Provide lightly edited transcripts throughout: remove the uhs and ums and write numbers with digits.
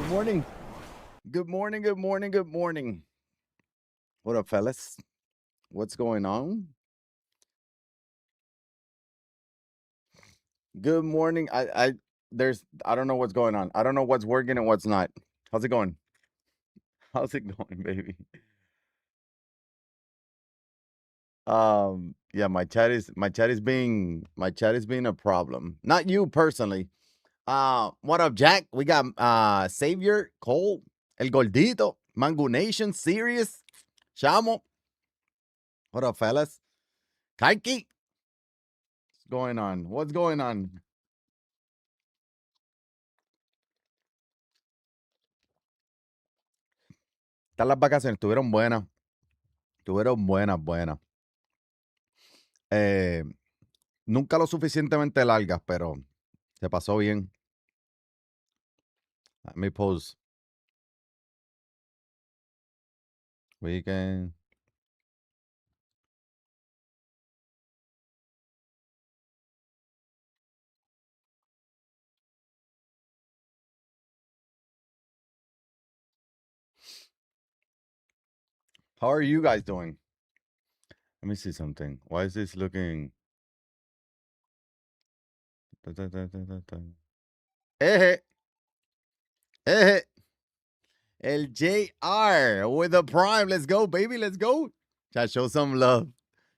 Good morning. Good morning. Good morning. Good morning. What up, fellas? What's going on? Good morning. I don't know what's going on. I don't know what's working and what's not. How's it going? How's it going, baby? Yeah, my chat is being a problem. Not you personally. What up, Jack? We got Savior, Cole, El Gordito, Mango Nation, Serious, Chamo. What up, fellas? Kaiki. What's going on? What's going on? Están las vacaciones, estuvieron buenas. Estuvieron buenas, buenas. Eh, Nunca lo suficientemente largas, pero se pasó bien. Let me pause. Weekend. How are you guys doing? Let me see something. Why is this looking? Da, da, da, da, da, da. Eh, eh, El JR with the prime. Let's go, baby. Let's go. Chat, show some love.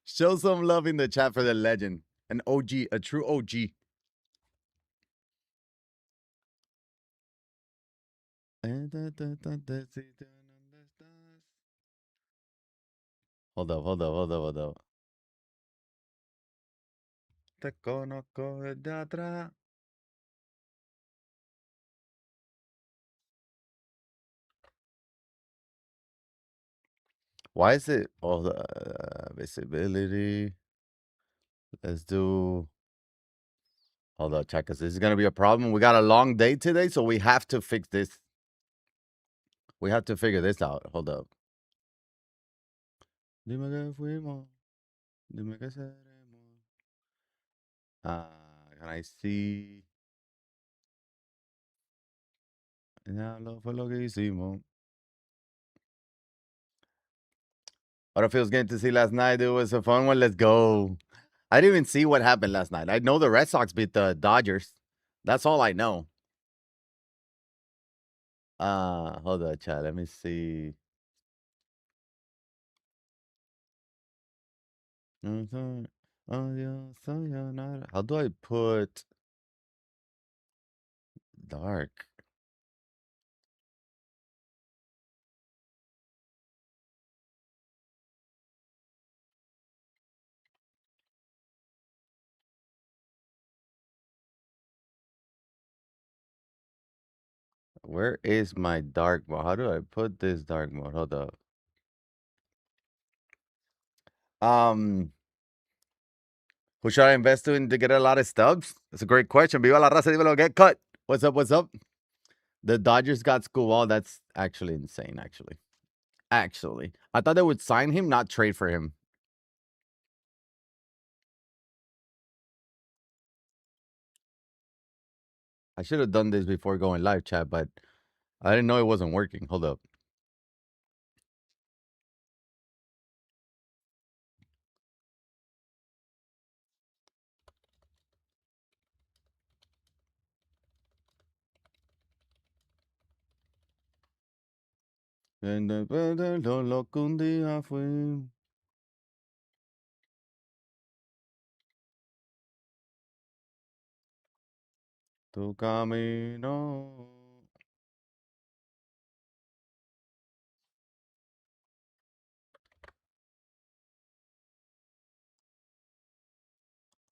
Show some love in the chat for the legend. An OG, a true OG. Hold up, hold up, hold up, hold up. Te conozco desde atrás. Why is it all the visibility? Let's do. Hold up, check us. This is gonna be a problem. We got a long day today, so we have to fix this. We have to figure this out. Hold up. Dime que fuimos. Dime que seremos. Can I see? Ya lo fue lo que hicimos. What it feels good to see last night. It was a fun one. Let's go. I didn't even see what happened last night. I know the Red Sox beat the Dodgers. That's all I know. Hold on, chat. Let me see. How do I put dark? Where is my dark mode? How do I put this dark mode? Hold up. Um, who should I invest in to get a lot of stubs? That's a great question. Viva la raza, dímelo, get cut. What's up? What's up? The Dodgers got school. Oh, that's actually insane, actually. I thought they would sign him, not trade for him. I should have done this before going live, chat, but I didn't know it wasn't working. Hold up. Lo loco un día fue. Tu camino.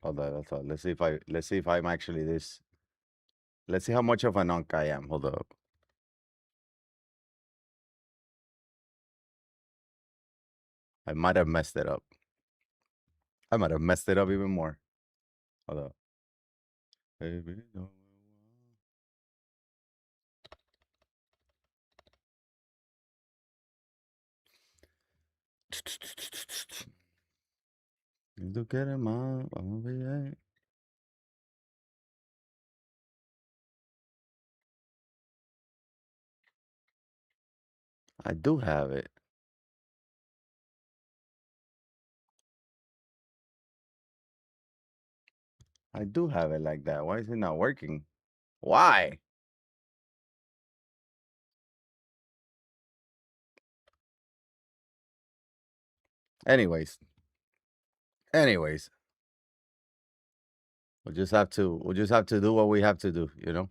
Hold on, that's all. Let's see if I'm actually this. Let's see how much of an unk I am. Hold up. I might have messed it up. I might have messed it up even more. Hold up. Baby, don't Si tú quieres más, vamos bien. I do have it. I do have it like that. Why is it not working? Why? Anyways, anyways, we'll just have to do what we have to do, you know.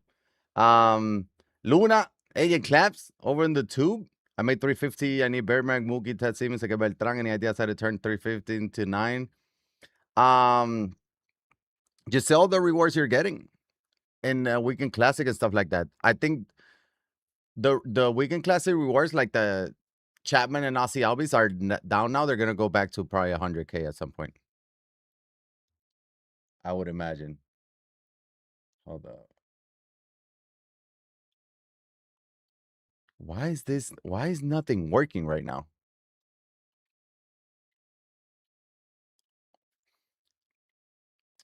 Luna, agent claps over in the tube. I made 350. I need Bearmac, Mookie, Ted Simmons, like Beltran. Any ideas how to turn 350 into 9? Just sell the rewards you're getting in Weekend Classic and stuff like that. I think the Weekend Classic rewards, like the Chapman and Aussie Albies, are down now. They're gonna go back to probably 100K at some point. I would imagine. Hold up. Why is this? Why is nothing working right now?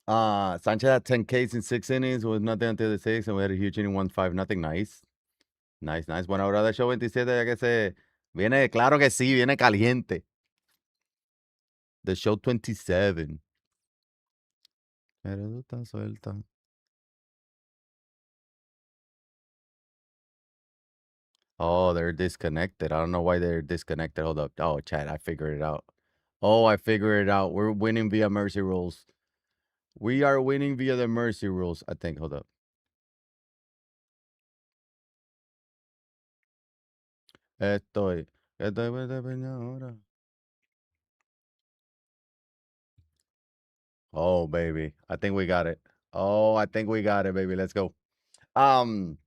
Sanchez had 10 Ks in 6 innings with nothing until the 6th, and we had a huge inning 1-5. Nothing nice. Nice, nice. Buena hora de show 27, ya que se viene, claro que sí, viene caliente. The show 27. Pero tú estás suelta. Oh, they're disconnected. I don't know why they're disconnected. Hold up. Oh, chat, I figured it out. Oh, I figured it out. We're winning via mercy rules. We are winning via the mercy rules, I think. Hold up. Estoy ahora. Oh, baby. I think we got it. Oh, I think we got it, baby. Let's go. About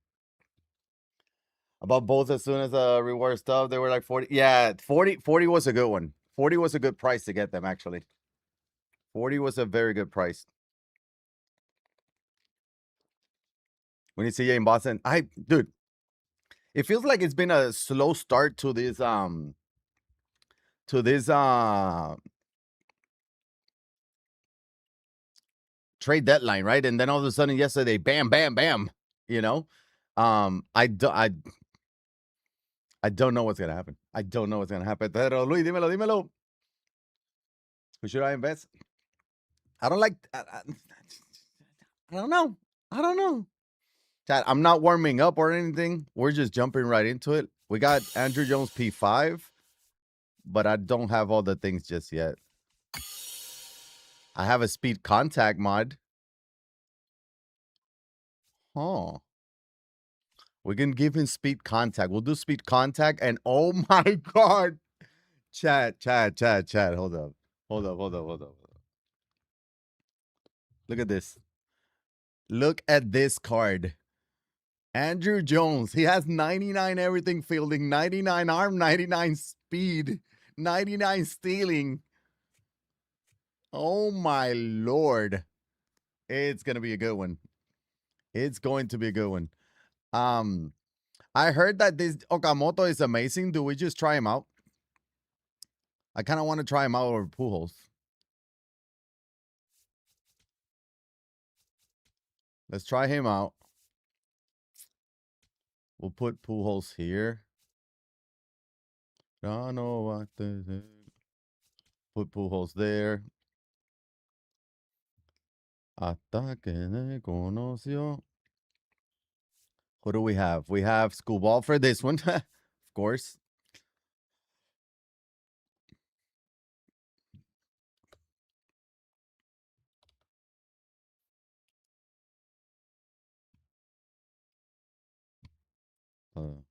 both as soon as reward stuff, they were like 40. Yeah, 40 was a good one. 40 was a good price to get them, actually. 40 was a very good price. When you see you in Boston, dude, it feels like it's been a slow start to this trade deadline, right? And then all of a sudden yesterday, bam, bam, bam, you know? I don't know what's gonna happen. I don't know what's gonna happen. Pero Luis, dímelo. Who should I invest? I don't like. I don't know. I don't know. Chad, I'm not warming up or anything. We're just jumping right into it. We got Andrew Jones P5, but I don't have all the things just yet. I have a speed contact mod. Huh. We can give him speed contact. We'll do speed contact, and oh my god. Chad. Hold up. Look at this. Look at this card. Andrew Jones. He has 99 everything fielding, 99 arm, 99 speed, 99 stealing. Oh my lord. It's going to be a good one. It's going to be a good one. I heard that this Okamoto is amazing. Do we just try him out? I kind of want to try him out over Pujols. Let's try him out. We'll put Pujols here. I know what this is. Put Pujols there. Hasta que me conoció. Who do we have? We have Schoolball for this one, of course. All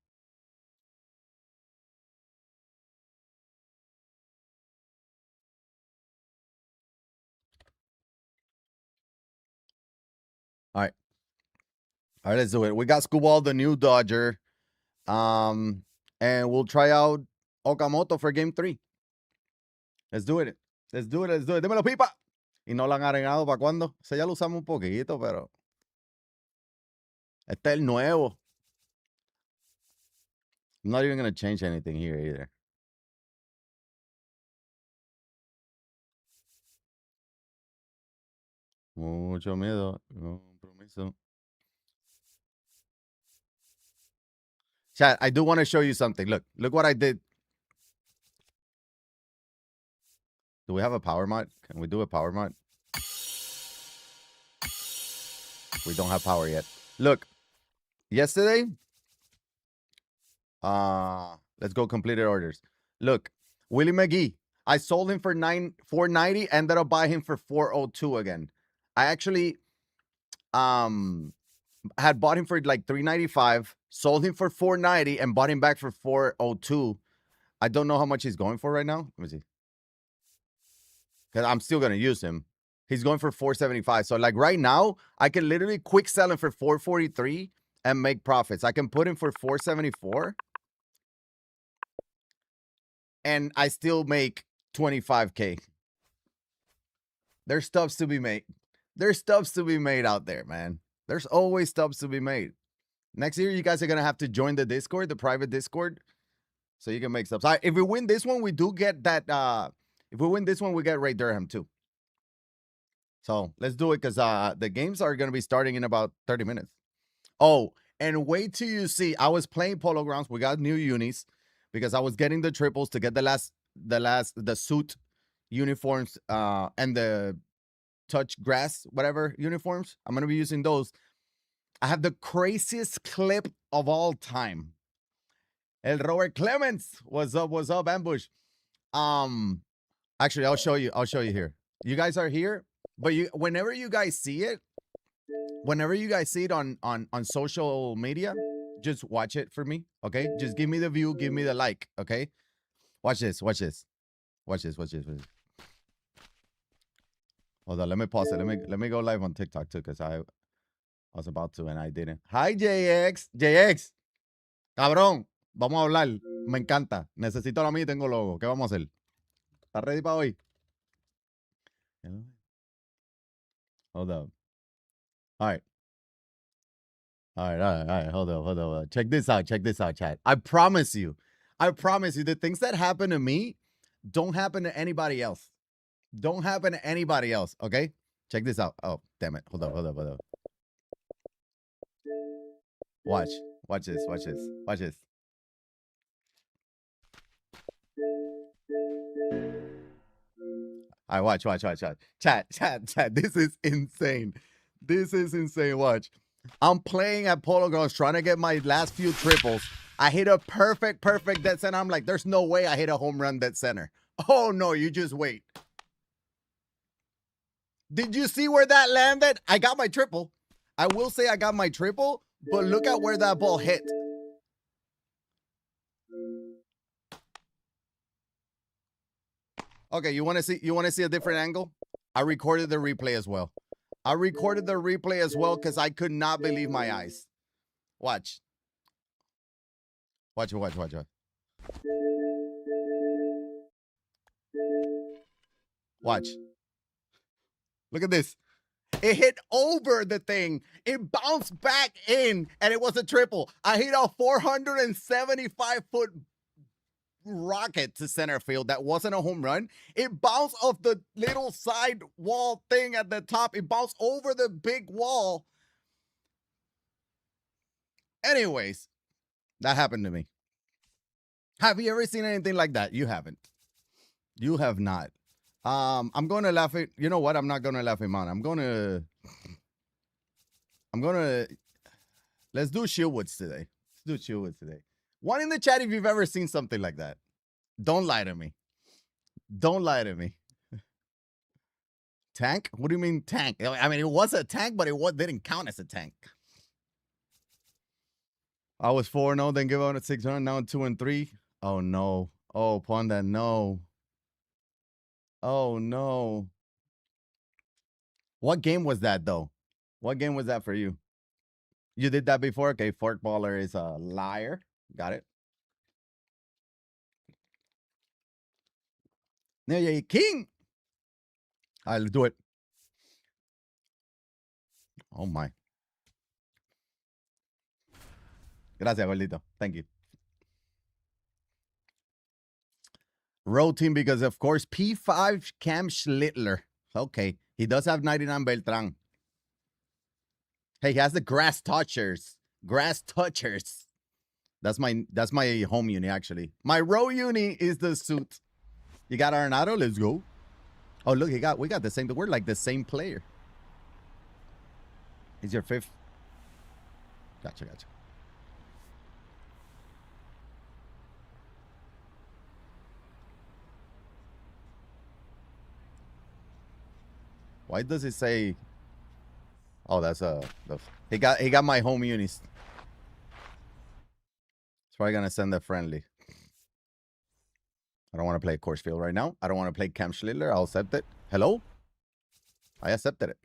right. All right, let's do it. We got Schoolball, the new Dodger. And we'll try out Okamoto for game 3. Let's do it. Dímelo, pipa. Y no lo han arreglado para cuándo. Ese ya lo usamos un poquito, pero este es el nuevo. I'm not even going to change anything here either. Mucho miedo. Compromiso. Chat, I do want to show you something. Look what I did. Do we have a power mod? Can we do a power mod? We don't have power yet. Look, yesterday, let's go completed orders. Look, Willie McGee. I sold him for $490, ended up buying him for $402 again. I actually had bought him for like $395, sold him for $490, and bought him back for $402. I don't know how much he's going for right now. Let me see. Because I'm still gonna use him. He's going for $475. So like right now, I can literally quick sell him for $443 and make profits. I can put him for $474. And I still make $25K. There's stuffs to be made. There's stuffs to be made out there, man. There's always stuffs to be made. Next year, you guys are going to have to join the Discord, the private Discord, so you can make stuff. So if we win this one, we do get that. If we win this one, we get Ray Durham too. So let's do it because the games are going to be starting in about 30 minutes. Oh, and wait till you see. I was playing Polo Grounds. We got new unis because I was getting the triples to get the suit uniforms and the touch grass, whatever uniforms. I'm going to be using those. I have the craziest clip of all time. El Robert Clements. What's up, Ambush? Actually, I'll show you here. You guys are here, but whenever you guys see it on social media, just watch it for me, okay? Just give me the view, give me the like, okay? Watch this. Hold on, let me pause it. Let me go live on TikTok too, because I was about to and I didn't. Hi, JX. Cabrón, vamos a hablar. Me encanta. Necesito la mía y tengo logo. ¿Qué vamos a hacer? ¿Estás ready para hoy? Hold up. All right. Hold up. Check this out, chat. I promise you, the things that happen to me don't happen to anybody else. Okay? Check this out. Oh, damn it. Hold up. Watch this. All right, watch. Chat. This is insane. Watch. I'm playing at Polo Grounds trying to get my last few triples. I hit a perfect dead center. I'm like, there's no way I hit a home run dead center. Oh, no, you just wait. Did you see where that landed? I got my triple. I will say I got my triple, but look at where that ball hit. Okay, you want to see a different angle? I recorded the replay as well. Because I could not believe my eyes. Watch. Watch. Look at this. It hit over the thing. It bounced back in, and it was a triple. I hit a 475-foot rocket to center field. That wasn't a home run. It bounced off the little side wall thing at the top. It bounced over the big wall. Anyways, that happened to me. Have you ever seen anything like that? You haven't. You have not. I'm going to laugh at, you know what? I'm not going to laugh him on. I'm going to, let's do Shieldwoods today. One in the chat if you've ever seen something like that. Don't lie to me. Tank? What do you mean tank? I mean, it was a tank, but it didn't count as a tank. I was 4-0, then give out at 600, now 2-3. Oh, no. Oh, Panda, no. Oh, no. What game was that, though? What game was that for you? You did that before? Okay, Forkballer is a liar. Got it. Yeah, King. All right, let's do it. Oh, my. Gracias, gordito. Thank you. Road team because, of course, P5 Cam Schlittler. Okay. He does have 99 Beltran. Hey, he has the grass touchers. That's my home uni, actually. My row uni is the suit. You got Arenado? Let's go. Oh, look, we got the same. We're like the same player. He's your fifth. Gotcha. Why does it say? Oh, that's he got my home unis. It's probably gonna send a friendly. I don't want to play Coors Field right now. I don't want to play Camp Schlittler. I'll accept it. Hello? I accepted it.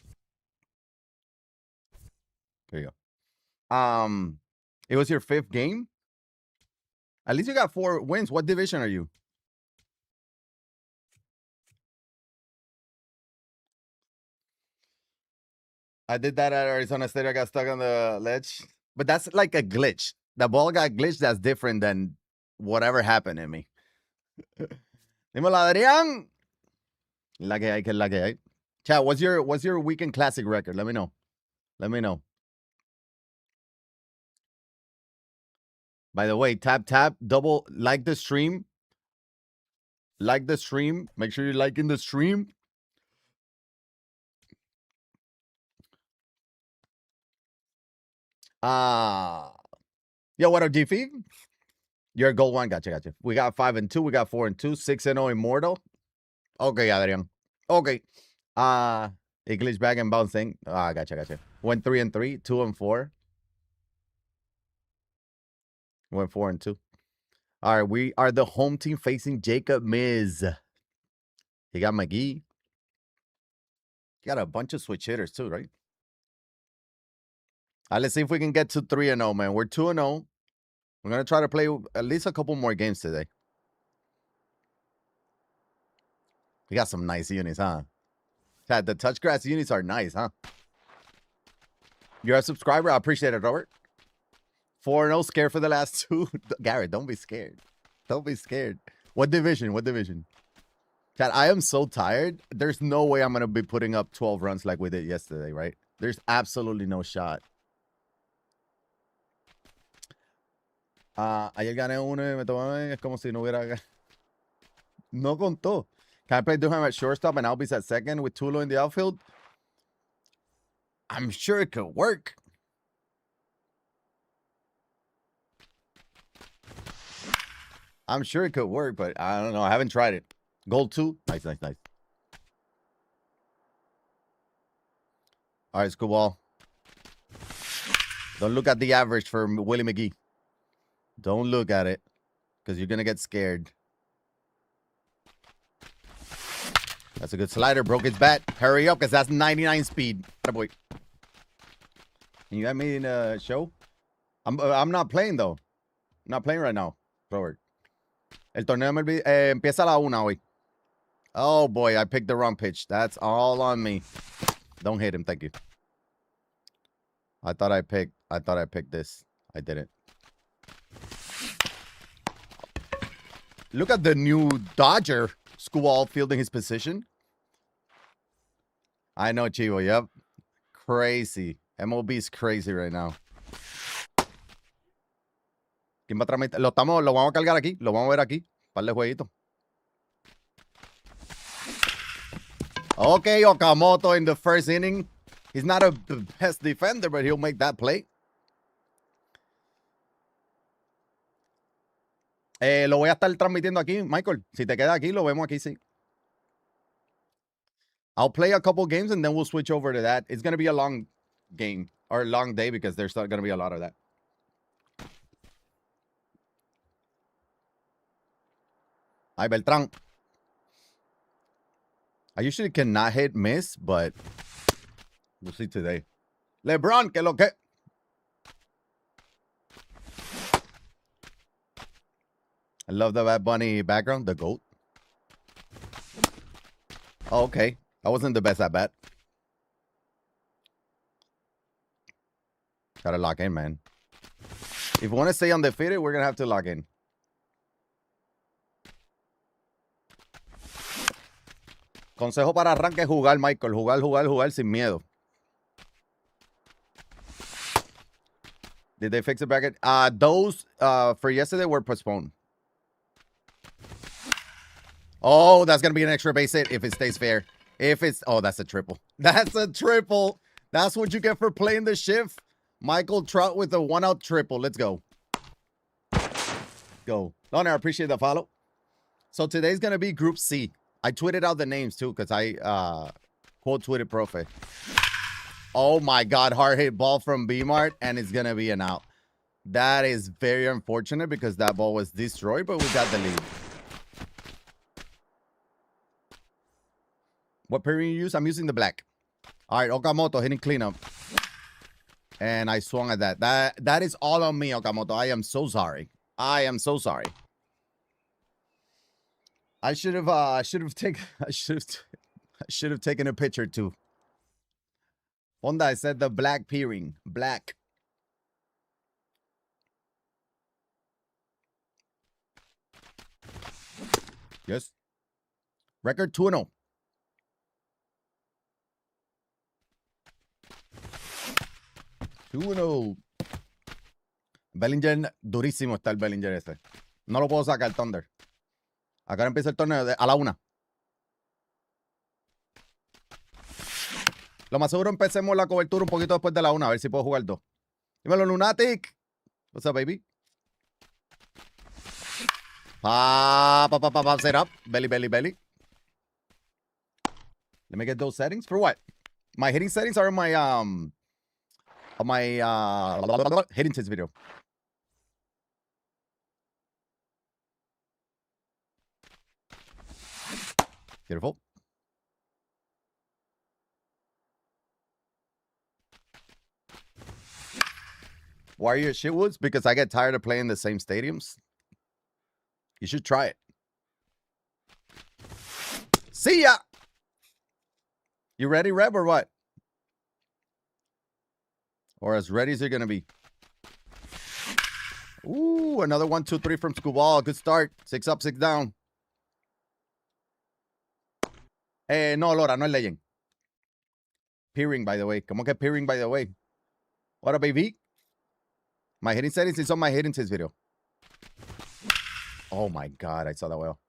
There you go. It was your fifth game. At least you got 4 wins. What division are you? I did that at Arizona State. I got stuck on the ledge. But that's like a glitch. The ball got glitched. That's different than whatever happened in me. Dímelo, Adrián. La que hay. Chat, what's your weekend classic record? Let me know. By the way, tap, double like the stream. Like the stream. Make sure you're liking the stream. Yo, what up, GF? You're a gold one. Gotcha. We got 5-2. We got 4-2. 6-0 Immortal. Okay, Adrian. Okay. It glitched back and bouncing. Gotcha. Went 3-3. 2-4. Went 4-2. All right, we are the home team facing Jacob Miz. He got McGee. He got a bunch of switch hitters too, right? Let's see if we can get to 3-0, man. We're 2-0. We're going to try to play at least a couple more games today. We got some nice units, huh? Chad, the touch grass units are nice, huh? You're a subscriber. I appreciate it, Robert. 4-0, scared for the last 2. Garrett, don't be scared. What division? Chad, I am so tired. There's no way I'm going to be putting up 12 runs like we did yesterday, right? There's absolutely no shot. Ayer gané uno y me tomé. Es como si no hubiera. No contó. Can I play Duham at shortstop and Albies at second with Tulo in the outfield? I'm sure it could work. But I don't know. I haven't tried it. Gold 2. Nice. All right, Scooball. Don't look at the average for Willie McGee. Don't look at it, because you're going to get scared. That's a good slider. Broke his bat. Hurry up, because that's 99 speed. Boy. You got me in a show? I'm not playing, though. I'm not playing right now, Robert. El torneo MLB empieza a la 1 hoy. Oh, boy. I picked the wrong pitch. That's all on me. Don't hit him. Thank you. I thought I picked this. I didn't. Look at the new Dodger Squall fielding his position. I know, Chivo. Yep. Crazy. MLB is crazy right now. ¿Quién va a tramitar? Lo vamos a cargar aquí. Lo vamos a ver aquí. Par de jueguitos. Okay, Okamoto in the first inning. He's not the best defender, but he'll make that play. Lo voy a estar transmitiendo aquí, Michael. Si te queda aquí, lo vemos aquí, sí. I'll play a couple games and then we'll switch over to that. It's going to be a long game or a long day because there's not going to be a lot of that. Hi, Beltran. I usually cannot hit miss, but we'll see today. LeBron, que lo que. I love the Bad Bunny background, the GOAT. Oh, okay. I wasn't the best at bat. Gotta lock in, man. If we want to stay undefeated, we're going to have to lock in. Consejo para arranque, jugar, Michael. Jugar sin miedo. Did they fix the bracket? Those for yesterday were postponed. Oh, that's gonna be an extra base hit if it stays fair. If it's that's a triple. That's a triple. That's what you get for playing the shift. Michael Trout with a 1-out triple. Let's go. Go. Loner, I appreciate the follow. So today's gonna be Group C. I tweeted out the names too because I quote tweeted Profe. Oh my God, hard hit ball from B-Mart, and it's gonna be an out. That is very unfortunate because that ball was destroyed, but we got the lead. What pairing you use? I'm using the black. All right, Okamoto hitting cleanup. And I swung at that. That is all on me, Okamoto. I am so sorry. I am so sorry. I should have taken a picture too. Honda, I said the black pairing. Black. Yes. Record 2-0. Bellinger, durísimo está el Bellinger ese. No lo puedo sacar, Thunder. Acá empieza el torneo a la 1. Lo más seguro empecemos la cobertura un poquito después de la 1, a ver si puedo jugar 2. Dímelo, Lunatic. What's up, baby? Set up. Belly. Let me get those settings. For what? My hitting settings are in my hitting tips video. Beautiful. Why are you at Shitwoods? Because I get tired of playing the same stadiums. You should try it. See ya! You ready, Reb, or what? Or as ready as you're going to be. Ooh, another 1, 2, 3 from Scuball. Good start. 6 up, 6 down. No, Laura, no es Legend. Peering, by the way. ¿Cómo que peering, by the way? What up, baby? My hitting settings is on my hitting tips video. Oh, my God. I saw that well.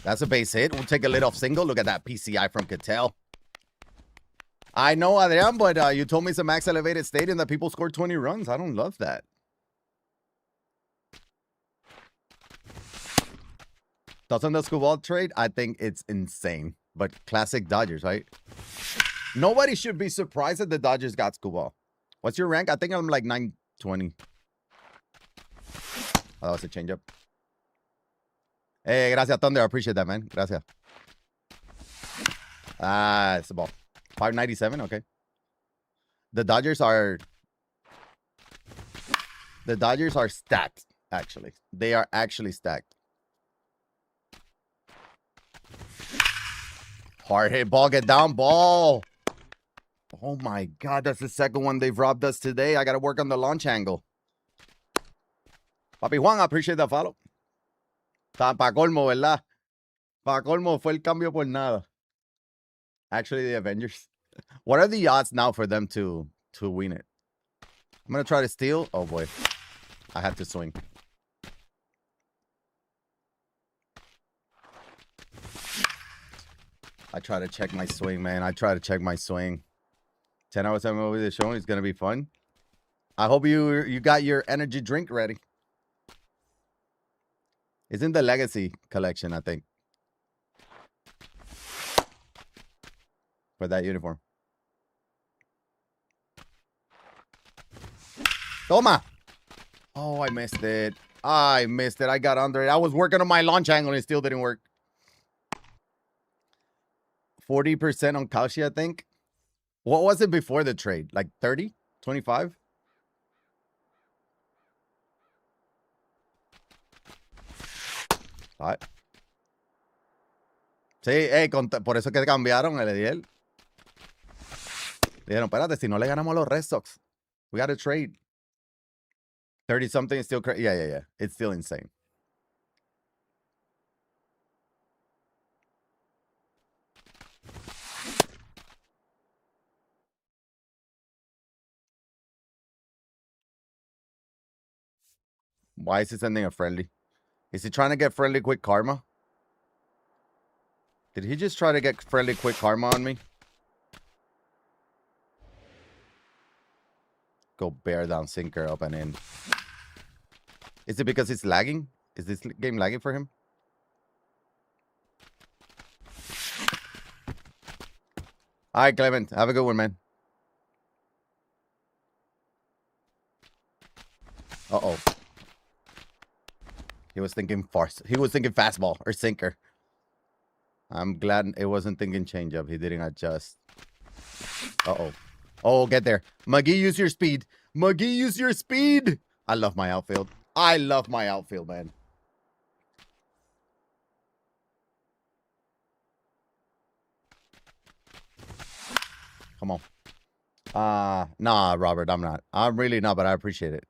That's a base hit. We'll take a lead off single. Look at that PCI from Cattell. I know, Adrian, but you told me it's a max elevated stadium that people score 20 runs. I don't love that. Thoughts on the Scuball trade? I think it's insane. But classic Dodgers, right? Nobody should be surprised that the Dodgers got Scuball. What's your rank? I think I'm like 920. Oh, that was a changeup. Hey, gracias, Thunder. I appreciate that, man. Gracias. It's the ball. 597, okay. The Dodgers are stacked, actually. They are actually stacked. Hard hit ball, get down, ball. Oh my God, that's the second one they've robbed us today. I got to work on the launch angle. Papi Juan, I appreciate the follow. Pa colmo, ¿verdad? Pa colmo fue el cambio por nada. Actually, the Avengers. What are the odds now for them to win it? I'm going to try to steal. Oh, boy. I had to swing. I try to check my swing, man. I try to check my swing. 10 hours over the show. It's going to be fun. I hope you got your energy drink ready. It's in the Legacy collection, I think. For that uniform. Toma. Oh, I missed it. I missed it. I got under it. I was working on my launch angle and it still didn't work. 40% on Kaushi, I think. What was it before the trade? Like 30? 25? All right. Sí, por eso que cambiaron el Ediel. Dijeron, espérate, si no le ganamos a los Red Sox, we got to trade. 30-something is still crazy. Yeah. It's still insane. Why is he sending a friendly? Is he trying to get friendly quick karma? Did he just try to get friendly quick karma on me? Go bear down, sinker, up and in. Is it because it's lagging? Is this game lagging for him? All right, Clement. Have a good one, man. Uh-oh. He was thinking farce. He was thinking fastball or sinker. I'm glad it wasn't thinking changeup. He didn't adjust. Uh-oh. Oh, get there. McGee, use your speed. McGee, use your speed. I love my outfield. I love my outfield, man. Come on. Nah, Robert, I'm not. I'm really not, but I appreciate it.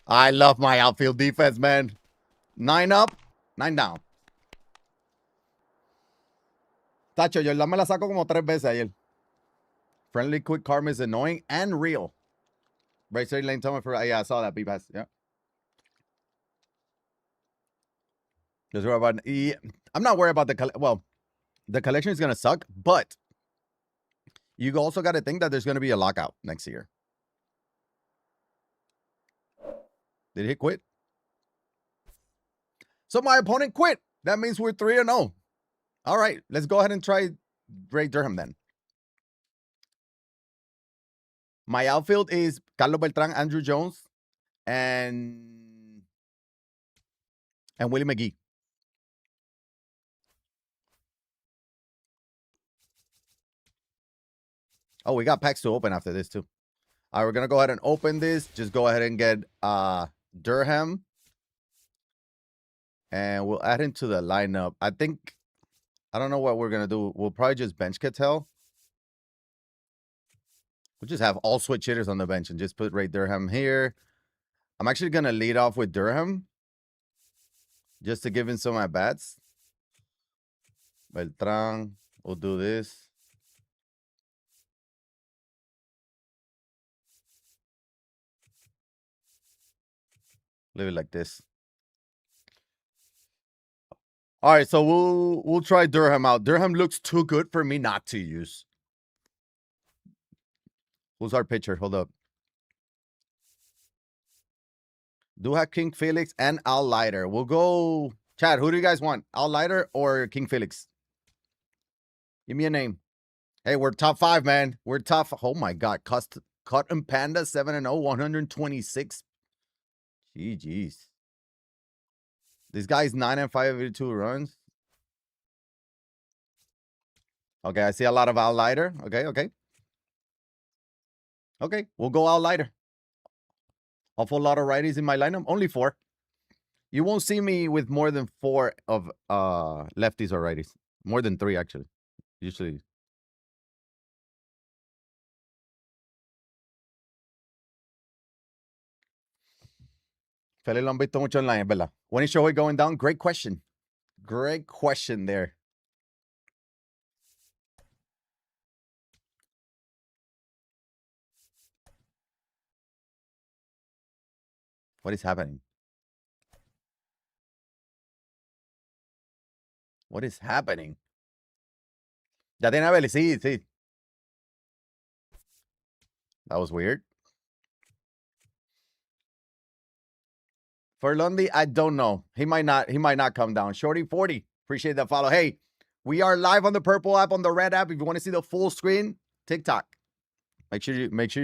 I love my outfield defense, man. 9 up, 9 down. Tacho, yo me la saco como 3 veces ayer. Friendly quick karma is annoying and real. Right, straight lane, tell me for... Yeah, I saw that, B-pass. Yeah. Just worry about... Yeah, I'm not worried about the... Well, the collection is going to suck, but you also got to think that there's going to be a lockout next year. Did he quit? So my opponent quit. That means we're 3-0. All right, let's go ahead and try Ray Durham then. My outfield is Carlos Beltran, Andrew Jones, and Willie McGee. Oh, we got packs to open after this too. All right, we're gonna go ahead and open this. Just go ahead and get Durham, and we'll add him to the lineup. I don't know what we're gonna do. We'll probably just bench Cattell. We'll just have all switch hitters on the bench and just put Ray Durham here. I'm actually gonna lead off with Durham, just to give him some at bats. Beltran, we'll do this. Leave it like this. All right, so we'll try Durham out. Durham looks too good for me not to use. Who's our pitcher? Hold up. Do have King Felix and Al Leiter. We'll go. Chad, who do you guys want? Al Leiter or King Felix? Give me a name. Hey, we're top 5, man. We're top. Oh my God. Cotton Panda 7-0, 126. GG's. This guy's 9-5, 2 runs. Okay, I see a lot of Al Leiter. Okay. Okay, we'll go Al Leiter. Awful lot of righties in my lineup. Only 4. You won't see me with more than 4 of lefties or righties. More than 3, actually. Usually. Feli lo han visto mucho online, ¿verdad? When is Shohei going down? Great question. Great question there. What is happening? What is happening? Ya tiene a Belly. Sí. That was weird. For Lundy, I don't know. He might not come down. Shorty 40. Appreciate that follow. Hey, we are live on the purple app, on the red app. If you want to see the full screen, TikTok. Make sure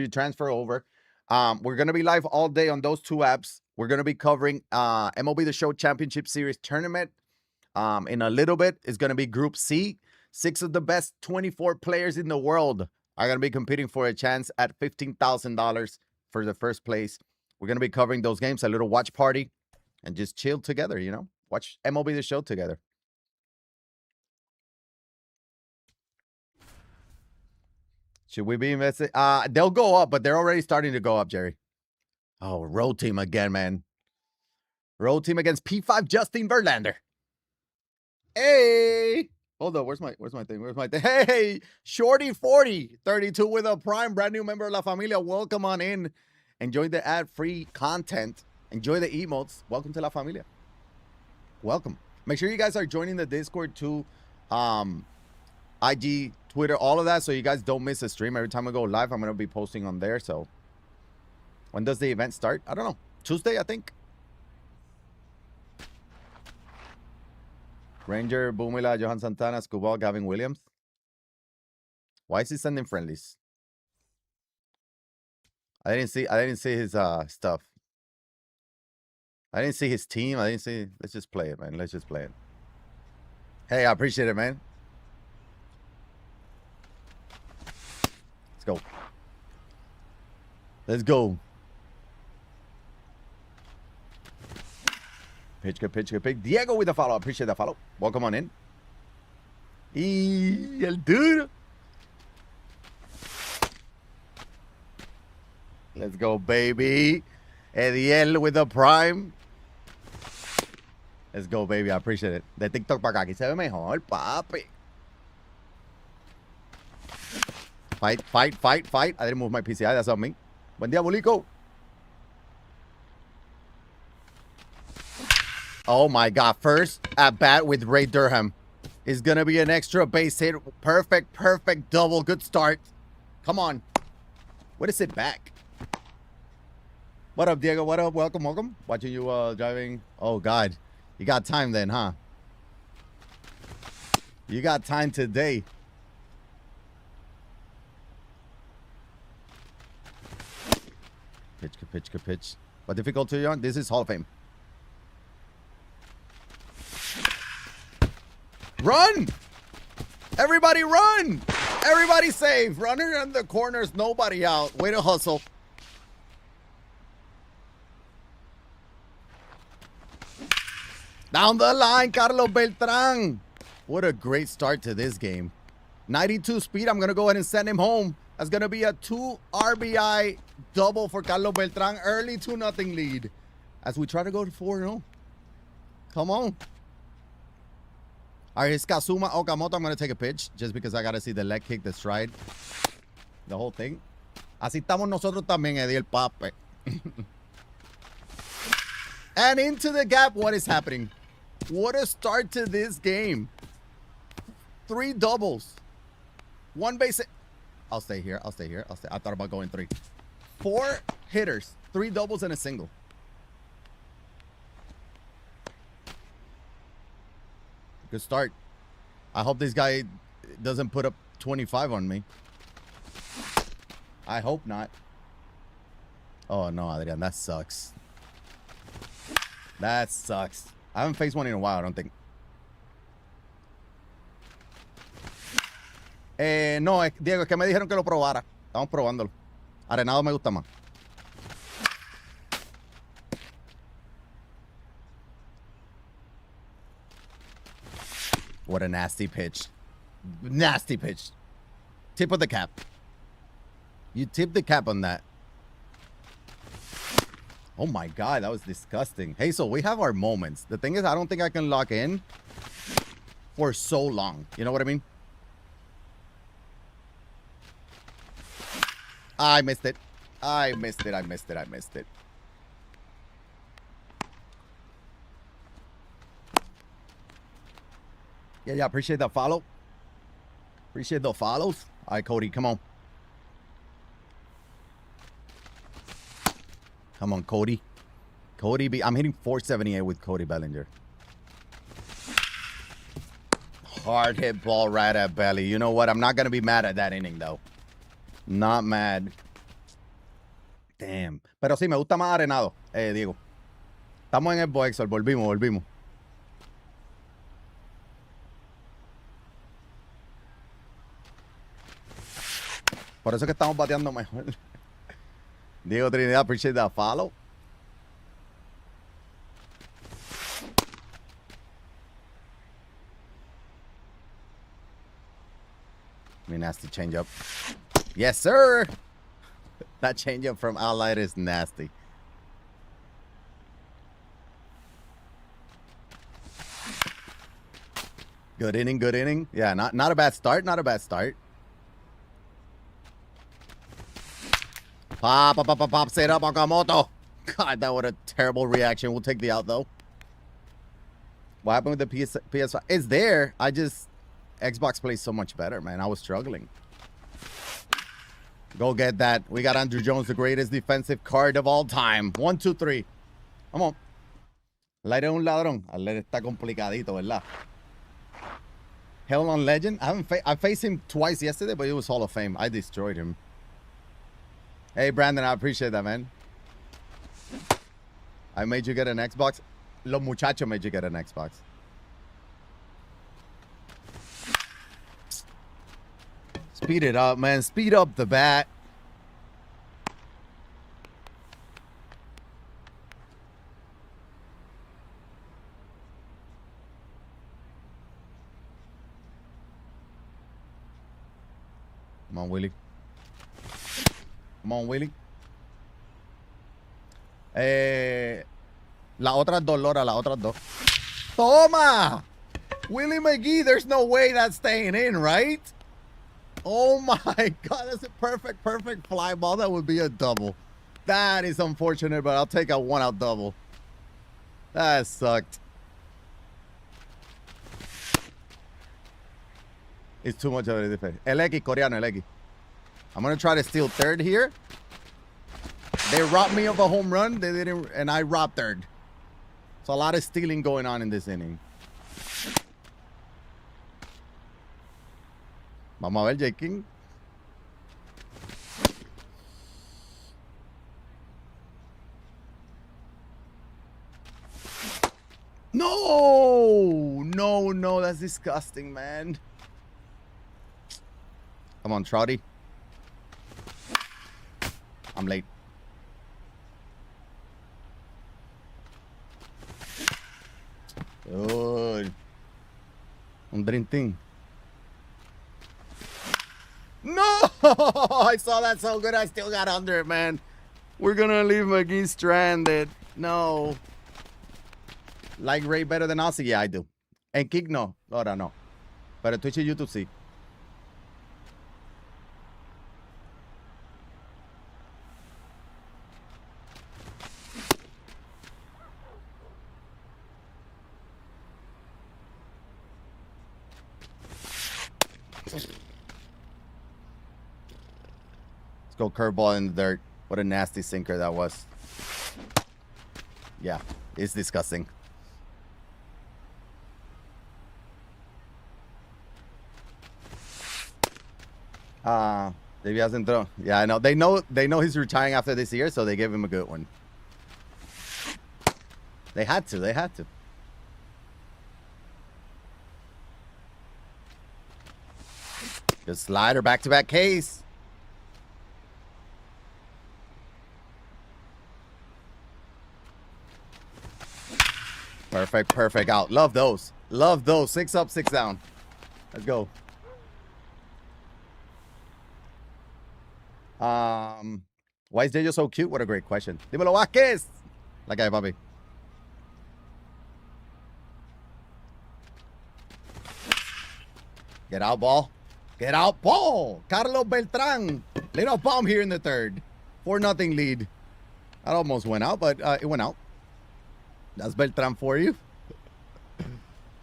you transfer over. We're gonna be live all day on those 2 apps. We're gonna be covering MLB The Show Championship Series tournament. In a little bit, it's gonna be Group C. 6 of the best 24 players in the world are gonna be competing for a chance at $15,000 for the first place. We're gonna be covering those games, a little watch party, and just chill together. Watch MLB The Show together. Should we be invested? They'll go up, but they're already starting to go up, Jerry. Oh, road team again, man. Road team against P5 Justin Verlander. Hey, hold up. Where's my thing? Hey, Shorty 40, 32 with a prime, brand new member of La Familia. Welcome on in. Enjoy the ad-free content. Enjoy the emotes. Welcome to La Familia. Welcome. Make sure you guys are joining the Discord too. IG, Twitter, all of that, so you guys don't miss a stream. Every time I go live, I'm going to be posting on there. So when does the event start? I don't know. Tuesday, I think. Ranger, Bumila, Johan Santana, Scubal, Gavin Williams. Why is he sending friendlies? I didn't see his stuff. I didn't see his team. I didn't see. Let's just play it, man. Let's just play it. Hey, I appreciate it, man. Let's go. Let's go. Pitch, good pitch, good pick. Diego with the follow. I appreciate that follow. Welcome on in. Y el dude. Let's go, baby. Ediel with the prime. Let's go, baby. I appreciate it. De TikTok para acá. Aquí se ve mejor, papi. Fight, fight, fight, fight. I didn't move my PCI. That's on me. Buen día, Bulico. Oh, my God. First at bat with Ray Durham. Is going to be an extra base hit. Perfect, perfect double. Good start. Come on. What is it back? What up, Diego? What up? Welcome, welcome. Watching you driving. Oh, God. You got time then, huh? You got time today. Pitch, good pitch, good pitch. What difficulty are you on? This is Hall of Fame. Run! Everybody run! Everybody safe. Runner in the corners, nobody out. Way to hustle. Down the line, Carlos Beltran. What a great start to this game. 92 speed. I'm going to go ahead and send him home. That's going to be a 2 RBI double for Carlos Beltran. Early 2-0 lead. As we try to go to 4-0. Come on. All right, it's Kazuma Okamoto. I'm going to take a pitch just because I got to see the leg kick, the stride. The whole thing. Así estamos nosotros también, Eddie el Pape. And into the gap. What is happening? What a start to this game. 3 doubles. 1 base. I'll stay here. I'll stay here. I thought about going 3. 4 hitters. 3 doubles and a single. Good start. I hope this guy doesn't put up 25 on me. I hope not. Oh, no, Adrian. That sucks. That sucks. I haven't faced one in a while, I don't think. No, Diego, es que me dijeron que lo probara. Estamos probándolo. Arenado me gusta más. What a nasty pitch. Nasty pitch. Tip of the cap. You tip the cap on that. Oh my God, that was disgusting. Hey, so we have our moments. The thing is, I don't think I can lock in for so long. You know what I mean? I missed it. I missed it. I missed it. I missed it. Yeah, appreciate the follow. Appreciate the follows. All right, Cody, come on. Come on, Cody. Cody, I'm hitting 478 with Cody Bellinger. Hard hit ball right at belly. You know what? I'm not going to be mad at that inning, though. Not mad. Damn. Pero sí, me gusta más Arenado, Diego. Estamos en el Boexor. Volvimos. Por eso es que estamos bateando mejor. Diego Trinidad, appreciate that follow. Me nasty changeup. Yes, sir. That changeup from Allied is nasty. Good inning, good inning. Yeah, not a bad start, not a bad start. Pops it up, Okamoto. God, that was a terrible reaction. We'll take the out, though. What happened with the PS5? It's there. Xbox plays so much better, man. I was struggling. Go get that. We got Andrew Jones, the greatest defensive card of all time. 1, 2, 3. Come on. El aire es un ladrón. El aire está complicadito, ¿verdad? Hell on Legend. I faced him twice yesterday, but it was Hall of Fame. I destroyed him. Hey, Brandon, I appreciate that, man. I made you get an Xbox. Los muchachos made you get an Xbox. Speed it up, man. Speed up the bat. Come on, Willie. Come on, Willie. La otras dos, Laura, la otras dos. Toma! Willie McGee, there's no way that's staying in, right? Oh my God, that's a perfect fly ball. That would be a double. That is unfortunate, but I'll take a 1-out double. That sucked. It's too much of a defense. El X, Coreano, El X. I'm going to try to steal third here. They robbed me of a home run. They didn't, and I robbed third. So a lot of stealing going on in this inning. Vamos a ver, J. King. No, that's disgusting, man. Come on, Trouty. I'm late. Good. Un dream thing. No! I saw that so good. I still got under it, man. We're gonna leave McGee stranded. No. Like Ray better than Ozzy? Yeah, I do. And Kick, no. Ahora no. Pero Twitch y YouTube, sí. Let's go curveball in the dirt. What a nasty sinker that was. Yeah, it's disgusting. Maybe hasn't thrown. Yeah, I know. They know he's retiring after this year, so they gave him a good one. They had to. Good slider, back-to-back case. Perfect out. Love those. 6 up, 6 down. Let's go. Why is JoJo so cute? What a great question. Dímelo, Vázquez. La calle, papi. Get out, ball. Get out, ball. Carlos Beltran. Little bomb here in the third. 4-0 lead. That almost went out, but it went out. That's Beltran for you.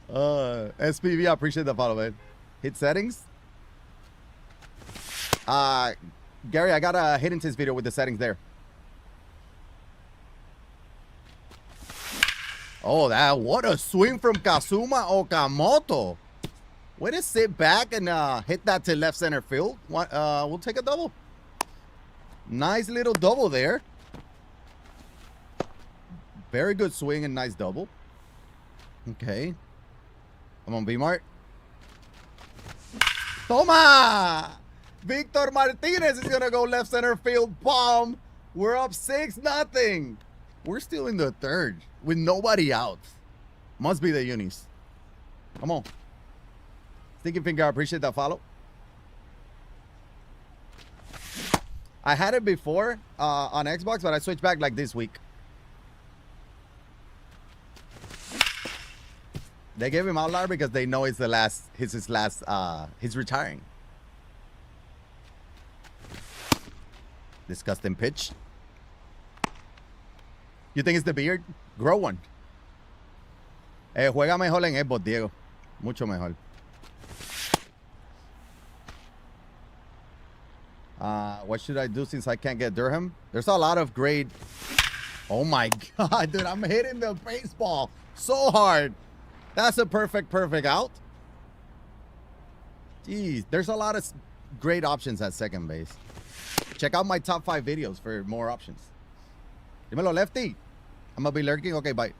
SPV, I appreciate the follow, man. Hit settings. Gary, I got a hidden this video with the settings there. Oh, what a swing from Kazuma Okamoto. Way to sit back and hit that to left center field. We'll take a double. Nice little double there. Very good swing and nice double. Okay. Come on, B-Mart. Toma! Victor Martinez is going to go left center field bomb. We're up 6-0. We're still in the third with nobody out. Must be the unis. Come on. Stinky Finger, I appreciate that follow. I had it before on Xbox, but I switched back like this week. They gave him outlier because they know it's the last. His last. He's retiring. Disgusting pitch. You think it's the beard? Grow one. Juega mejor en Xbox, Diego. Mucho mejor. What should I do since I can't get Durham? There's a lot of great... Oh my God, dude. I'm hitting the baseball so hard. That's a perfect out. Jeez. There's a lot of great options at second base. Check out my top 5 videos for more options. Dímelo, Lefty. I'm going to be lurking. Okay, bye.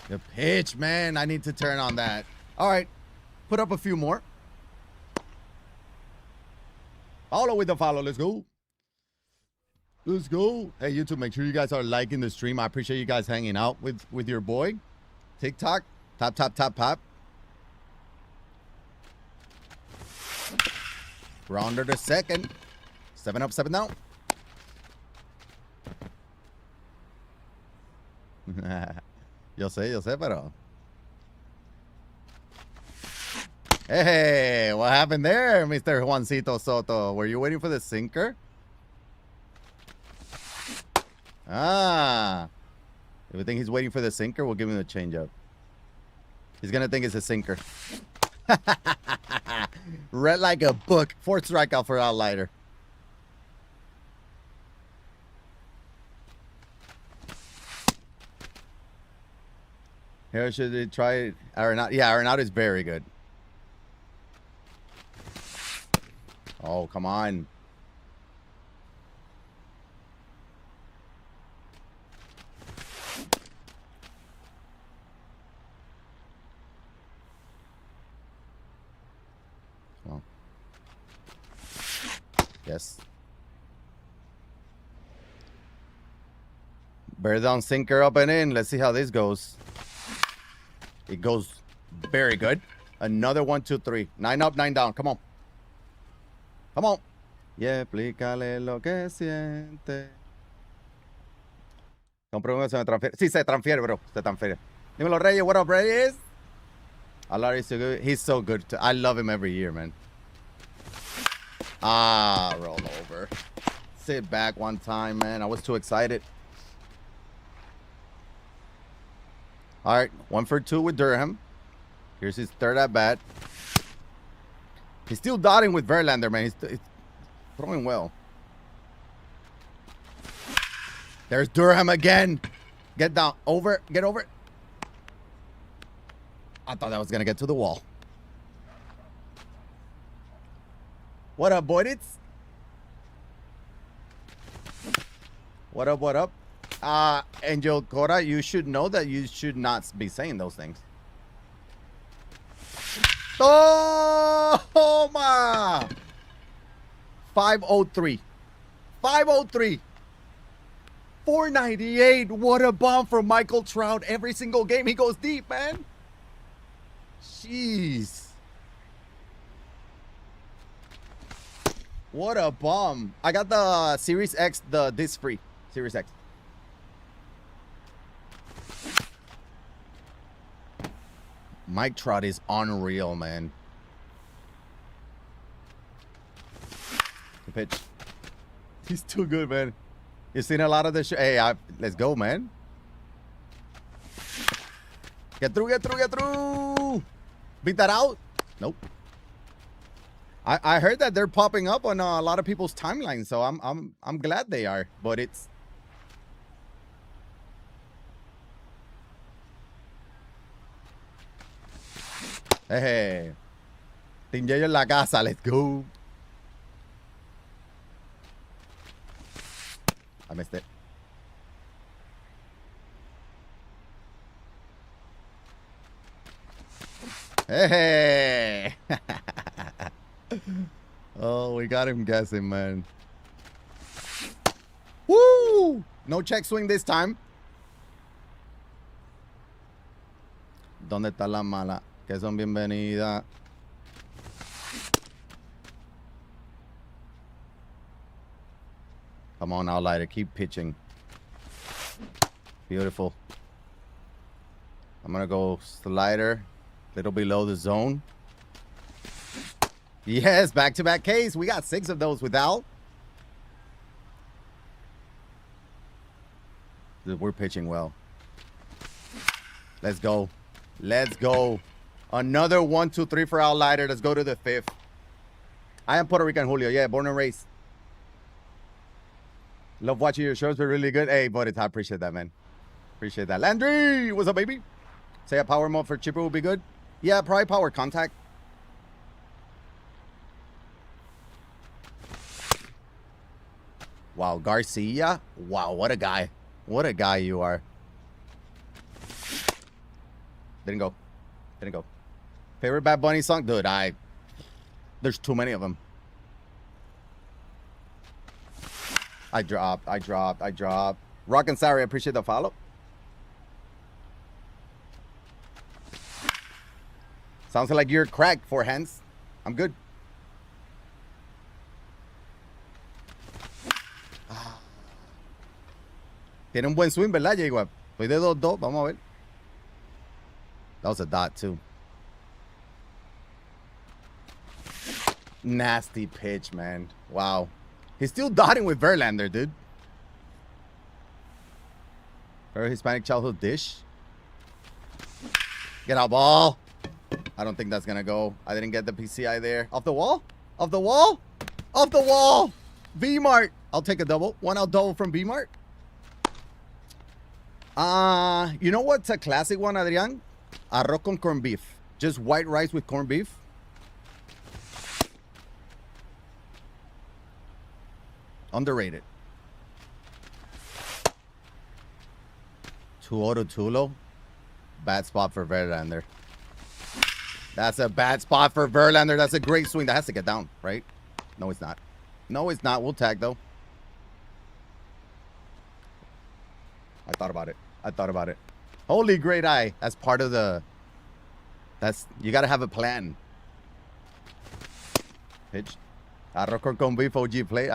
The pitch, man. I need to turn on that. All right. Put up a few more. Follow with the follow. Let's go. Let's go. Hey, YouTube, make sure you guys are liking the stream. I appreciate you guys hanging out with your boy. TikTok. Tap. We're under the second. 7 up, 7 down. Yo sé, pero... Hey, what happened there, Mr. Juancito Soto? Were you waiting for the sinker? If we think he's waiting for the sinker, we'll give him the changeup. He's going to think it's a sinker. Read like a book. 4th strikeout for Outlighter. Here, should they try Arenado? Yeah, Arenado is very good. Oh, come on. Oh. Yes. Bear down, sinker up and in. Let's see how this goes. It goes very good. Another 1, 2, 3. 9 up, 9 down. Come on. Come on. Yeah, explícale lo que siente. Compro se me transfiere. Sí, se transfiere, bro. Se transfiere. Dímelo, Reyes. What up, Reyes? Alari's so good. He's so good. I love him every year, man. Roll over. Sit back one time, man. I was too excited. All right, 1 for 2 with Durham. Here's his 3rd at bat. He's still dotting with Verlander, man. He's throwing well. There's Durham again. Get down. Over. Get over. I thought that was going to get to the wall. What up, Boyditz? What up, what up? Angel Cora, you should know that you should not be saying those things. Toma! 503. 503. 498. What a bomb from Michael Trout. Every single game he goes deep, man. Jeez. What a bomb. I got the Series X, this free. Series X. Mike Trout is unreal, man. The pitch. He's too good, man. You've seen a lot of the show. Hey, let's go, man. Get through, get through, get through. Beat that out? Nope. I heard that they're popping up on a lot of people's timelines, so I'm glad they are. But it's hey, Team YeYo en la casa. Let's go. I missed it. Hey. Oh, we got him guessing, man. Woo! No check swing this time. ¿Dónde está la mala? Que son bienvenidas. Come on, Outlighter. Keep pitching. Beautiful. I'm going to go slider. Little below the zone. Yes, back-to-back case. We got 6 of those with Al. We're pitching well. Let's go. Let's go. Another 1, 2, 3 for Al Lighter. Let's go to the 5th. I am Puerto Rican, Julio. Yeah, born and raised. Love watching your shows. They're really good. Hey, buddy, I appreciate that, man. Appreciate that. Landry, what's up, baby? Say a power mode for Chipper would be good. Yeah, probably power contact. Wow, Garcia. Wow, what a guy. What a guy you are. Didn't go. Didn't go. Favorite Bad Bunny song? Dude, there's too many of them. I dropped. Rock and Sorry, I appreciate the follow. Sounds like you're cracked, 4 hands. I'm good. Tiene un buen swing, ¿verdad, YeYo? Estoy de 2-2. Vamos a ver. That was a dot, too. Nasty pitch, man. Wow. He's still dotting with Verlander, dude. Very Hispanic childhood dish. Get out, ball. I don't think that's going to go. I didn't get the PCI there. Off the wall? Off the wall? Off the wall. V-Mart. I'll take a double. 1 out double from V-Mart. You know what's a classic one, Adrian? Arroz con corned beef. Just white rice with corned beef. Underrated. 2-0 Tulo. Bad spot for Verlander. That's a bad spot for Verlander. That's a great swing. That has to get down, right? No, it's not. No, it's not. We'll tag, though. I thought about it. Holy great eye. That's part of the... You got to have a plan. Pitch. Arroz con beef OG play.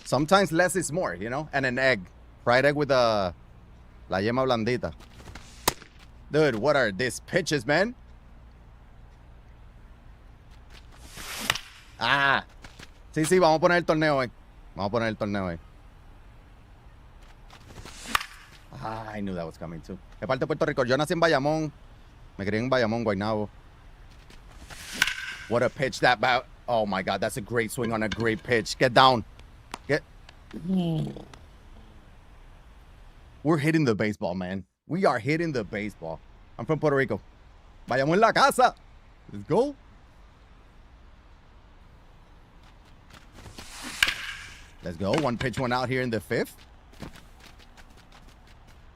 Sometimes less is more, you know? And an egg. Fried egg with la yema blandita. Dude, what are these pitches, man? Sí, vamos a poner el torneo hoy. I knew that was coming too. ¿Qué parte de Puerto Rico? Yo nací en Bayamón. Me crié en Bayamón, Guaynabo. What a pitch that bat. Oh my God, that's a great swing on a great pitch. Get down. We're hitting the baseball, man. We are hitting the baseball. I'm from Puerto Rico. Bayamón en la casa. Let's go. Let's go. 1 pitch, 1 out here in the 5th.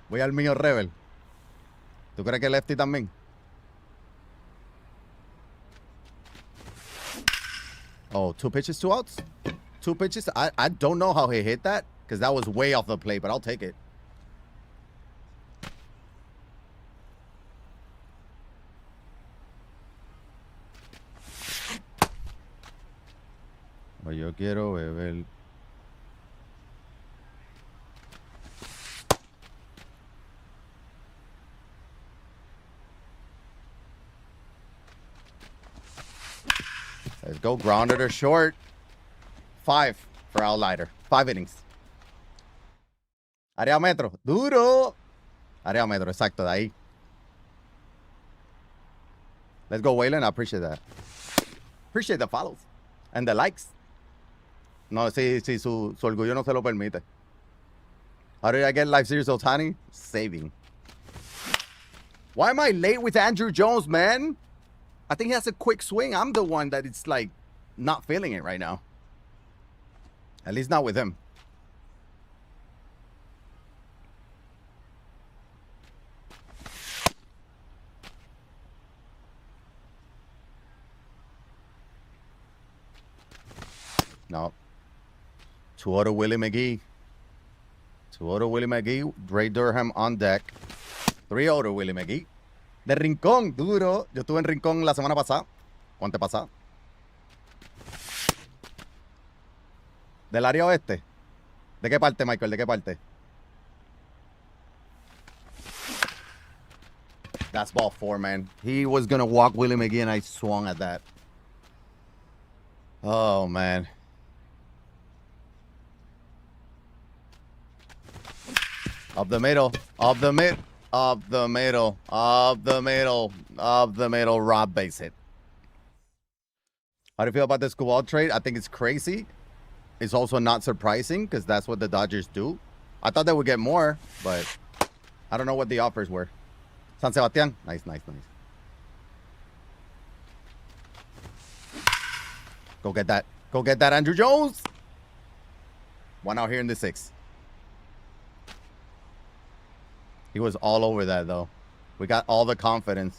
Voy al mío Rebel. ¿Tú crees que lefty también? Oh, 2 pitches, 2 outs? 2 pitches? I don't know how he hit that because that was way off the plate, but I'll take it. Yo quiero beber. Let's go. Grounded or short. 5 for Al Lighter. 5 innings. Área metro. Duro. Área metro. Exacto. De ahí. Let's go, Waylon. I appreciate that. Appreciate the follows. And the likes. No, sí, su orgullo no se lo permite. How did I get live series Otani? Saving. Why am I late with Andrew Jones, man? I think he has a quick swing. I'm the one that it's like not feeling it right now. At least not with him. No. 2-0 Willie McGee. 2-0 Willie McGee. Dre Durham on deck. 3-0 Willie McGee. De Rincón, duro. Yo estuve en Rincón la semana pasada. O antepasada. Del área oeste. ¿De qué parte, Michael? ¿De qué parte? That's ball 4, man. He was going to walk Willie McGee, and I swung at that. Oh, man. Up the middle. Up the mid. Up the middle. Up the middle. Up the middle. Rob base hit. How do you feel about this Kowal trade? I think it's crazy. It's also not surprising because that's what the Dodgers do. I thought they would get more, but I don't know what the offers were. San Sebastian. Nice, nice, nice. Go get that. Go get that, Andrew Jones. One out here in the 6th. He was all over that, though. We got all the confidence.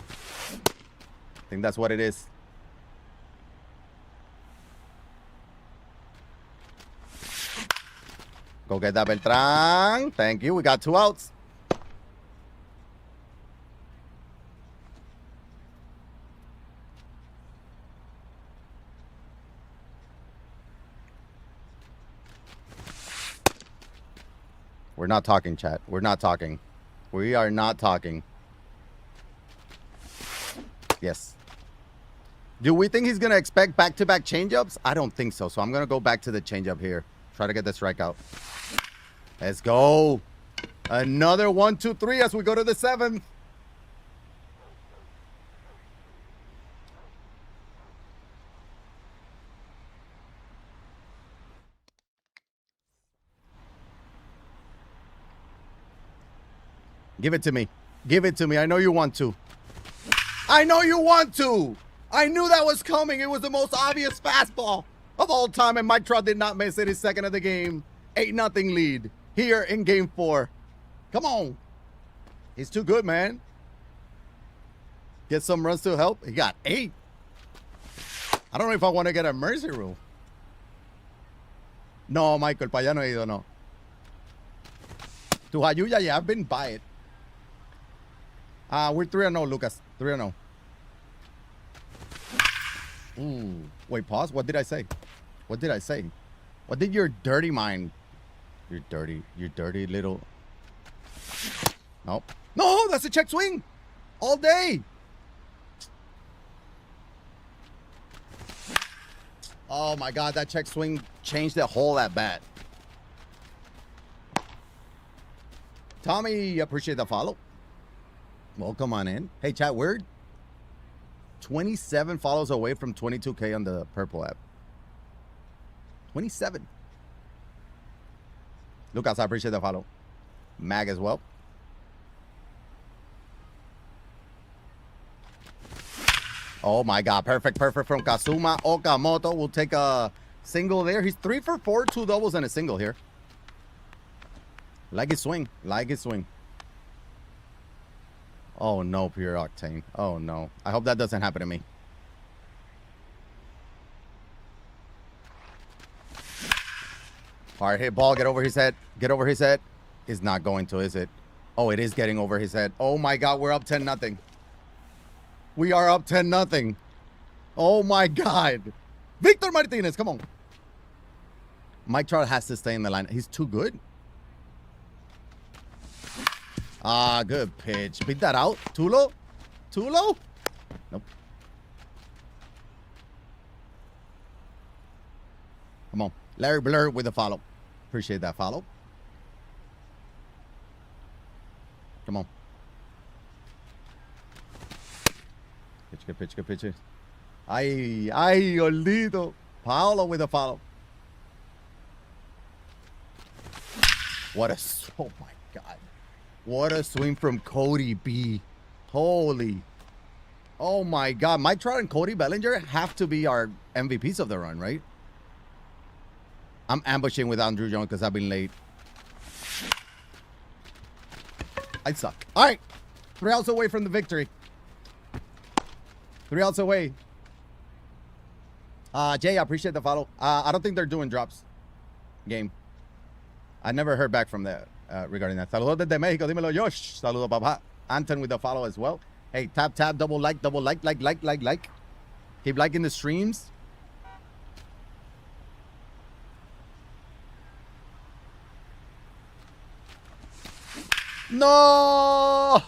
I think that's what it is. Go get that, Beltran. Thank you. We got 2 outs. We're not talking, chat. We're not talking. We are not talking. Yes. Do we think he's going to expect back-to-back changeups? I don't think so. So I'm going to go back to the changeup here. Try to get the strikeout. Let's go. Another 1, 2, 3 as we go to the 7th. Give it to me. Give it to me. I know you want to. I know you want to. I knew that was coming. It was the most obvious fastball of all time, and Mike Trout did not miss it. His second of the game. 8-0 lead here in game 4. Come on. He's too good, man. Get some runs to help. He got 8. I don't know if I want to get a mercy rule. No, Michael, para allá no he ido, no. To Jayuya, yeah, I've been by it. We're 3-0, Lucas. 3-0. Ooh. Wait, pause. What did I say? What did I say? What did your dirty mind? Your dirty little... Nope. No, that's a check swing. All day. Oh, my God. That check swing changed the whole at bat. Tommy, appreciate the follow. Welcome on in. Hey, chat, we're 27 follows away from 22K on the Purple app. 27. Lucas, I appreciate the follow. Mag as well. Oh, my God. Perfect from Kazuma Okamoto. We'll take a single there. He's 3 for 4, 2 doubles and a single here. Like his swing. Like his swing. Oh, no, pure octane. Oh, no. I hope that doesn't happen to me. Hard hit ball. Get over his head. Get over his head. Is not going to, is it? Oh, it is getting over his head. Oh, my God. We're up 10-0. We are up 10-0. Oh, my God. Victor Martinez. Come on. Mike Trout has to stay in the line. He's too good. Ah, good pitch. Beat that out. Too low? Too low? Nope. Come on. Larry Blur with a follow. Appreciate that follow. Come on. Pitch, good pitch, good pitch. Ay, olvido. Paolo with a follow. What a... Oh, my God. What a swing from Cody B. Holy. Oh, my God. Mike Trout and Cody Bellinger have to be our MVPs of the run, right? I'm ambushing with Andrew Jones because I've been late. I suck. All right. 3 outs away from the victory. 3 outs away. Jay, I appreciate the follow. I don't think they're doing drops. Game. I never heard back from that regarding that. Saludos desde México. Dímelo, Josh. Saludos, papá. Anton with the follow as well. Hey, tap, double like. Keep liking the streams. No!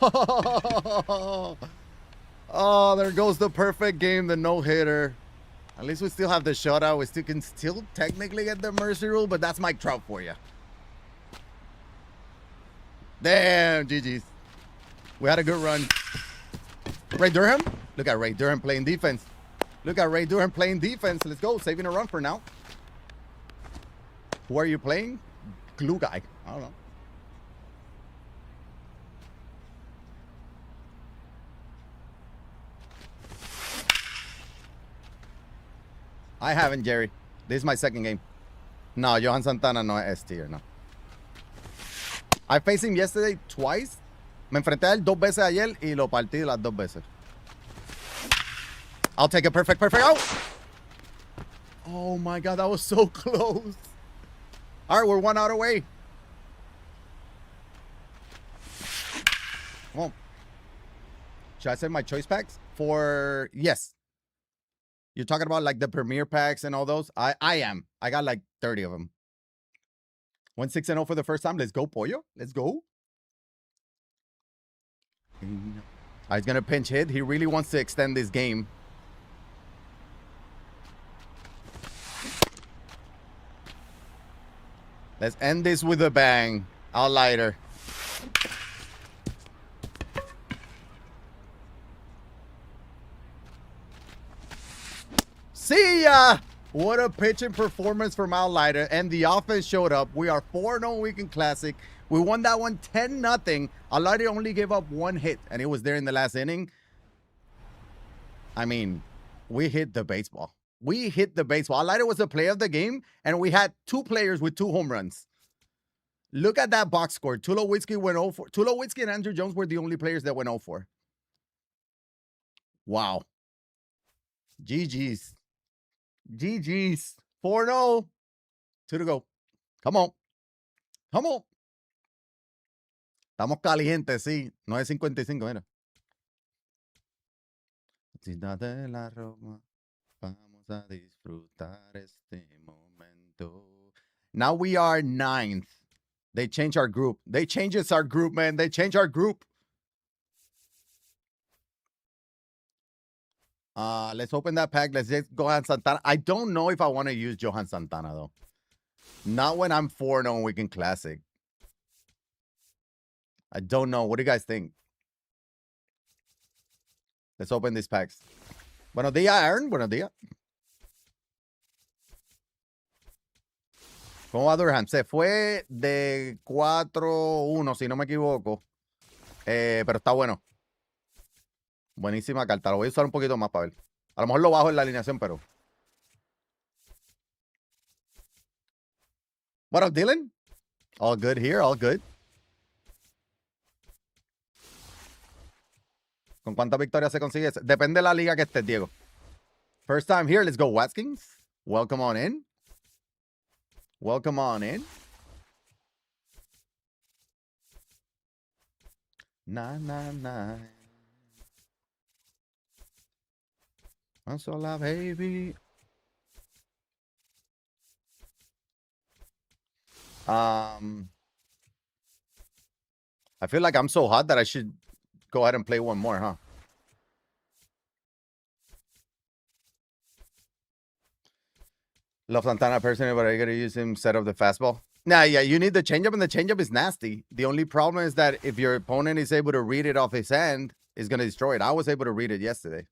Oh, there goes the perfect game, the no-hitter. At least we still have the shutout. We still can technically get the mercy rule, but that's Mike Trout for you. Damn, GG's. We had a good run. Ray Durham? Look at Ray Durham playing defense. Look at Ray Durham playing defense. Let's go. Saving a run for now. Who are you playing? Glue guy. I don't know. I haven't, Jerry. This is my second game. No, Johan Santana no es S tier, no. I faced him yesterday twice. Me enfrenté a él 2 veces ayer y lo partí las 2 veces. I'll take a perfect out. Oh my God, that was so close. All right, we're 1 out away. Come on. Should I save my choice packs? Yes. You're talking about like the premier packs and all those? I am. I got like 30 of them. 1-6-0 for the first time. Let's go, Pollo. Let's go. He's going to pinch hit. He really wants to extend this game. Let's end this with a bang. Outlighter. See ya! What a pitching performance from Outlighter. And the offense showed up. We are 4-0 Weekend Classic. We won that one 10-0. Outlighter only gave up 1 hit, and it was there in the last inning. I mean, we hit the baseball. We hit the baseball. Outlighter was the player of the game, and we had 2 players with 2 home runs. Look at that box score. Tulowitzki went 0-4. Tulowitzki and Andrew Jones were the only players that went 0-4. Wow. GG's. GG's. 4-0. 2 to go. Come on. Come on. Estamos calientes, sí. 9:55, mira. Ciudad de la Roma. Vamos a disfrutar este momento. Now we are 9th. They changed our group. They changed our group, man. They changed our group. Let's open that pack. Let's just go Johan Santana. I don't know if I want to use Johan Santana, though. Not when I'm 4-0 Weekend Classic. I don't know. What do you guys think? Let's open these packs. Buenos días, Aaron. Buenos días. ¿Cómo va Durham? Se fue de 4-1, si no me equivoco. Pero está bueno. Buenísima carta. Lo voy a usar un poquito más para ver. A lo mejor lo bajo en la alineación, pero... What up, Dylan? All good here, all good. ¿Con cuántas victorias se consigue eso? Depende de la liga que estés, Diego. First time here, let's go Watkins. Welcome on in. Welcome on in. Nah. Hola, baby. I feel like I'm so hot that I should go ahead and play one more, huh? Love Santana personally, but I gotta use him set up the fastball. Nah, yeah, you need the changeup, and the changeup is nasty. The only problem is that if your opponent is able to read it off his hand, it's gonna destroy it. I was able to read it yesterday.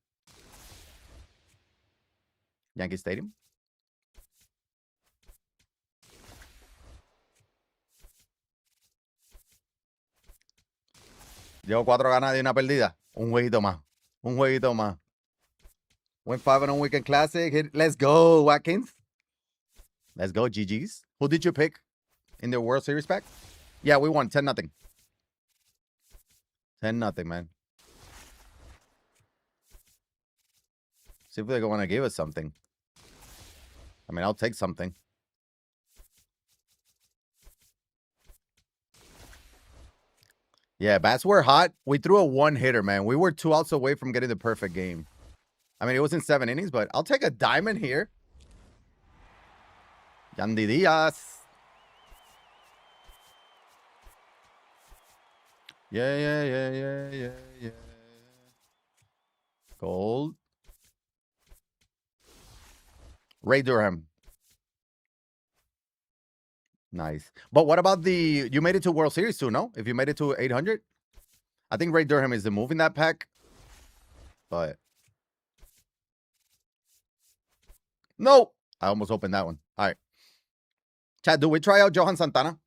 Yankee Stadium. Llevo 4 ganas y una perdida. Un jueguito más. Un jueguito más. Went 5-0 Weekend Classic. Let's go, Watkins. Let's go, GG's. Who did you pick in the World Series pack? Yeah, we won 10-0. 10-0, man. See if they're going to give us something. I mean, I'll take something. Yeah, bats were hot. We threw a 1-hitter, man. We were 2 outs away from getting the perfect game. I mean, it was in 7 innings, but I'll take a diamond here. Yandy Diaz. Yeah. Gold. Ray Durham. Nice. But what about you made it to World Series too, no? If you made it to 800? I think Ray Durham is the move in that pack. But no. I almost opened that one. All right. Chad, do we try out Johan Santana?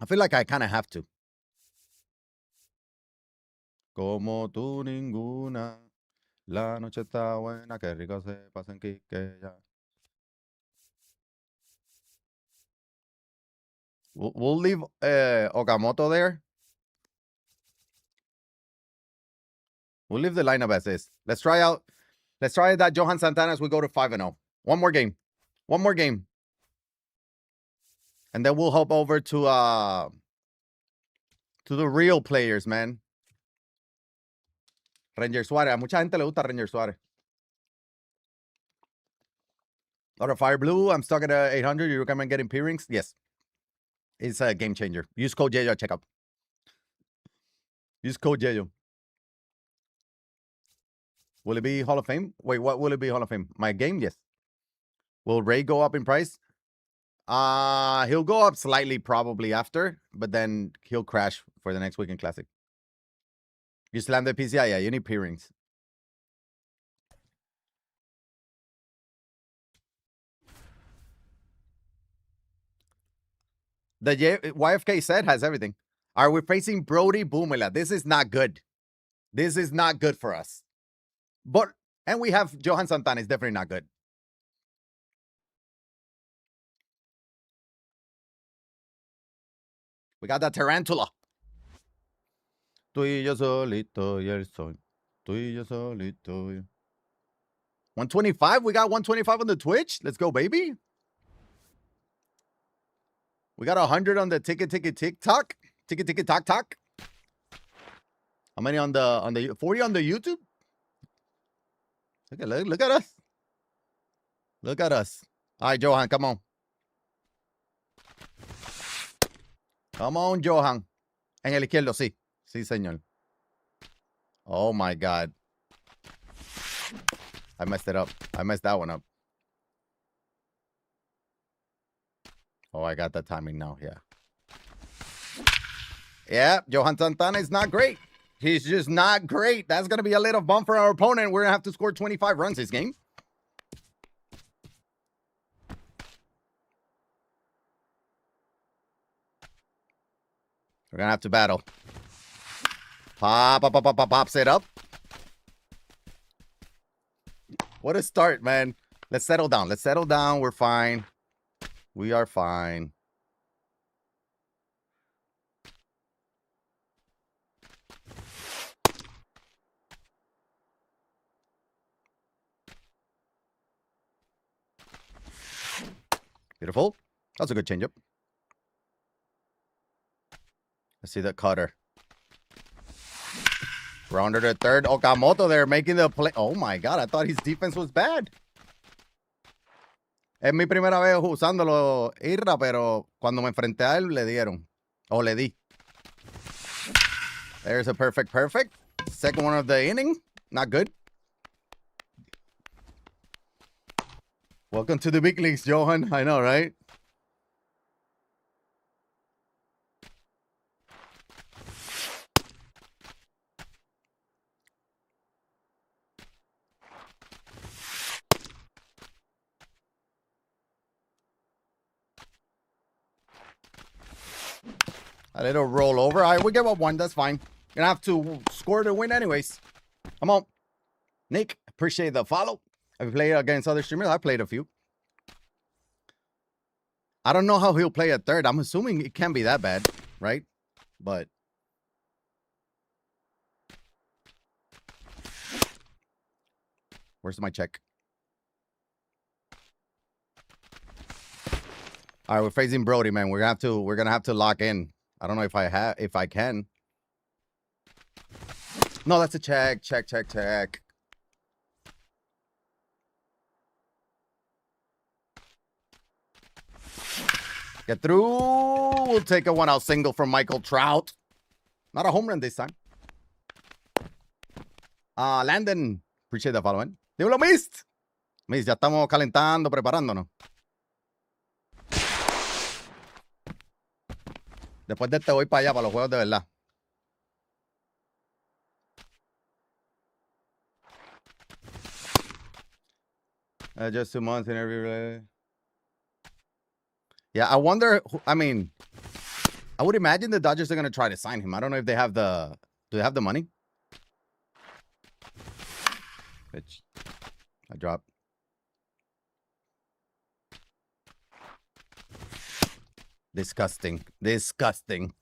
I feel like I kind of have to. Como tú ninguna. La noche está buena. Que rico se pasa en Quiqueya. We'll leave Okamoto there. We'll leave the lineup as is. Let's try that Johan Santana as we go to 5-0. One more game. And then we'll hop over to the real players, man. Ranger Suarez. A mucha gente le gusta Ranger Suarez. Out of Fire Blue, I'm stuck at 800. You recommend getting P-Rings? Yes. It's a game changer. Use code YeYo at checkout. Use code YeYo. Will it be Hall of Fame? Wait, what will it be Hall of Fame? My game? Yes. Will Ray go up in price? He'll go up slightly probably after, but then he'll crash for the next Weekend Classic. You slam the PCI? Yeah, you need P-Rings. The YFK set has everything. Are we facing Brody Bumela? This is not good. This is not good for us. And we have Johan Santana. It's definitely not good. We got that Tarantula. Tú y yo solito y el sol. Tú y yo solito. 125? We got 125 on the Twitch? Let's go, baby. We got 100 on the ticket TikTok. Ticket talk. How many on the 40 on the YouTube? Look at us. Look at us. All right, Johan, come on. Come on, Johan. En el izquierdo, sí. Sí, señor. Oh, my God. I messed it up. I messed that one up. Oh, I got that timing now. Yeah. Yeah, Johan Santana is not great. He's just not great. That's going to be a little bump for our opponent. We're going to have to score 25 runs this game. We're going to have to battle. Pops it up. What a start, man. Let's settle down. We're fine. We are fine. Beautiful. That's a good changeup. Let's see that cutter. Rounder to third. Okamoto there making the play. Oh my God, I thought his defense was bad. Es mi primera vez usándolo, Irra, pero cuando me enfrenté a él, le dieron. O le di. There's a perfect. Second one of the inning. Not good. Welcome to the big leagues, Johan. I know, right? A little roll over. All right, we give up one. That's fine. Gonna have to score to win anyways. Come on. Nick, appreciate the follow. Have you played against other streamers? I played a few. I don't know how he'll play at third. I'm assuming it can't be that bad, right? But where's my check? All right, we're facing Brody, man. We're gonna have to lock in. I don't know if I can. No, that's a check. Check. Get through. We'll take a 1-out single from Michael Trout. Not a home run this time. Landon, appreciate the following. Dímelo, Mist. Mist, ya estamos calentando, preparándonos. Después de este voy para allá, para los juegos de verdad. Just 2 months in every... Yeah, I wonder, I mean, I would imagine the Dodgers are going to try to sign him. I don't know if they have the... Do they have the money? Bitch. I dropped. Disgusting. Disgusting.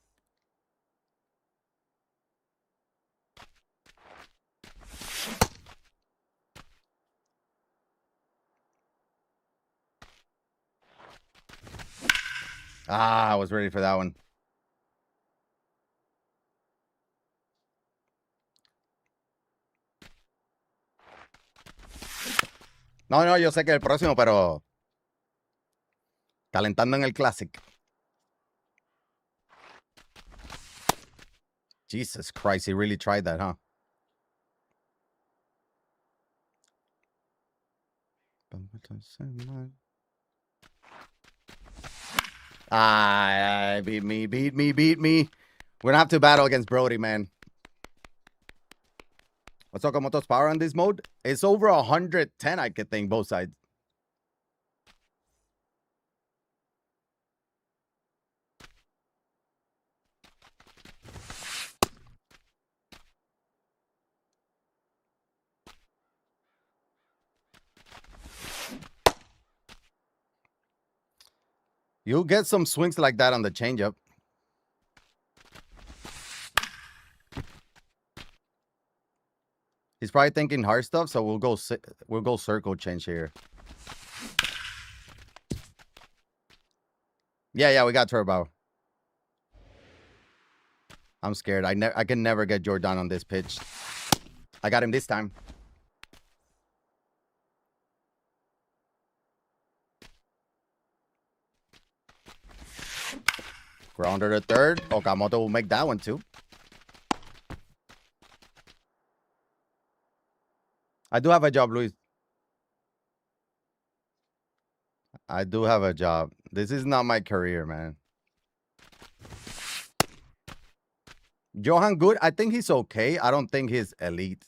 I was ready for that one. No, yo sé que el próximo, pero calentando en el Classic. Jesus Christ, he really tried that, huh? Beat me. We're gonna have to battle against Brody, man. What's Okamoto's power on this mode? It's over 110, I could think, both sides. You'll get some swings like that on the changeup. He's probably thinking hard stuff, so we'll go circle change here. Yeah, we got turbo. I'm scared. I can never get Jordan on this pitch. I got him this time. Grounder to third. Okamoto will make that one too. I do have a job, Luis. I do have a job. This is not my career, man. Johan good. I think he's okay. I don't think he's elite.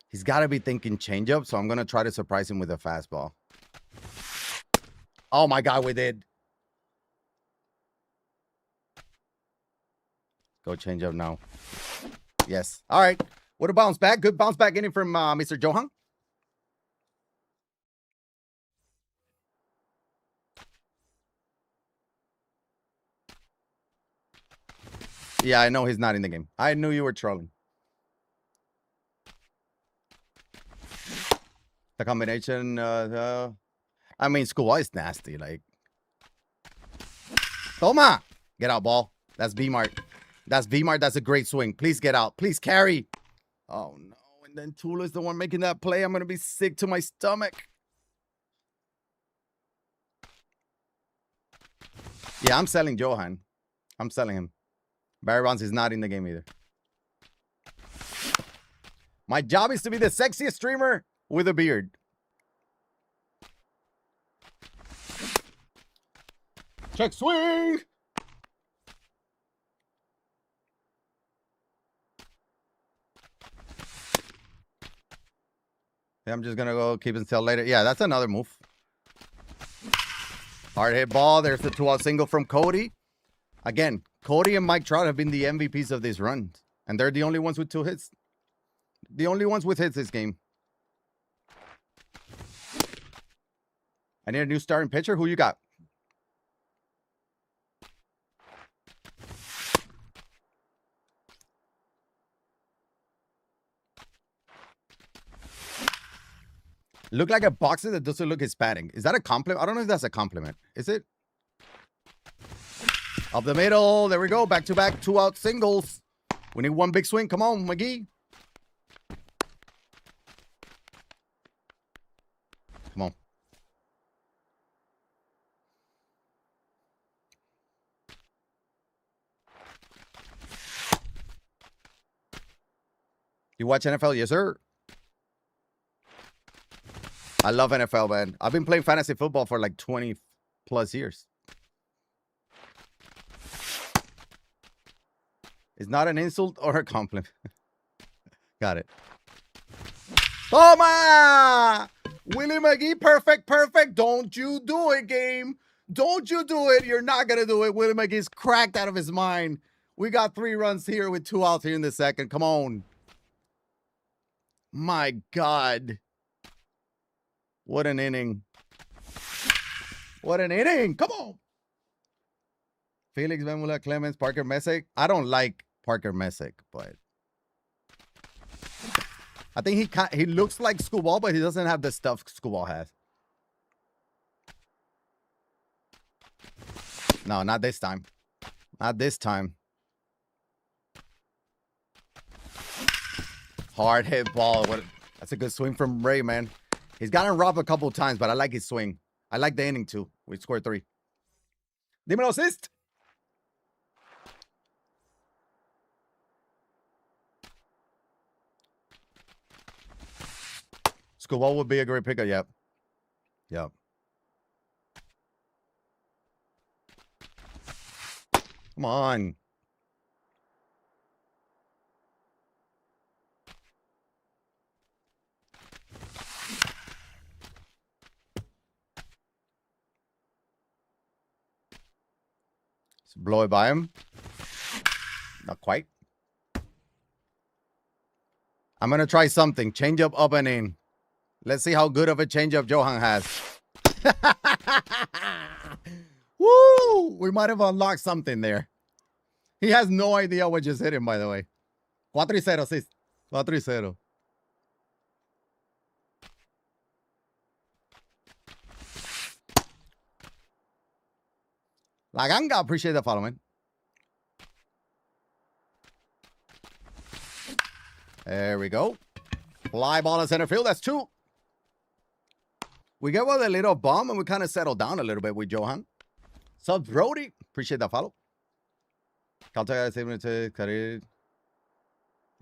He's got to be thinking changeup, so I'm going to try to surprise him with a fastball. Oh, my God, we did. Go changeup now. Yes. All right. What a bounce back. Good bounce back inning from Mr. Johan. Yeah, I know he's not in the game. I knew you were trolling. The combination, I mean, school is nasty. Like, Toma! Get out, ball. That's V-Mart. That's V-Mart. That's a great swing. Please get out. Please carry. Oh, no. And then Tula's the one making that play. I'm going to be sick to my stomach. Yeah, I'm selling Johan. I'm selling him. Barry Bonds is not in the game either. My job is to be the sexiest streamer with a beard. Check swing. Yeah, I'm just going to go keep until later. Yeah, that's another move. Hard hit ball. There's the 2-out single from Cody. Again, Cody and Mike Trout have been the MVPs of this run. And they're the only ones with 2 hits. The only ones with hits this game. I need a new starting pitcher. Who you got? Look like a boxer that doesn't look Hispanic. Is that a compliment? I don't know if that's a compliment. Is it? Up the middle. There we go. Back-to-back 2-out singles. We need one big swing. Come on, McGee. Come on. You watch NFL? Yes, sir. I love NFL, man. I've been playing fantasy football for like 20 plus years. It's not an insult or a compliment. Got it. Toma! Willie McGee, perfect. Don't you do it, game. Don't you do it. You're not going to do it. Willie McGee's cracked out of his mind. We got 3 runs here with 2 outs here in the second. Come on. My God. What an inning. What an inning. Come on. Felix, Vemula, Clemens, Parker Messick. I don't like Parker Messick, but I think he looks like Screwball, but he doesn't have the stuff Screwball has. No, not this time. Not this time. Hard hit ball. That's a good swing from Ray, man. He's gotten robbed a couple of times, but I like his swing. I like the inning, too. We scored 3. Dímelo, assist. Screwball would be a great pickup. Yep. Come on. Let's blow it by him. Not quite. I'm going to try something. Change up and in. Let's see how good of a changeup Johan has. Woo! We might have unlocked something there. He has no idea what just hit him, by the way. 4-0, sí. 4-0. La Ganga, appreciate the follow, man. There we go. Fly ball in center field. That's 2. We get with a little bomb and we kind of settle down a little bit with Johan. Sub Brody. Appreciate that follow.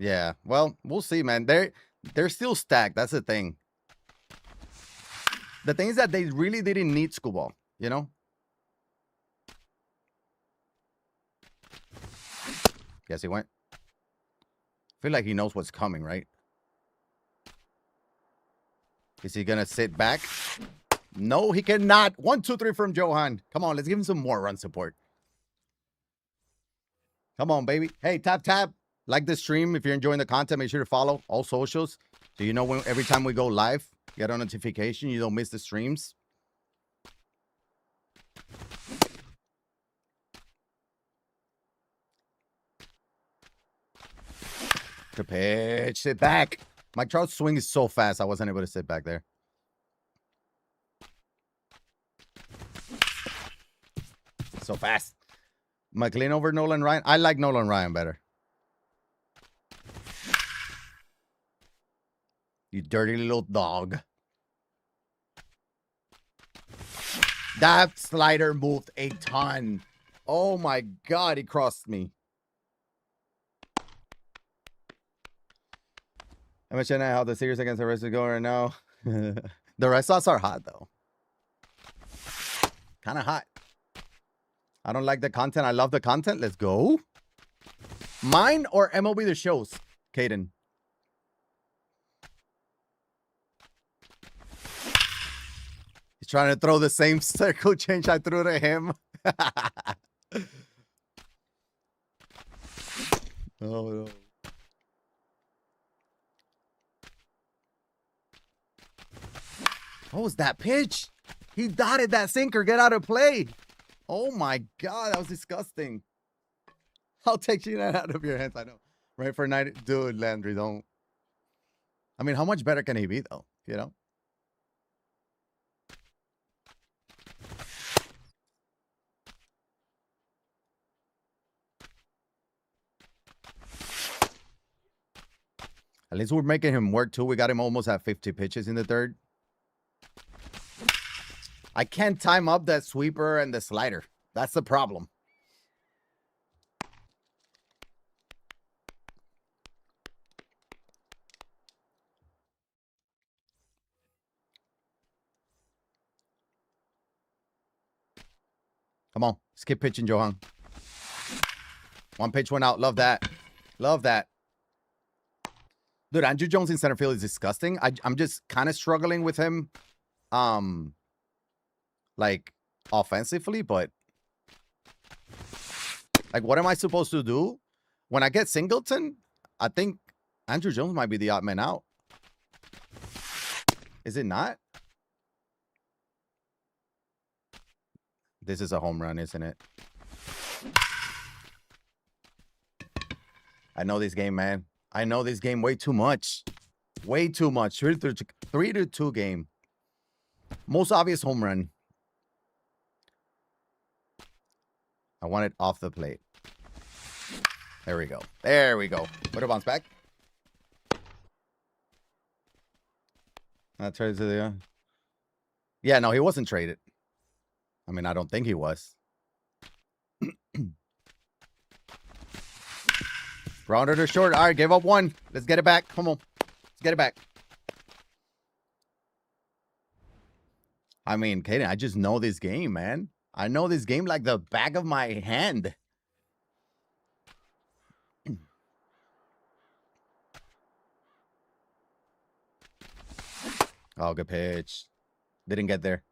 Yeah. Well, we'll see, man. They're still stacked. That's the thing. The thing is that they really didn't need Screwball, you know? Yes, he went. I feel like he knows what's coming, right? Is he going to sit back? No, he cannot. 1, 2, 3 from Johan. Come on, let's give him some more run support. Come on, baby. Hey, tap. Like the stream. If you're enjoying the content, make sure to follow all socials. So you know when every time we go live, you get a notification. You don't miss the streams. Good pitch. Sit back. Mike Trout's swing is so fast, I wasn't able to sit back there. So fast. McLean over Nolan Ryan. I like Nolan Ryan better. You dirty little dog. That slider moved a ton. Oh my God, he crossed me. I'm mentioning how the series against the Red Sox going right now. The Red Sox are hot, though. Kind of hot. I don't like the content. I love the content. Let's go. Mine or MLB The Shows, Caden? He's trying to throw the same circle change I threw to him. Oh, no. What was that pitch? He dotted that sinker. Get out of play. Oh, my God. That was disgusting. I'll take you that out of your hands. I know. Right for 90. Dude, Landry, don't. I mean, how much better can he be, though? You know? At least we're making him work, too. We got him almost at 50 pitches in the third. I can't time up that sweeper and the slider. That's the problem. Come on. Skip pitching, Johan. One pitch went out. Love that. Love that. Dude, Andrew Jones in center field is disgusting. I'm just kind of struggling with him, like, offensively, but, like, what am I supposed to do? When I get Singleton, I think Andrew Jones might be the odd man out. Is it not? This is a home run, isn't it? I know this game, man. I know this game way too much. Way too much. 3-2 game. Most obvious home run. I want it off the plate. There we go. There we go. Put it bounce back. That trades to the. Yeah, no, he wasn't traded. I mean, I don't think he was. Rounder to short. All right, gave up one. Let's get it back. Come on. Let's get it back. I mean, Kaden, I just know this game, man. I know this game like the back of my hand. Oh, good pitch. Didn't get there.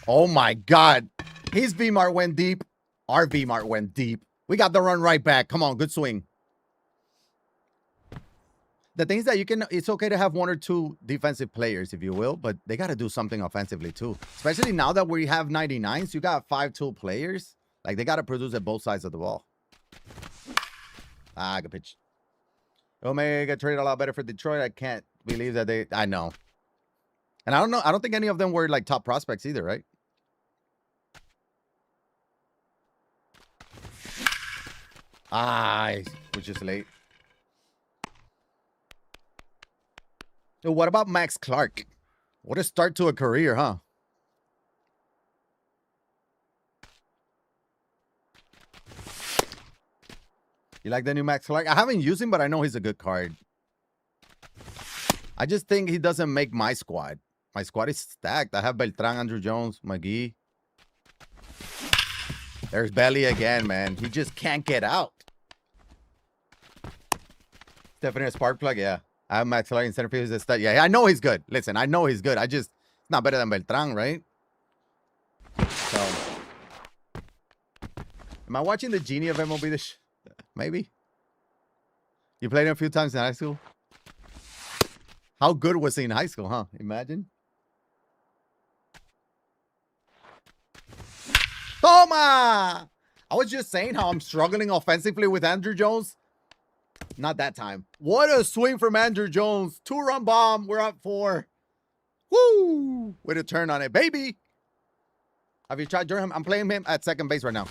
Oh, my God. His V-Mart went deep. Our V-Mart went deep. We got the run right back. Come on, good swing. The thing is that it's okay to have one or two defensive players, if you will, but they got to do something offensively, too. Especially now that we have 99s, you got 5-tool players. Like, they got to produce at both sides of the ball. Ah, good pitch. Omega traded a lot better for Detroit. I can't believe that I know. And I don't think any of them were, like, top prospects either, right? Ah, we're just late. So what about Max Clark? What a start to a career, huh? You like the new Max Clark? I haven't used him, but I know he's a good card. I just think he doesn't make my squad. My squad is stacked. I have Beltran, Andrew Jones, McGee. There's Belly again, man. He just can't get out. Definitely a spark plug, yeah. I have Max Clark in center field. Yeah, I know he's good. Listen, I know he's good. It's not better than Beltran, right? So, am I watching the genie of MLB? Maybe. You played him a few times in high school. How good was he in high school, huh? Imagine. Toma! I was just saying how I'm struggling offensively with Andrew Jones. Not that time. What a swing from Andrew Jones. 2-run bomb. We're up 4. Woo! Way to turn on it, baby. Have you tried Durham? I'm playing him at second base right now.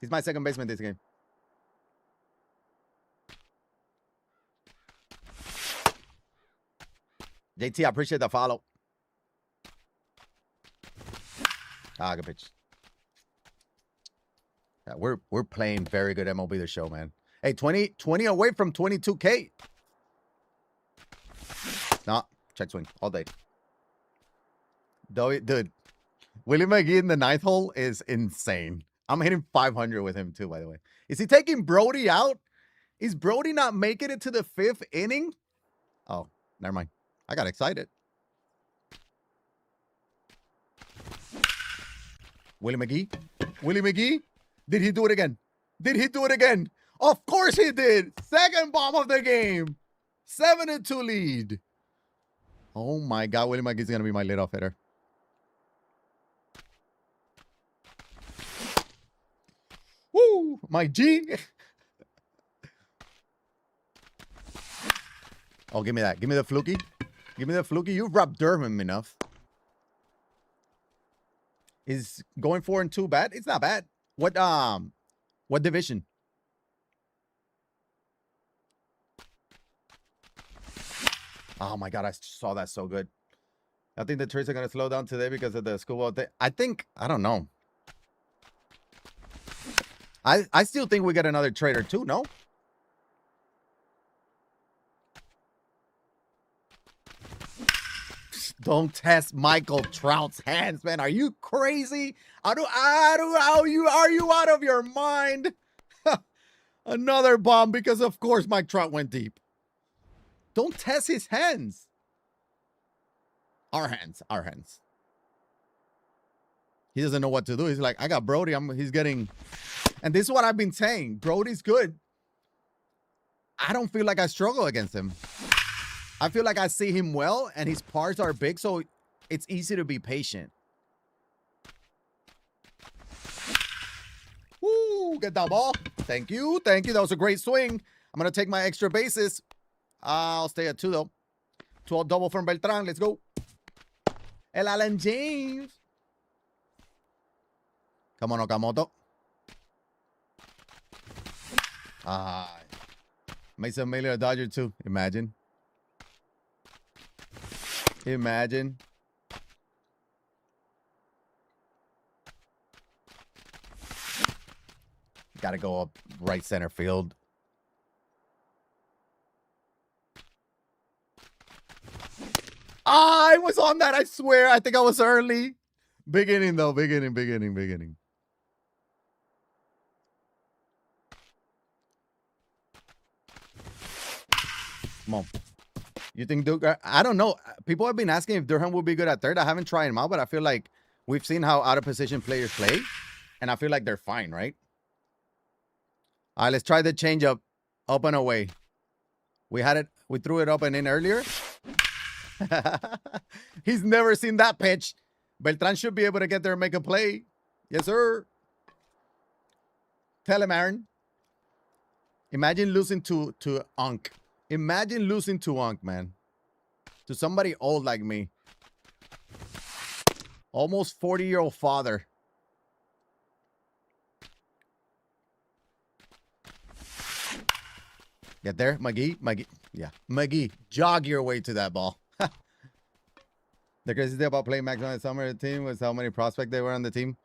He's my second baseman this game. JT, I appreciate the follow. Ah, good pitch. Yeah, we're playing very good MLB The Show, man. Hey, 20 away from 22K. Nah, check swing all day. Dude, Willie McGee in the 9th hole is insane. I'm hitting 500 with him too, by the way. Is he taking Brody out? Is Brody not making it to the 5th inning? Oh, never mind. I got excited. Willie McGee? Willie McGee? Did he do it again? Did he do it again? Of course he did. Second bomb of the game. 7-2 lead. Oh my God, Willie McGee's going to be my leadoff hitter. Woo, my G. Oh, give me that. Give me the fluky. Give me the fluky. You've rubbed Durham enough. Is going 4-2 bad? It's not bad. What division? Oh my God, I saw that so good. I think the trades are gonna slow down today because of the school thing. I don't know. I still think we get another trade or two, no? Don't test Michael Trout's hands, man. Are you crazy? Are you out of your mind? Another bomb because, of course, Mike Trout went deep. Don't test his hands. Our hands. He doesn't know what to do. He's like, I got Brody. He's getting... And this is what I've been saying. Brody's good. I don't feel like I struggle against him. I feel like I see him well, and his parts are big, so it's easy to be patient. Woo, get that ball. Thank you. Thank you. That was a great swing. I'm going to take my extra bases. I'll stay at 2, though. 12 double from Beltran. Let's go. El Alan James. Come on, Okamoto. Mason Miller, a Dodger, too. Imagine. Imagine. Gotta go up right center field. I was on that, I swear. I think I was early. Beginning, though. Beginning. Come on. You think Duke? I don't know. People have been asking if Durham would be good at third. I haven't tried him out, but I feel like we've seen how out of position players play, and I feel like they're fine, right? All right, let's try the changeup, up and away. We threw it up and in earlier. He's never seen that pitch. Beltran should be able to get there and make a play. Yes, sir. Tell him, Aaron. Imagine losing to Unk. Imagine losing to Unk, man. To somebody old like me. Almost 40-year-old father. Get there, McGee. Yeah, McGee. Jog your way to that ball. The crazy thing about playing Max on the summer team was how many prospects they were on the team.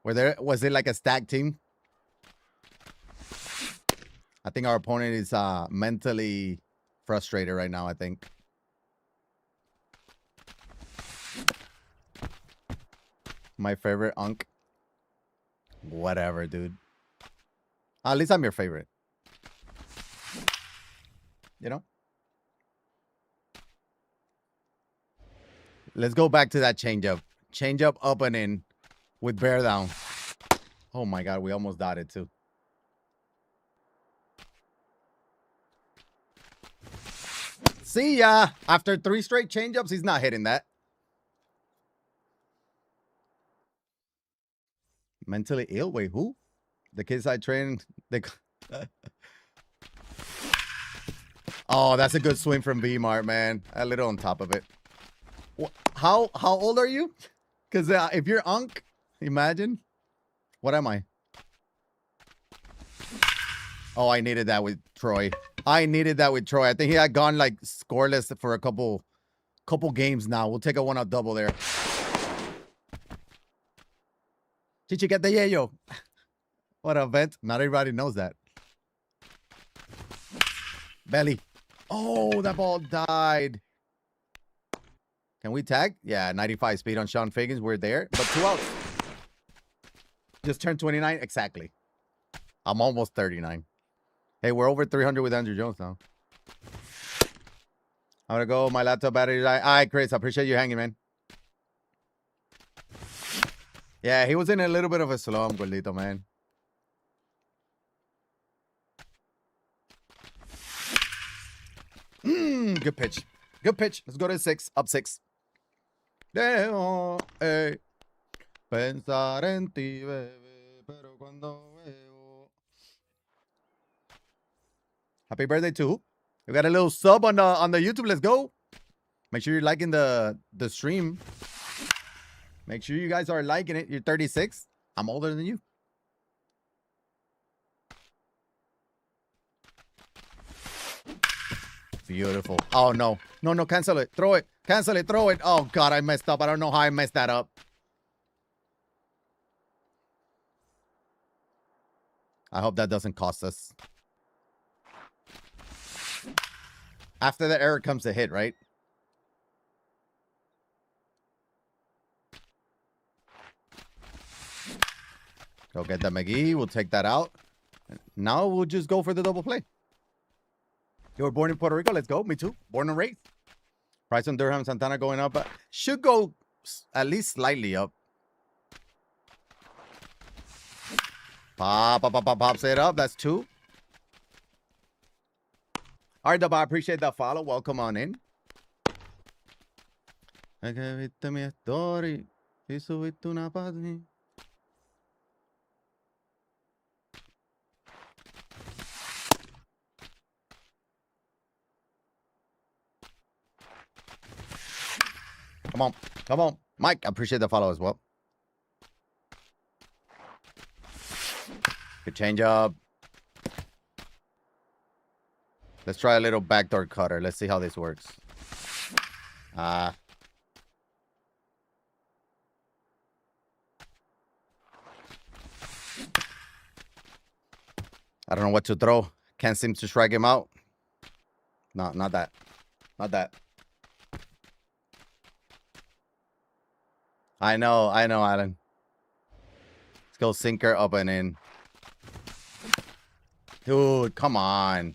Was it like a stacked team? I think our opponent is mentally frustrated right now, I think. My favorite Unk. Whatever, dude. At least I'm your favorite. You know? Let's go back to that changeup. Changeup up and in with bear down. Oh my God, we almost dotted too. See ya. After 3 straight changeups, he's not hitting that. Mentally ill? Wait, who? The kids I trained. Oh, that's a good swing from B-Mart, man. A little on top of it. How old are you? Because if you're Unk, imagine. What am I? Oh, I needed that with Troy. I think he had gone like scoreless for a couple games now. We'll take a 1-out double there. Did you get the YeYo? What a vent. Not everybody knows that. Belly. Oh, that ball died. Can we tag? Yeah, 95 speed on Sean Fagans. We're there. But 2 outs. Just turned 29. Exactly. I'm almost 39. Hey, we're over 300 with Andrew Jones now. I'm going to go. My laptop battery died. All right, Chris. I appreciate you hanging, man. Yeah, he was in a little bit of a slump, Gordito, man. Good pitch. Good pitch. Let's go to 6. Up 6. Dejo, pensar en ti, bebé, pero cuando veo. Happy birthday to. We got a little sub on the YouTube. Let's go. Make sure you're liking the stream. Make sure you guys are liking it. You're 36. I'm older than you. Beautiful. Oh, no. No, cancel it. Throw it. Cancel it. Throw it. Oh, God, I messed up. I don't know how I messed that up. I hope that doesn't cost us. After the error comes the hit, right? Go get that McGee. We'll take that out. Now we'll just go for the double play. You were born in Puerto Rico. Let's go. Me too. Born and raised. Price on Durham Santana going up. Should go at least slightly up. Pops it up. That's 2. All right, Dub, I appreciate that follow. Welcome on in. Come on. Come on. Mike, I appreciate the follow as well. Good change up. Let's try a little backdoor cutter. Let's see how this works. I don't know what to throw. Can't seem to strike him out. No, not that. Not that. I know, Alan. Let's go sinker up and in. Dude, come on.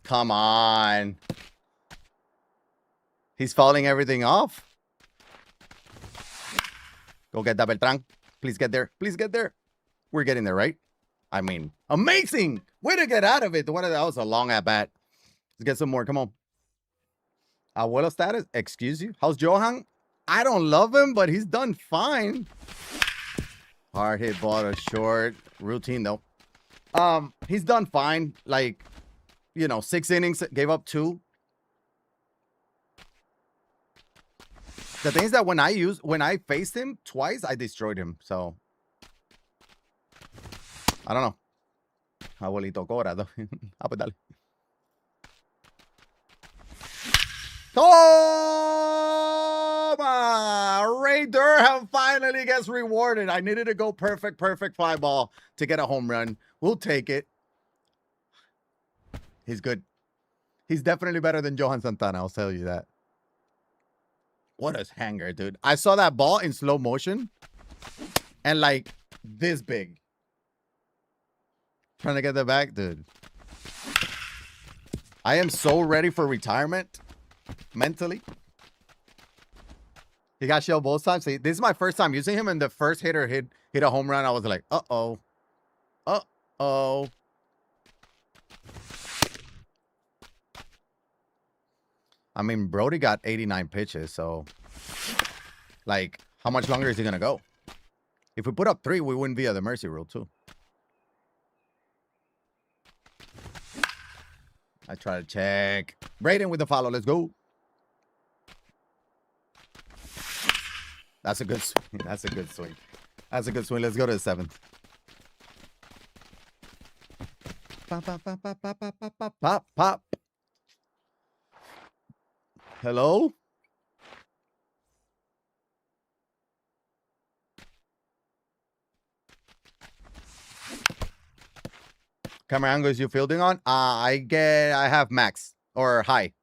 Come on. He's fouling everything off. Go get that Beltran. Please get there. Please get there. We're getting there, right? I mean, amazing. Way to get out of it. That was a long at bat. Let's get some more. Come on. Abuelo status. Excuse you. How's Johan? I don't love him, but he's done fine. Hard hit ball to short. Routine, though. He's done fine. Like, 6 innings. Gave up 2. The thing is that when I faced him twice, I destroyed him. So, I don't know. Abuelito Cora, though. Pues dale. Toma! Ray Durham finally gets rewarded. I needed to go perfect fly ball to get a home run. We'll take it. He's good. He's definitely better than Johan Santana. I'll tell you that. What a hanger, dude. I saw that ball in slow motion and like this big. Trying to get that back, dude. I am so ready for retirement mentally. He got shelled both times. See, this is my first time using him, and the first hitter hit a home run. I was like, uh-oh. Uh-oh. I mean, Brody got 89 pitches, so like, how much longer is he gonna go? If we put up 3, we win via the mercy rule too. I try to check. Braden with the follow. Let's go. That's a good swing. That's a good swing. That's a good swing. Let's go to the 7th. Pop, pop, pop, pop, pop, pop, pop, pop, pop. Hello? Camera angles you fielding on? I have max or high.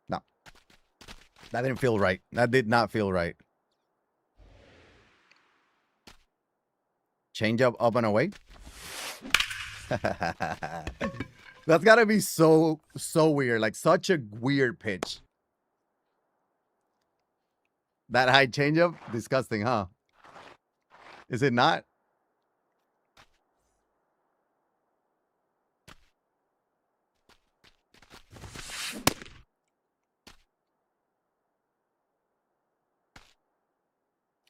No. That didn't feel right. That did not feel right. Change up and away. That's gotta be so weird. Like such a weird pitch. That high changeup, disgusting, huh? Is it not?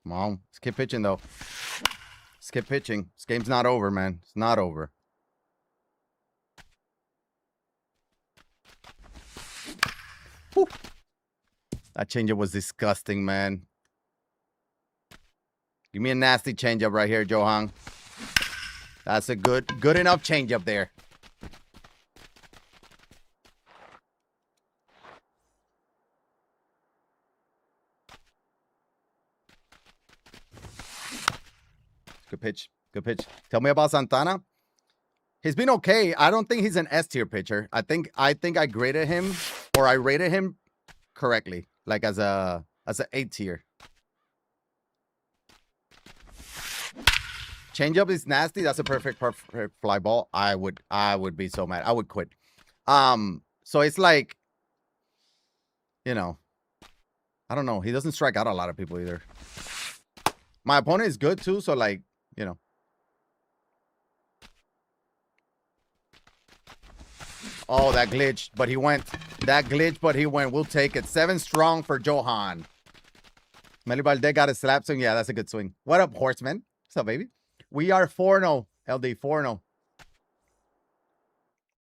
Come on, let's keep pitching though. Skip pitching. This game's not over, man. It's not over. Whew. That changeup was disgusting, man. Give me a nasty changeup right here, Johan. That's a good enough changeup there. Good pitch. Good pitch. Tell me about Santana. He's been okay. I don't think he's an S tier pitcher. I think I graded him, or I rated him correctly, like as an A tier. Changeup is nasty. That's a perfect fly ball. I would be so mad. I would quit. So it's like, you know, I don't know. He doesn't strike out a lot of people either. My opponent is good too, so like, you know. Oh, that glitch, but he went. That glitch, but he went. We'll take it. 7 strong for Johan. Meli Valdez got a slap swing. Yeah, that's a good swing. What up, Horseman? What's up, baby? We are 4-0. LD 4-0.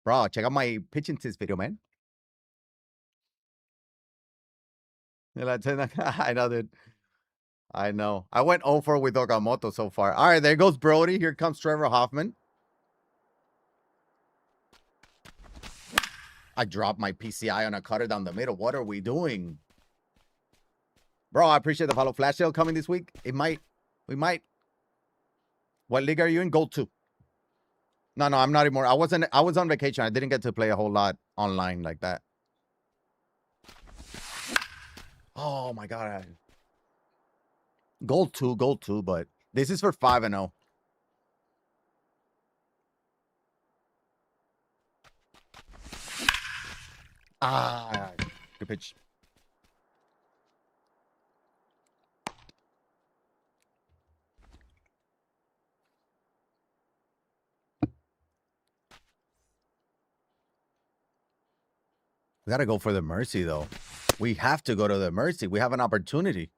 Bro, check out my pitching tips video, man. I know, dude. I know. I went 0-4 with Okamoto so far. All right, there goes Brody. Here comes Trevor Hoffman. I dropped my PCI on a cutter down the middle. What are we doing? Bro, I appreciate the follow. Flash sale coming this week. We might. What league are you in? Gold 2. No, I'm not anymore. I was on vacation. I didn't get to play a whole lot online like that. Oh my god. Gold 2, but this is for 5-0. Good pitch. We got to go for the mercy, though. We have to go to the mercy. We have an opportunity.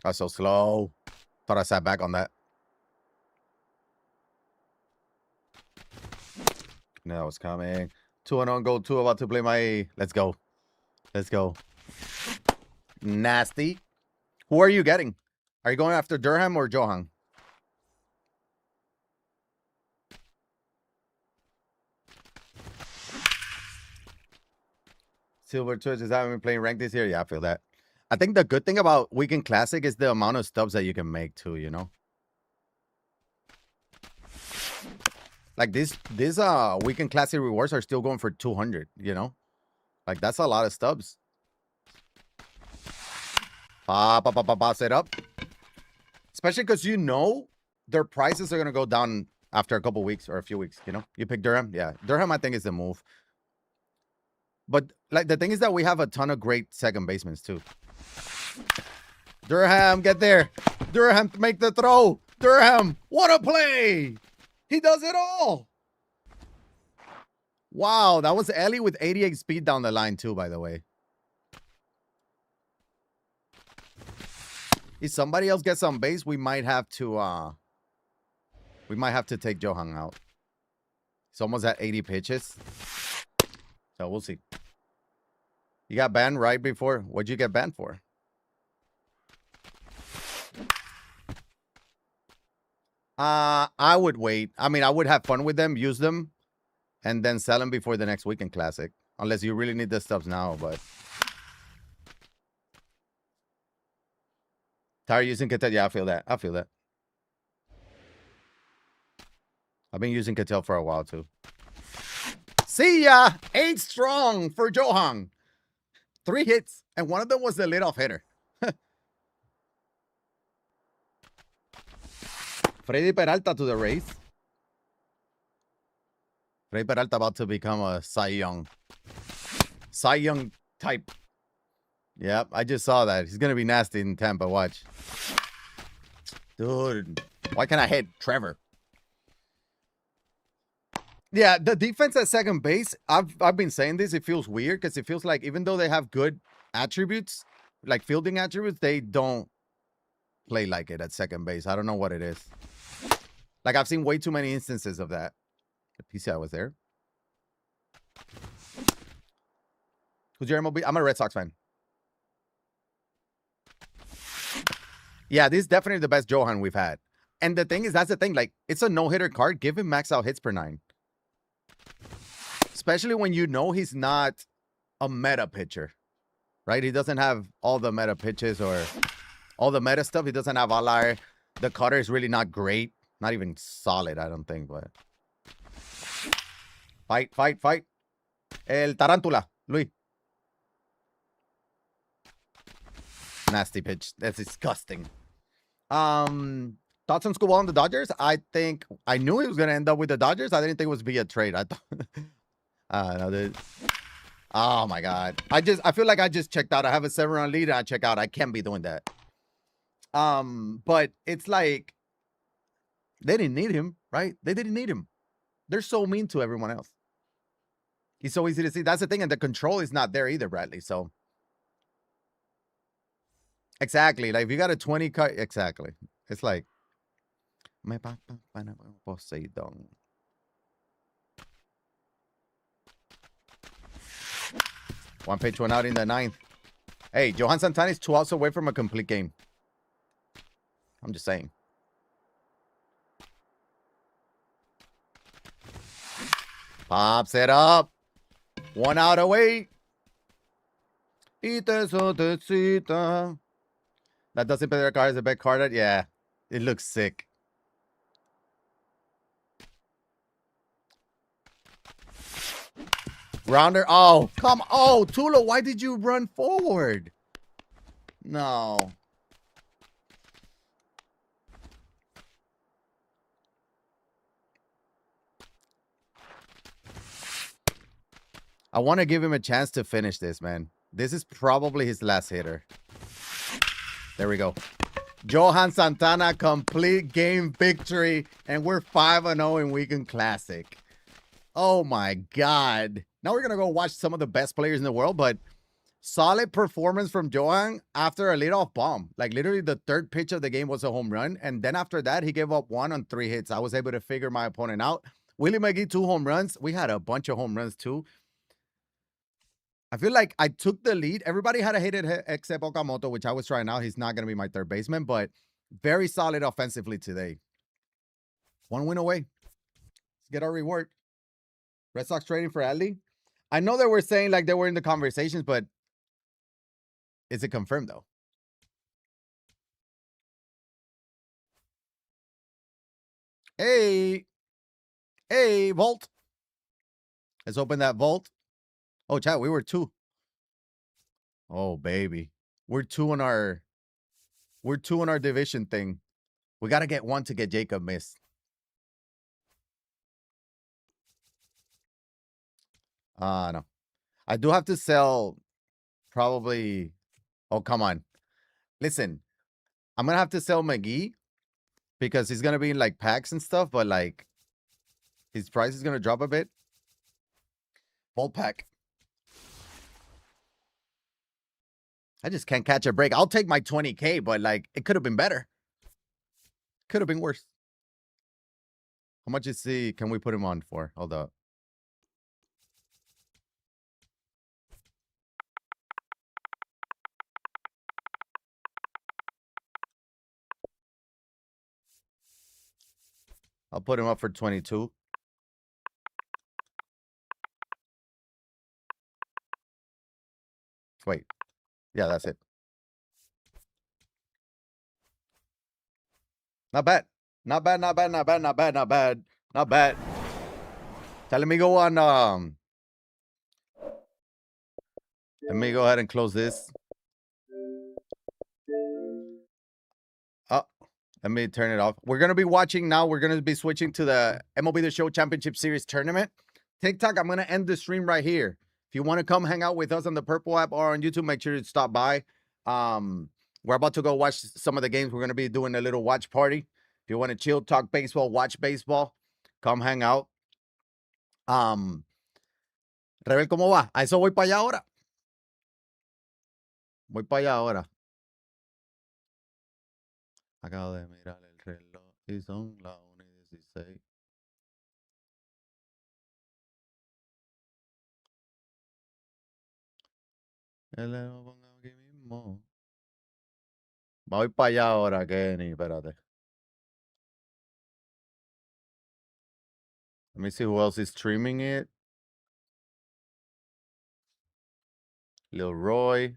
That's so slow. Thought I sat back on that. No, that was coming. 2-0 Gold 2. About to play my... Let's go. Let's go. Nasty. Who are you getting? Are you going after Durham or Johan? Silver Twitch is having been playing ranked this year. Yeah, I feel that. I think the good thing about Weekend Classic is the amount of stubs that you can make too, you know? Like this Weekend Classic rewards are still going for 200, you know? Like that's a lot of stubs. Boss it up. Especially because you know their prices are going to go down after a couple weeks or a few weeks, you know? You pick Durham? Yeah. Durham, I think, is the move. But like the thing is that we have a ton of great second basemen too. Durham, get there. Durham, make the throw. Durham, what a play. He does it all. Wow, that was Ellie with 88 speed down the line too, by the way. If somebody else gets on base, we might have to take Johan out. He's almost at 80 pitches. So we'll see. You got banned right before. What'd you get banned for? I would wait. I mean, I would have fun with them, use them, and then sell them before the next Weekend Classic. Unless you really need the stuff now, but... Tired using Cattell? Yeah, I feel that. I feel that. I've been using Cattell for a while, too. See ya! 8 strong for Johan. 3 hits, and one of them was the leadoff hitter. Freddy Peralta to the Rays. Freddy Peralta about to become a Cy Young. Cy Young type. Yep, I just saw that. He's going to be nasty in Tampa. Watch. Dude, why can't I hit Trevor? Yeah, the defense at second base, I've been saying this, it feels weird because it feels like even though they have good attributes, like fielding attributes, they don't play like it at second base. I don't know what it is. Like, I've seen way too many instances of that. The PCI was there. Who's your MLB? I'm a Red Sox fan. Yeah, this is definitely the best Johan we've had. And the thing is, that's the thing. Like, it's a no-hitter card. Give him max out hits per 9. Especially when you know he's not a meta pitcher. Right? He doesn't have all the meta pitches or all the meta stuff. He doesn't have Alar. The cutter is really not great. Not even solid, I don't think, but... Fight, fight, fight. El Tarántula, Luis. Nasty pitch. That's disgusting. Thoughts on Scoball and the Dodgers? I think I knew he was gonna end up with the Dodgers. I didn't think it was via trade. I thought no, oh my god. I feel like I just checked out. I have a 7-run lead and I check out. I can't be doing that. But it's like they didn't need him, right? They didn't need him. They're so mean to everyone else. He's so easy to see. That's the thing, and the control is not there either, Bradley. So exactly, like if you got a 20 cut, exactly. It's like Poseidon. One pitch, one out in the 9th. Hey, Johan Santana is 2 outs away from a complete game. I'm just saying. Pops it up. 1 out away. That doesn't pay their card as a bad card. Yeah, it looks sick. Rounder. Oh, come. Oh, Tula, why did you run forward? No. I want to give him a chance to finish this, man. This is probably his last hitter. There we go. Johan Santana, complete game victory. And we're 5-0 in Weekend Classic. Oh, my God. Now we're going to go watch some of the best players in the world, but solid performance from Johan after a leadoff bomb. Like, literally, the 3rd pitch of the game was a home run. And then after that, he gave up 1 on 3 hits. I was able to figure my opponent out. Willie McGee, 2 home runs. We had a bunch of home runs, too. I feel like I took the lead. Everybody had a hit except Okamoto, which I was trying out. He's not going to be my 3rd baseman, but very solid offensively today. 1 win away. Let's get our reward. Red Sox trading for Adley. I know that we're saying like they were in the conversations, but is it confirmed though? Hey, vault. Let's open that vault. Oh, chat, we were 2. Oh, baby. We're 2 on our division thing. We got to get 1 to get Jacob missed. No. I do have to sell probably. Oh, come on. Listen, I'm going to have to sell McGee because he's going to be in like packs and stuff, but like his price is going to drop a bit. Full pack. I just can't catch a break. I'll take my 20K, but like it could have been better. Could have been worse. How much is he? Can we put him on for? Hold up. I'll put him up for 22. Wait. Yeah, that's it. Not bad. Not bad, not bad, not bad, not bad, not bad. Not bad. So let me go on let me go ahead and close this. Oh, let me turn it off. We're gonna be watching now. We're gonna be switching to the MLB The Show Championship Series tournament. TikTok, I'm gonna end the stream right here. If you want to come hang out with us on the Purple app or on YouTube, make sure to stop by. We're about to go watch some of the games. We're gonna be doing a little watch party. If you want to chill, talk baseball, watch baseball, come hang out. Rebel, ¿cómo va? A eso voy para allá ahora. Voy para allá ahora. Acabo de mirar el reloj y son las 1:16. Lo pongo aquí mismo. Voy para allá ahora, Kenny. Espérate. Let me see who else is streaming it. Lil Roy.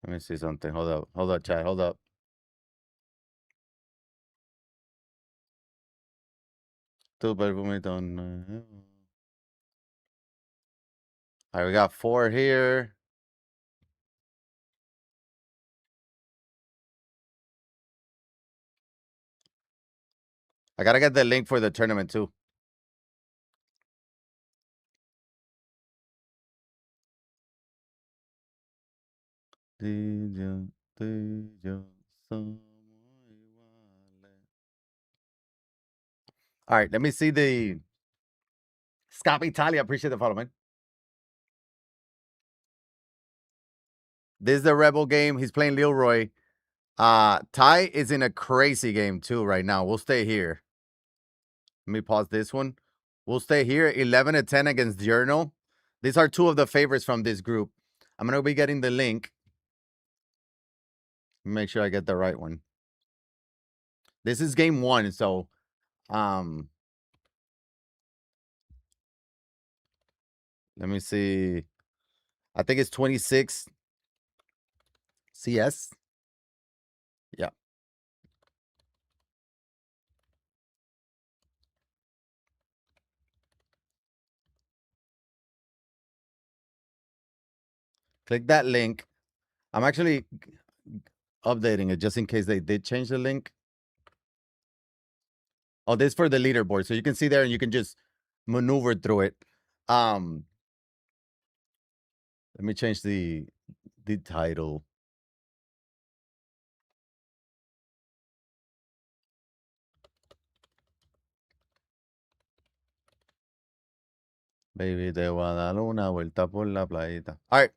Let me see something. Hold up. Hold up, chat. Hold up. Two perfumito. All right, we got 4 here. I gotta get the link for the tournament too. All right, let me see the Scott Italia. Appreciate the follow, man. This is the Rebel game. He's playing Leroy. Ty is in a crazy game too right now. We'll stay here. Let me pause this one. We'll stay here. 11-10 against Journal. These are 2 of the favorites from this group. I'm gonna be getting the link. Make sure I get the right one. This is game 1, so let me see. I think it's 26 CS. Yeah. Click that link. I'm actually updating it just in case they did change the link. Oh, this is for the leaderboard. So you can see there and you can just maneuver through it. Let me change the title. Baby, te voy a dar una vuelta por la playita. All right,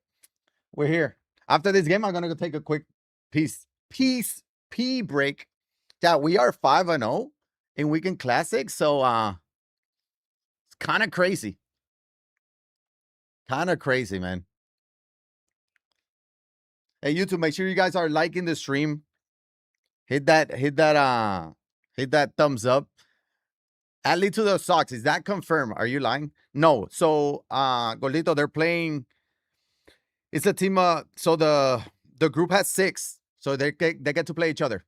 we're here. After this game, I'm gonna go take a quick pee break. Yeah, we are 5-0 in Weekend Classic, so it's kind of crazy. Kind of crazy, man. Hey, YouTube, make sure you guys are liking the stream. Hit that thumbs up. Add to the Sox. Is that confirmed? Are you lying? No. So, Gordito, they're playing. It's a team. So the group has 6. So they get to play each other.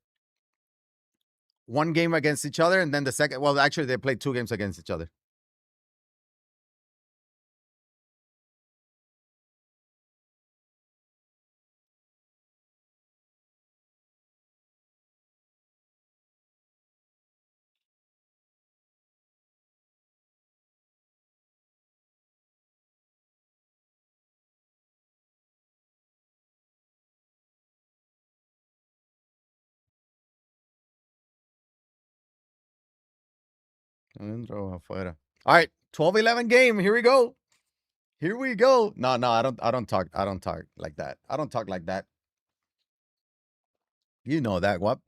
1 game against each other, and then the second. Well, actually, they play 2 games against each other. All right, 12-11 game. Here we go. Here we go. No, I don't talk like that. I don't talk like that. You know that, what?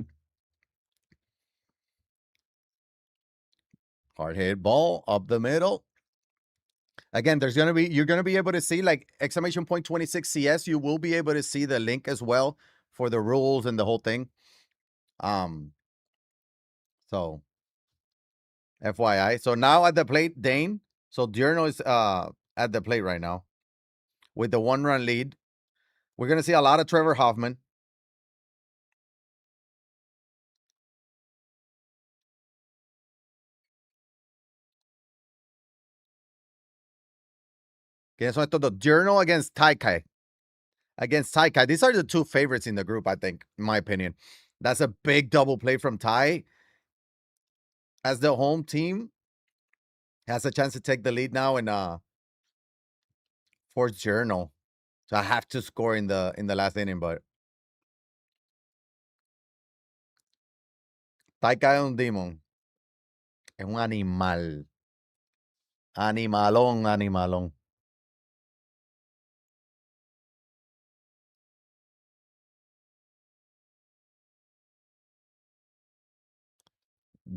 Hard hit ball up the middle. Again, you're gonna be able to see like exclamation point 26 CS. You will be able to see the link as well for the rules and the whole thing. So FYI. So now at the plate, Dane. So Diurno is at the plate right now with the 1-run lead. We're gonna see a lot of Trevor Hoffman. Okay, so the Diurno against Taikai. These are the 2 favorites in the group, I think, in my opinion. That's a big double play from Tai. As the home team has a chance to take the lead now and force Journal. So I have to score in the last inning, but Taikai es un demon. Es un animal. Animalón.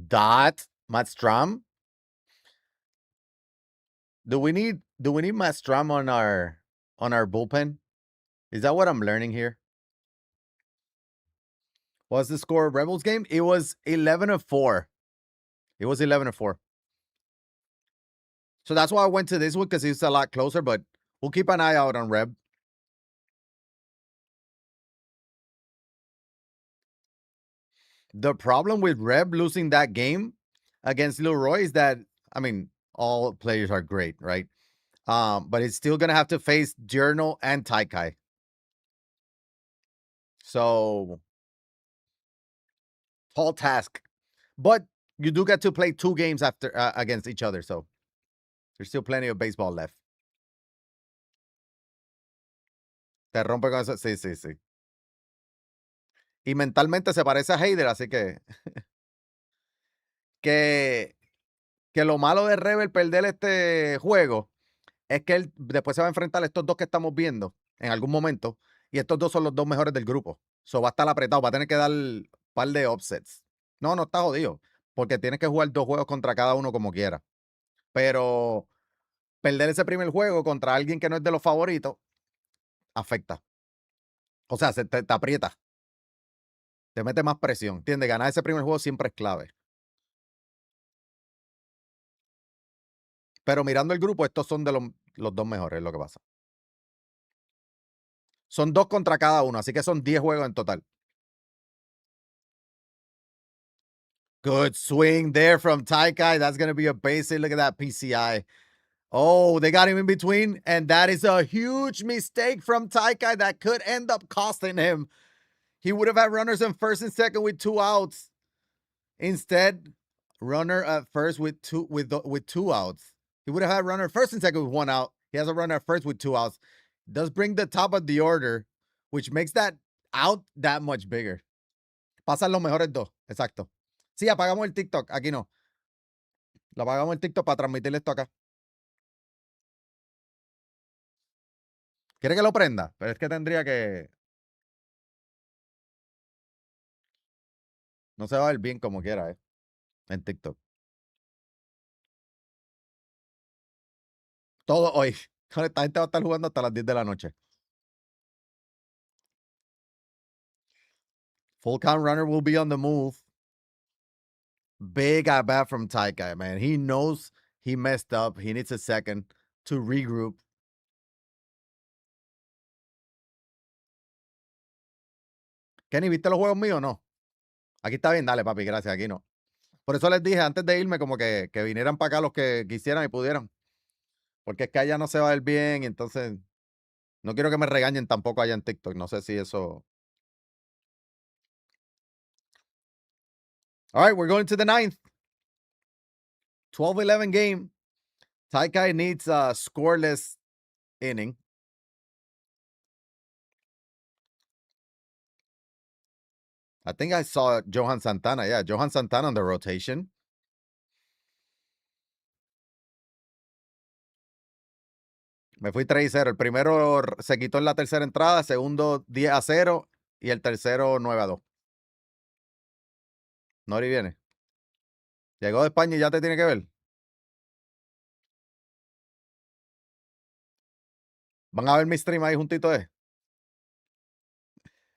Dot Matstrom. Do we need Matstrom on our bullpen? Is that what I'm learning here? What's the score of Rebels game? It was 11-4. It was 11-4. So that's why I went to this one because it's a lot closer, but we'll keep an eye out on Reb. The problem with Reb losing that game against Leroy is that, I mean, all players are great, right? But it's still gonna have to face Journal and Taikai. So tall task. But you do get to play 2 games after against each other, so there's still plenty of baseball left. Te rompe con eso. Sí, sí, sí. Y mentalmente se parece a Heider, así que, que lo malo de Rebel perder este juego es que él después se va a enfrentar a estos dos que estamos viendo en algún momento. Y estos dos son los dos mejores del grupo. So va a estar apretado, va a tener que dar un par de offsets. No, no está jodido. Porque tienes que jugar 2 juegos contra cada uno como quiera. Pero perder ese primer juego contra alguien que no es de los favoritos afecta. O sea, te aprieta. Te mete más presión. ¿Entiendes? Ganar ese primer juego siempre es clave. Pero mirando el grupo, estos son de los dos mejores, es lo que pasa. Son 2 contra cada uno, así que son 10 juegos en total. Good swing there from Taikai. That's going to be a base hit. Look at that PCI. Oh, they got him in between, and that is a huge mistake from Taikai that could end up costing him. He would have had runners on first and second with 2 outs. Instead, runner at first with 2 outs. He would have had runner first and second with 1 out. He has a runner at first with 2 outs. Does bring the top of the order, which makes that out that much bigger. Pasan los mejores dos. Exacto. Sí, apagamos el TikTok. Aquí no. Lo apagamos el TikTok para transmitirle esto acá. ¿Quiere que lo prenda? Pero es que tendría que. No se va a ver bien como quiera, en TikTok. Todo hoy. Esta gente va a estar jugando hasta las 10 de la noche. Full count runner will be on the move. Big at bat from Taikai, man. He knows he messed up. He needs a second to regroup. Kenny, ¿viste los juegos míos o no? Aquí está bien, dale, papi, gracias. Aquí no. Por eso les dije antes de irme, como que vinieran para acá los que quisieran y pudieran. Porque es que allá no se va a ver bien, entonces no quiero que me regañen tampoco allá en TikTok. No sé si eso. All right, we're going to the 9th. 12-11 game. Taikai needs a scoreless inning. I think I saw Johan Santana. Yeah, Johan Santana on the rotation. Me fui 3-0. El primero se quitó en la tercera entrada, segundo 10-0 y el tercero 9-2. Nori viene. Llegó de España y ya te tiene que ver. Van a ver mi stream ahí juntito,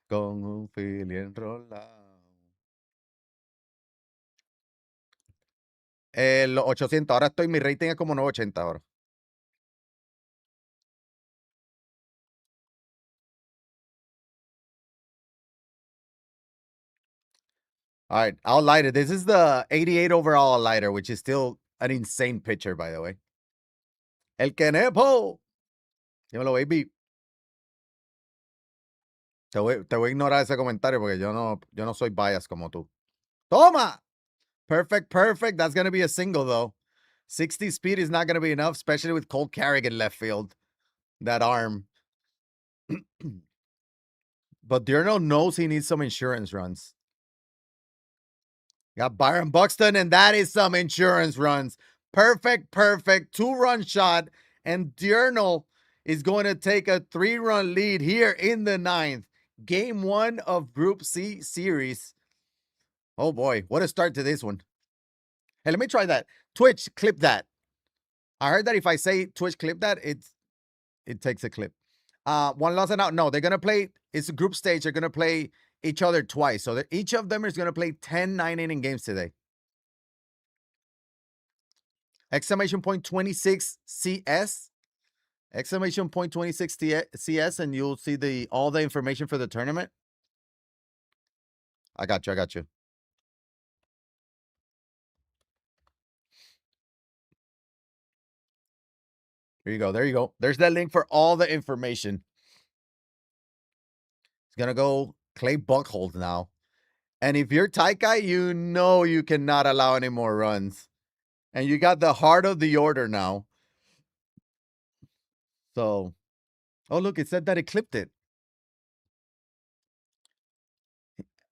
Con un fili enrolado. Los 800. Ahora mi rating es como 980 ahora. All right, I'll light it. This is the 88 overall lighter, which is still an insane pitcher, by the way. El Kenepo. Dímelo, baby. Te voy a ignorar ese comentario porque yo no soy bias como tú. ¡Toma! Perfect. That's going to be a single, though. 60 speed is not going to be enough, especially with Cole Carrigan left field. That arm. But Diurno knows he needs some insurance runs. Got Byron Buxton, and that is some insurance runs. Perfect. 2-run shot, and Diurno is going to take a 3-run lead here in the 9th. Game 1 of Group C series. Oh boy, what a start to this one. Hey, let me try that. Twitch, clip that. I heard that if I say Twitch, clip that, it takes a clip. One loss and out. No, they're going to play. It's a group stage. They're going to play each other twice. So each of them is going to play 10 9-inning games today. Exclamation point 26 CS. Exclamation point 26 CS, and you'll see all the information for the tournament. I got you. There you go. There you go. There's that link for all the information. It's gonna go Clay Buckhold now. And if you're Taikai, you know you cannot allow any more runs. And you got the heart of the order now. So, oh, look, it said that it clipped it.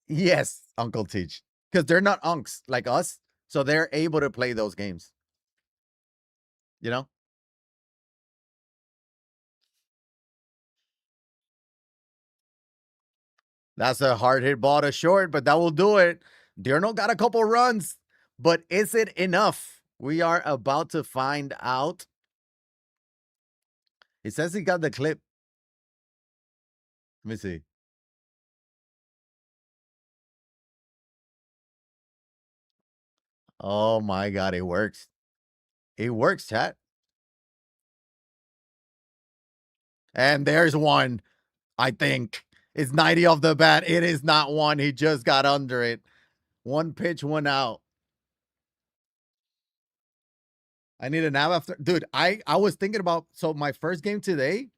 Yes, Uncle Teach. Because they're not unks like us. So they're able to play those games. You know? That's a hard hit ball to short, but that will do it. Dierno got a couple runs, but is it enough? We are about to find out. It says he got the clip. Let me see. Oh my God, it works. It works, chat. And there's one, I think. It's 90 off the bat. It is not one. He just got under it. One pitch, one out. I need a nap after. Dude, I was thinking about, so my first game today,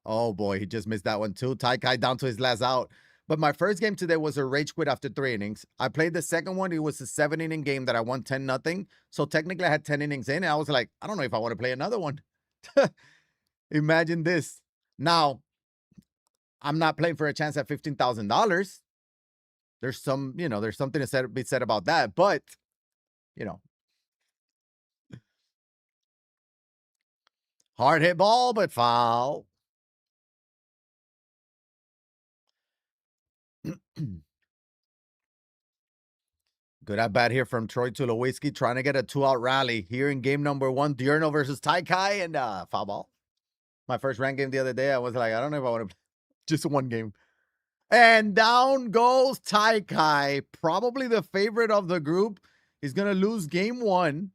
oh boy, he just missed that one too. Taikai down to his last out. But my first game today was a rage quit after 3 innings. I played the second one. It was a 7-inning game that I won 10-0. So technically I had 10 innings in. And I was like, I don't know if I want to play another one. Imagine this. Now, I'm not playing for a chance at $15,000. There's some, there's something to be said about that. But, you know, hard hit ball, but foul. Good at bat here from Troy Tulowitzki, trying to get a 2-out rally here in game number 1. Dierno versus Taikai, and foul ball. My first ranked game the other day, I was like, I don't know if I want to play just one game. And down goes Taikai, probably the favorite of the group. He's going to lose game 1.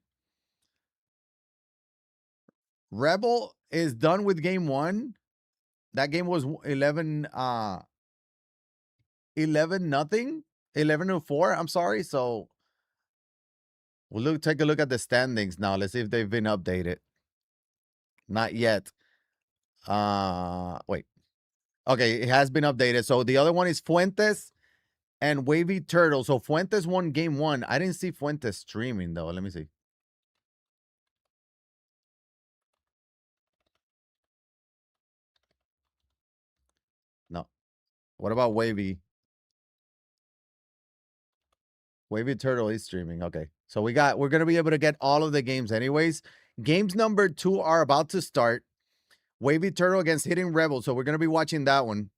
Rebel is done with game 1. That game was 11 nothing, 11-4. I'm sorry. So we'll take a look at the standings now. Let's see if they've been updated. Not yet. Wait. Okay, it has been updated. So the other one is Fuentes and Wavy Turtle. So Fuentes won game 1. I didn't see Fuentes streaming though. Let me see. No. What about Wavy? Wavy Turtle is streaming. Okay. So we're going to be able to get all of the games anyways. Games number 2 are about to start. Wavy Turtle against Hitting Rebel. So we're going to be watching that one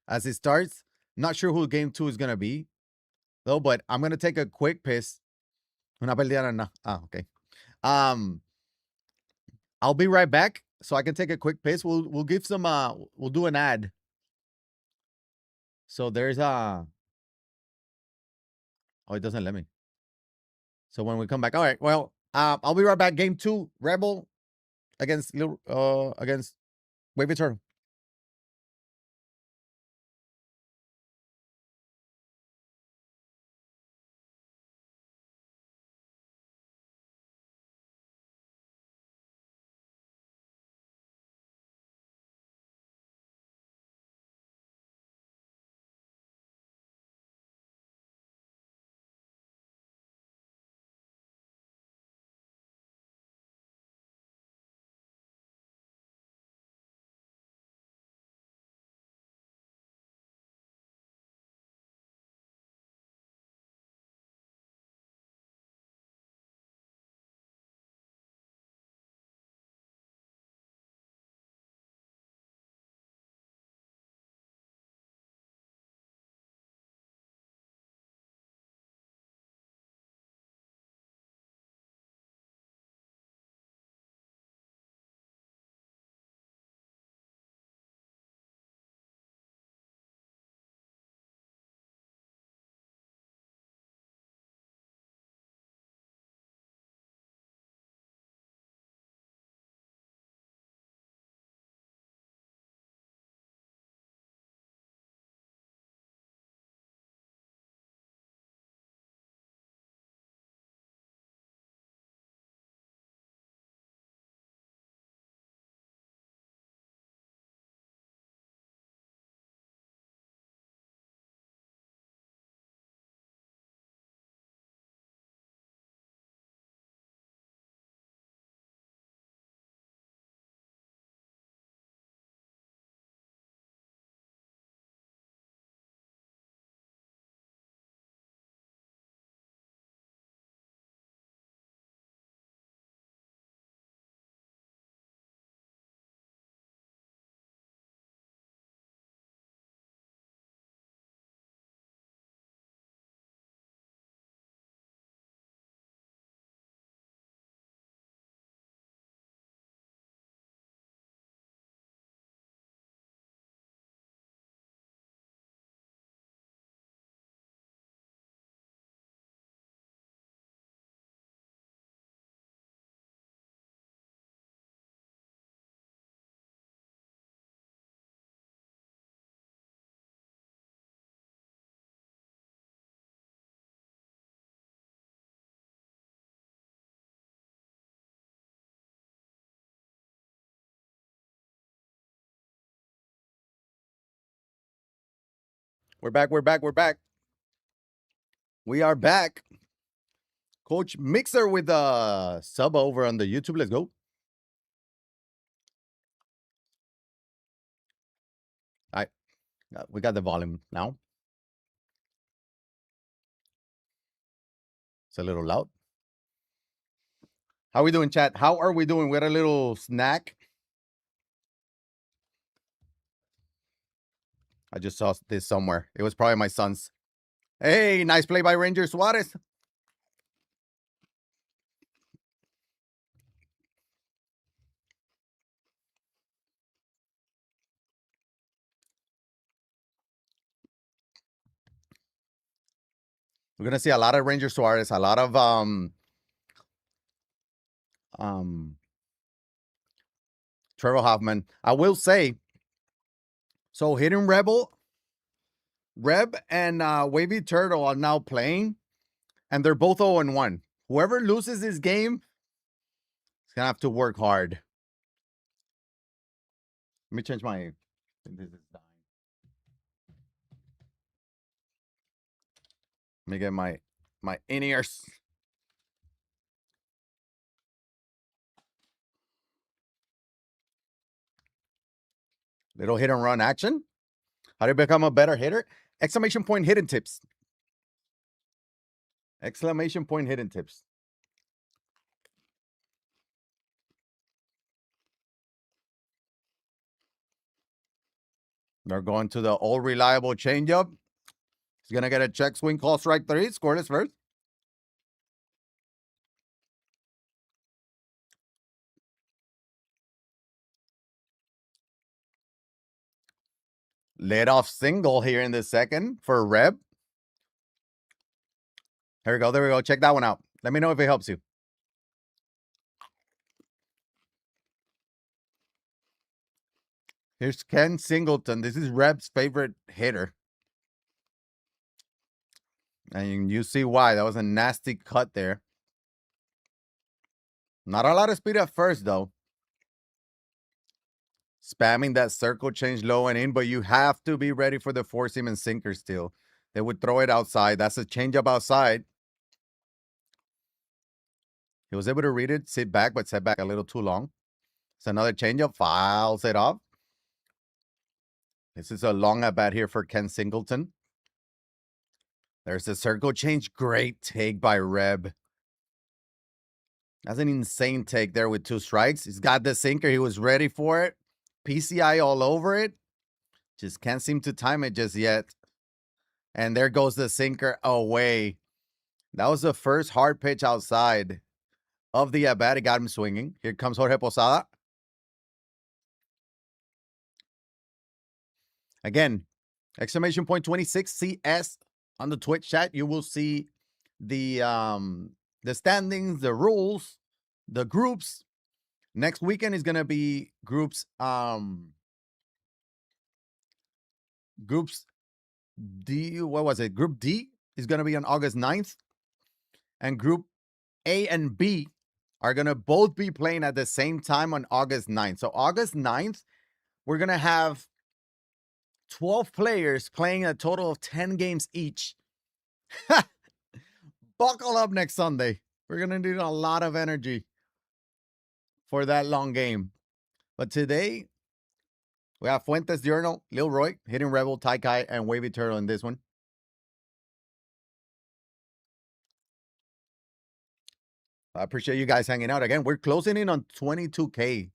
as it starts. Not sure who game 2 is going to be though, but I'm going to take a quick piss. Una perdida no. Okay. I'll be right back so I can take a quick piss. We'll give some we'll do an ad. So there's oh, it doesn't let me. So when we come back, all right. Well, I'll be right back. Game 2, Rebel against Wavy Turtle. We're back. We're back. We're back. We are back. Coach Mixer with a sub over on the YouTube. Let's go. All right. We got the volume now. It's a little loud. How are we doing, chat? How are we doing? We had a little snack. I just saw this somewhere. It was probably my son's. Hey, nice play by Ranger Suarez. We're gonna see a lot of Ranger Suarez, a lot of Trevor Hoffman. I will say, so Hidden Rebel, Reb and Wavy Turtle are now playing, and they're both 0-1. Whoever loses this game is gonna have to work hard. Let me change my. I think this is dying. Let me get my in-ears. Little hit and run action. How to become a better hitter? Exclamation point hidden tips. Exclamation point hidden tips. They're going to the old reliable changeup. He's going to get a check swing call strike 3. Scoreless first. Led off single here in the second for Reb. Here we go. There we go. Check that one out. Let me know if it helps you. Here's Ken Singleton. This is Reb's favorite hitter. And you see why. That was a nasty cut there. Not a lot of speed at first, though. Spamming that circle change low and in, but you have to be ready for the four seam and sinker still. They would throw it outside. That's a changeup outside. He was able to read it, sit back, but set back a little too long. It's another changeup, files it off. This is a long at bat here for Ken Singleton. There's the circle change. Great take by Reb. That's an insane take there with 2 strikes. He's got the sinker. He was ready for it. PCI all over it. Just can't seem to time it just yet. And there goes the sinker away. That was the first hard pitch outside of the at-bat. It got him swinging. Here comes Jorge Posada. Again, exclamation point 26 CS on the Twitch chat. You will see the standings, the rules, the groups. Next weekend is gonna be groups D. What was it? Group D is gonna be on August 9th. And group A and B are gonna both be playing at the same time on August 9th. So August 9th, we're gonna have 12 players playing a total of 10 games each. Buckle up next Sunday. We're going to need a lot of energy for that long game. But today, we have Fuentes Diurnal, Lil Roy, Hidden Rebel, Tai Kai, and Wavy Turtle in this one. I appreciate you guys hanging out. Again, we're closing in on 22K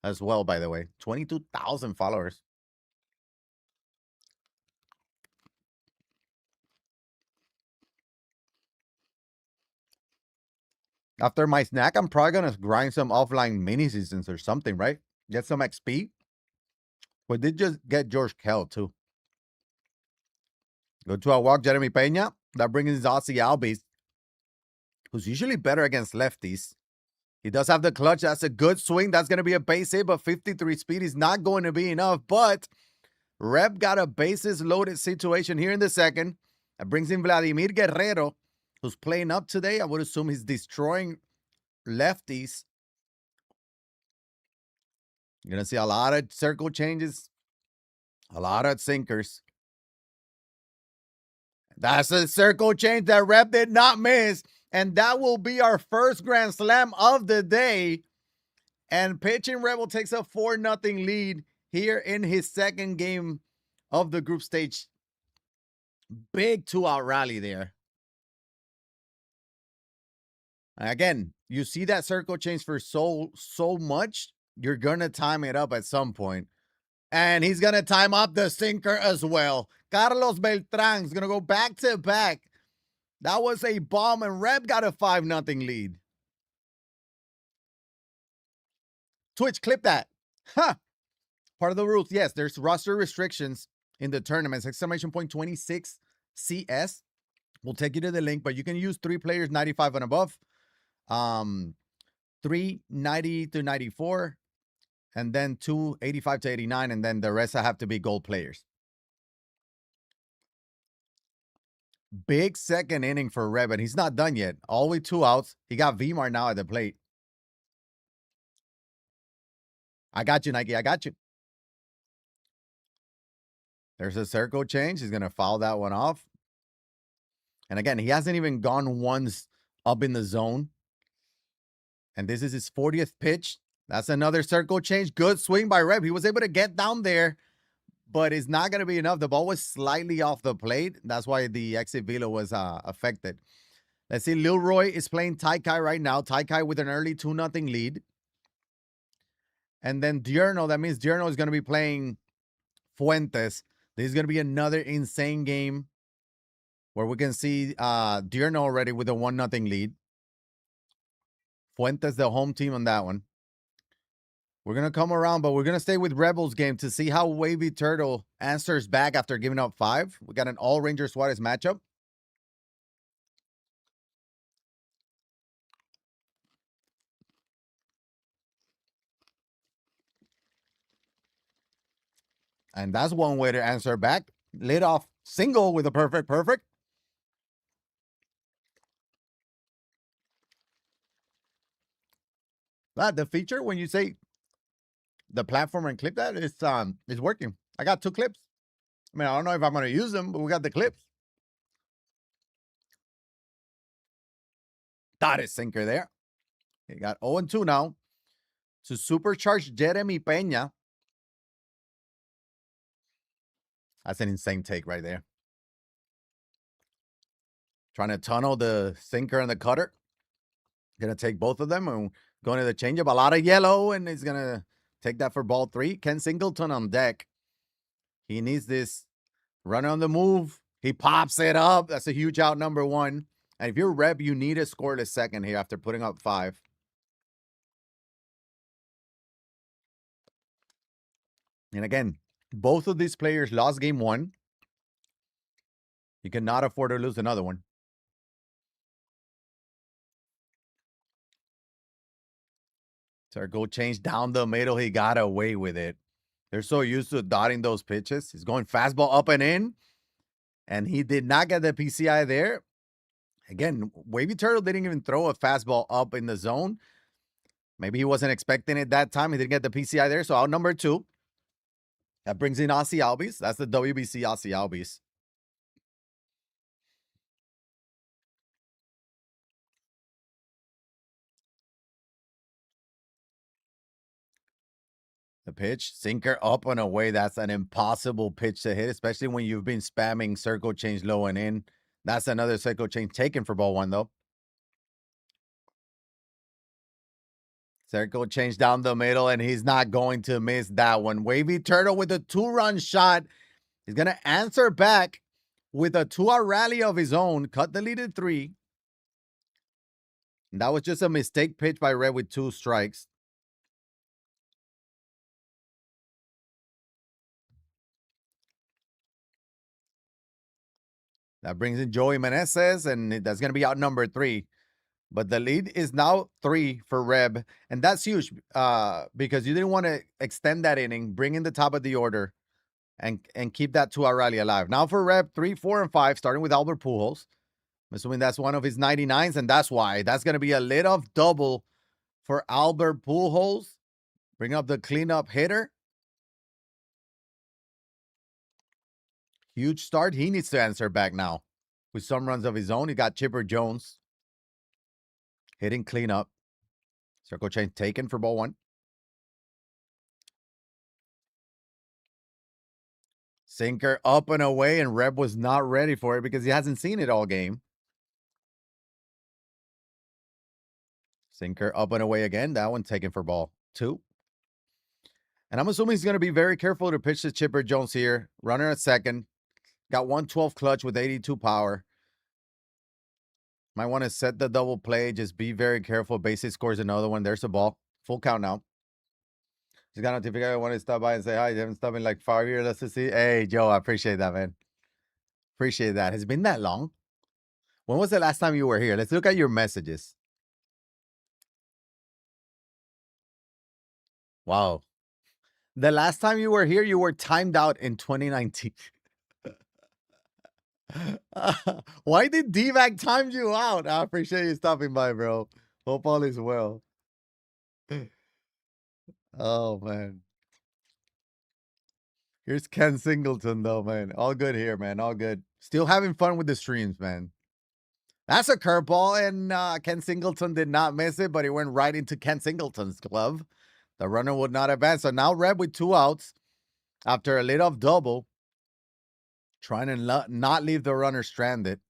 as well, by the way. 22,000 followers. After my snack, I'm probably going to grind some offline mini seasons or something, right? Get some XP. We did just get George Kell, too. Go to a walk, Jeremy Pena. That brings his Aussie Albies, who's usually better against lefties. He does have the clutch. That's a good swing. That's going to be a base hit, but 53 speed is not going to be enough. But Reb got a bases loaded situation here in the second. That brings in Vladimir Guerrero, who's playing up today. I would assume he's destroying lefties. You're going to see a lot of circle changes, a lot of sinkers. That's a circle change that Reb did not miss. And that will be our first Grand Slam of the day. And pitching Rebel takes a 4-0 lead here in his second game of the group stage. Big 2-out rally there. Again, you see that circle change for so much, you're going to time it up at some point. And he's going to time up the sinker as well. Carlos Beltran's going to go back to back. That was a bomb, and Reb got a 5-0 lead. Twitch, clip that. Huh. Part of the rules. Yes, there's roster restrictions in the tournaments. Exclamation point 26 CS. We'll take you to the link, but you can use 3 players 95 and above. 3 90 to 94, and then 2 85 to 89, and then the rest have to be gold players. Big second inning for Reb, and he's not done yet. All with 2 outs. He got Vmar now at the plate. I got you, Nike. I got you. There's a circle change. He's going to foul that one off. And again, he hasn't even gone once up in the zone. And this is his 40th pitch. That's another circle change. Good swing by Reb. He was able to get down there, but it's not going to be enough. The ball was slightly off the plate. That's why the exit velo was affected. Let's see. Lil Roy is playing Taikai right now. Taikai with an early 2-0 lead. And then Diurno, that means Diurno is going to be playing Fuentes. This is going to be another insane game where we can see Diurno already with a 1-0 lead. Fuentes, the home team on that one. We're going to come around, but we're going to stay with Rebels game to see how Wavy Turtle answers back after giving up 5. We got an all Ranger Suarez matchup. And that's one way to answer back. Lit off single with a perfect. The feature when you say the platform and clip that is working. I got 2 clips. I mean, I don't know if I'm going to use them, but we got the clips. That is sinker there. He got 0-2 now to supercharge Jeremy Peña. That's an insane take right there. Trying to tunnel the sinker and the cutter. Going to take both of them and going to the changeup. A lot of yellow, and he's going to take that for ball 3. Ken Singleton on deck. He needs this runner on the move. He pops it up. That's a huge out, number 1. And if you're Reb, you need a scoreless second here after putting up 5. And again, both of these players lost game 1. You cannot afford to lose another one. Circle change down the middle. He got away with it. They're so used to dotting those pitches. He's going fastball up and in. And he did not get the PCI there. Again, Wavy Turtle didn't even throw a fastball up in the zone. Maybe he wasn't expecting it that time. He didn't get the PCI there. So out number 2. That brings in Ozzy Albies. That's the WBC Ozzy Albies. The pitch, sinker up and away. That's an impossible pitch to hit, especially when you've been spamming circle change low and in. That's another circle change taken for ball 1, though. Circle change down the middle, and he's not going to miss that one. Wavy Turtle with a 2-run shot. He's going to answer back with a 2-out rally of his own. Cut the lead at 3. And that was just a mistake pitch by Red with 2 strikes. That brings in Joey Meneses, and that's going to be out number 3. But the lead is now 3 for Reb. And that's huge because you didn't want to extend that inning, bring in the top of the order, and keep that 2-out rally alive. Now for Reb, 3, 4, and 5, starting with Albert Pujols. I'm assuming that's one of his 99s, and that's why. That's going to be a leadoff double for Albert Pujols. Bring up the cleanup hitter. Huge start. He needs to answer back now. with some runs of his own. He got Chipper Jones hitting cleanup. Circle change taken for ball 1. Sinker up and away, and Reb was not ready for it because he hasn't seen it all game. Sinker up and away again. That one taken for ball 2. And I'm assuming he's going to be very careful to pitch to Chipper Jones here. Runner at second. Got 112 clutch with 82 power. Might want to set the double play. Just be very careful. Bases scores another one. There's a ball. Full count now. Just got notification. I want to stop by and say hi. You haven't stopped in like 5 years. Let's just see. Hey, Joe, I appreciate that, man. Appreciate that. Has it been that long? When was the last time you were here? Let's look at your messages. Wow. The last time you were here, you were timed out in 2019. Why did D-Mac time you out? I appreciate you stopping by, bro. Hope all is well. Oh, man. Here's Ken Singleton, though, man. All good here, man. All good. Still having fun with the streams, man. That's a curveball, and Ken Singleton did not miss it, but it went right into Ken Singleton's glove. The runner would not advance. So now Reb with 2 outs after a leadoff double, trying to not leave the runner stranded.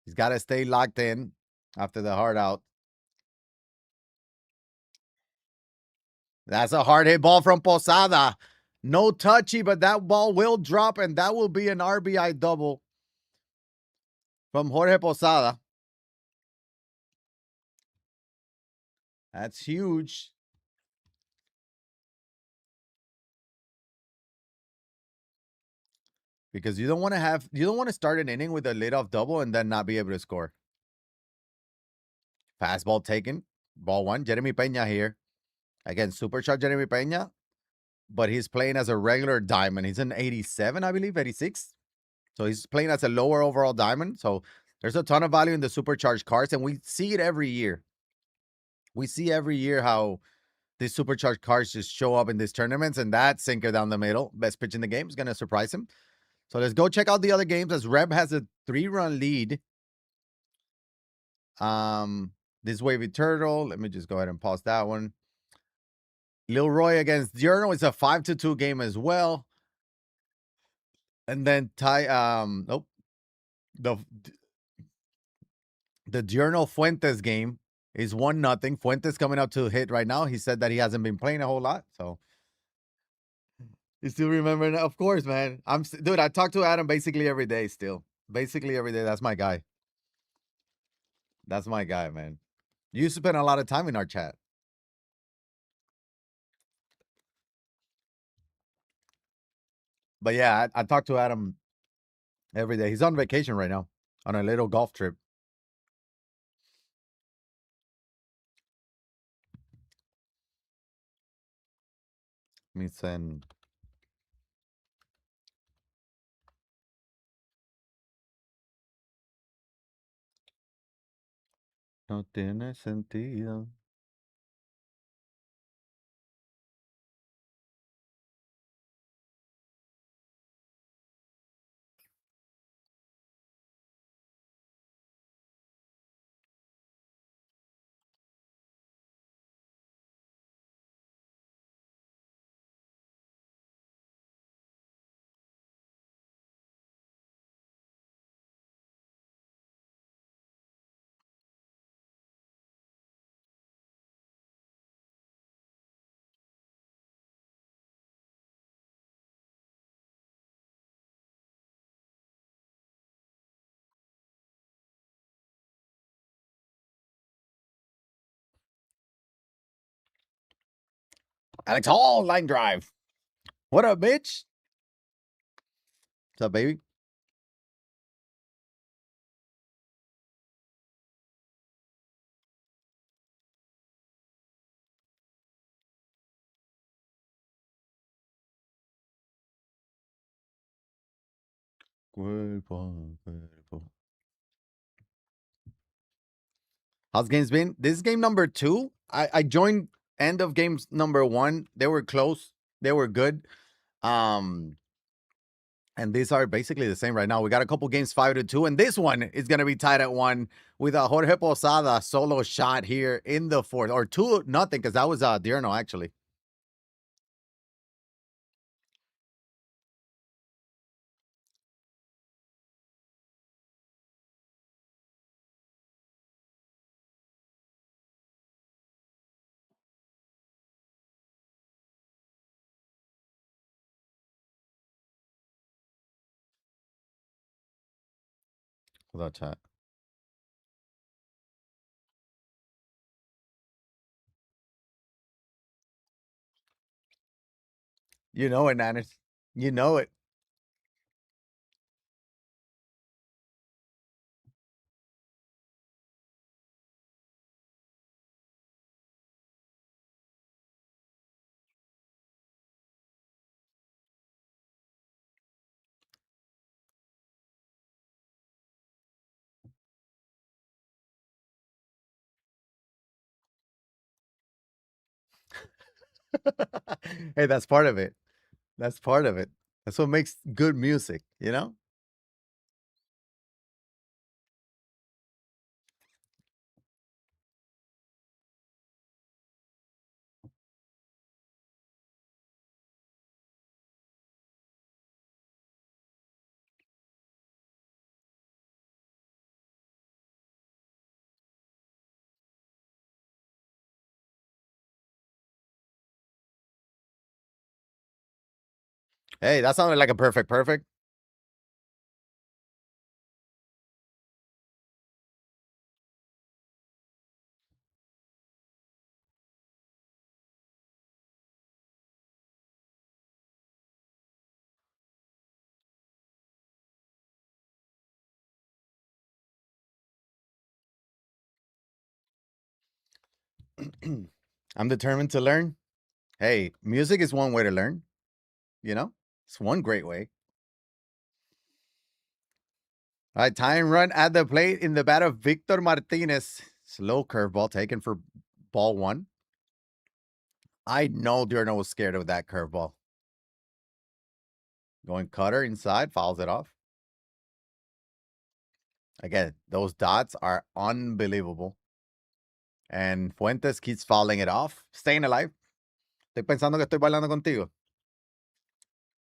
He's got to stay locked in after the hard out. That's a hard hit ball from Posada. No touchy, but that ball will drop, and that will be an RBI double from Jorge Posada. That's huge. Because you don't want to start an inning with a leadoff double and then not be able to score. Fastball taken. Ball 1. Jeremy Peña here. Again, supercharged Jeremy Peña, but he's playing as a regular diamond. He's an 87, I believe, 86. So he's playing as a lower overall diamond. So there's a ton of value in the supercharged cards, and we see it every year. We see every year how these supercharged cards just show up in these tournaments, and that sinker down the middle, best pitch in the game, is going to surprise him. So let's go check out the other games as Reb has a 3-run lead. This Wavy Turtle. Let me just go ahead and pause that one. Lil Roy against Diurno is a 5-2 game as well. And then the Diurno Fuentes game is 1-0. Fuentes coming up to hit right now. He said that he hasn't been playing a whole lot, so you still remember? Of course, man. Dude, I talk to Adam basically every day still. Basically every day. That's my guy. That's my guy, man. You spend a lot of time in our chat. But yeah, I talk to Adam every day. He's on vacation right now on a little golf trip. Let me send. No tiene sentido. Alex Hall, line drive. What up, bitch? What's up, baby? How's games been? This is game number 2. I joined end of games number 1. They were close. They were good. And these are basically the same right now. We got a couple games 5-2, and this one is going to be tied at 1 with a Jorge Posada solo shot here in the 4th, or 2-0, because that was Dierno, actually. Hold on, chat. You know it, Nanners. You know it. Hey, that's part of it. That's part of it. That's what makes good music, you know? Hey, that sounded like a perfect. I'm determined to learn. Hey, music is one way to learn, you know? It's one great way. All right, time run at the plate in the bat of Victor Martinez. Slow curveball taken for ball 1. I know Durno was scared of that curveball. Going cutter inside, fouls it off. Again, those dots are unbelievable. And Fuentes keeps fouling it off. Staying alive. Estoy pensando que estoy bailando contigo.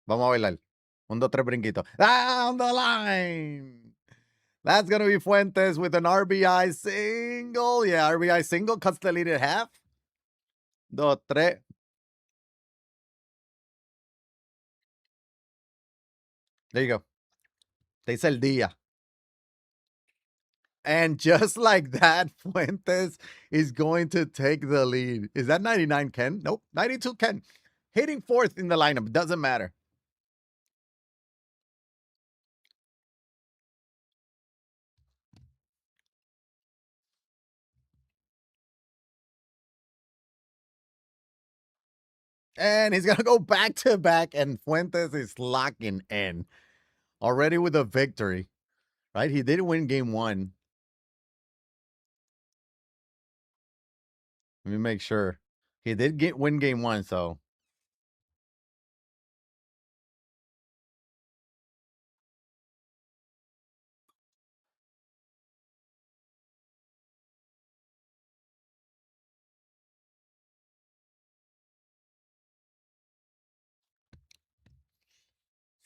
Vamos a bailar. 1, 2, 3 brinquitos. Down the line. That's going to be Fuentes with an RBI single. Yeah, RBI single cuts the lead at half. 2, 3. There you go. Te hice el día. And just like that, Fuentes is going to take the lead. Is that 99 Ken? Nope. 92 Ken. Hitting 4th in the lineup. Doesn't matter. And he's going to go back to back. And Fuentes is locking in already with a victory. Right? He did win game 1. Let me make sure. He did win game 1. So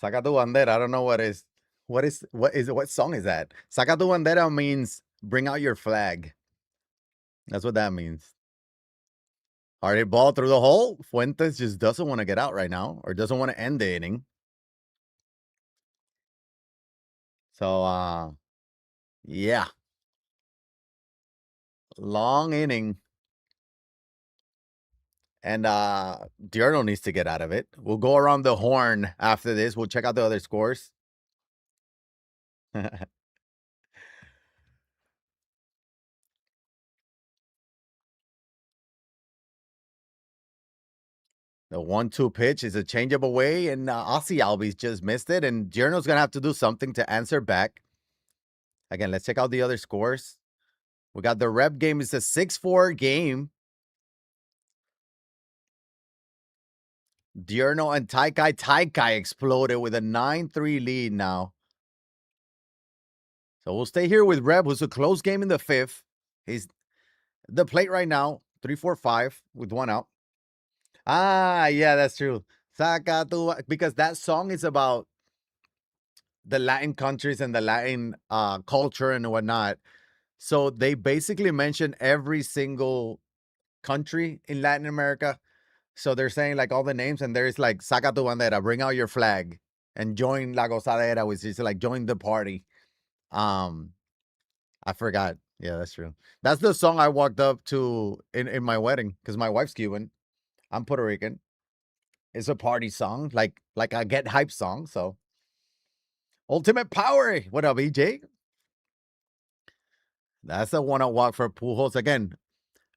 saca tu bandera. I don't know what is. What song is that? Saca tu bandera means bring out your flag. That's what that means. Hard ball through the hole. Fuentes just doesn't want to get out right now, or doesn't want to end the inning. So yeah. Long inning. And Diarno needs to get out of it. We'll go around the horn after this. We'll check out the other scores. The 1-2 pitch is a changeup away, and Ozzy Albies just missed it. And Diarno's gonna have to do something to answer back. Again, let's check out the other scores. We got the rep game. It's a 6-4 game. Diurno and Taikai. Taikai exploded with a 9-3 lead now. So we'll stay here with Reb, who's a close game in the fifth. He's the plate right now, 3-4-5 with one out. Ah, yeah, that's true. Because that song is about the Latin countries and the Latin culture and whatnot. So they basically mention every single country in Latin America. So they're saying like all the names, and there's like Saca tu bandera, bring out your flag and join La Gozadera, which is like join the party. Um, I forgot. Yeah, that's true. That's the song I walked up to in my wedding because my wife's Cuban. I'm Puerto Rican. It's a party song, like a get hype song. So Ultimate Power. What up, EJ? That's the one I walk for Pujols. Again,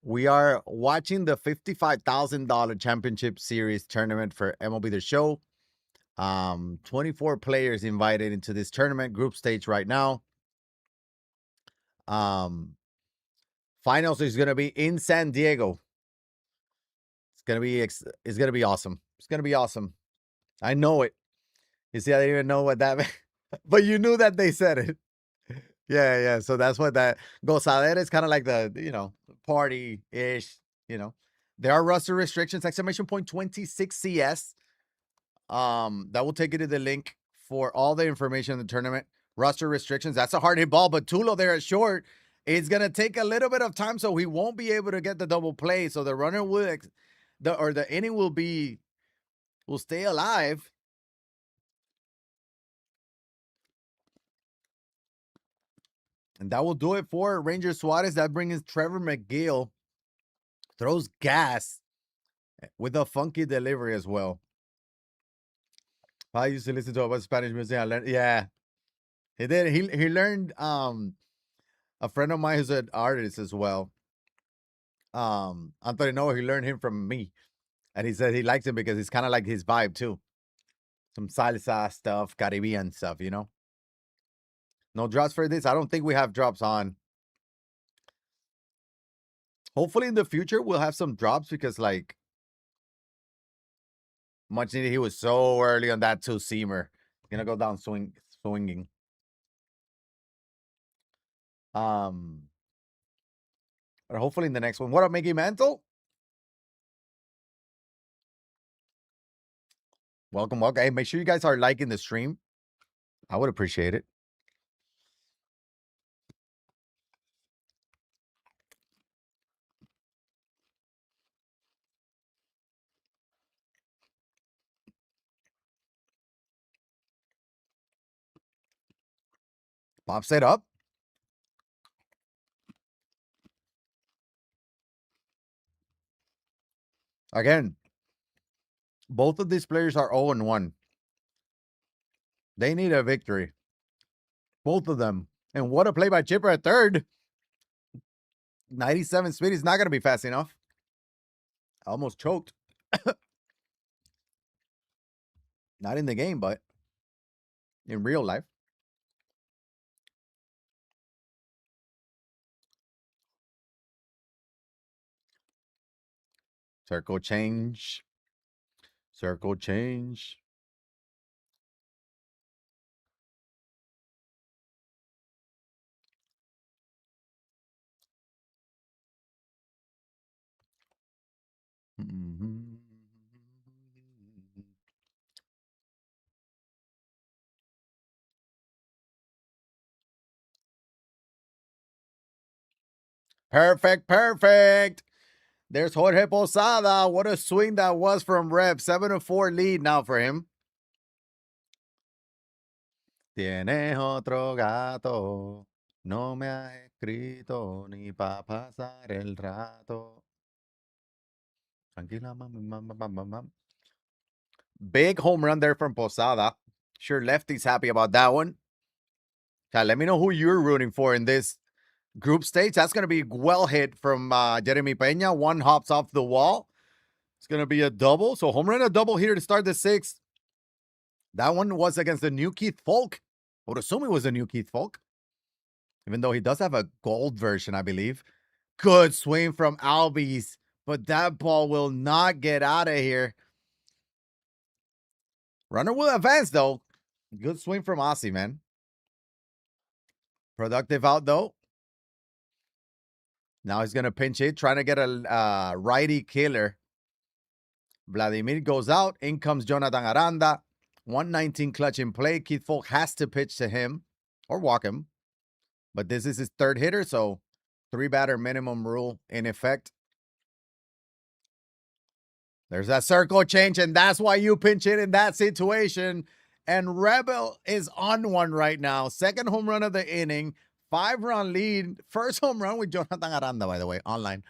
we are watching the $55,000 championship series tournament for MLB The Show. 24 players invited into this tournament group stage right now. Finals is going to be in San Diego. It's going to be awesome. It's going to be awesome. I know it. You see, I didn't even know what that meant, but you knew that they said it. Yeah. So that's what that gozadera is kind of like the, party-ish, There are roster restrictions, exclamation point 26 CS. That will take you to the link for all the information in the tournament. Roster restrictions. That's a hard hit ball, but Tulo there at short. It's gonna take a little bit of time, so he won't be able to get the double play. So the runner the inning will stay alive. And that will do it for Ranger Suarez. That brings Trevor McGill. Throws gas with a funky delivery as well. I used to listen to a bunch of Spanish music. I learned, yeah, he did. He learned. A friend of mine who's an artist as well. Antonio, he learned him from me, and he said he likes him because it's kind of like his vibe too. Some salsa stuff, Caribbean stuff. No drops for this. I don't think we have drops on. Hopefully in the future we'll have some drops because like much needed. He was so early on that two-seamer. Gonna go down swinging. But hopefully in the next one. What up, Mickey Mantle? Welcome. Hey, make sure you guys are liking the stream. I would appreciate it. Pops it up. Again, both of these players are 0-1. They need a victory. Both of them. And what a play by Chipper at third. 97 speed is not going to be fast enough. Almost choked. Not in the game, but in real life. Circle change. Circle change. Mm-hmm. Perfect. There's Jorge Posada. What a swing that was from Rep. 7-4 lead now for him. Tienes otro gato. No me ha escrito ni pa pasar el rato. Tranquila, mami. Big home run there from Posada. Sure, Lefty's happy about that one. Let me know who you're rooting for in this group stage. That's going to be well hit from Jeremy Peña. One hops off the wall. It's going to be a double. So home run, a double here to start the sixth. That one was against the new Keith Folk. I would assume it was a new Keith Folk. Even though he does have a gold version, I believe. Good swing from Albies. But that ball will not get out of here. Runner will advance, though. Good swing from Aussie, man. Productive out, though. Now he's going to pinch hit, trying to get a righty killer. Vladimir goes out. In comes Jonathan Aranda. 119 clutch in play. Keith Folk has to pitch to him or walk him. But this is his third hitter, so 3-batter minimum rule in effect. There's that circle change, and that's why you pinch it in that situation. And Rebel is on one right now. Second home run of the inning. 5-run lead. First home run with Jonathan Aranda, by the way, online.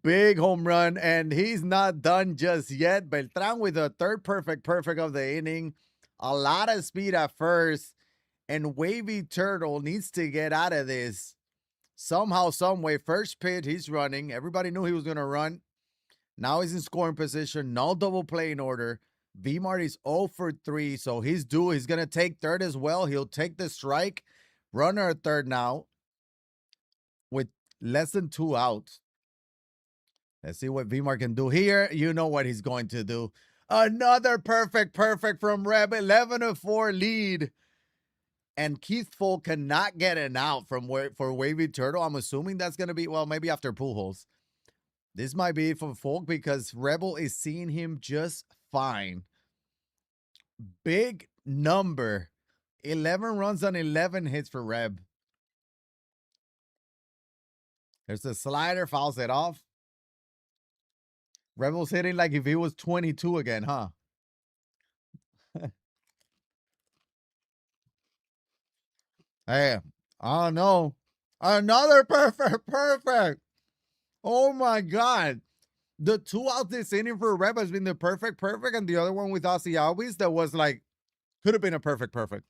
Big home run, and he's not done just yet. Beltran with a third perfect of the inning. A lot of speed at first, and Wavy Turtle needs to get out of this somehow, some way. First pitch, he's running. Everybody knew he was going to run. Now he's in scoring position. No double play in order. V-Mart is 0 for 3, so he's due. He's going to take third as well. He'll take the strike. Runner at third now with less than 2 outs. Let's see what V-Mart can do here. You know what he's going to do. Another perfect from Reb. 11-4 lead. And Keith Folk cannot get an out for Wavy Turtle. I'm assuming that's going to be, well, maybe after Pujols. This might be for Folk because Rebel is seeing him just fine. Big number. 11 runs on 11 hits for Reb. There's the slider, fouls it off. Rebel's hitting like if he was 22 again, huh? Hey, oh no. Another perfect. Oh my God. The 2 outs this inning for Reb has been the perfect, and the other one with Ozzy Albies that was like, could have been a perfect.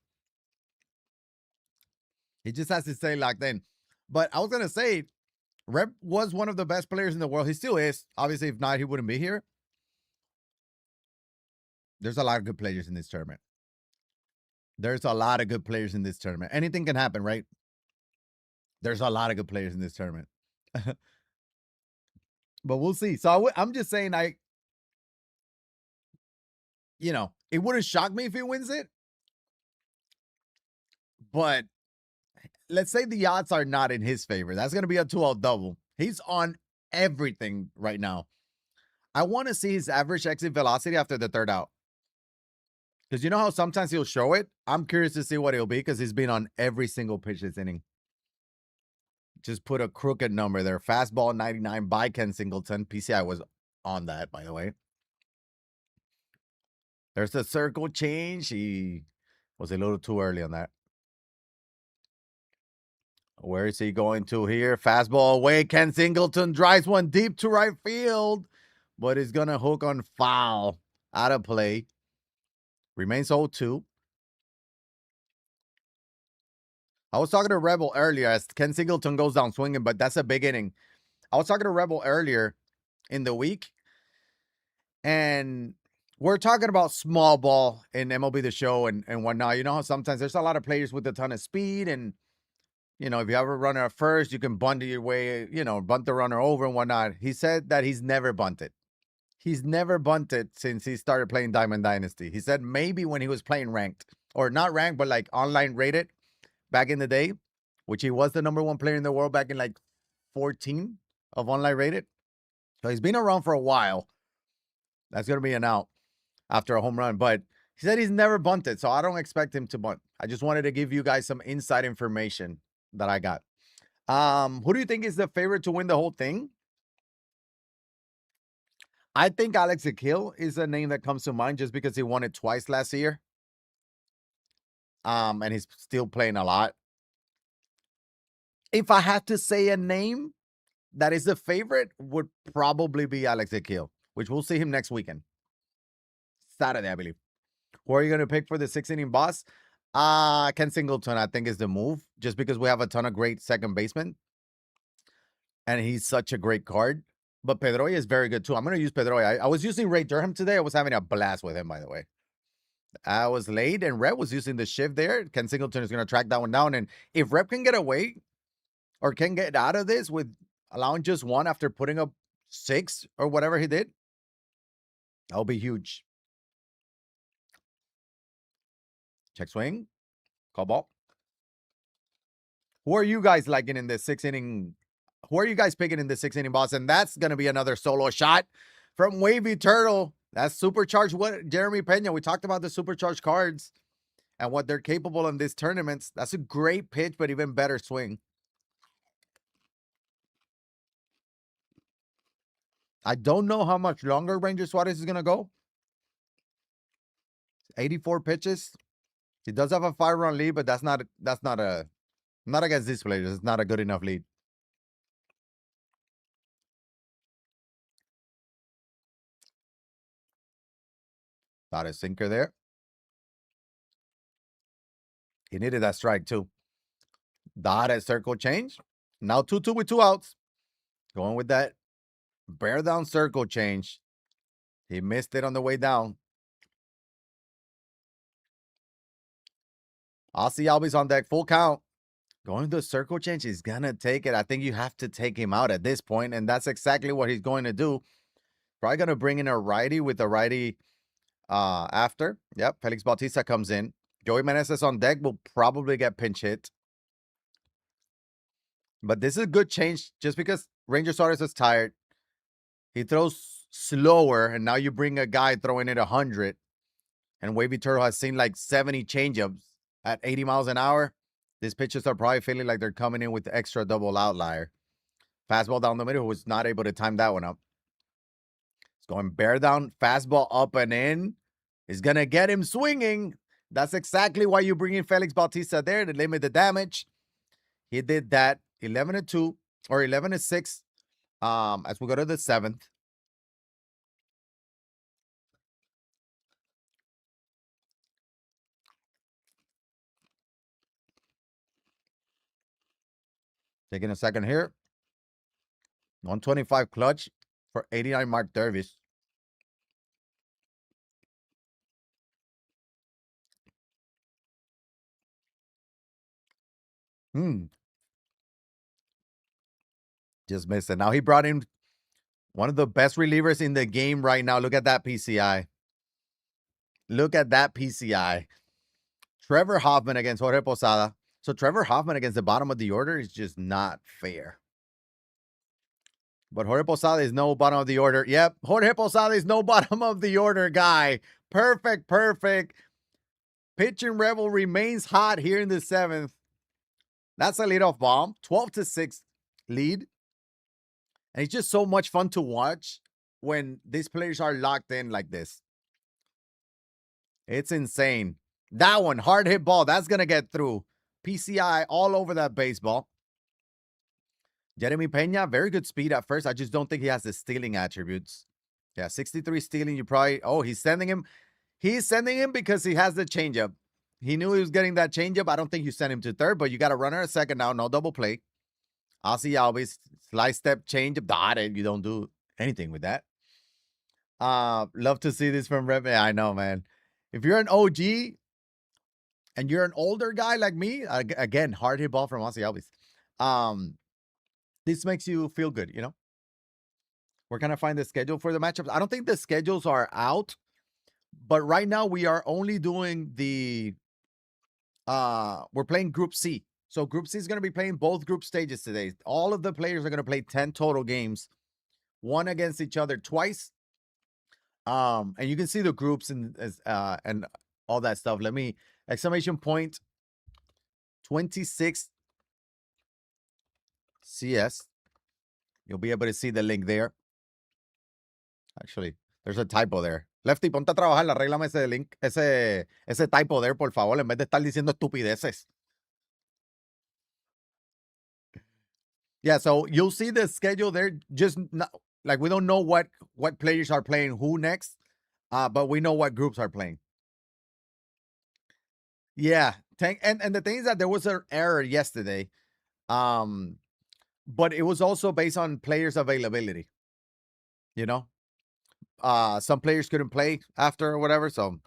He just has to stay locked in. But I was going to say, Reb was one of the best players in the world. He still is. Obviously, if not, he wouldn't be here. There's a lot of good players in this tournament. Anything can happen, right? There's a lot of good players in this tournament. But we'll see. So I'm just saying, it wouldn't shock me if he wins it. But let's say the odds are not in his favor. That's going to be a 2-out double. He's on everything right now. I want to see his average exit velocity after the third out. Because you know how sometimes he'll show it? I'm curious to see what it'll be because he's been on every single pitch this inning. Just put a crooked number there. Fastball 99 by Ken Singleton. PCI was on that, by the way. There's the circle change. He was a little too early on that. Where is he going to here? Fastball away. Ken Singleton drives one deep to right field, but he's going to hook on foul. Out of play. Remains 0-2. I was talking to Rebel earlier as Ken Singleton goes down swinging, but that's a big inning. I was talking to Rebel earlier in the week, and we're talking about small ball in MLB The Show and whatnot. You know how sometimes there's a lot of players with a ton of speed, and if you have a runner at first, you can bunt your way, bunt the runner over and whatnot. He said that he's never bunted. He's never bunted since he started playing Diamond Dynasty. He said maybe when he was playing ranked, or not ranked, but like online rated back in the day, which he was the #1 player in the world back in like 14 of online rated. So he's been around for a while. That's going to be an out after a home run. But he said he's never bunted, so I don't expect him to bunt. I just wanted to give you guys some inside information that I got. Who do you think is the favorite to win the whole thing? I think Alex Akil is a name that comes to mind just because he won it twice last year. And he's still playing a lot. If I had to say a name that is the favorite, would probably be Alex Akil, which we'll see him next weekend. Saturday, I believe. Who are you going to pick for the 6-inning boss? Ken Singleton, I think, is the move, just because we have a ton of great second basemen. And he's such a great card. But Pedroia is very good, too. I'm going to use Pedroia. I was using Ray Durham today. I was having a blast with him, by the way. I was late, and Rep was using the shift there. Ken Singleton is going to track that one down. And if Rep can get away or can get out of this with allowing just one after putting up 6 or whatever he did, that'll be huge. Check swing. Call ball. Who are you guys liking in this 6 inning? Who are you guys picking in the 6 inning boss? And that's going to be another solo shot from Wavy Turtle. That's supercharged. What Jeremy Pena? We talked about the supercharged cards and what they're capable in these tournaments. That's a great pitch, but even better swing. I don't know how much longer Ranger Suarez is going to go. 84 pitches. He does have a 5-run lead, but that's not against these players. It's not a good enough lead. Got a sinker there. He needed that strike too. Dotted circle change. Now 2-2 with 2 outs. Going with that bear down circle change. He missed it on the way down. Ozzy Albies on deck. Full count. Going to the circle change. He's going to take it. I think you have to take him out at this point, and that's exactly what he's going to do. Probably going to bring in a righty with a righty after. Yep, Felix Bautista comes in. Joey Meneses on deck will probably get pinch hit. But this is a good change just because Ranger Suarez is tired. He throws slower, and now you bring a guy throwing it 100. And Wavy Turtle has seen like 70 changeups at 80 miles an hour. These pitchers are probably feeling like they're coming in with the extra double outlier. Fastball down the middle, who was not able to time that one up. It's going bear down, fastball up and in. Is going to get him swinging. That's exactly why you bring in Felix Bautista there to limit the damage. He did that 11-2 or 11-6 as we go to the 7th. Taking a second here. 125 clutch for 89 Mark Dervis. Just missed it. Now he brought in one of the best relievers in the game right now. Look at that PCI. Look at that PCI. Trevor Hoffman against Jorge Posada. So Trevor Hoffman against the bottom of the order is just not fair. But Jorge Posada is no bottom of the order. Yep, Jorge Posada is no bottom of the order guy. Perfect, perfect. Pitching Rebel remains hot here in the 7th. That's a leadoff bomb. 12-6 lead. And it's just so much fun to watch when these players are locked in like this. It's insane. That one, hard hit ball. That's going to get through. PCI all over that baseball. Jeremy Pena, very good speed at first. I just don't think he has the stealing attributes. Yeah, 63 stealing. You probably, he's sending him. He's sending him because he has the changeup. He knew he was getting that changeup. I don't think you send him to third, but you got a runner at second now. No double play. Ozzy Albies, slice step changeup. Dotted. You don't do anything with that. Love to see this from Rep. I know, man. If you're an OG and you're an older guy like me, again, hard hit ball from Ozzy Albies. This makes you feel good, you know? We're going to find the schedule for the matchups. I don't think the schedules are out, but right now we are only doing the, we're playing Group C. So Group C is going to be playing both group stages today. All of the players are going to play 10 total games, one against each other twice. And you can see the groups and all that stuff. Let me, exclamation point, 26 CS. You'll be able to see the link there. Actually, there's a typo there. Lefty, ponte a trabajar, arréglame ese link, ese typo there, por favor, en vez de estar diciendo estupideces. Yeah, so you'll see the schedule there. Just not, like we don't know what players are playing who next, but we know what groups are playing. Yeah, and the thing is that there was an error yesterday, but it was also based on players' availability. You know, some players couldn't play after or whatever, so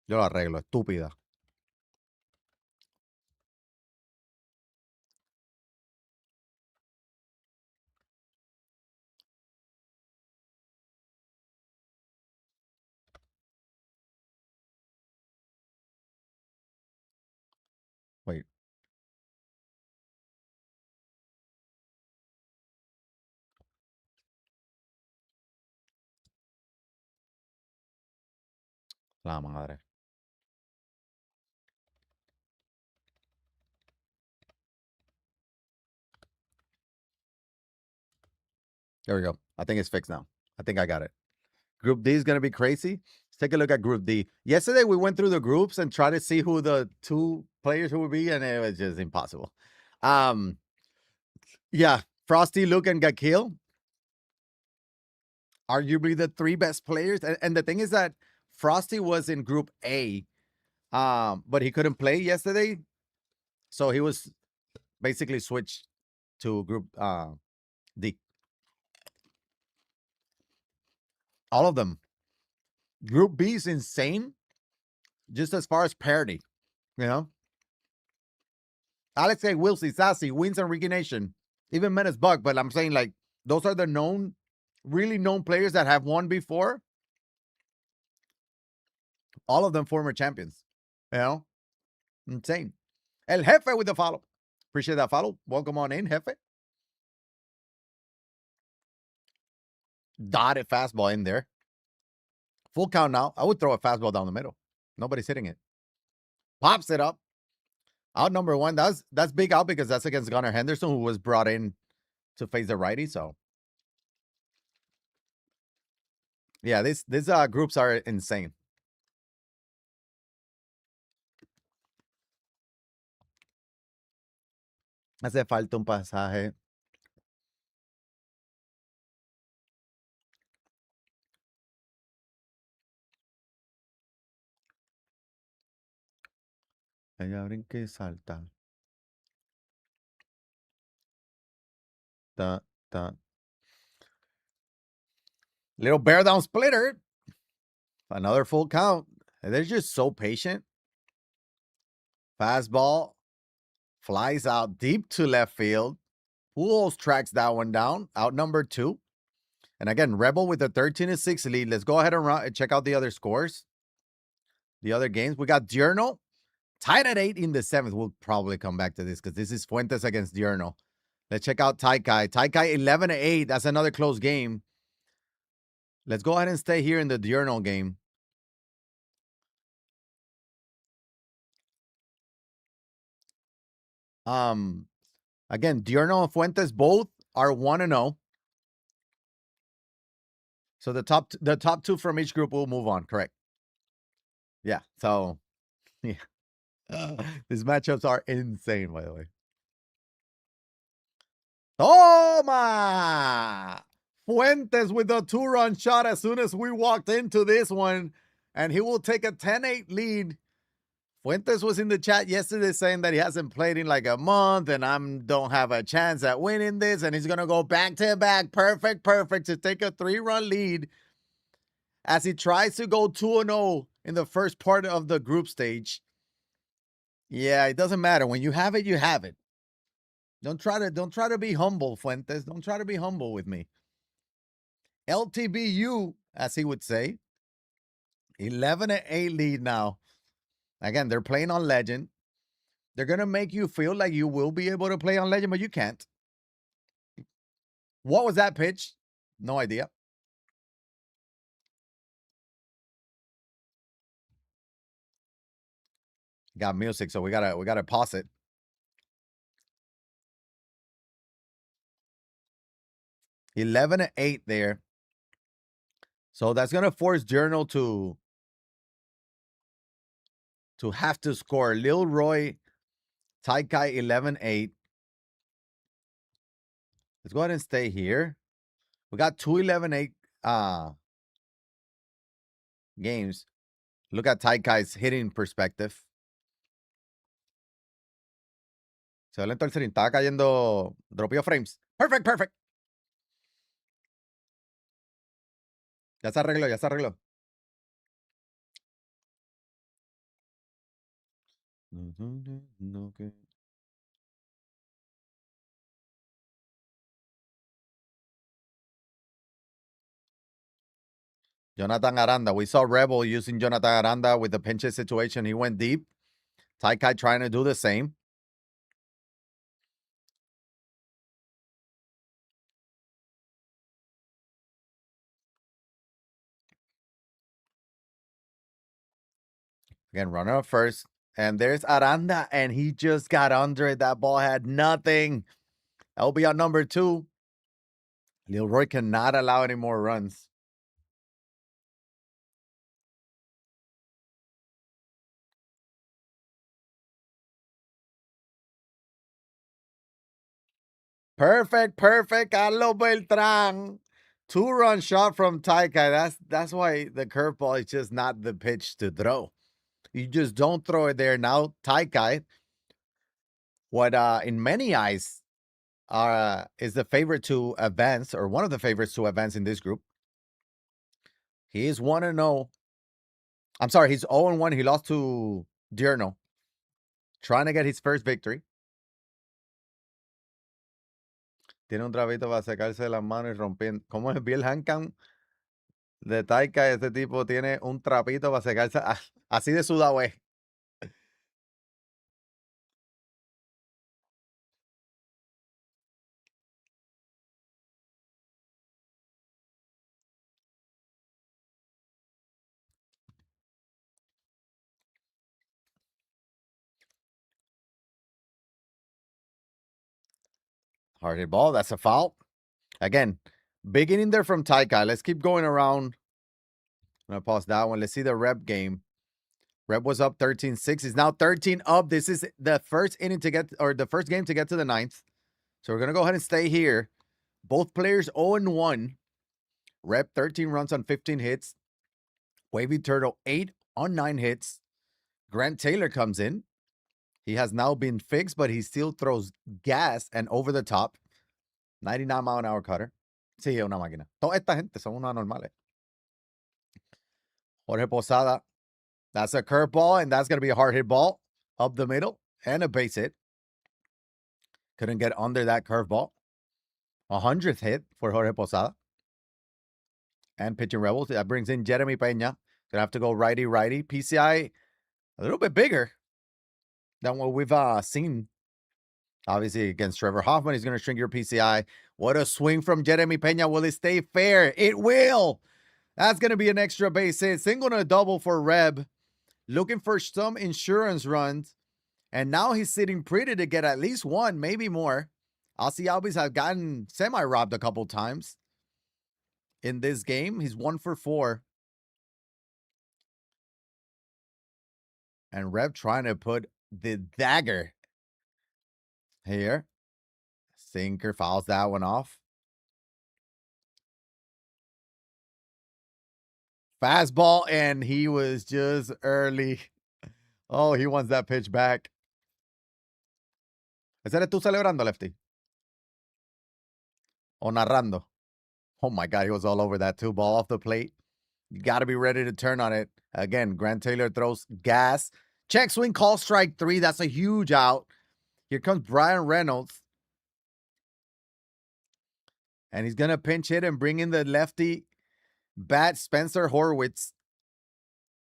yo lo arreglo, estúpida. La madre. There we go. I think it's fixed now. I think I got it. Group D is going to be crazy. Let's take a look at Group D. Yesterday, we went through the groups and tried to see who the two players who would be, and it was just impossible. Yeah, Frosty, Luke, and Gakil, arguably the three best players. And the thing is that Frosty was in Group A, but he couldn't play yesterday, so he was basically switched to Group D. All of them. Group B is insane, just as far as parity. You know, Alex A, Wilsey, Sassy, Wins, and Ricky Nation, even Menace Buck. But I'm saying, like, those are the known, really known players that have won before. All of them former champions. You know, insane. El Jefe with the follow. Appreciate that follow. Welcome on in, Jefe. Dotted fastball in there. Full count now. I would throw a fastball down the middle. Nobody's hitting it. Pops it up. Out number one. That's big out because that's against Gunnar Henderson, who was brought in to face the righty. So yeah, these groups are insane. Hace falta un pasaje. Ella brinca y salta. Da, da. Little bear down splitter. Another full count. They're just so patient. Fastball flies out deep to left field. Pujols tracks that one down. Out number two. And again, Rebel with a 13-6 lead. Let's go ahead and check out the other scores. The other games. We got Diurno tied at 8 in the 7th. We'll probably come back to this because this is Fuentes against Diurno. Let's check out Taikai. Taikai 11-8. That's another close game. Let's go ahead and stay here in the Diurno game. Again, Diurno and Fuentes both are 1-0. So the top two from each group will move on, correct? Yeah. So yeah. These matchups are insane, by the way. Toma! Fuentes with a 2-run shot as soon as we walked into this one, and he will take a 10-8 lead. Fuentes was in the chat yesterday saying that he hasn't played in like a month and don't have a chance at winning this, and he's going to go back to back. Perfect to take a 3-run lead as he tries to go 2-0 in the first part of the group stage. Yeah, it doesn't matter. When you have it, you have it. Don't try to be humble, Fuentes. Don't try to be humble with me. LTBU, as he would say. 11-8 lead now. Again, they're playing on Legend. They're going to make you feel like you will be able to play on Legend, but you can't. What was that pitch? No idea. Got music, so we gotta pause it. 11-8 there. So that's gonna force Journal to have to score. Lil Roy, Taikai 11-8. Let's go ahead and stay here. We got 2 11-8 games. Look at Taikai's hitting perspective. Se va lento el stream. Estaba cayendo. Dropeo frames. Perfect. Ya se arregló. Okay. Jonathan Aranda. We saw Rebel using Jonathan Aranda with the pinch hit situation. He went deep. Taikai trying to do the same. Again, runner up first. And there's Aranda, and he just got under it. That ball had nothing. That'll be on number 2. Leroy cannot allow any more runs. Perfect. Carlos Beltran. 2-run shot from Taikai. That's why the curveball is just not the pitch to throw. You just don't throw it there. Now Taikai, what in many eyes is the favorite to advance, or one of the favorites to advance in this group. He is 1-0. I'm sorry, he's 0-1. He lost to Dierno. Trying to get his first victory. Tiene un trapito para secarse las manos y rompiendo. ¿Cómo es el handcam de Taika? Este tipo tiene un trapito para secarse. Así de sudado es. Hard hit ball. That's a foul. Again, beginning there from Taika. Let's keep going around. I'm going to pause that one. Let's see the rep game. Rep was up 13-6. He's now 13 up. This is the first inning to get, or the first game to get to the 9th. So we're going to go ahead and stay here. Both players 0-1. Rep 13 runs on 15 hits. Wavy Turtle 8 on 9 hits. Grant Taylor comes in. He has now been fixed, but he still throws gas and over the top. 99-mile-an-hour cutter. Sí, es una máquina. Toda esta gente son unos anormales. Jorge Posada. That's a curveball, and that's going to be a hard hit ball up the middle and a base hit. Couldn't get under that curveball. 100th hit for Jorge Posada. And pitching Rebels. That brings in Jeremy Peña. Gonna have to go righty. PCI a little bit bigger than what we've seen. Obviously, against Trevor Hoffman, he's going to shrink your PCI. What a swing from Jeremy Peña. Will it stay fair? It will. That's going to be an extra base hit. Single and a double for Reb. Looking for some insurance runs. And now he's sitting pretty to get at least one, maybe more. Ozzy Albies has gotten semi-robbed a couple times in this game. He's 1 for 4. And Reb trying to put the dagger here. Sinker fouls that one off. Fastball, and he was just early. Oh, he wants that pitch back. ¿Ese eres tú celebrando, Lefty? O narrando? Oh my God, he was all over that too. Ball off the plate. You got to be ready to turn on it. Again, Grant Taylor throws gas. Check swing, call strike 3. That's a huge out. Here comes Brian Reynolds. And he's going to pinch hit and bring in the lefty bat, Spencer Horwitz.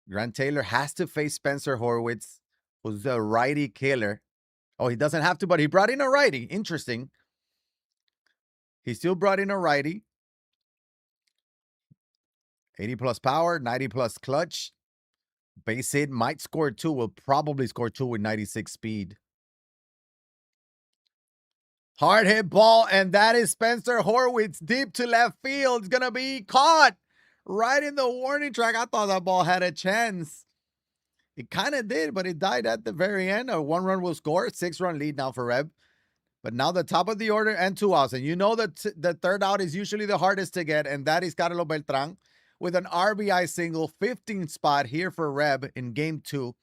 Grant Taylor has to face Spencer Horwitz, who's a righty killer. Oh, he doesn't have to, but he brought in a righty. Interesting. He still brought in a righty. 80 plus power, 90 plus clutch. Base hit, might score 2. Will probably score 2 with 96 speed. Hard hit ball, and that is Spencer Horwitz deep to left field. It's going to be caught right in the warning track. I thought that ball had a chance. It kind of did, but it died at the very end. A 1-run will score. 6-run lead now for Reb. But now the top of the order and 2 outs. And you know that the third out is usually the hardest to get, and that is Carlos Beltran with an RBI single, 15th spot here for Reb in game 2.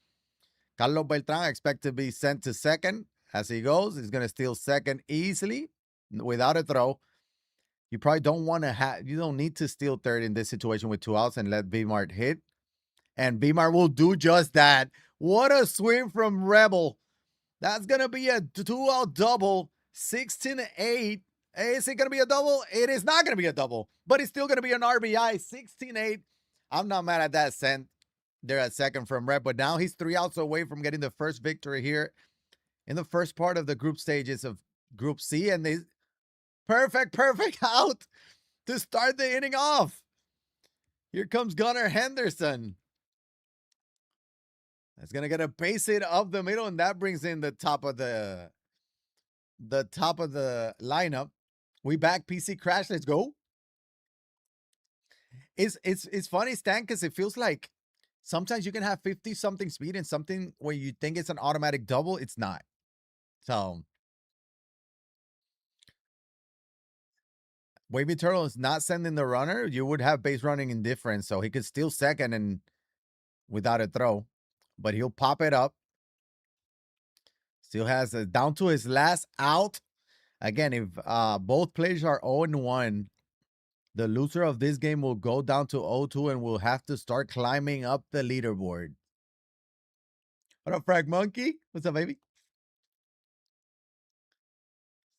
Carlos Beltran expected to be sent to second. As he goes, he's going to steal second easily without a throw. You probably don't want to have, you don't need to steal third in this situation with 2 outs and let B-Mart hit. And B-Mart will do just that. What a swing from Rebel. That's going to be a 2-out double. 16-8. Is it going to be a double? It is not going to be a double, but it's still going to be an RBI. 16-8. I'm not mad at that sent there at second from Reb, but now he's 3 outs away from getting the first victory here in the first part of the group stages of Group C. And they perfect out to start the inning off. Here comes Gunnar Henderson. It's gonna get a base hit up the middle, and that brings in the top of the lineup. We back PC Crash. Let's go. It's funny, Stan, because it feels like sometimes you can have 50 something speed and something where you think it's an automatic double, it's not. So Wavy Turtle is not sending the runner. You would have base running indifference, so he could steal second and without a throw, but he'll pop it up. Still has down to his last out. Again, if both players are 0-1, the loser of this game will go down to 0-2 and will have to start climbing up the leaderboard. What up, Frag Monkey? What's up, baby?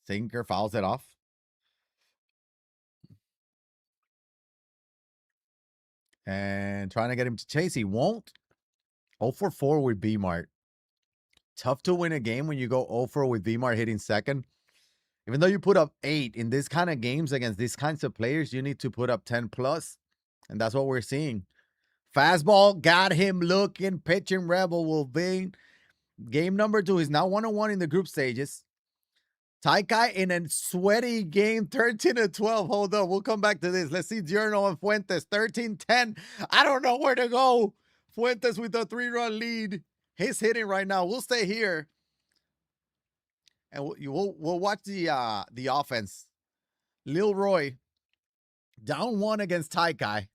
Sinker fouls it off. And trying to get him to chase. He won't. 0-4 with B-Mart. Tough to win a game when you go 0-4 with B-Mart hitting second. Even though you put up 8 in this kind of games against these kinds of players, you need to put up 10 plus. And that's what we're seeing. Fastball got him looking. Pitching Rebel will be. Game number 2 is now 1-1 in the group stages. Taikai in a sweaty game, 13-12. Hold up, we'll come back to this. Let's see Journal and Fuentes, 13-10. I don't know where to go. Fuentes with a 3-run lead. He's hitting right now. We'll stay here. And we'll watch the offense. Lil Roy, down 1 against Taikai.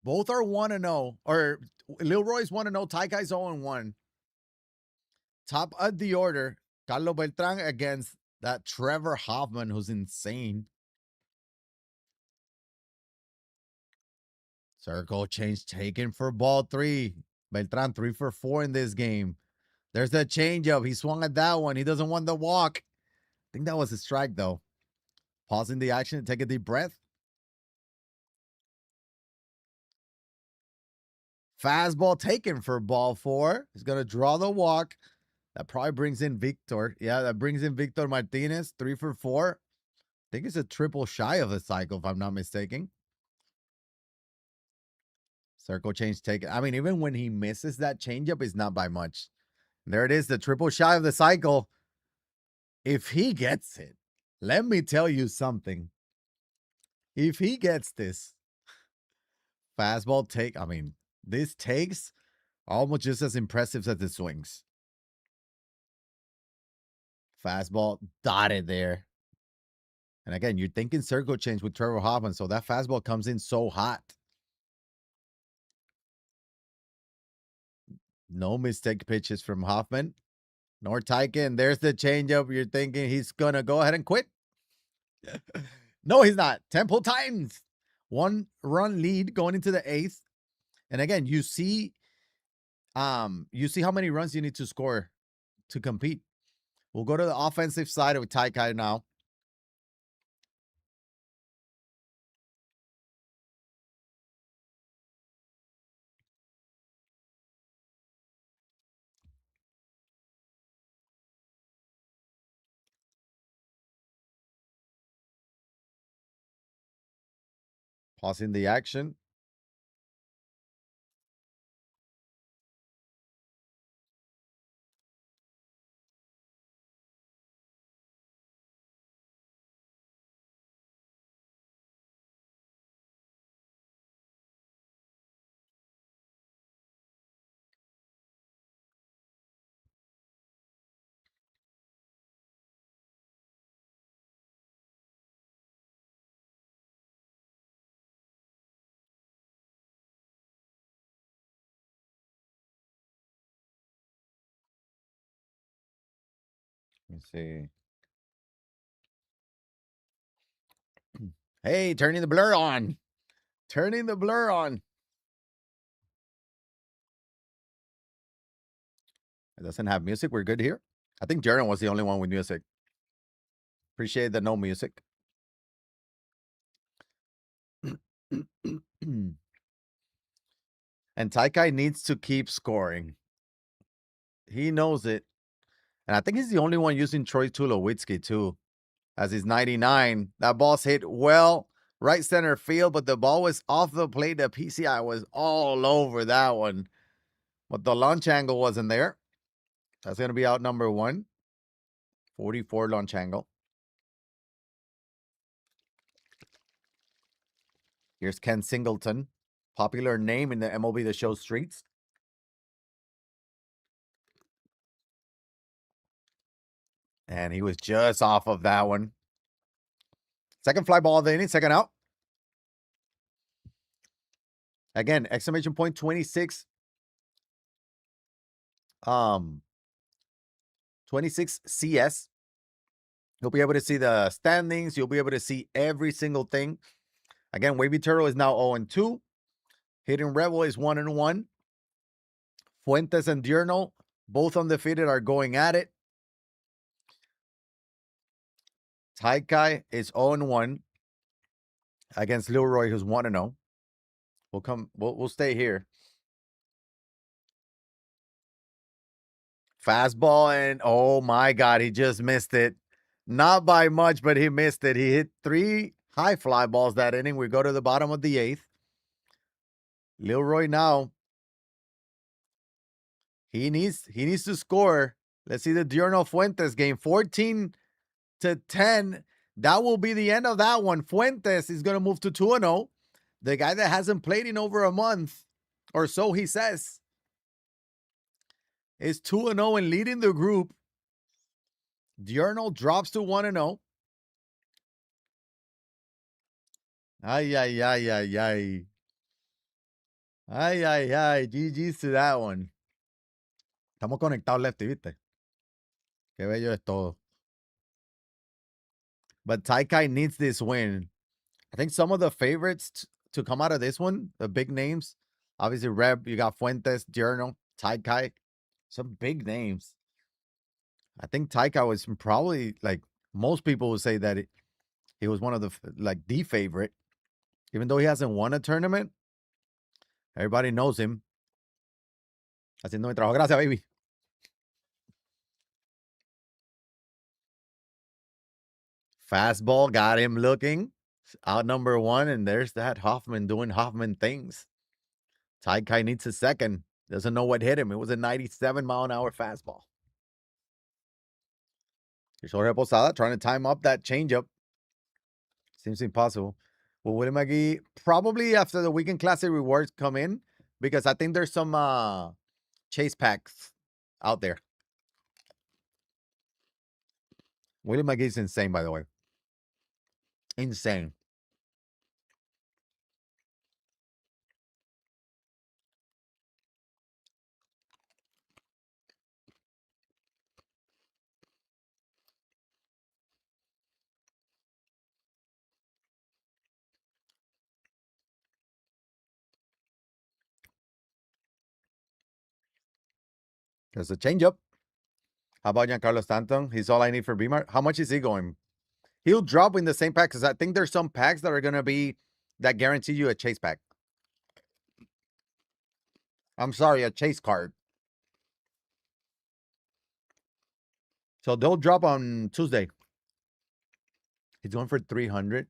Both are 1-0. Or Lil Roy's 1-0, Taikai's 0-1. Top of the order. Carlos Beltran against that Trevor Hoffman, who's insane. Circle change taken for ball 3. Beltran 3 for 4 in this game. There's the changeup. He swung at that one. He doesn't want the walk. I think that was a strike, though. Pausing the action, take a deep breath. Fastball taken for ball 4. He's going to draw the walk. That probably brings in Victor. Yeah, that brings in Victor Martinez. 3 for 4. I think it's a triple shy of a cycle, if I'm not mistaken. Circle change taken. I mean, even when he misses that changeup, it's not by much. There it is, the triple shy of the cycle. If he gets it, let me tell you something. If he gets this fastball take, I mean, this takes almost just as impressive as the swings. Fastball dotted there. And again, you're thinking circle change with Trevor Hoffman, so that fastball comes in so hot. No mistake pitches from Hoffman. Nor Taiken. There's the changeup. You're thinking he's going to go ahead and quit. No, he's not. Temple Titans. 1-run lead going into the 8th. And again, you see how many runs you need to score to compete. We'll go to the offensive side with Taikai now. Pausing the action. Let me see. Hey, turning the blur on. Turning the blur on. It doesn't have music. We're good here. I think Jaron was the only one with music. Appreciate the no music. And Taikai needs to keep scoring. He knows it. And I think he's the only one using Troy Tulowitzki, too, as his 99. That ball's hit well, right center field, but the ball was off the plate. The PCI was all over that one. but the launch angle wasn't there. That's going to be out number 1. 44 launch angle. Here's Ken Singleton, popular name in the MLB The Show streets. And he was just off of that one. Second fly ball of the inning, second out. Again, exclamation point 26. 26 CS. You'll be able to see the standings. You'll be able to see every single thing. Again, Wavy Turtle is now 0-2. Hidden Rebel is 1-1. Fuentes and Diurno, both undefeated, are going at it. Taikai is 0-1 against Lil Roy, who's 1-0. We'll stay here. Fastball, and oh my God, he just missed it. Not by much, but he missed it. He hit 3 high fly balls that inning. We go to the bottom of the 8th. Lil Roy now. He needs to score. Let's see the Diurno Fuentes game. 14-10. That will be the end of that one. Fuentes is going to move to 2-0. The guy that hasn't played in over a month, or so he says, is 2-0 and leading the group. Diurno drops to 1-0. Ay, ay, ay, ay, ay. Ay, ay, ay. GG's to that one. Estamos conectados, Lefty, ¿viste? Qué bello es todo. But Taikai needs this win. I think some of the favorites to come out of this one, the big names, obviously Reb, you got Fuentes, Diurno, Taikai, some big names. I think Taikai was probably, like, most people would say that he was one of the favorite. Even though he hasn't won a tournament, everybody knows him. Haciendo mi trabajo. Gracias, baby. Fastball got him looking. Out number 1, and there's that Hoffman doing Hoffman things. Taikai needs a second. Doesn't know what hit him. It was a 97-mile-an-hour fastball. Here's Jorge Posada trying to time up that changeup. Seems impossible. Well, Willie McGee, probably after the Weekend Classic rewards come in, because I think there's some chase packs out there. Willie McGee's insane, by the way. Insane. There's a changeup. How about Giancarlo Stanton? He's all I need for Beamer. How much is he going? He'll drop in the same pack, because I think there's some packs that are going to be that guarantee you a chase pack. I'm sorry, a chase card. So they'll drop on Tuesday. He's going for 300.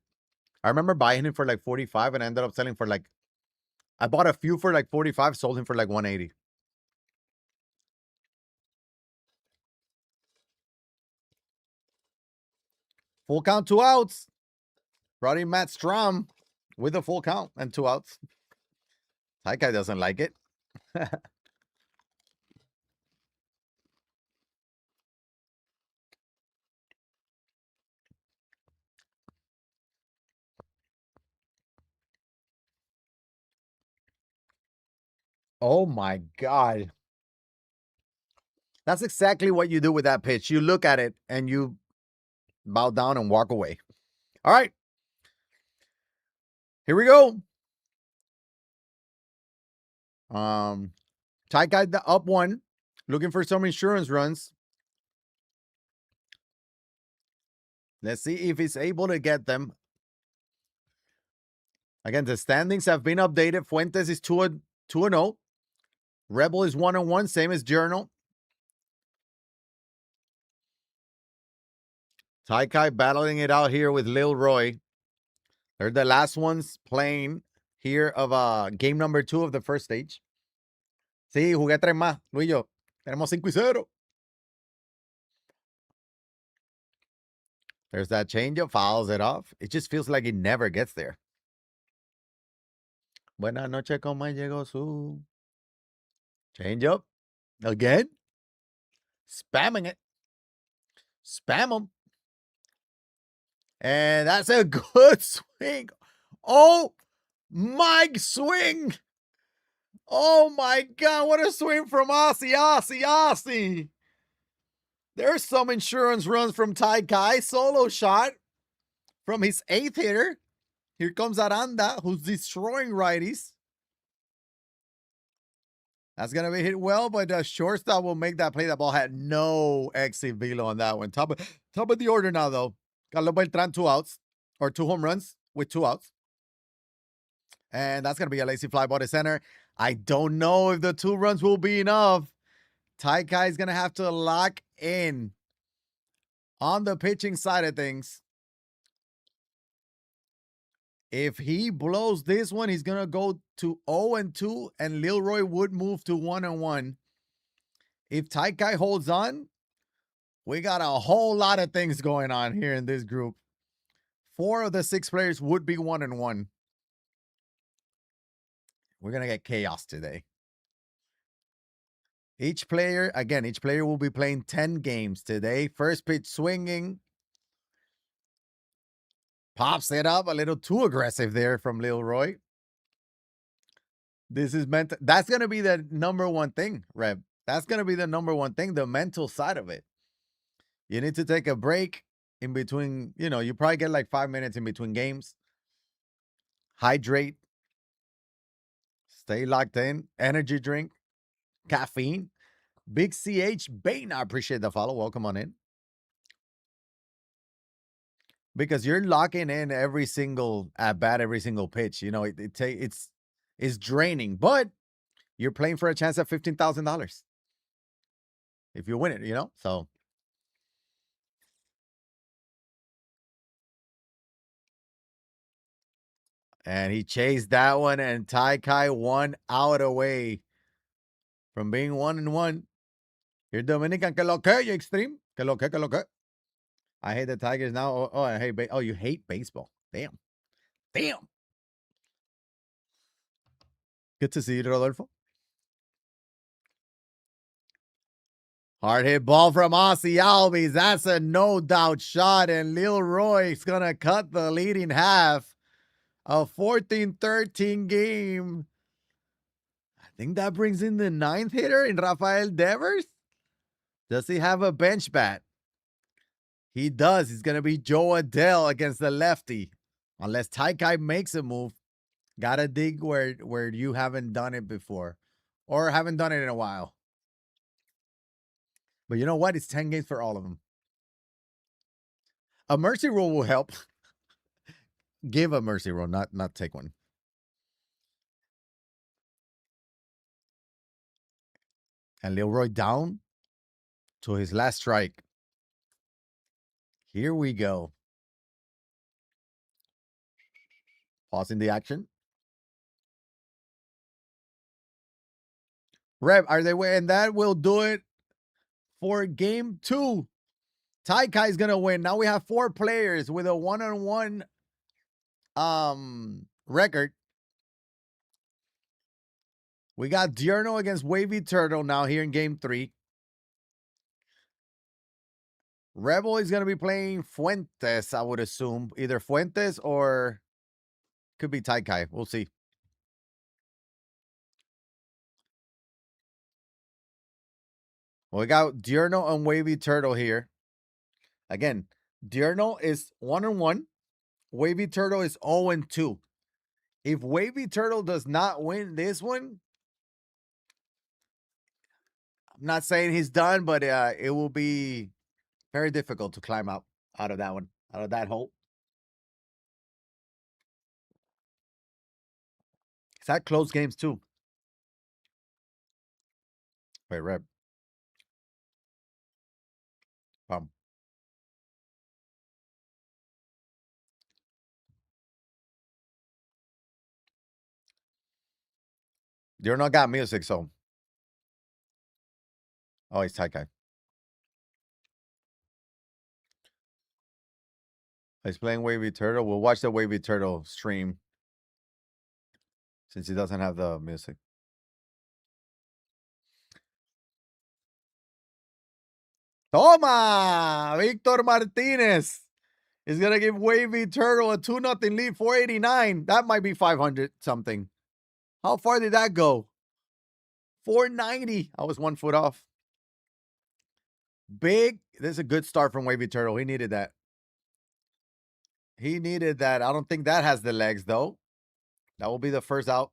I remember buying him for like 45 and I ended up selling for like, I bought a few for like 45, sold him for like 180. Full count, 2 outs. Brought in Matt Strom with a full count and 2 outs. That guy doesn't like it. Oh my God. That's exactly what you do with that pitch. You look at it and you bow down and walk away. All right. Here we go. Ty got the up 1, looking for some insurance runs. Let's see if he's able to get them. Again, the standings have been updated. Fuentes is 2-0. Rebel is 1-1, same as Journal. Taikai battling it out here with Lil Roy. They're the last ones playing here of game number 2 of the first stage. Sí, jugué 3 más, Luis y yo. Tenemos 5-0. There's that changeup, fouls it off. It just feels like it never gets there. Buenas noches, ¿cómo llegó su changeup? Again? Spamming it. Spam them. And that's a good swing. Oh, my swing. Oh, my God. What a swing from Aussie. There's some insurance runs from Tai Kai. Solo shot from his 8th hitter. Here comes Aranda, who's destroying righties. That's going to be hit well, but the shortstop will make that play. That ball had no exit velo on that one. Top of the order now, though. Carlos Beltran, 2 outs, or 2 home runs with 2 outs. And that's going to be a lazy fly ball to center. I don't know if the 2 runs will be enough. Tai Kai is going to have to lock in on the pitching side of things. If he blows this one, he's going to go to 0-2, and Lilroy would move to 1-1. If Tai Kai holds on, we got a whole lot of things going on here in this group. 4 of the 6 players would be 1-1. We're going to get chaos today. Each player will be playing 10 games today. First pitch swinging. Pops it up a little too aggressive there from Lilroy. This is meant that's going to be the number one thing, Reb. That's going to be the number one thing, the mental side of it. You need to take a break in between, you probably get like 5 minutes in between games. Hydrate. Stay locked in. Energy drink. Caffeine. Big CH Bain, I appreciate the follow. Welcome on in. Because you're locking in every single at bat, every single pitch. It's draining, but you're playing for a chance at $15,000 if you win it. So. And he chased that one, and Tai Kai 1 out away from being 1-1. You're Dominican. Que lo que, you extreme? Que lo que? I hate the Tigers now. I hate you hate baseball. Damn. Good to see you, Rodolfo. Hard hit ball from Aussie Albies. That's a no doubt shot, and Lilroy's going to cut the leading half. A 14-13 game. I think that brings in the 9th hitter in Rafael Devers. Does he have a bench bat? He does. He's going to be Joe Adele against the lefty. Unless Tai Kai makes a move. Got to dig where you haven't done it before. Or haven't done it in a while. But you know what? It's 10 games for all of them. A mercy rule will help. Give a mercy rule, not take one. And Lilroy down to his last strike. Here we go. Pausing the action. Rep, are they winning? And that will do it for game 2. Tai Kai is going to win. Now we have 4 players with a 1-on-1 record. We got Diurno against Wavy Turtle now here in game 3. Rebel is going to be playing Fuentes, I would assume. Either Fuentes or could be Tai Kai. We'll see. Well, we got Diurno and Wavy Turtle here. Again, Diurno is 1-1. Wavy Turtle is 0-2. If Wavy Turtle does not win this one, I'm not saying he's done, but it will be very difficult to climb out of that one, out of that hole. Is that close games too? Wait, Reb. You're not got music, so Oh, he's Taikai. He's playing Wavy Turtle. We'll watch the Wavy Turtle stream since he doesn't have the music. Toma! Victor Martinez is going to give Wavy Turtle a 2-0 lead, 489. That might be 500 something. How far did that go? 490. I was 1 foot off. Big. This is a good start from Wavy Turtle. He needed that. He needed that. I don't think that has the legs, though. That will be the first out.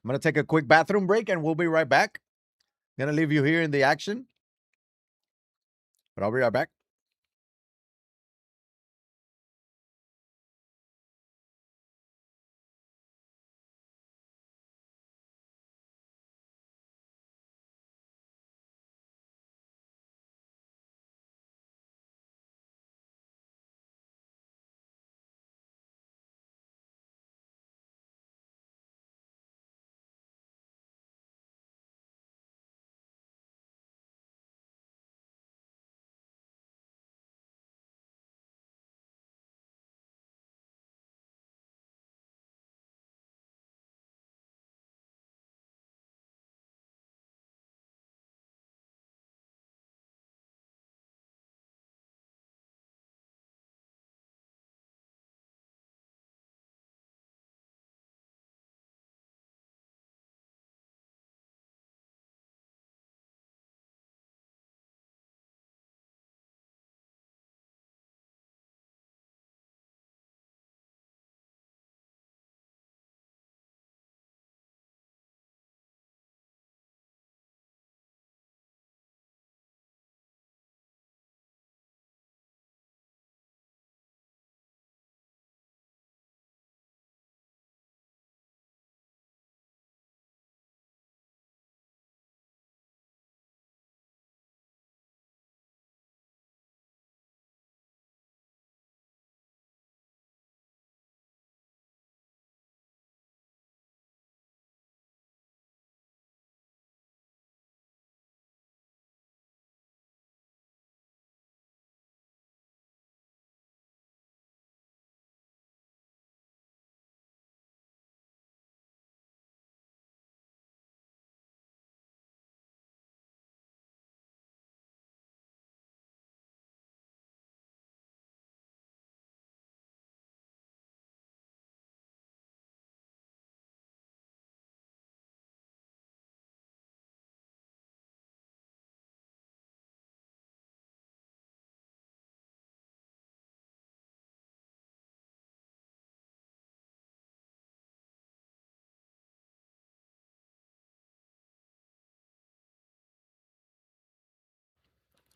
I'm going to take a quick bathroom break, and we'll be right back. Going to leave you here in the action, but I'll be right back.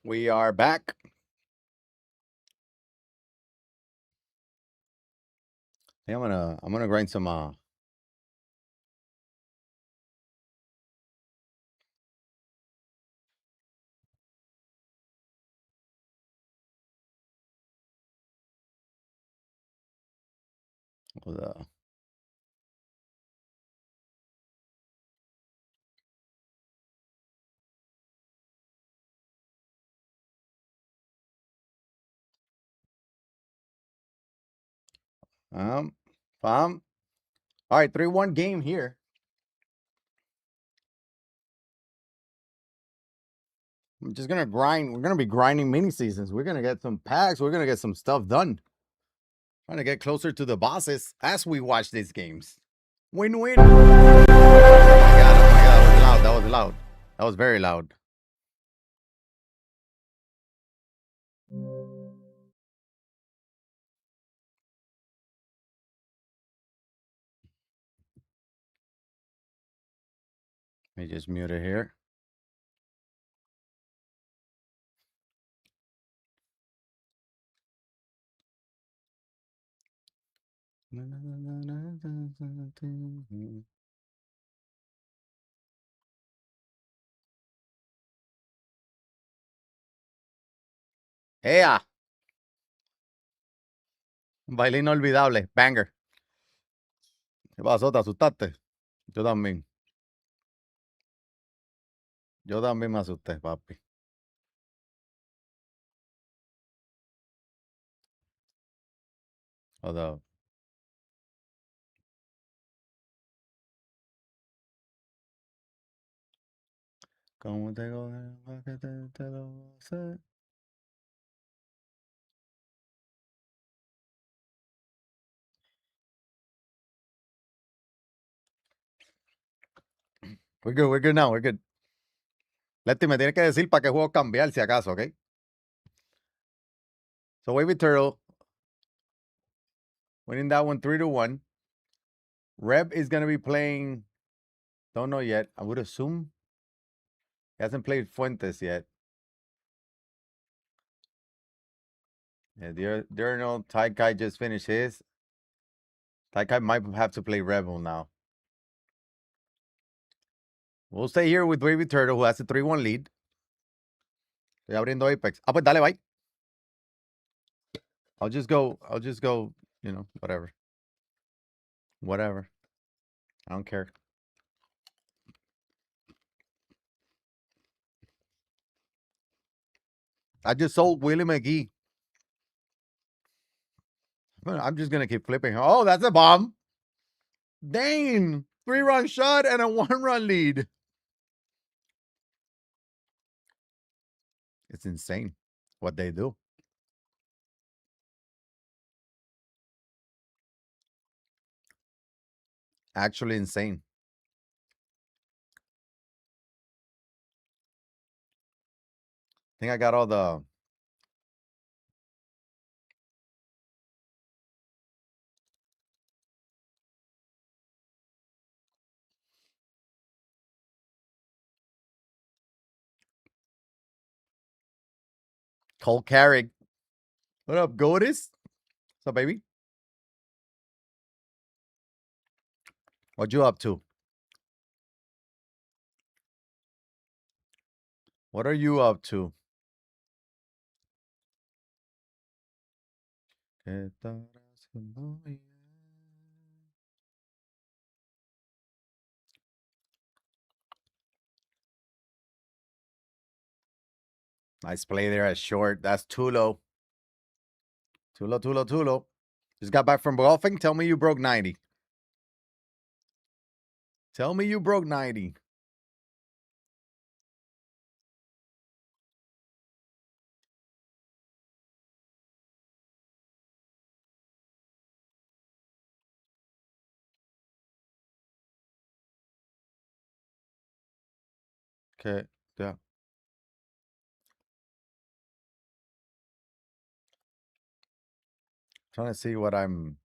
We are back. Hey, I'm gonna grind some with, all right, 3-1 game here. I'm just gonna grind. We're gonna be grinding mini seasons. We're gonna get some packs. We're gonna get some stuff done. Trying to get closer to the bosses as we watch these games. Win-win. Oh my god! Oh my god! That was loud. That was loud. That was very loud. Let me just mute it here. Ea, baile inolvidable, banger. ¿Qué pasó? ¿Te asustaste? Yo también. Yo también me asusté, papi. Hold up. ¿Cómo te coge pa' que te lo sé? We're good now, we're good. Leti, me tiene que decir para qué juego cambiar, si acaso, ¿ok? So, Wavy Turtle winning that one 3-1. Reb is going to be playing, don't know yet. I would assume he hasn't played Fuentes yet. Yeah, Diurnal, Taikai just finished his. Taikai might have to play Rebel now. We'll stay here with Wavy Turtle, who has a 3-1 lead. Estoy abriendo Apex. Ah, pues dale, bye. I'll just go, you know, whatever. Whatever. I don't care. I just sold Willie McGee. I'm just going to keep flipping. Oh, that's a bomb. Dang. 3-run shot and a 1-run lead. It's insane what they do. Actually insane. I think I got all the... Cole Carrick. What up, Goatis? What's up, baby? What you up to? What are you up to? Nice play there at short. That's Tulo. Tulo. Just got back from golfing. Tell me you broke 90. Tell me you broke 90. Okay. Yeah. Trying to see what I'm...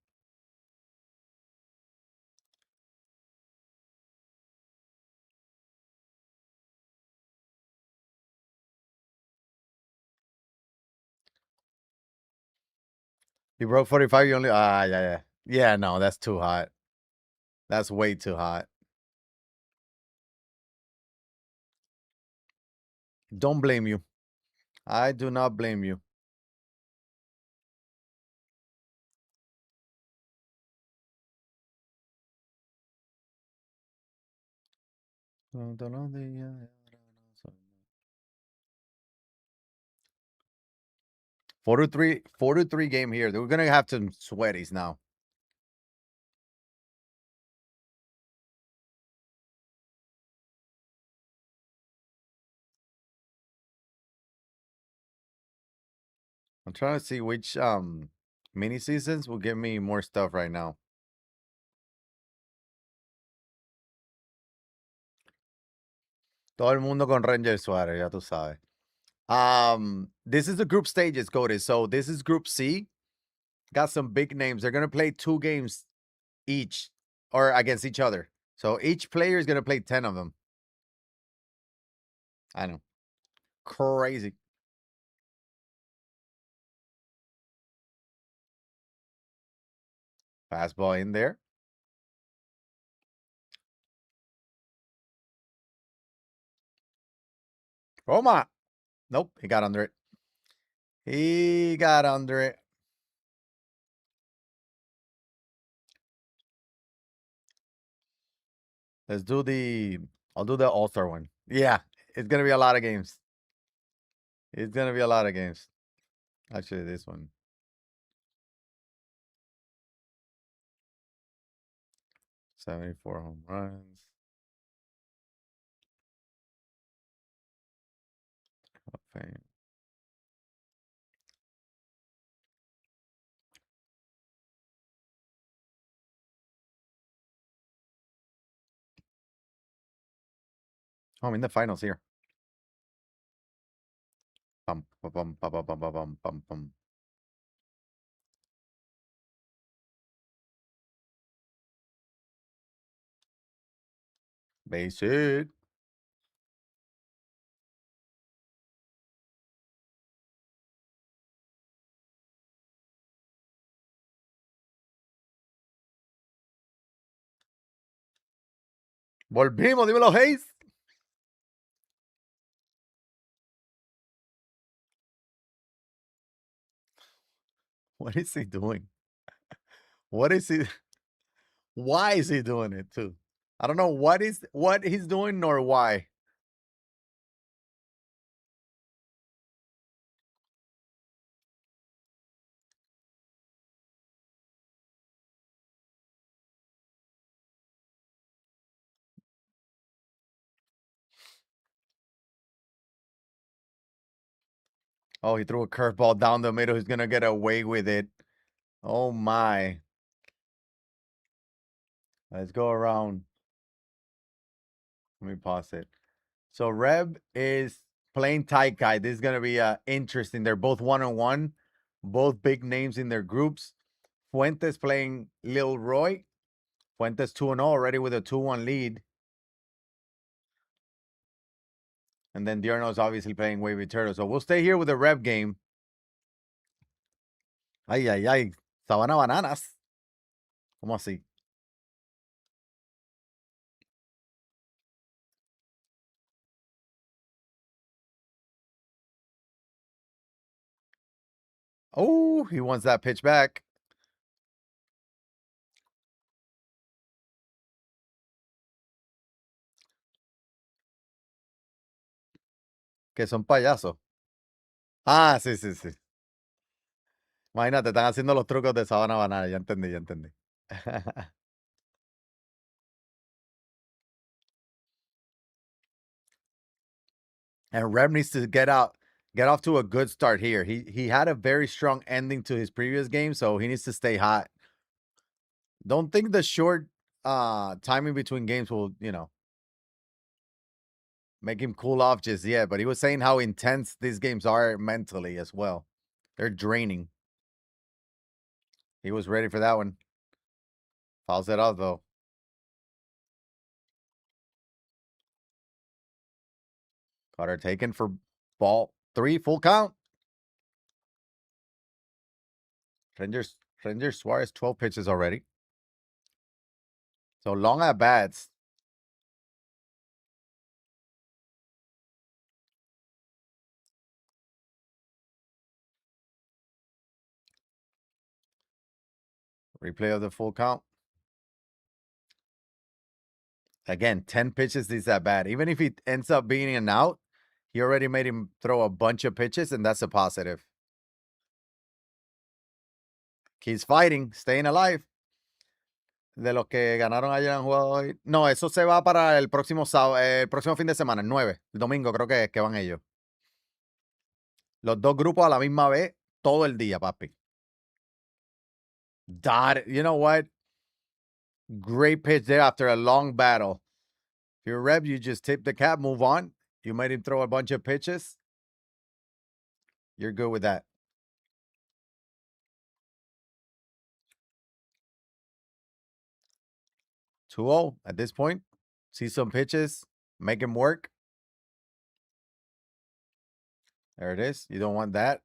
You broke 45, you only... yeah. Yeah, no, that's too hot. That's way too hot. Don't blame you. I do not blame you. Four to three game here. We're gonna have some sweaties now. I'm trying to see which mini seasons will give me more stuff right now. Todo el mundo con Ranger Suárez, ya tú sabes. This is the group stages, Cody. So this is Group C. Got some big names. They're gonna play 2 games each or against each other. So each player is gonna play 10 of them. I know. Crazy. Fastball in there. Roma. Nope, he got under it. He got under it. Let's do the. I'll do the All-Star one. Yeah, it's gonna be a lot of games. It's gonna be a lot of games. Actually, this one. 74 home runs. Hall of Fame. Oh, I'm in the finals here. Pum, pum, pum, pum, pum, pum, pum, pum, pum. Basic. Volvimos, dímelo, Hayes. What is he doing? What is he? Why is he doing it too? I don't know what he's doing nor why. Oh, he threw a curveball down the middle. He's gonna get away with it. Oh my. Let's go around. Let me pause it. So Reb is playing Taikai. This is gonna be interesting. They're both 1-on-1, both big names in their groups. Fuentes playing Lil Roy. Fuentes 2-0 already with a 2-1 lead. And then Diorno's obviously playing Wavy Turtle. So we'll stay here with the Reb game. Ay, ay, ay. Sabana Bananas. ¿Cómo así? Oh, he wants that pitch back. Que son payasos. Ah, sí, sí, sí. Imagínate, están haciendo los trucos de Sabana Banana. Ya entendí, ya entendí. And Reb needs to get off to a good start here. He had a very strong ending to his previous game, so he needs to stay hot. Don't think the short timing between games will, make him cool off just yet. But he was saying how intense these games are mentally as well. They're draining. He was ready for that one. Fouls it out though. Carter taken for ball 3, full count. Rangers Suarez 12 pitches already. So long at bats. Replay of the full count. Again, 10 pitches is that bad. Even if he ends up being an out, he already made him throw a bunch of pitches, and that's a positive. He's fighting, staying alive. De los que ganaron ayer han jugado hoy. No, eso se va para el próximo sábado, el próximo fin de semana, el 9. El domingo creo que van ellos. Los dos grupos a la misma vez, todo el día, papi. You know what? Great pitch there after a long battle. If you're Reb, you just tip the cap, move on. You made him throw a bunch of pitches. You're good with that. 2-0 at this point. See some pitches, make him work. There it is. You don't want that.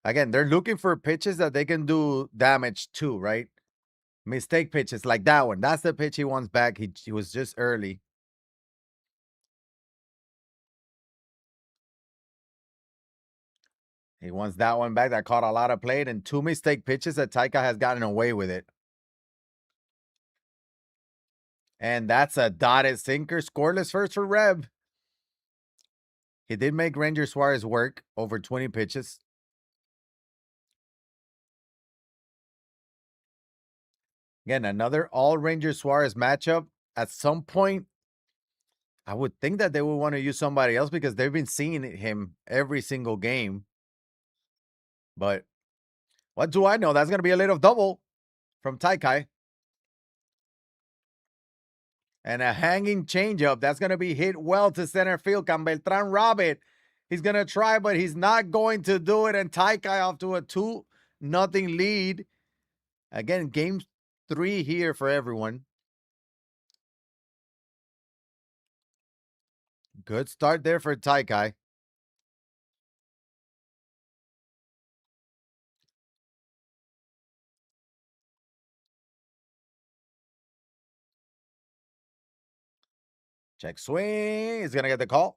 Again, they're looking for pitches that they can do damage to, right? Mistake pitches like that one. That's the pitch he wants back. He was just early. He wants that one back that caught a lot of plate and 2 mistake pitches that Taika has gotten away with it. And that's a dotted sinker. Scoreless first for Reb. He did make Ranger Suarez work over 20 pitches. Again, another all Ranger Suarez matchup. At some point, I would think that they would want to use somebody else because they've been seeing him every single game. But what do I know? That's going to be a little double from Taikai. And a hanging changeup. That's going to be hit well to center field. Can Beltran rob it? He's going to try, but he's not going to do it. And Taikai off to a 2-0 lead. Again, game 3 here for everyone. Good start there for Taikai. Check swing. He's going to get the call.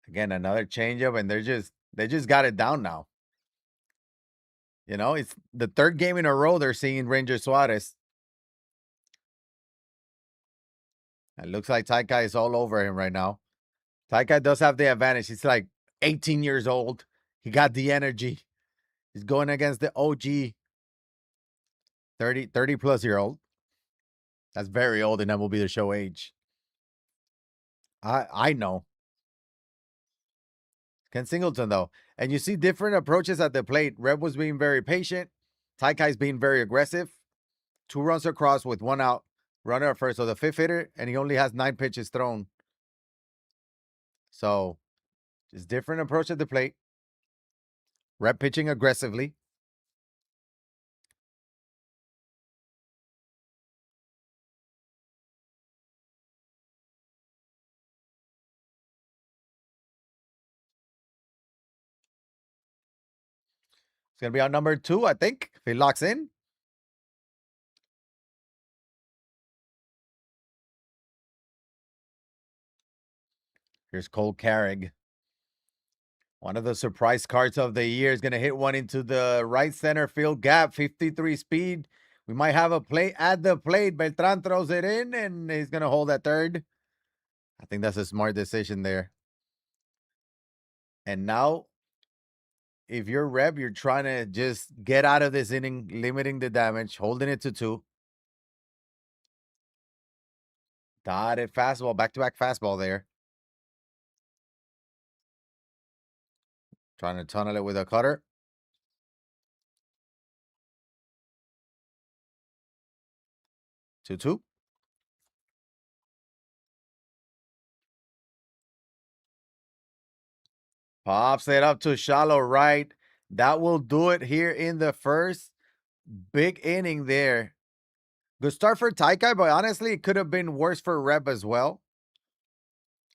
Again, another changeup, and they just got it down now. You know, it's the 3rd game in a row they're seeing Ranger Suarez. It looks like Taikai is all over him right now. Taikai does have the advantage. He's like 18 years old. He got the energy. He's going against the OG 30 plus year old. That's very old in MLB The Show age. I know. Ken Singleton, though. And you see different approaches at the plate. Reb was being very patient. Taikai's being very aggressive. 2 runs across with 1 out. Runner at first. So the 5th hitter, and he only has 9 pitches thrown. So just different approach at the plate. Reb pitching aggressively. It's going to be on number 2, I think, if he locks in. Here's Cole Carrig. One of the surprise cards of the year is going to hit one into the right center field gap, 53 speed. We might have a play at the plate. Beltran throws it in, and he's going to hold at third. I think that's a smart decision there. And now, if you're Reb, you're trying to just get out of this inning, limiting the damage, holding it to 2. Dotted fastball, back-to-back fastball there. Trying to tunnel it with a cutter. 2-2. Pops it up to shallow right. That will do it here in the first. Big inning there. Good start for Taikai, but honestly, it could have been worse for Reb as well.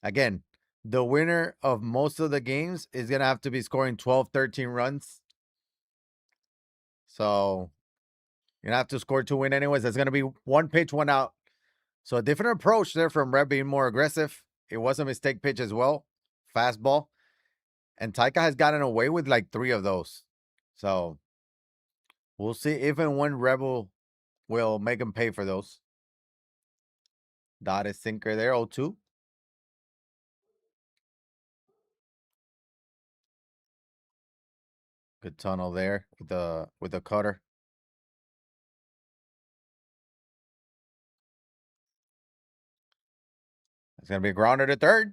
Again, the winner of most of the games is going to have to be scoring 12, 13 runs. So you're going to have to score to win anyways. That's going to be 1 pitch, 1 out. So a different approach there from Reb being more aggressive. It was a mistake pitch as well. Fastball. And Taika has gotten away with like 3 of those. So we'll see if and when Rebel will make him pay for those. Dotted sinker there, 0-2. Good tunnel there with the cutter. It's gonna be a grounder to third.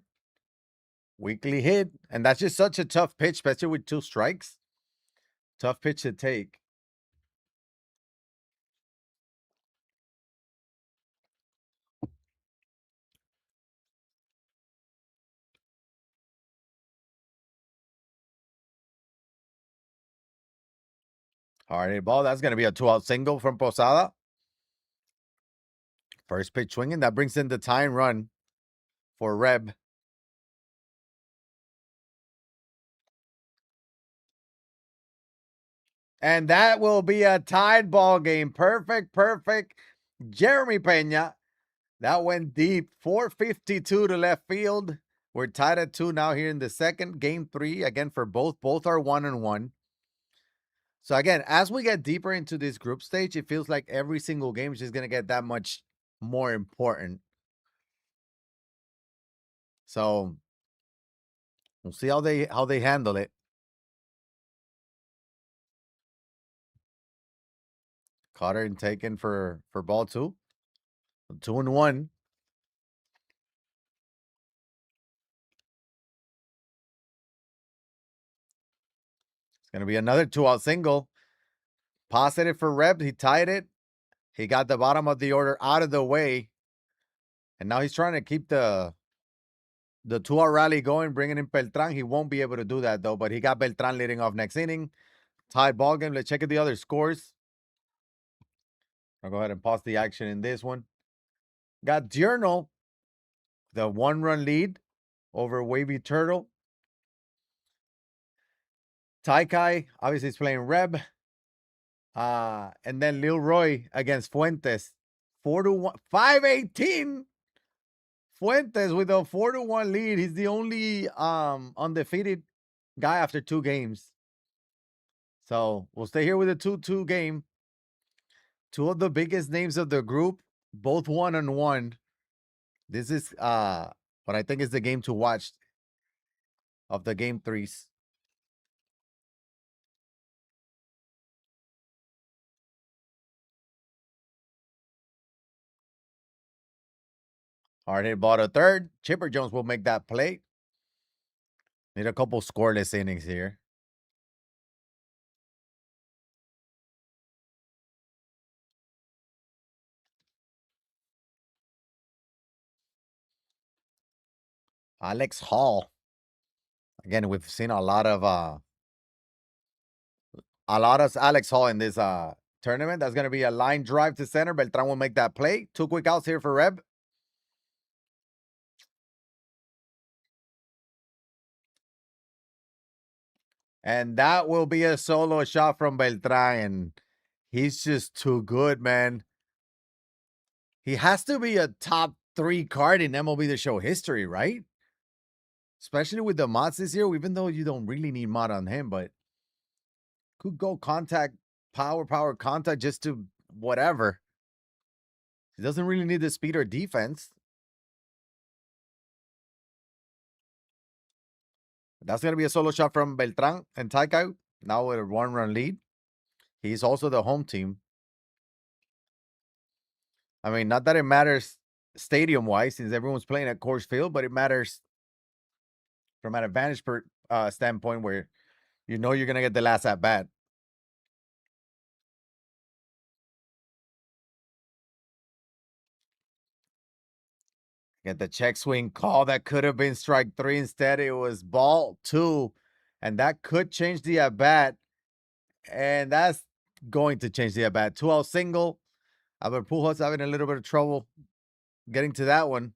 Weakly hit. And that's just such a tough pitch, especially with 2 strikes. Tough pitch to take. Hard hit ball. That's gonna be a 2-out single from Posada. First pitch swinging. That brings in the tying run for Reb. And that will be a tied ball game. Perfect. Jeremy Pena. That went deep. 452 to left field. We're tied at 2 now here in the second. Game 3 again for both. Both are 1-1. So again, as we get deeper into this group stage, it feels like every single game is just gonna get that much more important. So we'll see how they handle it. Caught and taken for ball two. 2-1. It's gonna be another 2-out single. Positive for Reb. He tied it. He got the bottom of the order out of the way. And now he's trying to keep the 2-out rally going, bringing in Beltran. He won't be able to do that, though. But he got Beltran leading off next inning. Tied ball game. Let's check out the other scores. I'll go ahead and pause the action in this one. Got Diurnal, the 1-run lead over Wavy Turtle. Taikai, obviously, is playing Reb. And then Lil Roy against Fuentes. 4-1. 5-18. Fuentes with a 4-1 lead. He's the only undefeated guy after 2 games. So we'll stay here with a 2-2 game. 2 of the biggest names of the group, both 1-1. This is what I think is the game to watch of the game threes. Hard hit ball to third. Chipper Jones will make that play. Need a couple scoreless innings here. Alex Hall. Again, we've seen a lot of Alex Hall in this tournament. That's going to be a line drive to center. Beltran will make that play. 2 quick outs here for Reb. And that will be a solo shot from Beltran. He's just too good, man. He has to be a top 3 card in MLB The Show history, right? Especially with the mods this year, even though you don't really need mod on him, but could go contact, power, contact just to whatever. He doesn't really need the speed or defense. That's going to be a solo shot from Beltran and Taikai. Now with a 1-run lead. He's also the home team. I mean, not that it matters stadium-wise since everyone's playing at Coors Field, but it matters from an advantage standpoint where you know you're going to get the last at-bat. Get the check swing call. That could have been strike 3. Instead, it was ball 2. And that could change the at-bat. And that's going to change the at-bat. 2-out single. Albert Pujols having a little bit of trouble getting to that one.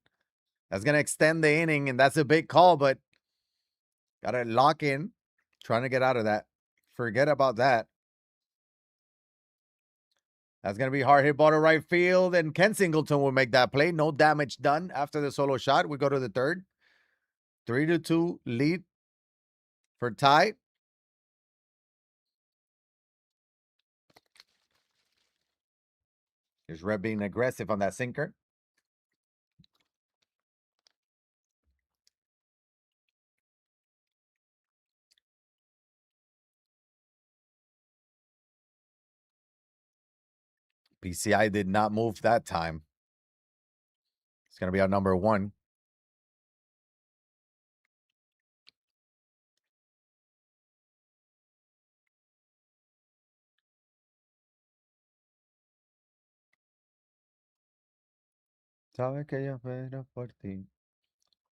That's going to extend the inning, and that's a big call, but got to lock in. Trying to get out of that. Forget about that. That's going to be hard hit ball to right field, and Ken Singleton will make that play. No damage done after the solo shot. We go to the third. 3-2 lead for Ty. Here's Reb being aggressive on that sinker. PCI did not move that time. It's going to be our number 1.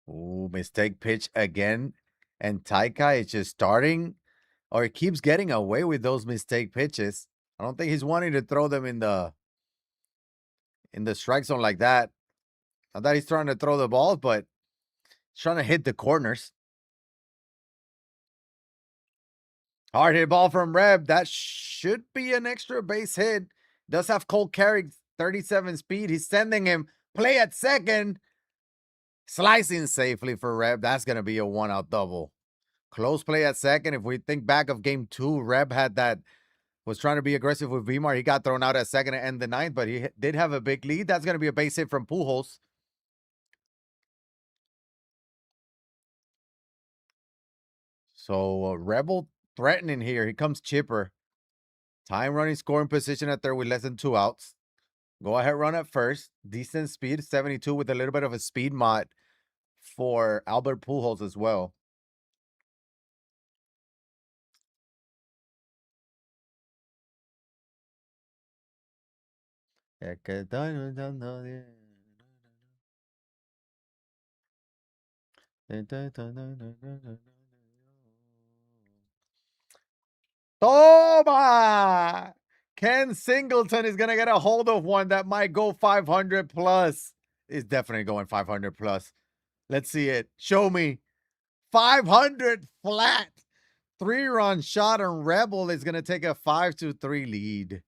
Ooh, mistake pitch again. And Taika is just starting, or he keeps getting away with those mistake pitches. I don't think he's wanting to throw them in the strike zone like that. Not that he's trying to throw the balls, but he's trying to hit the corners. Hard hit ball from Reb. That should be an extra base hit. Does have Cole Carrick, 37 speed. He's sending him. Play at second. Slicing safely for Reb. That's going to be a 1-out double. Close play at second. If we think back of game 2, Reb had that was trying to be aggressive with Vimar. He got thrown out at second to end the ninth, but he did have a big lead. That's going to be a base hit from Pujols. So Rebel threatening here. Here comes Chipper. Time running scoring position at third with less than 2 outs. Go ahead, run at first. Decent speed, 72 with a little bit of a speed mod for Albert Pujols as well. Toma! Ken Singleton is going to get a hold of one that might go 500 plus. Is definitely going 500 plus. Let's see it. Show me. 500 flat. 3-run shot, and Rebel is going to take a 5-3 lead.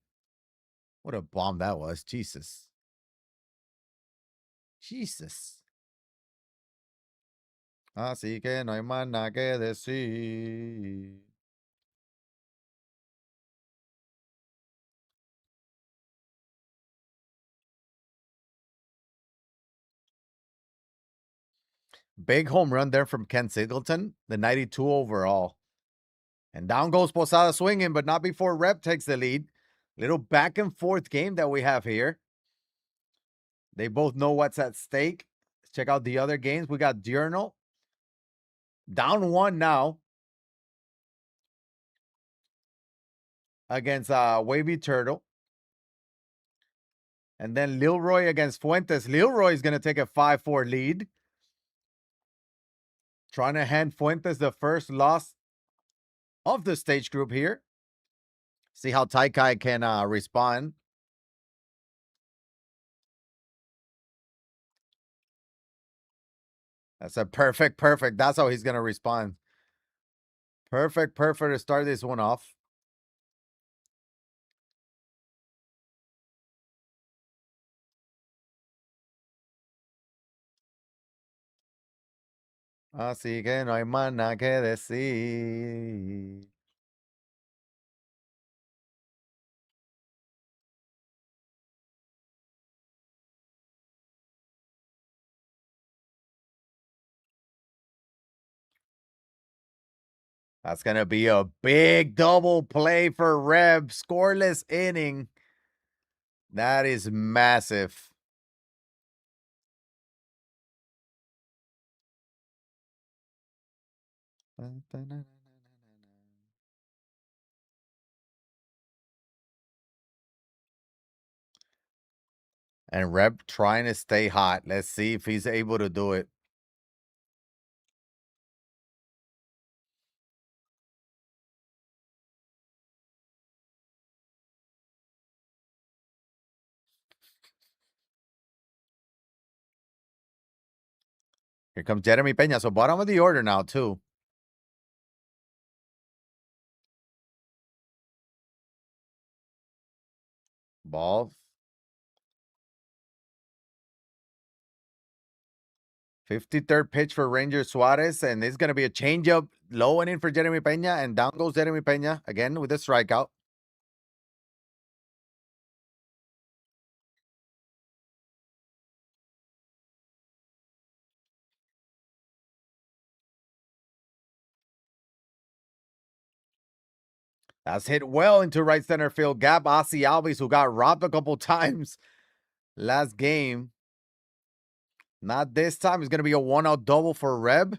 What a bomb that was. Jesus. Jesus. Así que no hay más nada que decir. Big home run there from Ken Singleton, the 92 overall. And down goes Posada swinging, but not before Rep takes the lead. Little back and forth game that we have here. They both know what's at stake. Let's check out the other games. We got Diurnal down 1 now against Wavy Turtle. And then Lilroy against Fuentes. Lilroy is going to take a 5-4 lead. Trying to hand Fuentes the first loss of the stage group here. See how Taikai can respond. That's a perfect. That's how he's going to respond. Perfect to start this one off. Así que no hay más nada que decir. That's going to be a big double play for Reb. Scoreless inning. That is massive. And Reb trying to stay hot. Let's see if he's able to do it. Here comes Jeremy Peña. So bottom of the order now, too. Ball. 53rd pitch for Ranger Suarez. And it's going to be a changeup. Low and in for Jeremy Peña. And down goes Jeremy Peña again with a strikeout. That's hit well into right center field gap. Ozzy Alves, who got robbed a couple times last game. Not this time. It's going to be a 1-out double for Reb.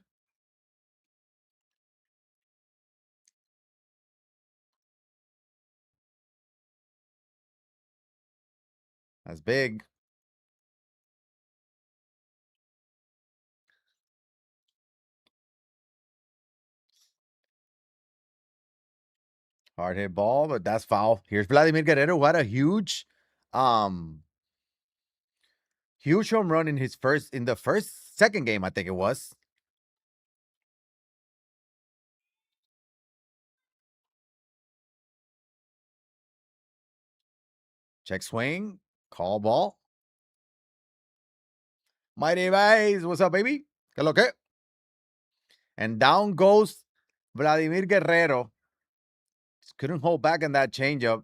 That's big. Hard hit ball, but that's foul. Here's Vladimir Guerrero, who had a huge home run in the second game, I think it was. Check swing, call ball. Mighty Bays, what's up, baby? ¿Qué lo que? And down goes Vladimir Guerrero. couldn't hold back in that changeup.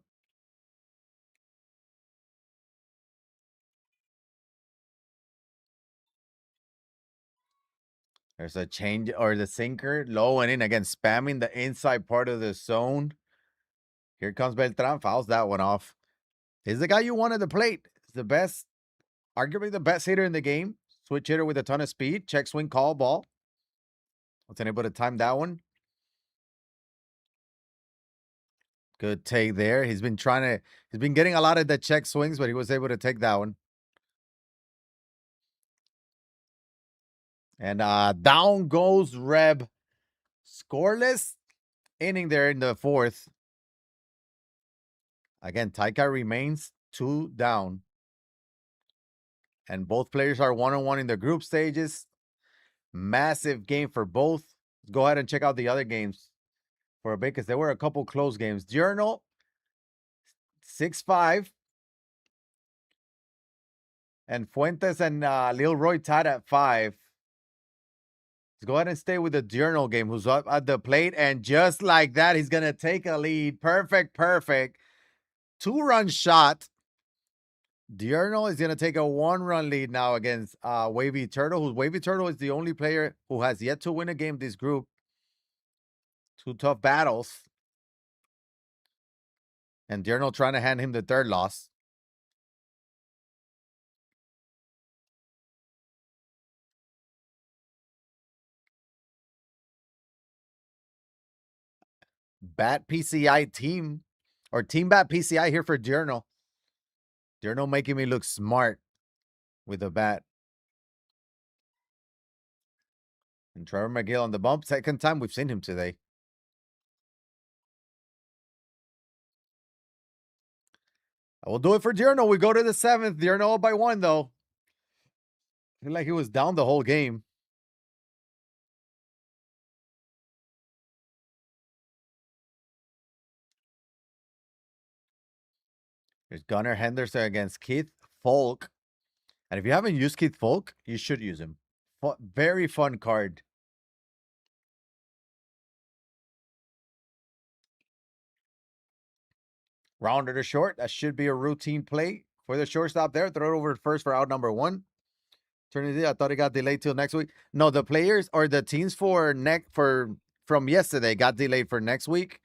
There's a change or the sinker low and in again, spamming the inside part of the zone. Here comes Beltran, fouls that one off. He's the guy you want at the plate. He's the best, arguably the best hitter in the game. Switch hitter with a ton of speed. Check swing, call ball. Wasn't able to time that one. Good take there. He's been getting a lot of the check swings, but he was able to take that one. And down goes Reb. Scoreless inning there in the fourth. Again, Taika remains 2 down. And both players are 1-on-1 in the group stages. Massive game for both. Let's go ahead and check out the other games for a bit because there were a couple close games. Journal 6-5. And Fuentes and Lil Roy tied at 5. Let's go ahead and stay with the Journal game, who's up at the plate. And just like that, he's going to take a lead. Perfect. 2-run shot. Diurnal is going to take a 1-run lead now against Wavy Turtle, who's Wavy Turtle is the only player who has yet to win a game this group. 2 tough battles. And Diurnal trying to hand him the 3rd loss. Bat PCI team, or Team Bat PCI here for Diurnal. Diurnal making me look smart with a bat. And Trevor McGill on the bump. 2nd time we've seen him today. We'll do it for Diurnal. We go to the 7th. Diurnal up by 1, though. I feel like he was down the whole game. There's Gunnar Henderson against Keith Folk. And if you haven't used Keith Folk, you should use him. Very fun card. Rounder to short. That should be a routine play for the shortstop there. Throw it over first for out number 1. Trinity, I thought it got delayed till next week. No, the players or the teams from yesterday got delayed for next week.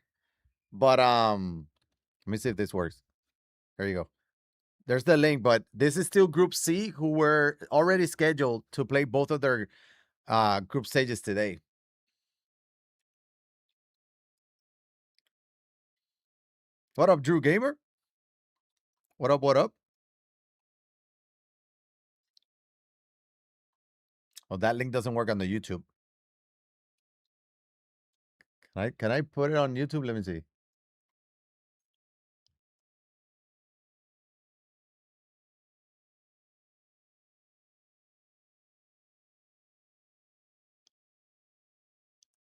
But let me see if this works. There you go. There's the link, but this is still Group C, who were already scheduled to play both of their group stages today. What up, Drew Gamer? What up? Oh, that link doesn't work on the YouTube. Can I put it on YouTube? Let me see.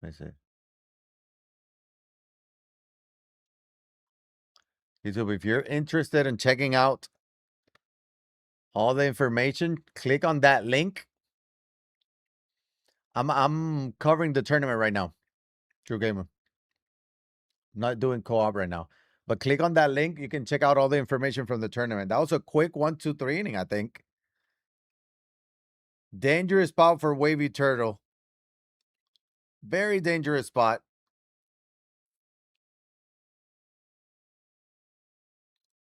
Let me see. YouTube, if you're interested in checking out all the information, click on that link. I'm covering the tournament right now. True Gamer. Not doing co-op right now. But click on that link. You can check out all the information from the tournament. That was a quick 1-2-3 inning, I think. Dangerous spot for Wavy Turtle. Very dangerous spot.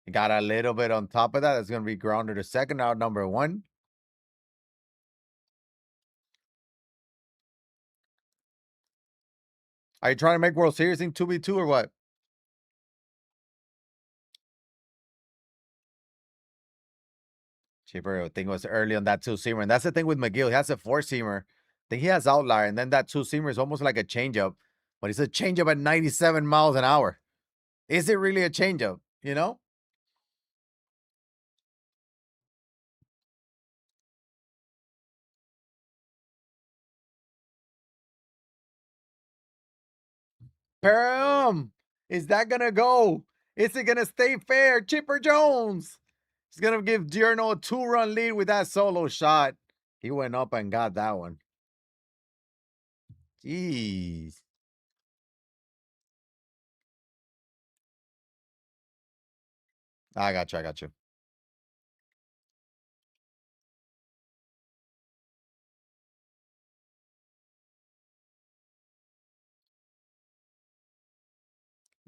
Got a little bit on top of that. That's going to be grounded to second, out number 1. Are you trying to make World Series in 2v2 or what? Cheaper, I think it was early on that 2-seamer. And that's the thing with McGill. He has a 4-seamer. I think he has outlier. And then that 2-seamer is almost like a changeup. But it's a changeup at 97 miles an hour. Is it really a changeup? You know? Param! Is that going to go? Is it going to stay fair? Chipper Jones! He's going to give Diurno a 2-run lead with that solo shot. He went up and got that one. Jeez. I got you. I got you.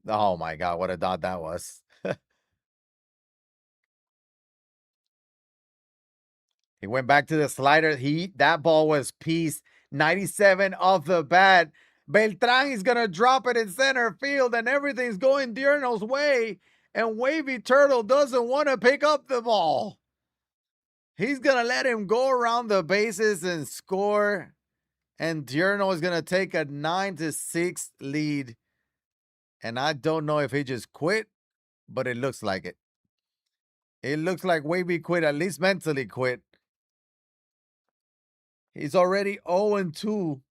Oh my God, what a dot that was. He went back to the slider. That ball was piece 97 off the bat. Beltran is gonna drop it in center field, and everything's going Diurno's way. And Wavy Turtle doesn't want to pick up the ball. He's gonna let him go around the bases and score. And Diurno is gonna take a 9-6 lead. And I don't know if he just quit, but it looks like it. It looks like Wavy quit, at least mentally quit. He's already 0-2.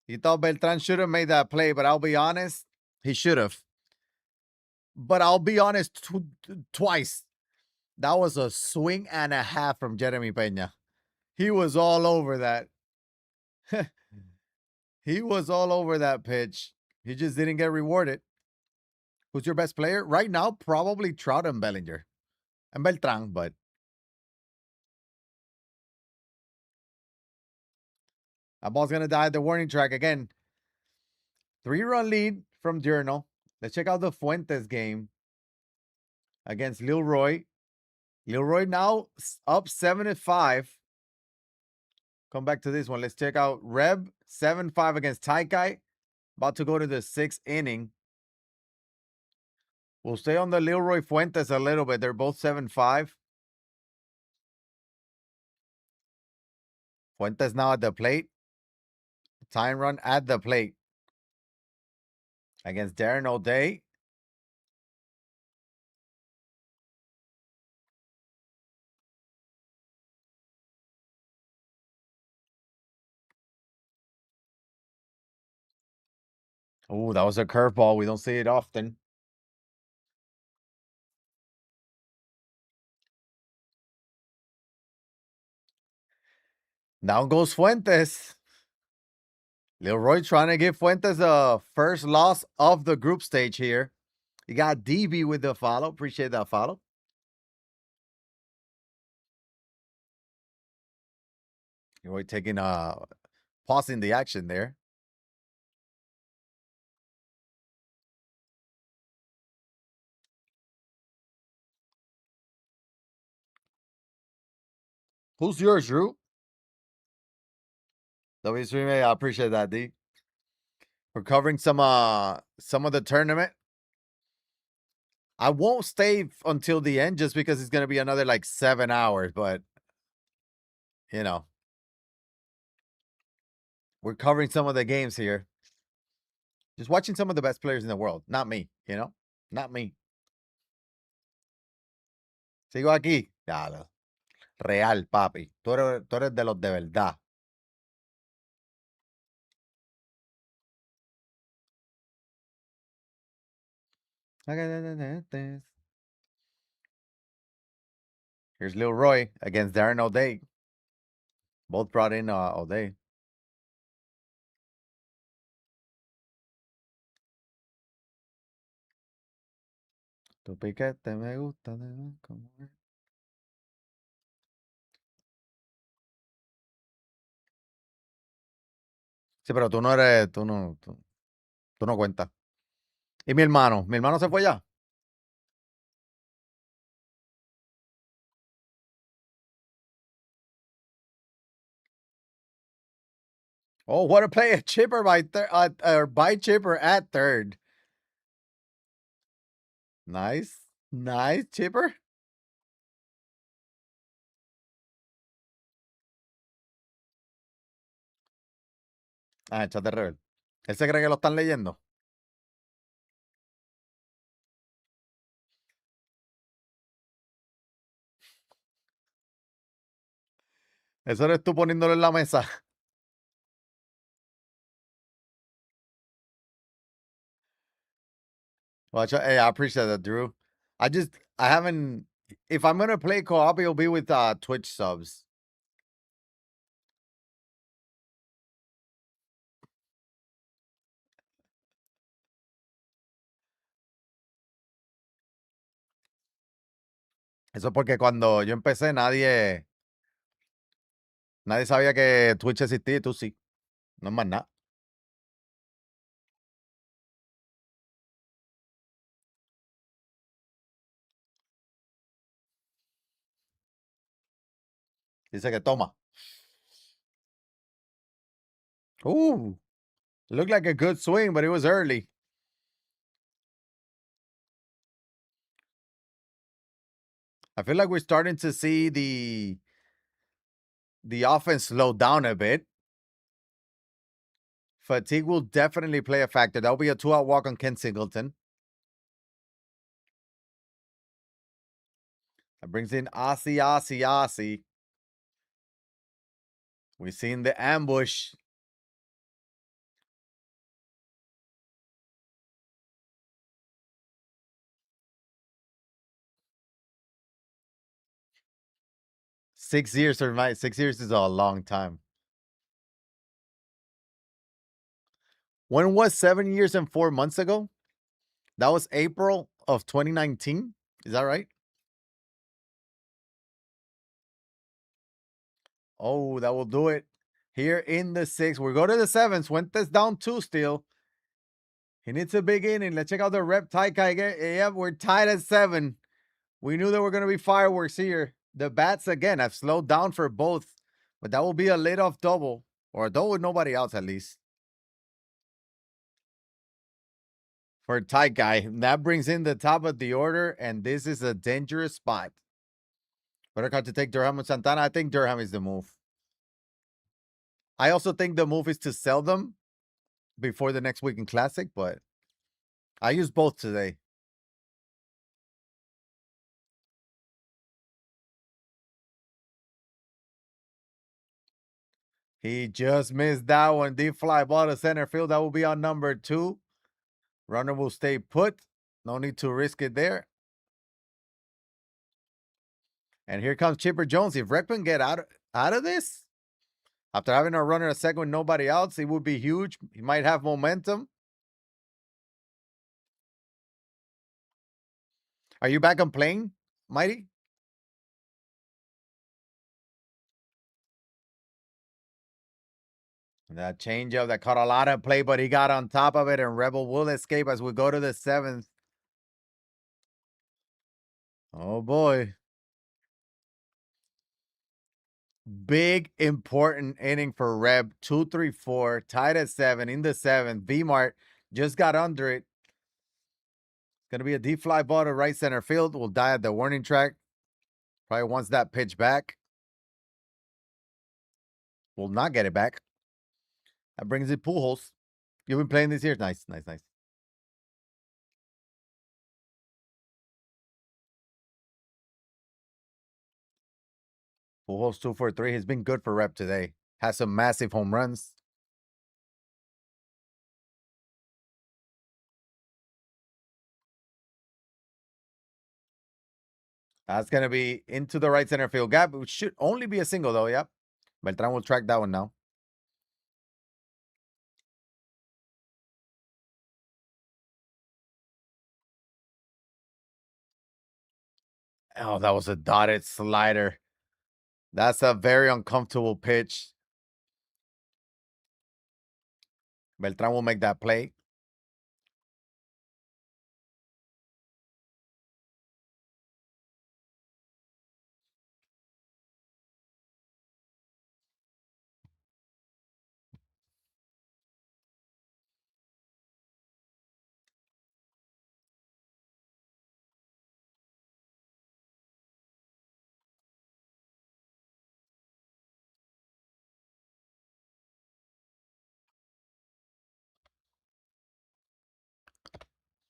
He thought Beltran should have made that play, but I'll be honest, he should have. But I'll be honest, twice. That was a swing and a half from Jeremy Pena. He was all over that. He was all over that pitch. He just didn't get rewarded. Who's your best player? Right now, probably Trout and Bellinger. And Beltran, but that ball's going to die at the warning track again. 3-run lead from Diurno. Let's check out the Fuentes game against Lil Roy. Lil Roy now up 7-5. Come back to this one. Let's check out Reb 7-5 against Taikai. About to go to the 6th inning. We'll stay on the Leroy Fuentes a little bit. They're both 7-5. Fuentes now at the plate. Time run at the plate against Darren O'Day. Oh, that was a curveball. We don't see it often. Now goes Fuentes. Leroy trying to give Fuentes a first loss of the group stage here. You got DB with the follow. Appreciate that follow. Leroy taking pausing the action there. Who's yours, Drew? W3, I appreciate that, D. We're covering some of the tournament. I won't stay until the end just because it's gonna be another like 7 hours, but you know, we're covering some of the games here. Just watching some of the best players in the world. Not me, Not me. Sigo aquí. Ya, real, papi. Tú eres de los de verdad. Here's Lil Roy against Darren O'Day. Both brought in O'Day. Tu piquete me gusta de como es. Sí, pero tú no eres, tú no cuentas. ¿Y mi hermano? ¿Mi hermano se fue ya? Oh, what a play! A chipper by chipper at third. Nice, nice chipper. Ah, échate rebel. Él se cree que lo están leyendo. Eso eres tú poniéndolo en la mesa. Watch out. Hey, I appreciate that, Drew. I haven't. If I'm gonna play co-op, it'll be with Twitch subs. Eso porque cuando yo empecé nadie sabía que Twitch existía y tú sí. No es más nada. Dice que toma. Ooh. Looked like a good swing, but it was early. I feel like we're starting to see the offense slow down a bit. Fatigue will definitely play a factor. That'll be a 2-out walk on Ken Singleton. That brings in Aussie. We've seen the ambush. Six years is a long time. When was 7 years and 4 months ago? That was April of 2019. Is that right? Oh, that will do it. Here in the sixth. We go to the seventh. Fuentes down 2 still. He needs a big inning. Let's check out the rep tie. Yep, we're tied at 7. We knew there were going to be fireworks here. The bats, again, have slowed down for both, but that will be a leadoff double, or a double with nobody else at least. For tie guy, that brings in the top of the order, and this is a dangerous spot. Better cut to take Durham and Santana. I think Durham is the move. I also think the move is to sell them before the next weekend classic, but I use both today. He just missed that one. Deep fly ball to center field. That will be on number 2. Runner will stay put. No need to risk it there. And here comes Chipper Jones. If Reckman get out of this, after having a runner at second with nobody else, it would be huge. He might have momentum. Are you back on playing, Mighty? That changeup that caught a lot of play, but he got on top of it, and Rebel will escape as we go to the 7th. Oh boy. Big important inning for Reb. 2, 3, 4, tied at 7 in the 7th. V-Mart just got under it. It's gonna be a deep fly ball to right center field. Will die at the warning track. Probably wants that pitch back. Will not get it back. That brings in Pujols. You've been playing this year. Nice. Pujols 2 for 3. He's been good for Rep today. Has some massive home runs. That's going to be into the right center field gap. It should only be a single, though. Yep. Beltran will track that one now. Oh, that was a dotted slider. That's a very uncomfortable pitch. Beltran will make that play.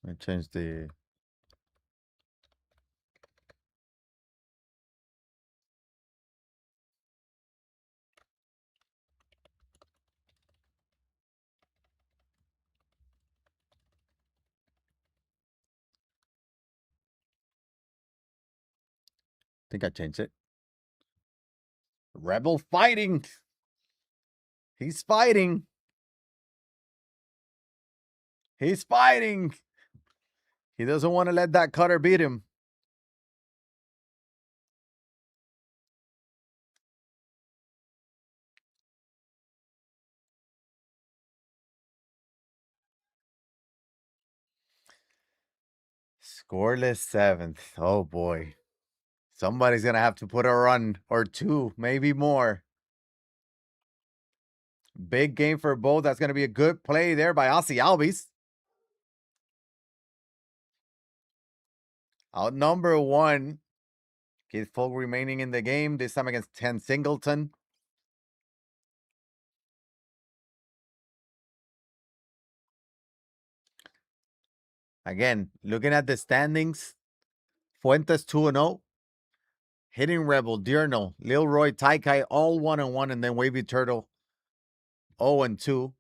Let me change the. I think I changed it. Rebel fighting. He's fighting. He's fighting. He doesn't want to let that cutter beat him. Scoreless seventh. Oh boy. Somebody's going to have to put a run or two, maybe more. Big game for both. That's going to be a good play there by Ozzy Albies. Out number one. Kid Folk remaining in the game, this time against 10 Singleton. Again, looking at the standings, Fuentes 2-0. Hitting Rebel, Diurnal, Lil Roy, Taikai, all 1-1, and then Wavy Turtle 0-2.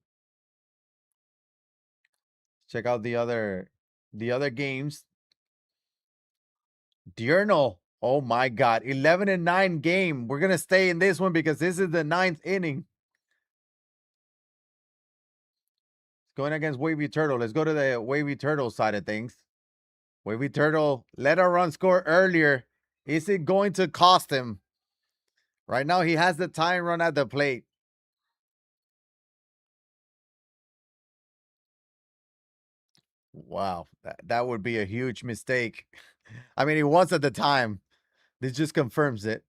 Check out the other games. Diurnal, oh my God, 11-9 game. We're gonna stay in this one because this is the 9th inning. It's going against Wavy Turtle. Let's go to the Wavy Turtle side of things. Wavy Turtle let a run score earlier. Is it going to cost him? Right now, he has the tying run at the plate. Wow, that would be a huge mistake. I mean, it was at the time. This just confirms it.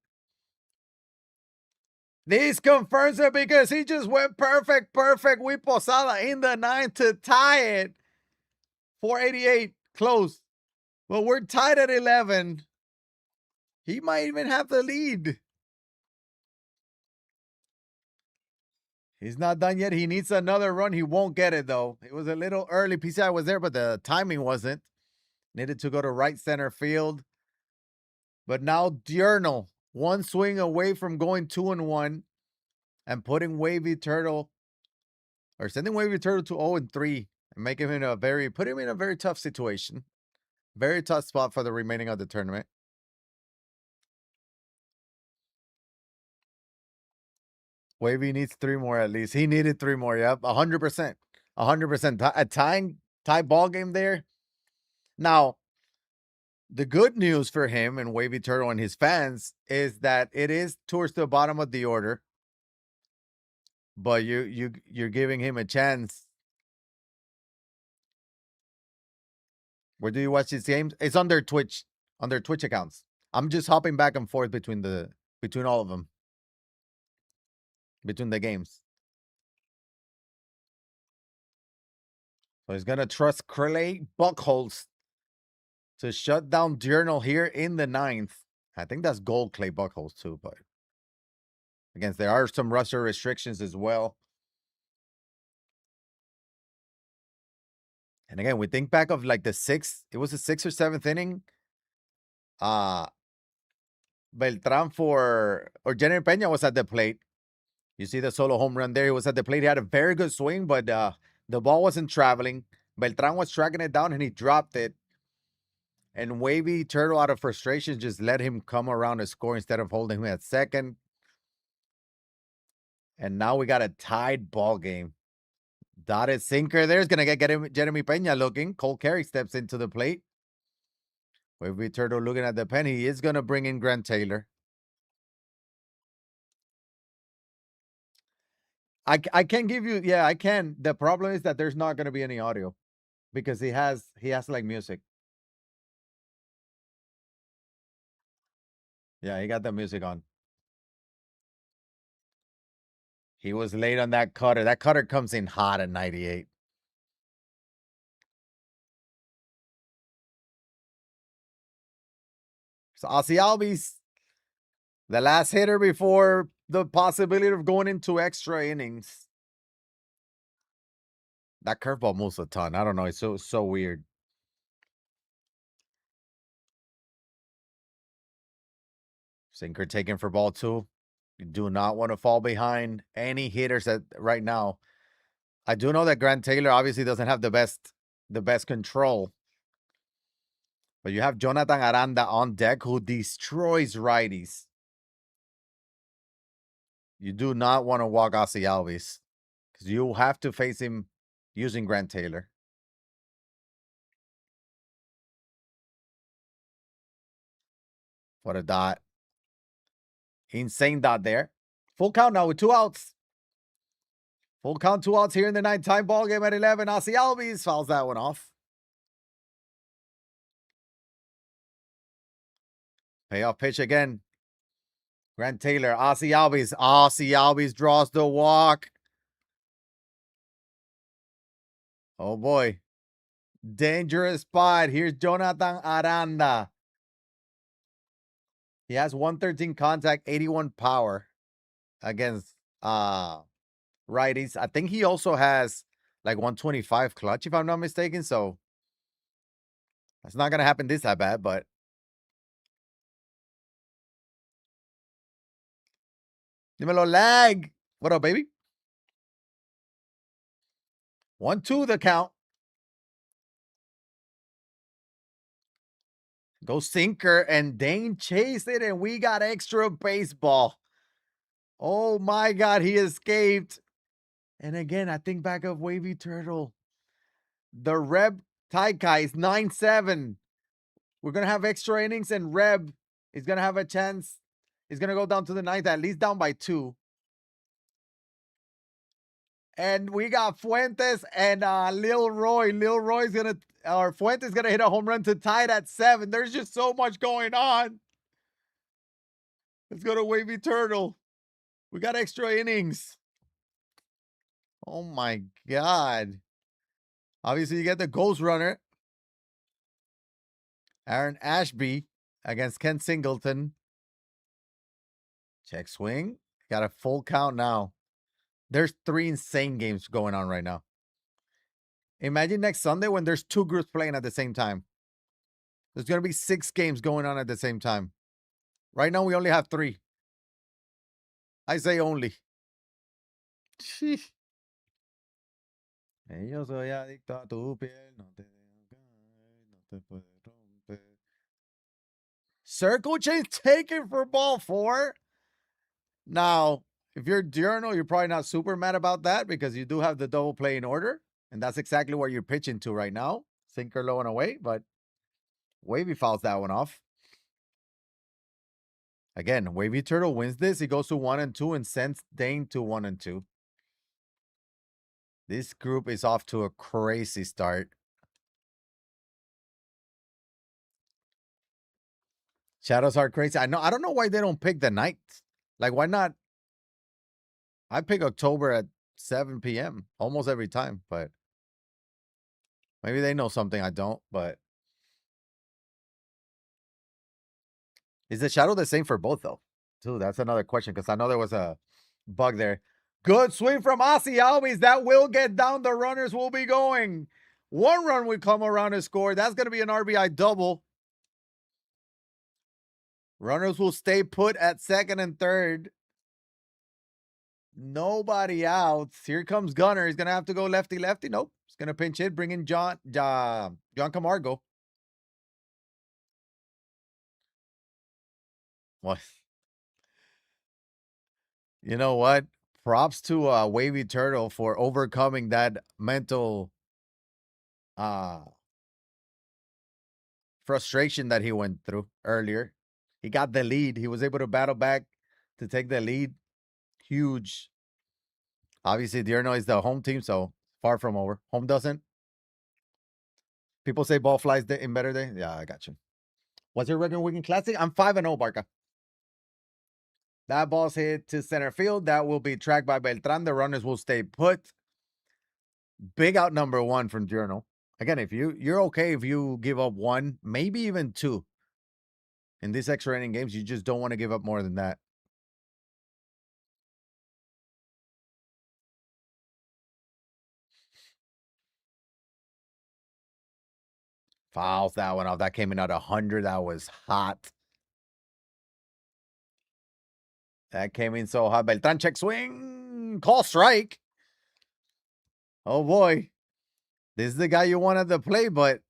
This confirms it because he just went perfect with Posada in the 9th to tie it. 488, close. Well, we're tied at 11. He might even have the lead. He's not done yet. He needs another run. He won't get it, though. It was a little early. PCI was there, but the timing wasn't. Needed to go to right center field. But now Diurnal, one swing away from going 2-1 and putting Wavy Turtle, or sending Wavy Turtle to 0-3 and making him put him in a very tough situation. Very tough spot for the remaining of the tournament. Wavy needs 3 more at least. He needed 3 more. Yep, 100%. 100%. A tie ball game there. Now, the good news for him and Wavy Turtle and his fans is that it is towards the bottom of the order, but you're giving him a chance. Where do you watch these games? It's on their Twitch accounts. I'm just hopping back and forth between all of them, between the games. So he's gonna trust Clay Buckholz to shut down Diurnal here in the 9th. I think that's gold Clay Buckholz too, but again, there are some roster restrictions as well. And again, we think back of like the 6th, it was the 6th or 7th inning. Beltran or Jenner Peña was at the plate. You see the solo home run there. He was at the plate. He had a very good swing, but the ball wasn't traveling. Beltran was tracking it down and he dropped it. And Wavy Turtle, out of frustration, just let him come around and score instead of holding him at second. And now we got a tied ball game. Dotted sinker there is going to get Jeremy Peña looking. Cole Carey steps into the plate. Wavy Turtle looking at the pen. He is going to bring in Grant Taylor. I can give you, yeah, I can. The problem is that there's not going to be any audio because he has like music. Yeah, he got the music on. He was late on that cutter. That cutter comes in hot at 98. So Ozzy Albies, the last hitter before the possibility of going into extra innings. That curveball moves a ton. I don't know. It's so weird. Sinker taken for ball 2. You do not want to fall behind any hitters right now. I do know that Grant Taylor obviously doesn't have the best control. But you have Jonathan Aranda on deck who destroys righties. You do not want to walk Ozzy Albies because you have to face him using Grant Taylor. What a dot. Insane dot there. Full count now with 2 outs. Full count, 2 outs here in the nighttime ball game at 11. Ozzy Albies fouls that one off. Payoff pitch again. Grant Taylor, Ozzy Albies. Ozzy Albies draws the walk. Oh boy. Dangerous spot. Here's Jonathan Aranda. He has 113 contact, 81 power against righties. I think he also has like 125 clutch, if I'm not mistaken. So that's not gonna happen this at bad, but dímelo lag. What up, baby? 1-2 the count. Go sinker, and Dane chased it, and we got extra baseball. Oh my God, he escaped. And again, I think back of Wavy Turtle. The Reb Taikai is 9-7. We're going to have extra innings, and Reb is going to have a chance. He's going to go down to the ninth, at least down by 2. And we got Fuentes and Lil Roy. Lil Roy's going to, or Fuentes is going to hit a home run to tie it at 7. There's just so much going on. Let's go to Wavy Turtle. We got extra innings. Oh my God. Obviously, you get the ghost runner. Aaron Ashby against Ken Singleton. Check swing. Got a full count now. There's 3 insane games going on right now. Imagine next Sunday when there's 2 groups playing at the same time. There's going to be 6 games going on at the same time. Right now, we only have 3. I say only. Sheesh. Yo soy adicto a tu piel, no te dejo caer, no te puedo romper. Circle change taken for ball 4. Now, if you're Diurno, you're probably not super mad about that because you do have the double play in order. And that's exactly what you're pitching to right now. Sinker low and away, but Wavy fouls that one off. Again, Wavy Turtle wins this. He goes to 1-2 and sends Dane to 1-2. This group is off to a crazy start. Shadows are crazy. I don't know why they don't pick the night. Like, why not? I pick October at 7 p.m. almost every time, but maybe they know something I don't, but is the shadow the same for both, though? Too, that's another question, because I know there was a bug there. Good swing from Ozzy Albies. That will get down. The runners will be going. 1 run will come around and score. That's going to be an RBI double. Runners will stay put at second and third. Nobody out. Here comes Gunner. He's going to have to go lefty-lefty. Nope. He's going to pinch hit, bring in John Camargo. What? You know what? Props to Wavy Turtle for overcoming that mental frustration that he went through earlier. He got the lead. He was able to battle back to take the lead. Huge. Obviously, Diurno is the home team, so far from over. Home doesn't. People say ball flies in better day. Yeah, I got you. What's your record weekend classic? I'm 5-0, Barca. That ball's hit to center field. That will be tracked by Beltran. The runners will stay put. Big out number 1 from Diurno. Again, if you're okay if you give up 1, maybe even 2 in these extra inning games, you just don't want to give up more than that. Fouls that one off. That came in at 100. That was hot. That came in so hot. Beltran check swing. Call strike. Oh boy. This is the guy you want at the play, but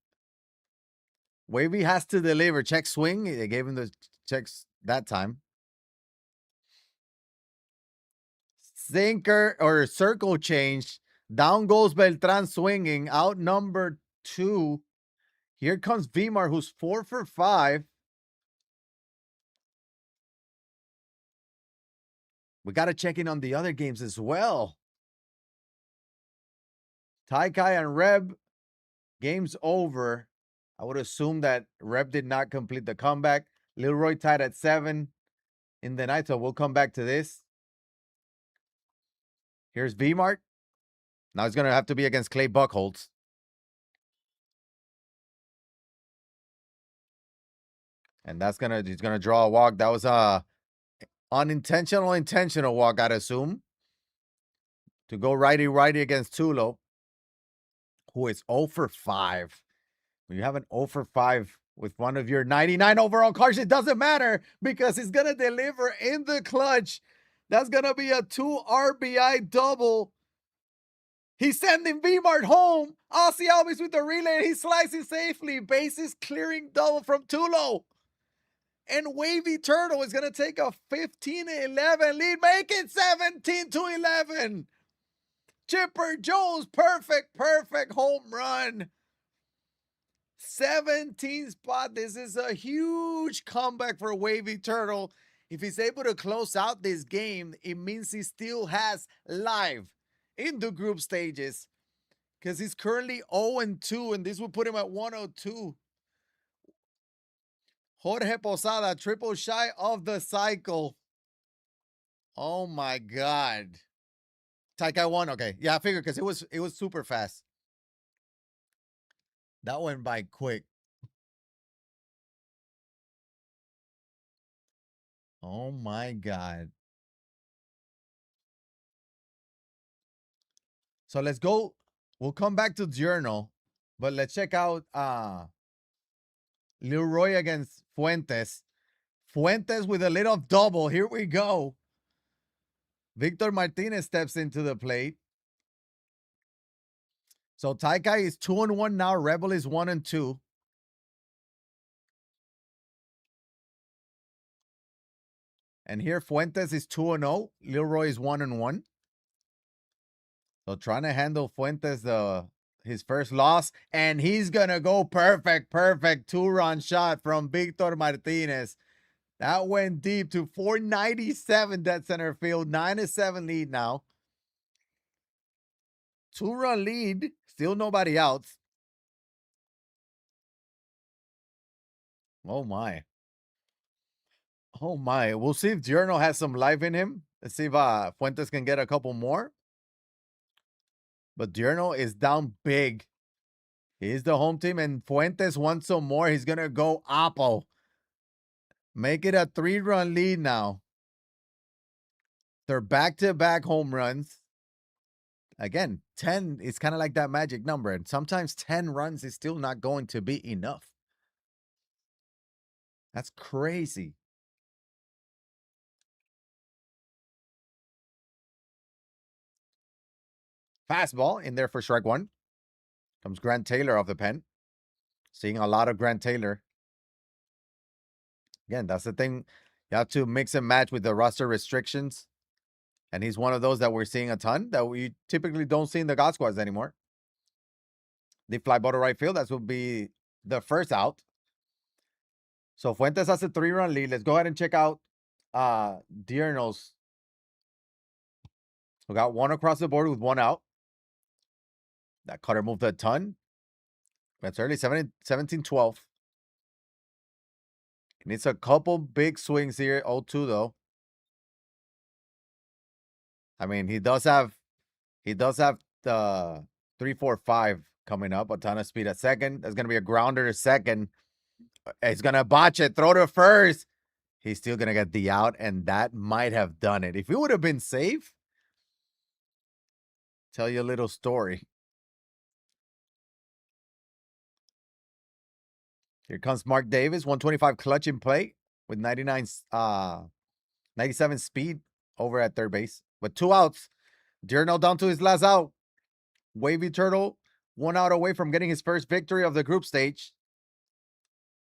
Wavy has to deliver. Check swing. They gave him the checks that time. Sinker or circle change. Down goes Beltran swinging. Out number 2. Here comes Vimar, who's 4 for 5. We got to check in on the other games as well. Taikai and Reb, game's over. I would assume that Reb did not complete the comeback. Lil Roy tied at 7 in the night, so we'll come back to this. Here's V-Mart. Now it's going to have to be against Clay Buchholz. And he's going to draw a walk. That was a intentional walk, I'd assume. To go righty against Tulo, who is 0 for 5. When you have an 0 for 5 with one of your 99 overall cards, it doesn't matter because he's going to deliver in the clutch. That's going to be a 2 RBI double. He's sending V-Mart home. Ozzy Alves with the relay. He slices safely. Bases clearing double from Tulo. And Wavy Turtle is going to take a 15-11 lead. Make it 17-11. Chipper Jones, perfect home run. 17 spot. This is a huge comeback for Wavy Turtle. If he's able to close out this game, it means he still has life in the group stages because he's currently 0-2, and this will put him at 102. Jorge Posada, triple shy of the cycle. Oh my God. Taikai won. Okay. Yeah, I figured because it was super fast. That went by quick. Oh my God. So let's go. We'll come back to Journal, but let's check out Lil Roy against Fuentes. Fuentes with a little double. Here we go. Victor Martinez steps into the plate. So Taikai is 2-1 now. Rebel is 1-2. And here Fuentes is 2-0. Lil Roy is 1-1. So trying to handle Fuentes his first loss, and he's gonna go perfect 2-run shot from Victor Martinez. That went deep to 497 dead center field. 9-7 lead now. 2-run lead. Still nobody out. Oh my. Oh my. We'll see if Giorno has some life in him. Let's see if Fuentes can get a couple more. But Giorno is down big. He's the home team, and Fuentes wants some more. He's gonna go Oppo. Make it a 3-run lead now. They're back-to-back home runs. Again, 10 is kind of like that magic number. And sometimes 10 runs is still not going to be enough. That's crazy. Fastball in there for strike 1. Comes Grant Taylor off the pen. Seeing a lot of Grant Taylor. Again, that's the thing. You have to mix and match with the roster restrictions. And he's one of those that we're seeing a ton that we typically don't see in the God Squads anymore. The fly ball to right field. That will be the first out. So Fuentes has a 3-run lead. Let's go ahead and check out Diurnos. We got one across the board with 1 out. That cutter moved a ton. That's early, 17-12. He needs a couple big swings here. 0-2 though. I mean, he does have the 3-4-5 coming up. A ton of speed at second. There's gonna be a grounder to second. He's gonna botch it. Throw to first. He's still gonna get the out, and that might have done it. If it would have been safe, tell you a little story. Here comes Mark Davis, 125 clutch in play with 97 speed over at third base. With 2 outs, Diurno down to his last out. Wavy Turtle 1 out away from getting his first victory of the group stage.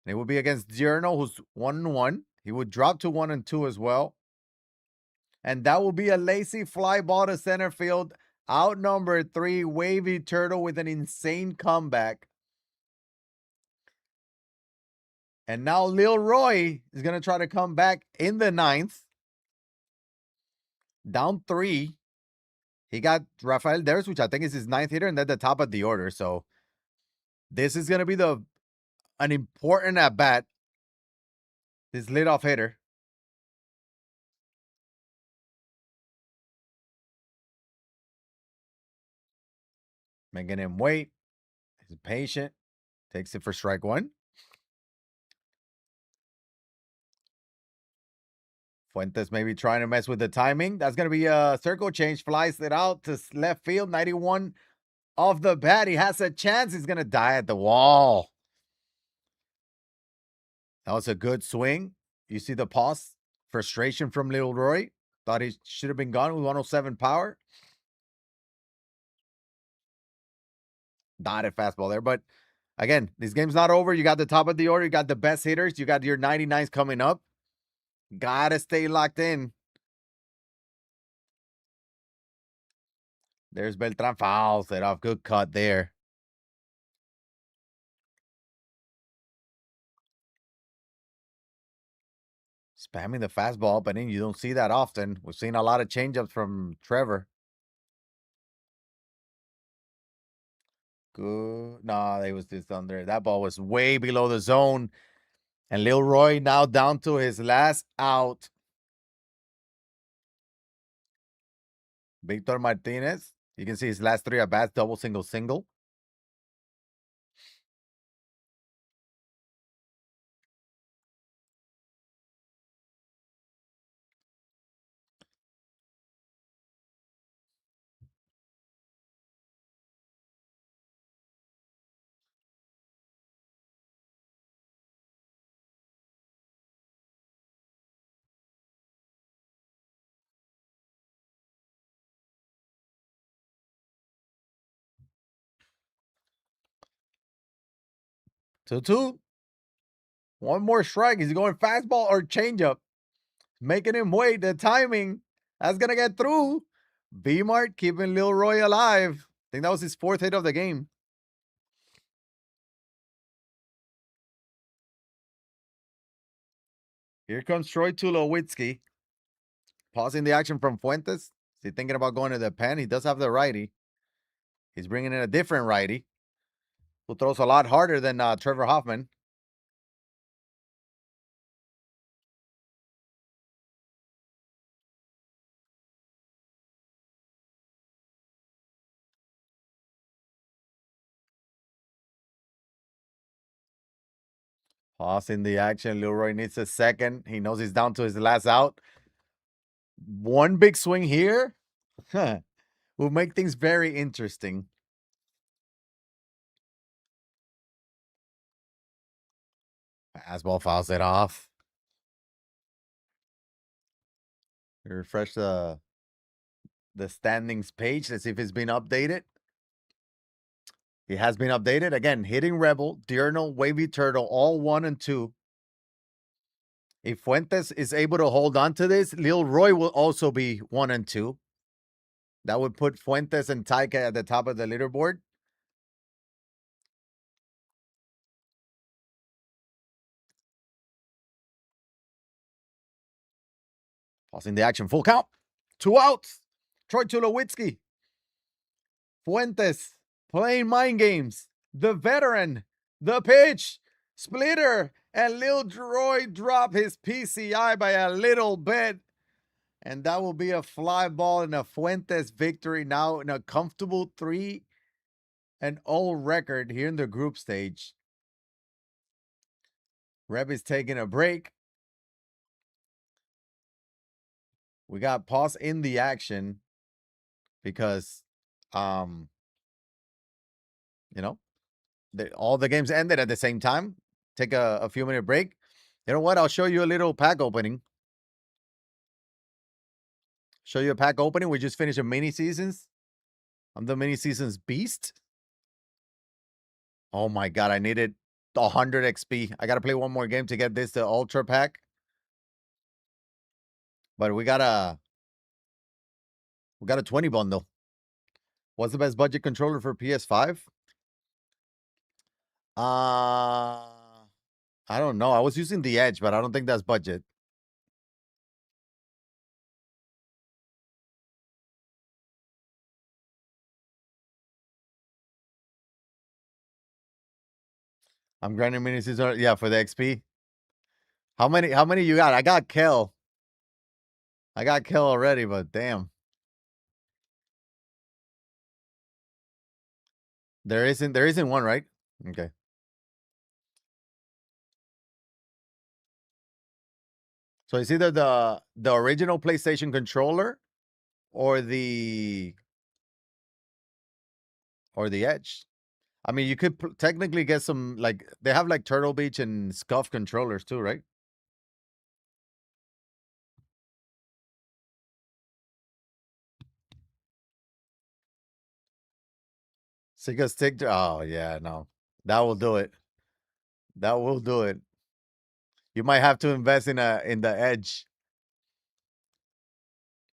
And it will be against Diurno, who's 1-1. He would drop to 1-2 as well. And that will be a lazy fly ball to center field. Out number 3, Wavy Turtle with an insane comeback. And now Lil Roy is going to try to come back in the 9th. Down 3. He got Rafael Devers, which I think is his 9th hitter, and then the top of the order. So this is going to be an important at-bat. This leadoff hitter. Making him wait. He's patient. Takes it for strike one. Fuentes maybe trying to mess with the timing. That's going to be a circle change. Flies it out to left field. 91 off the bat. He has a chance. He's going to die at the wall. That was a good swing. You see the pause. Frustration from Little Roy. Thought he should have been gone with 107 power. Dotted fastball there. But again, this game's not over. You got the top of the order. You got the best hitters. You got your 99s coming up. Gotta stay locked in. There's Beltran. Fouls it off. Good cut there. Spamming the fastball, but then you don't see that often. We've seen a lot of changeups from Trevor. Good. Nah, they was just under. That ball was way below the zone. And Lil Roy now down to his last out. Victor Martinez. You can see his last three at bats, double, single, single. Two. One more strike. Is he going fastball or changeup? Making him wait. The timing. That's going to get through. B-Mart keeping Lil Roy alive. I think that was his fourth hit of the game. Here comes Troy Tulowitzki. Pausing the action from Fuentes. Is he thinking about going to the pen? He does have the righty. He's bringing in a different righty who throws a lot harder than Trevor Hoffman. Pausing the action. Leroy needs a second. He knows he's down to his last out. One big swing here will make things very interesting. Fastball fouls it off. Refresh the standings page. Let's see if it's been updated. It has been updated. Again, Hitting Rebel, Diurnal, Wavy Turtle, all 1 and 2. If Fuentes is able to hold on to this, Lil Roy will also be 1 and 2. That would put Fuentes and Taika at the top of the leaderboard. Pausing the action. Full count. 2 outs. Troy Tulowitzki. Fuentes playing mind games. The veteran. The pitch. Splitter. And Lil Roy drop his PCI by a little bit. And that will be a fly ball and a Fuentes victory now in a comfortable 3-0 record here in the group stage. Reb is taking a break. We got pause in the action because, you know, all the games ended at the same time. Take a few minute break. You know what? I'll show you a little pack opening. Show you a pack opening. We just finished a mini seasons. I'm the mini seasons beast. Oh my God. I needed 100 XP. I got to play one more game to get this to ultra pack. But we got a 20 bundle. What's the best budget controller for PS5? I don't know. I was using the Edge, but I don't think that's budget. I'm grinding mini season. Yeah, for the XP. How many you got? I got Kel. I got Kel already, but damn. There isn't one, right? Okay. So it's either the original PlayStation controller or the Edge. I mean, you could technically get some like they have like Turtle Beach and Scuff controllers too, right? Sega stick. Oh yeah, no, that will do it. That will do it. You might have to invest in the Edge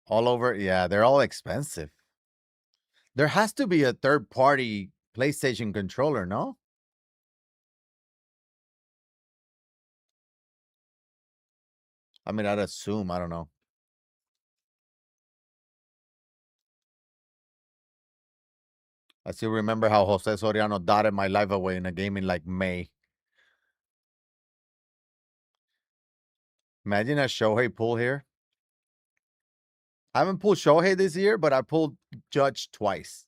all over. Yeah, they're all expensive. There has to be a third party PlayStation controller, no? I mean, I'd assume. I don't know. I still remember how Jose Soriano dotted my life away in a game in like May. Imagine a Shohei pull here. I haven't pulled Shohei this year, but I pulled Judge twice.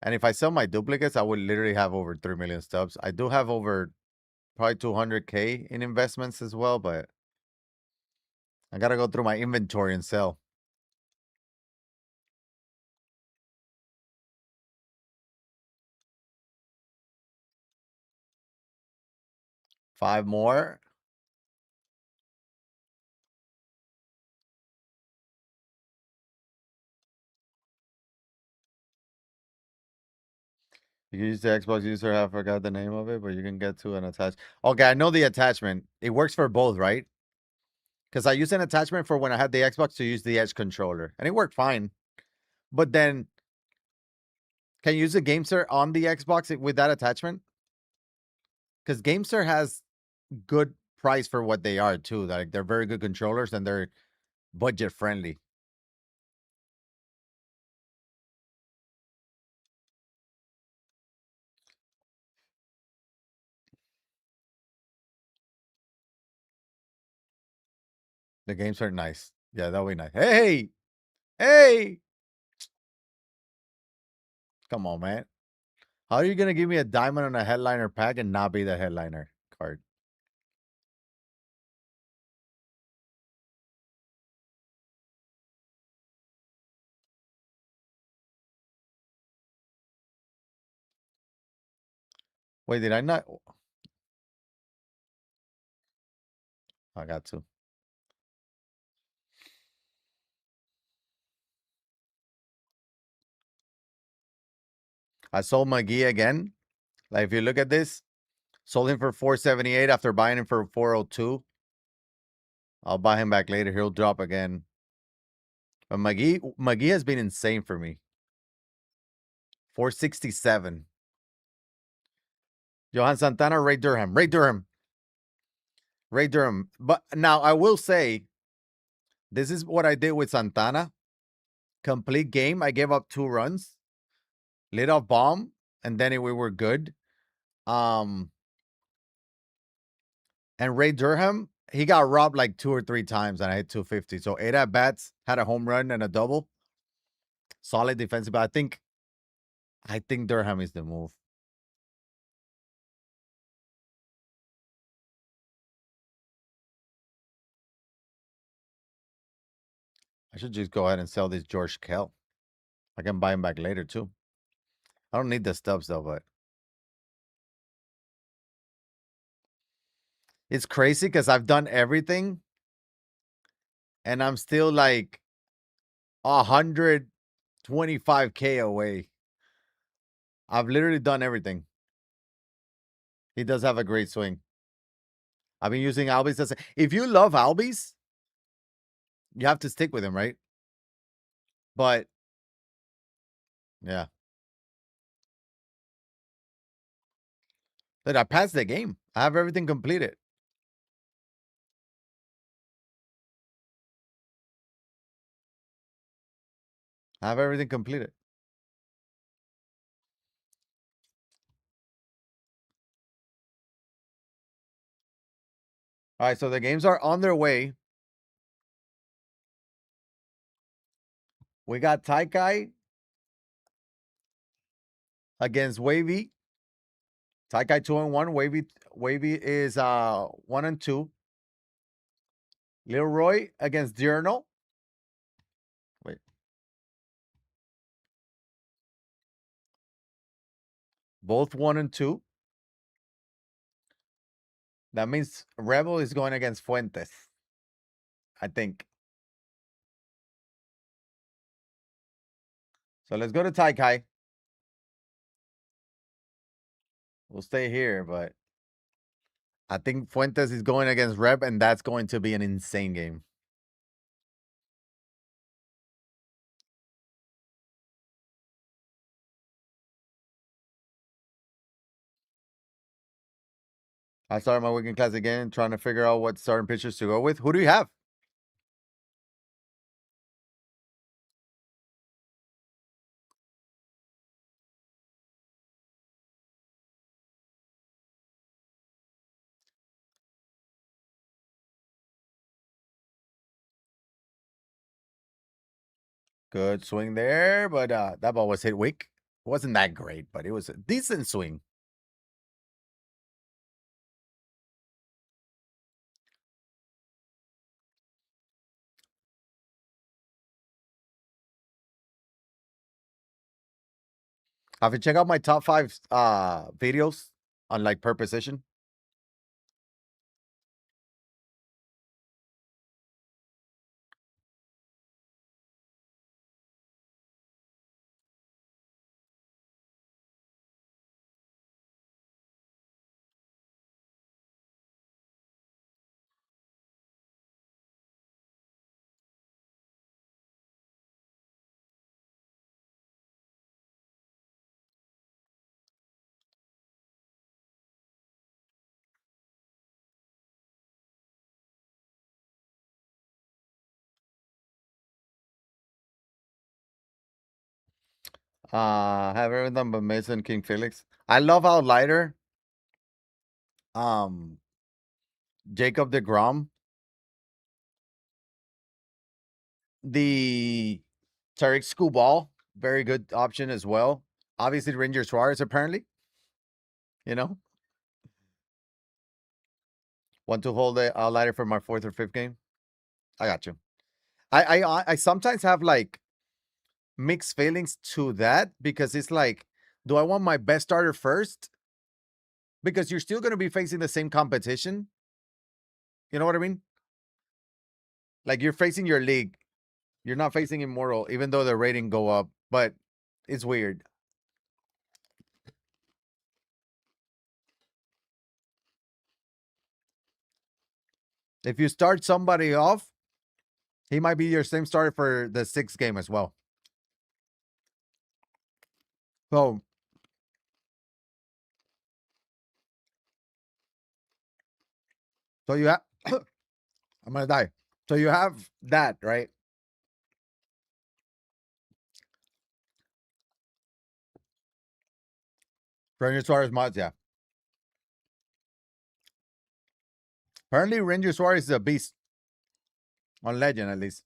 And if I sell my duplicates, I would literally have over 3 million stubs. I do have over probably 200K in investments as well, but I got to go through my inventory and sell. Five more. You can use the Xbox user. I forgot the name of it, but you can get to an attach. Okay, I know the attachment. It works for both, right? Because I used an attachment for when I had the Xbox to use the Edge controller, and it worked fine. But then, can you use the GameSir on the Xbox with that attachment? Because GameSir has good price for what they are too. Like they're very good controllers and they're budget friendly. The games are nice. Yeah, that'll be nice. Hey, hey, come on, man. How are you gonna give me a diamond on a headliner pack and not be the headliner card? Wait, did I not? I got to. I sold McGee again. Like if you look at this, sold him for 478 after buying him for 402. I'll buy him back later. He'll drop again. But McGee has been insane for me. 467. Johan Santana, Ray Durham. Ray Durham. Ray Durham. But now I will say, this is what I did with Santana. Complete game. I gave up 2 runs, lit off bomb, and then we were good. Um, and Ray Durham, he got robbed like 2 or 3 times, and I hit 250. So 8 at bats, had a home run and a double. Solid defensive. But I think Durham is the move. I should just go ahead and sell this George Kell. I can buy him back later too. I don't need the stubs though, but it's crazy because I've done everything and I'm still like 125K away. I've literally done everything. He does have a great swing. I've been using Albies. If you love Albies, you have to stick with him, right? But yeah, but I passed the game. I have everything completed. I have everything completed. All right, so the games are on their way. We got Taikai against Wavy. Taikai 2-1. Wavy is 1-2. Leroy against Diurnal. Wait. Both 1-2. That means Rebel is going against Fuentes. I think. So let's go to Taikai. We'll stay here, but I think Fuentes is going against Reb, and that's going to be an insane game. I started my weekend class again, trying to figure out what starting pitchers to go with. Who do you have? Good swing there, but that ball was hit weak. It wasn't that great, but it was a decent swing. Have you checked out my top 5 videos on like per position? Have everyone done but Mason King Felix. I love how lighter um Jacob DeGrom. The Tarek Skubal, very good option as well. Obviously, Ranger Suarez, apparently. You know, want to hold a lighter for my 4th or 5th game? I got you. I sometimes have like mixed feelings to that because it's like, do I want my best starter first? Because you're still going to be facing the same competition. You know what I mean? Like you're facing your league. You're not facing Immortal, even though the rating go up. But it's weird. If you start somebody off, he might be your same starter for the 6th game as well. So, so you have. I'm gonna die. So you have that, right? Ranger Suarez mods, yeah. Apparently, Ranger Suarez is a beast on Legend, at least.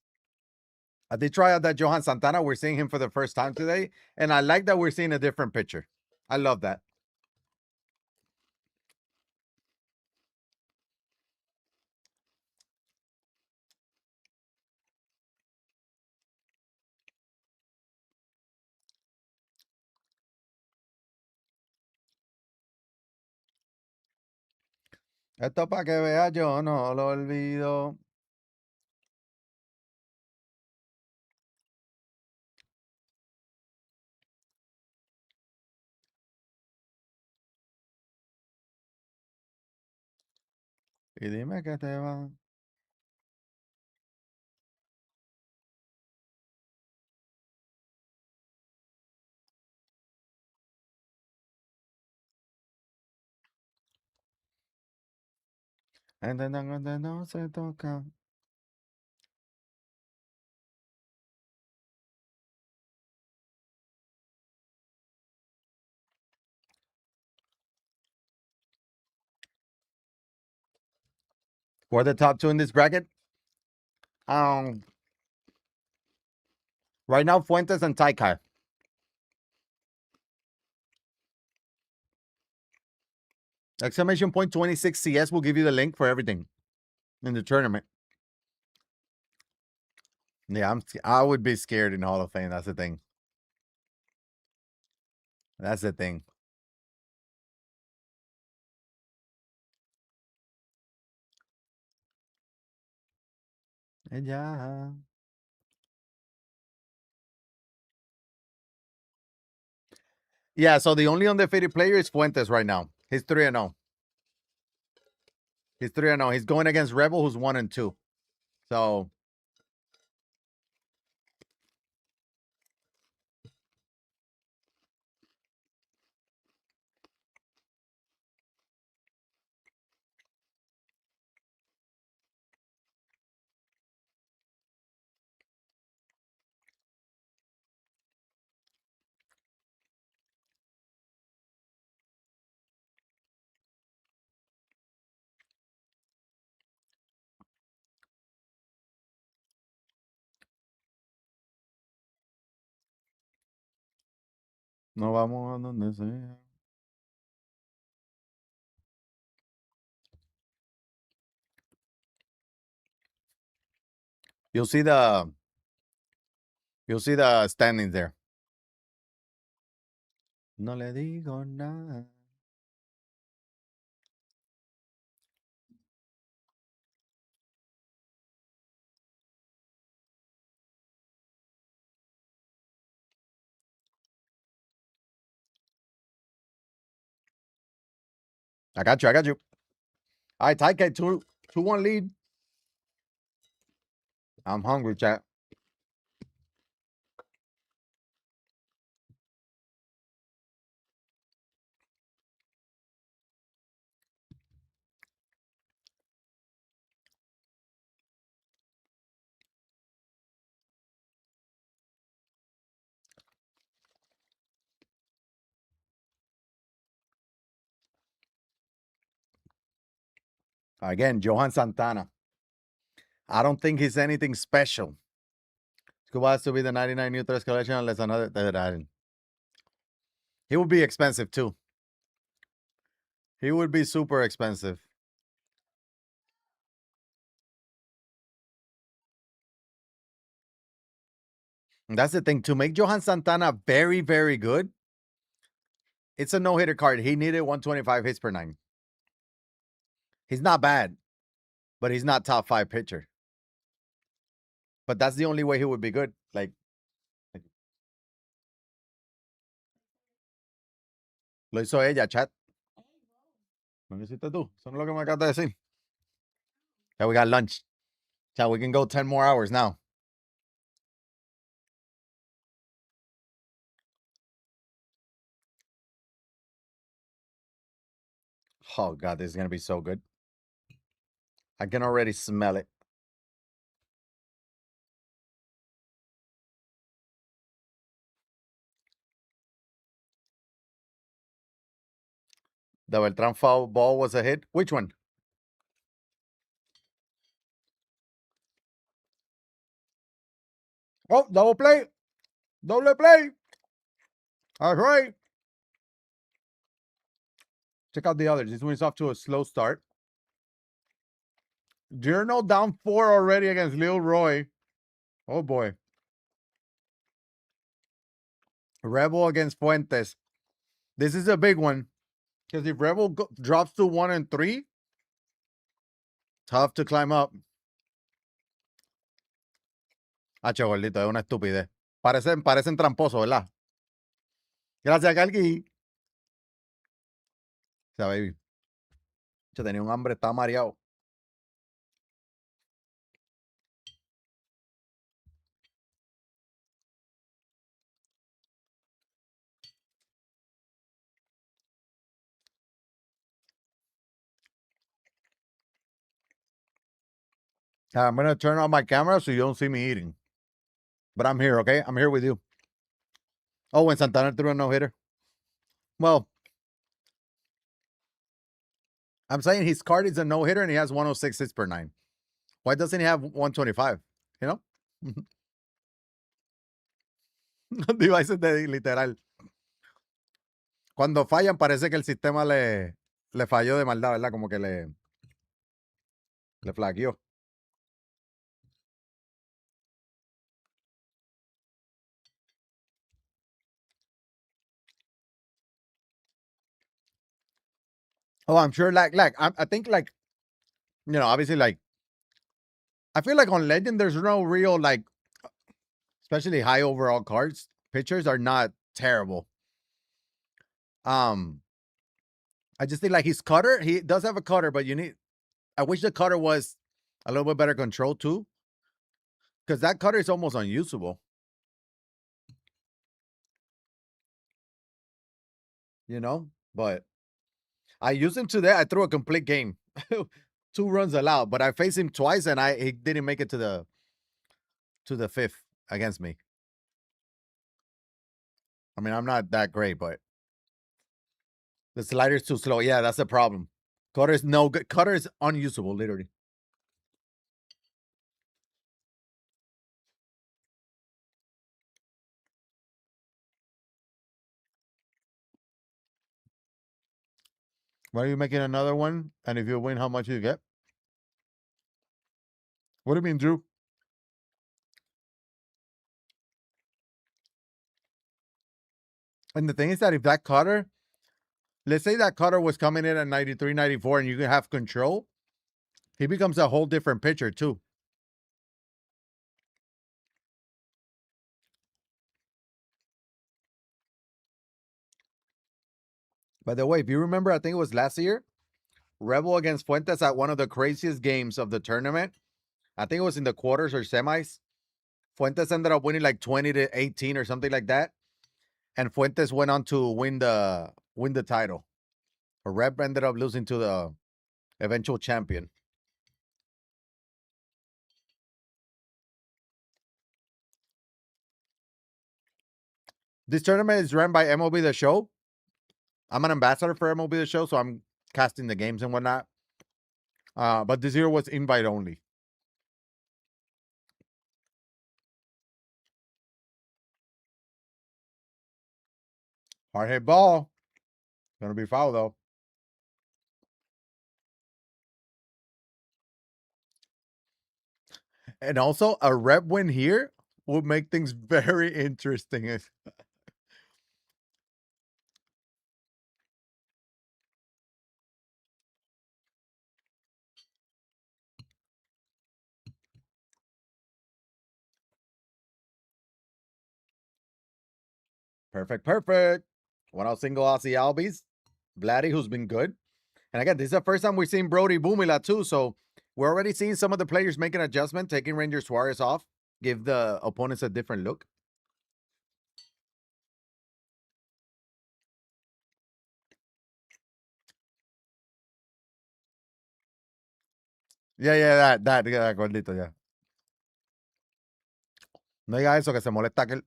I did try out that Johan Santana. We're seeing him for the first time today, and I like that we're seeing a different picture. I love that. Esto para que vea, yo no lo olvido. Y dime que te va. Entiendan donde no se toca. Who are the top two in this bracket? Um, right now, Fuentes and Taikai. Exclamation point 26 CS will give you the link for everything in the tournament. Yeah, I would be scared in Hall of Fame. That's the thing. That's the thing. Yeah. Yeah, so the only undefeated player is Fuentes right now. He's 3-0. He's 3-0. He's going against Rebel, who's 1-2. So no vamos a donde sea. You'll see the standings there. No le digo nada. I got you. I got you. All right, Taike, 2-1 lead. I'm hungry, chat. Again, Johan Santana. I don't think he's anything special. Scuba has to be the 99 Neutrals collection unless another. He would be expensive too. He would be super expensive. And that's the thing. To make Johan Santana very, very good, it's a no-hitter card. He needed 125 hits per 9. He's not bad, but he's not top 5 pitcher. But that's the only way he would be good. Like, lo hizo ella, chat. ¿No lo hiciste tú? Eso no es lo que me acabas de decir. Yeah, we got lunch. Chat, we can go 10 more hours now. Oh, God, this is going to be so good. I can already smell it. The Beltran foul ball was a hit. Which one? Oh, double play. Double play. All right. Check out the others. This one's off to a slow start. Journal down 4 already against Lil Roy. Oh, boy. Rebel against Fuentes. This is a big one. Because if Rebel drops to 1-3, tough to climb up. Hacho, gordito, es una estupidez. Parecen tramposos, ¿verdad? Gracias, Calqui. O sea, baby. Yo tenía un hambre, estaba mareado. I'm going to turn on my camera so you don't see me eating. But I'm here, okay? I'm here with you. Oh, when Santana threw a no-hitter. Well, I'm saying his card is a no hitter and he has 106 hits per nine. Why doesn't he have 125? You know? Devices de literal. Cuando fallan, parece que el sistema le falló de maldad, ¿verdad? Como que le flaqueó. Oh, I'm sure. I think, obviously, I feel like on Legend, there's no real, especially high overall cards. Pitchers are not terrible. I just think like his cutter, he does have a cutter, but I wish the cutter was a little bit better control too, because that cutter is almost unusable. But I used him today. I threw a complete game, 2 runs allowed, but I faced him twice and he didn't make it to the fifth against me. I mean, I'm not that great, but the slider's too slow. Yeah, that's the problem. Cutter is no good. Cutter is unusable, literally. Why are you making another one? And if you win, how much do you get? What do you mean, Drew? And the thing is that if that cutter, let's say that cutter was coming in at 93, 94, and you can have control, he becomes a whole different pitcher too. By the way, if you remember, I think it was last year, Rebel against Fuentes at one of the craziest games of the tournament. I think it was in the quarters or semis. Fuentes ended up winning like 20-18 or something like that. And Fuentes went on to win the title. Reb ended up losing to the eventual champion. This tournament is run by MLB The Show. I'm an ambassador for MLB The Show, so I'm casting the games and whatnot. But this year was invite only. Hard hit ball. Gonna be foul though. And also a rep win here would make things very interesting. Perfect. One out single Aussie Albies. Vladdy, who's been good. And again, this is the first time we've seen Brody Bumila too. So we're already seeing some of the players make an adjustment, taking Ranger Suarez off, give the opponents a different look. Yeah, that gordito, yeah. No diga eso que se molesta aquel.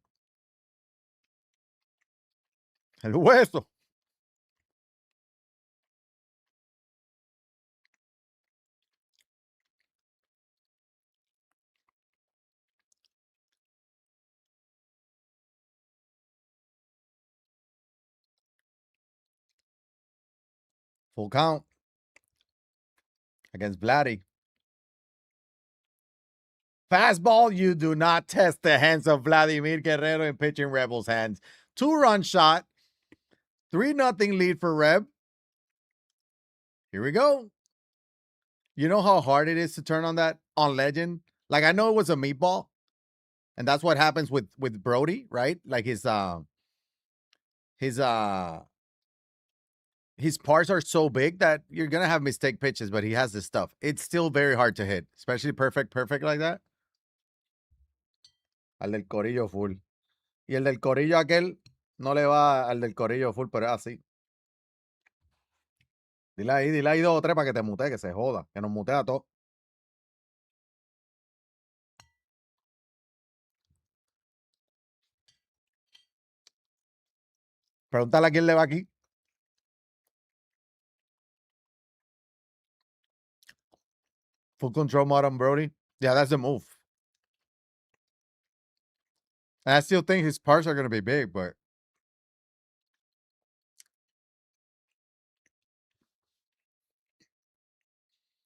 El hueso. Full count against Vladdy. Fastball, you do not test the hands of Vladimir Guerrero in pitching Rebels' hands. 2-run shot. 3-0 lead for Reb. Here we go. You know how hard it is to turn on that on Legend? Like, I know it was a meatball, and that's what happens with Brody, right? Like his parts are so big that you're gonna have mistake pitches, but he has this stuff. It's still very hard to hit, especially perfect like that. Al del corillo full. Y el del corillo aquel no le va al del corillo full, pero es así. Dile ahí 2 o 3 para que te mutee, que se joda, que nos mutea a todos. Pregúntale a quién le va aquí. Full control mode on Brody. Yeah, that's the move. And I still think his parts are going to be big, but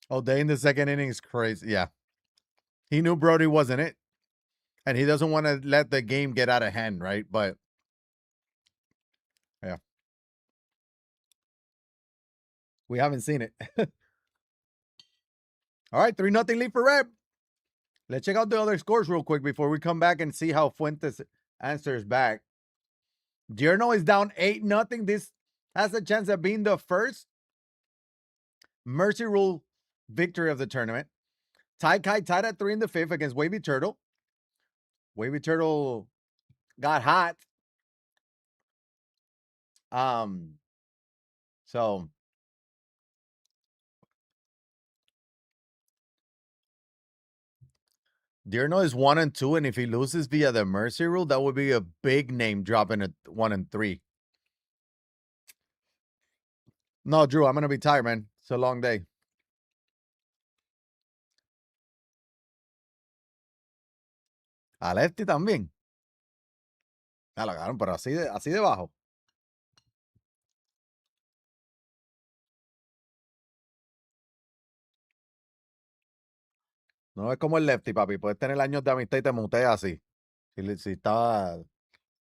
O'Day in the second inning is crazy. Yeah. He knew Brody wasn't it. And he doesn't want to let the game get out of hand, right? But yeah. We haven't seen it. All right, 3-0 lead for Red. Let's check out the other scores real quick before we come back and see how Fuentes answers back. Giorno is down 8-0. This has a chance of being the first Mercy Rule victory of the tournament. Tai Kai tied at 3 in the 5th against Wavy Turtle. Wavy Turtle got hot. So Dirno is 1-2, and if he loses via the Mercy Rule, that would be a big name dropping at 1-3. No, Drew, I'm gonna be tired, man. It's a long day. A Lefty también. Ah, lo agarraron, pero así de bajo. No es como el Lefty, papi. Puedes tener años de amistad y te muteas así. Si está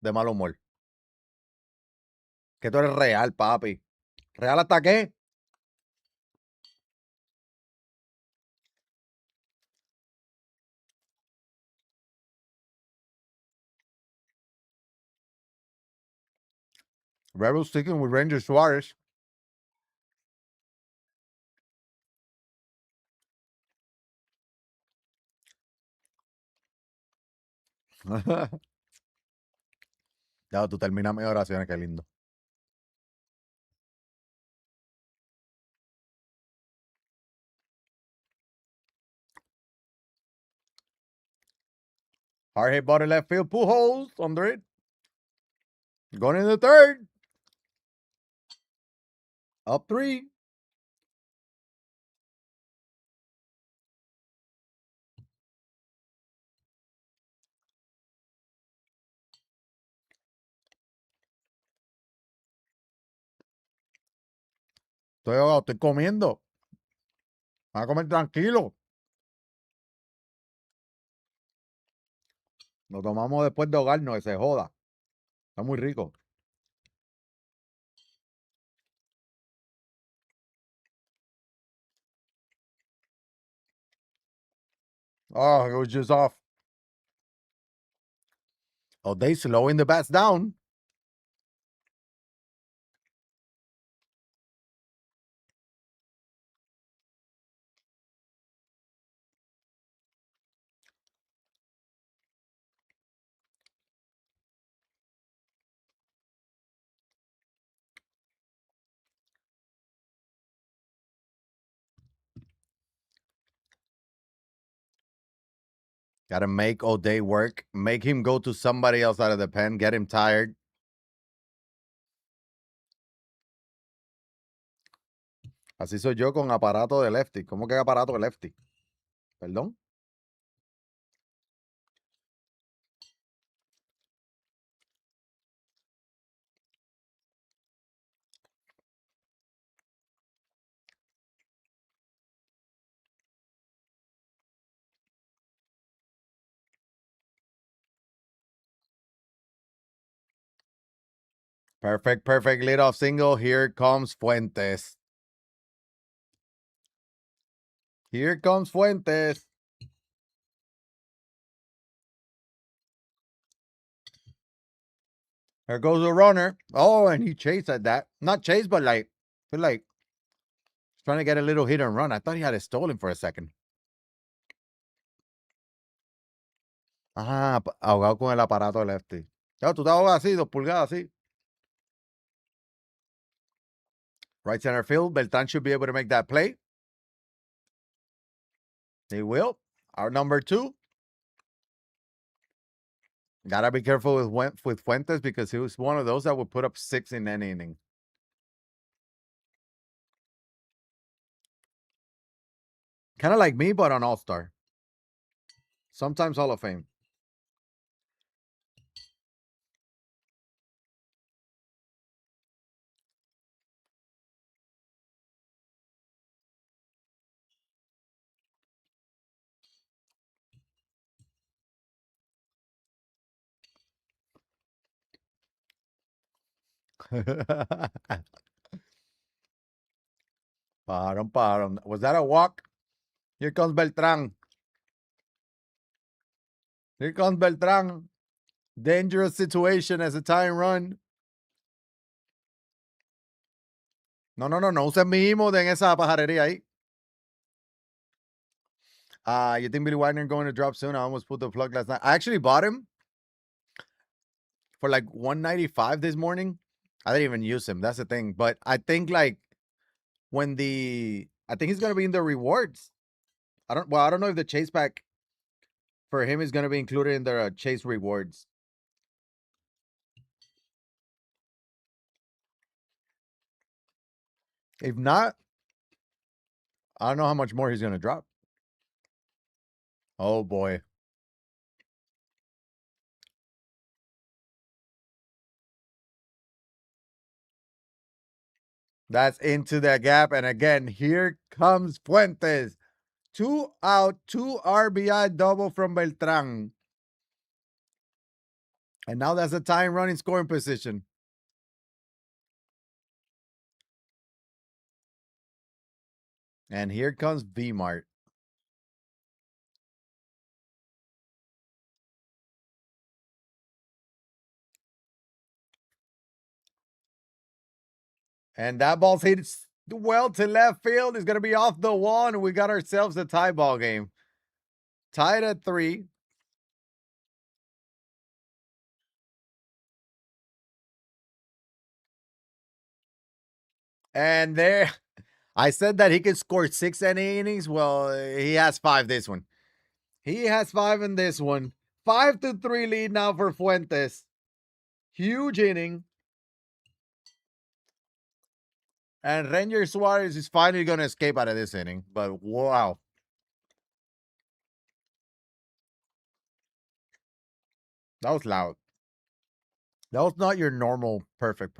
de mal humor. Que tú eres real, papi. ¿Real hasta qué? Rebel sticking with Ranger Suarez. Ya, tú terminas mis oraciones, qué lindo. Hard hit ball in left field. Pujols under it. Going in the third. Up 3. Estoy comiendo. Van a comer tranquilo. Lo tomamos después de ahogarnos, que se joda. Está muy rico. Oh, it was just off. Oh, they slowing the bats down. Gotta make O'Day work. Make him go to somebody else out of the pen. Get him tired. Así soy yo con aparato de lefty. ¿Cómo que aparato de lefty? ¿Perdón? Perfect leadoff single. Here comes Fuentes. Here comes Fuentes. There goes a runner. Oh, and he chased at that. Not chased, but like trying to get a little hit and run. I thought he had it stolen for a second. Ah, ahogado con el aparato lefty. Ya, tú te ahogas así, 2 pulgadas así. Right center field. Beltran should be able to make that play. He will. Our number 2. Gotta be careful with Fuentes because he was one of those that would put up 6 in any inning. Kind of like me, but on All-Star. Sometimes Hall of Fame. Paron. Was that a walk? Here comes Beltran. Here comes Beltran. Dangerous situation as a time run. No usen mi imo en esa pajarería ahí. You think Billy Wagner going to drop soon? I almost pulled the plug last night. I actually bought him for like $195 this morning. I didn't even use him. That's the thing. But I think like I think he's gonna be in the rewards. I don't know if the chase pack for him is gonna be included in the chase rewards. If not, I don't know how much more he's gonna drop. Oh boy. That's into the gap. And again, here comes Fuentes. 2 out, 2 RBI double from Beltran. And now that's a time running scoring position. And here comes V-Mart. And that ball's hit well to left field. It's going to be off the wall, and we got ourselves a tie ball game. Tied at 3. And there, I said that he could score 6 innings. Well, he has 5 this one. He has 5 in this one. 5-3 lead now for Fuentes. Huge inning. And Ranger Suarez is finally going to escape out of this inning. But wow. That was loud. That was not your normal perfect.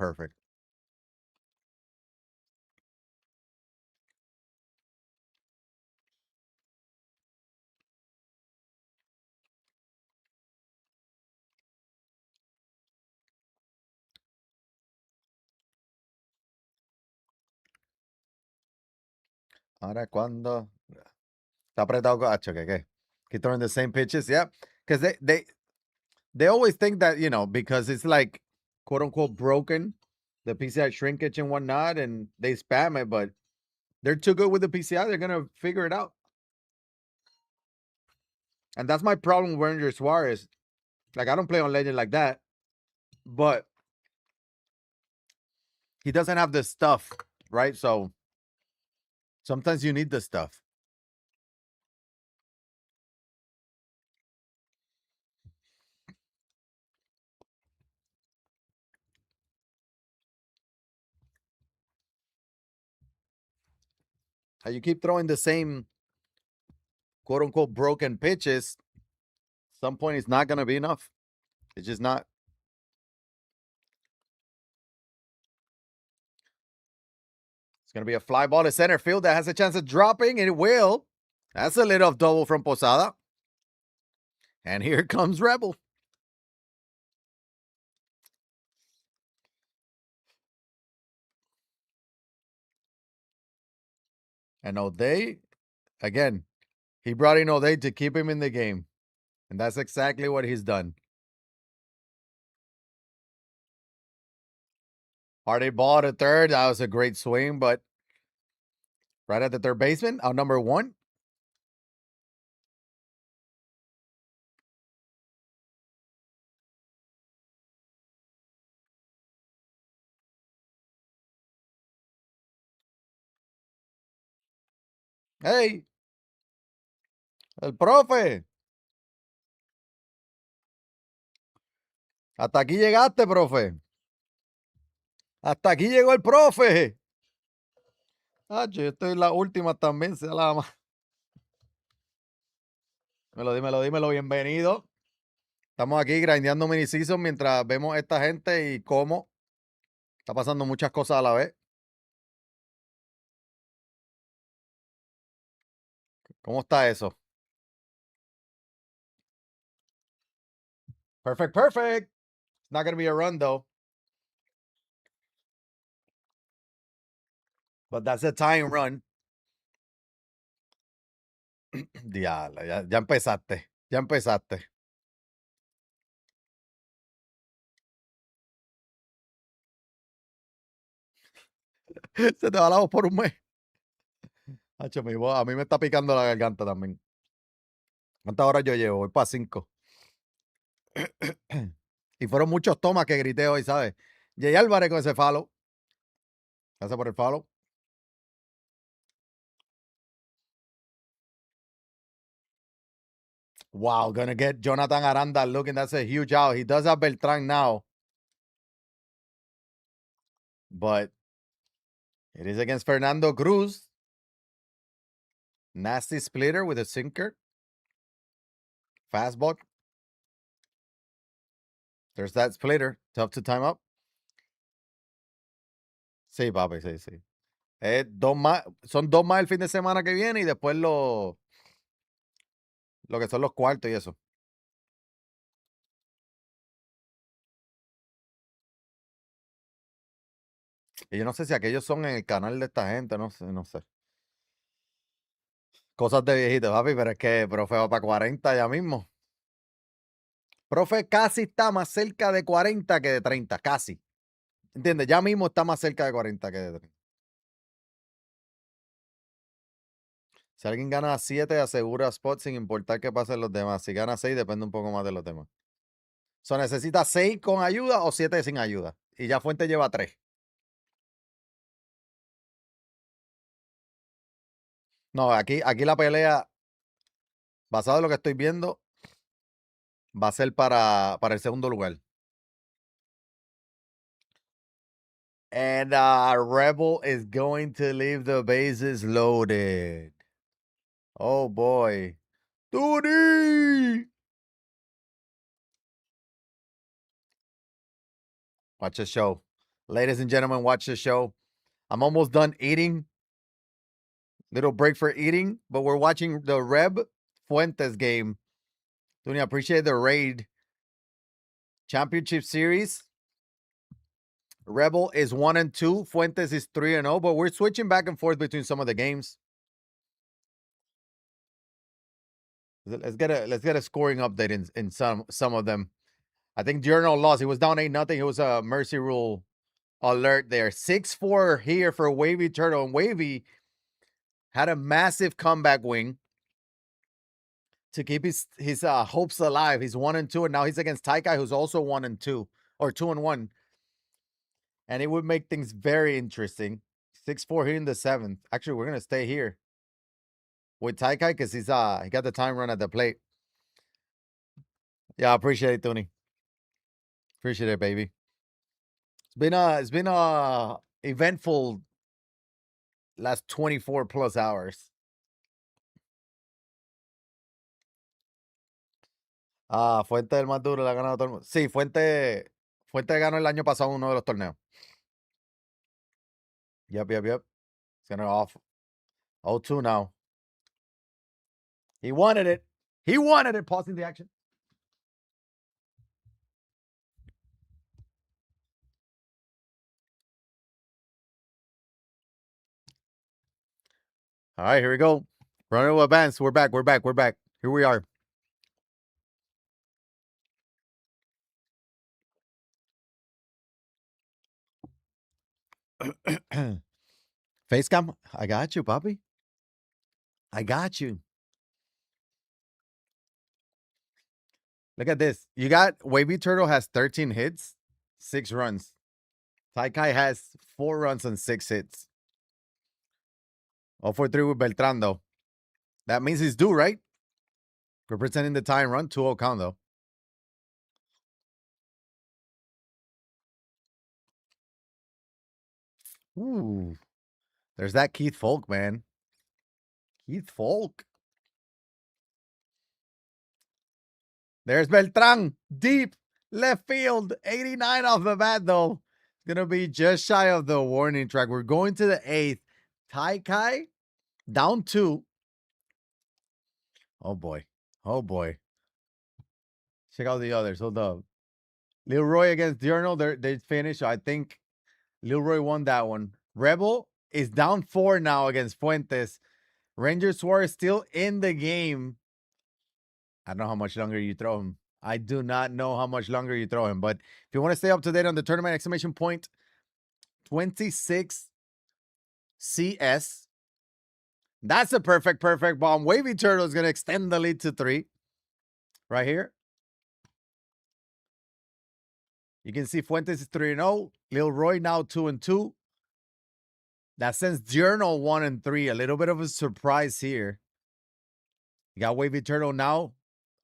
Ahora cuando está apretado, ¿qué? Keep throwing the same pitches, yeah. Because they always think that, because it's like quote unquote broken, the PCI shrinkage and whatnot, and they spam it, but they're too good with the PCI, they're gonna figure it out. And that's my problem with Ranger Suarez. Like, I don't play on Legend like that, but he doesn't have the stuff, right? So sometimes you need the stuff. You keep throwing the same quote unquote broken pitches, some point it's not gonna be enough. It's just not. It's gonna be a fly ball to center field that has a chance of dropping, and it will. That's a leadoff double from Posada. And here comes Rebel. And O'Day, again, he brought in O'Day to keep him in the game. And that's exactly what he's done. Hardy ball to third. That was a great swing, but right at the third baseman, out number 1. Hey, el profe. Hasta aquí llegaste, profe. Hasta aquí llegó el profe. Ah, yo estoy en la última también, se la Dímelo, bienvenido. Estamos aquí grindeando mini season mientras vemos a esta gente y cómo está pasando muchas cosas a la vez. ¿Cómo está eso? Perfect. It's not gonna be a run though. But that's a time run. Diablo, ya empezaste. Ya empezaste. Se te va la voz por un mes. Hacho, a mí me está picando la garganta también. ¿Cuántas horas yo llevo? Voy para 5. Y fueron muchos tomas que grité hoy, ¿sabes? Jay Álvarez con ese follow. Gracias por el follow. Wow, gonna get Jonathan Aranda looking. That's a huge out. He does have Beltran now. But it is against Fernando Cruz. Nasty splitter with a sinker. Fastball. There's that splitter. Tough to time up. Sí, papi, sí. Son 2 más el fin de semana que viene y después lo que son los cuartos y eso. Y yo no sé si aquellos son en el canal de esta gente, no sé. Cosas de viejito, papi, pero es que profe va para 40 ya mismo. Profe casi está más cerca de 40 que de 30, casi. ¿Entiendes? Ya mismo está más cerca de 40 que de 30. Si alguien gana 7, asegura spot sin importar qué pasen los demás. Si gana 6, depende un poco más de los demás. So, necesita 6 con ayuda o 7 sin ayuda. Y ya Fuente lleva 3. No, aquí la pelea, basado en lo que estoy viendo, va a ser para el segundo lugar. And Rebel is going to leave the bases loaded. Oh boy. Duty! Watch the show. Ladies and gentlemen, watch the show. I'm almost done eating. Little break for eating, but we're watching the Reb Fuentes game. Duny, I appreciate the raid. Championship Series. Rebel is 1-2. Fuentes is 3-0, but we're switching back and forth between some of the games. Let's get a scoring update in some of them. I think Journal lost. He was down 8-0. It was a mercy rule alert there. 6-4 here for Wavy Turtle. And Wavy had a massive comeback win to keep his hopes alive. He's 1-2, and now he's against Taikai, who's also 1-2 or 2-1. And it would make things very interesting. 6-4 here in the 7th. Actually, we're gonna stay here with Taikai because he got the time run at the plate. Yeah, I appreciate it, Tony. Appreciate it, baby. It's been a eventful last 24 plus hours. Fuente del más duro, le ha ganado todo el mundo. Sí, Fuente ganó el año pasado uno de los torneos. Yep. It's gonna off 0-2 now. He wanted it. Pausing the action. All right, here we go. Runner will advance. We're back. Here we are. Facecam, I got you, Bobby. I got you. Look at this. You got Wavy Turtle has 13 hits, 6 runs. Taikai has 4 runs and 6 hits. 0-for-3 with Beltran, though. That means he's due, right? Representing the time run, 2-0 count, though. Ooh. There's that Keith Folk, man. Keith Folk. There's Beltran. Deep left field. 89 off the bat, though. It's going to be just shy of the warning track. We're going to the eighth. Tai Kai down 2. Oh, boy. Oh, boy. Check out the others. Hold up. Leroy against Diurno. They finished. So I think Leroy won that one. Rebel is down 4 now against Fuentes. Ranger Suarez still in the game. I don't know how much longer you throw him. I do not know how much longer you throw him. But if you want to stay up to date on the tournament, exclamation point 26 CS. That's a perfect bomb. Wavy Turtle is going to extend the lead to 3. Right here. You can see Fuentes is 3-0. Lil Roy now 2-2. That sends Journal 1-3. A little bit of a surprise here. You got Wavy Turtle now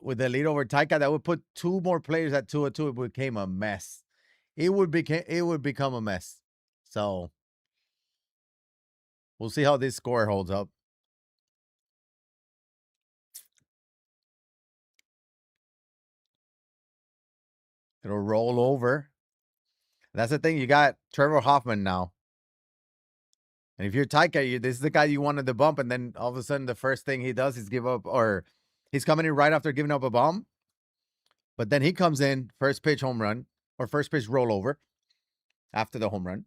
with the lead over Taika. That would put 2 more players at 2-2. It became a mess. It would become a mess. So we'll see how this score holds up. It'll roll over. That's the thing. You got Trevor Hoffman now. And if you're Taika, this is the guy you wanted to bump, and then all of a sudden the first thing he does is give up, or he's coming in right after giving up a bomb. But then he comes in, first pitch home run, or first pitch rollover after the home run.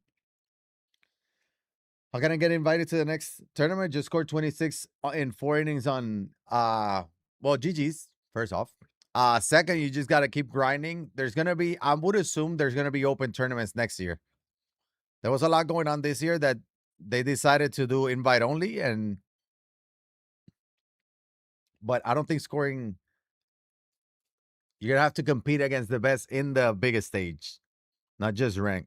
How can I get invited to the next tournament? Just scored 26 in 4 innings on, well, GG's, first off. Second, you just got to keep grinding. There's going to be, I would assume there's going to be open tournaments next year. There was a lot going on this year that they decided to do invite only, but I don't think scoring, you're going to have to compete against the best in the biggest stage, not just rank.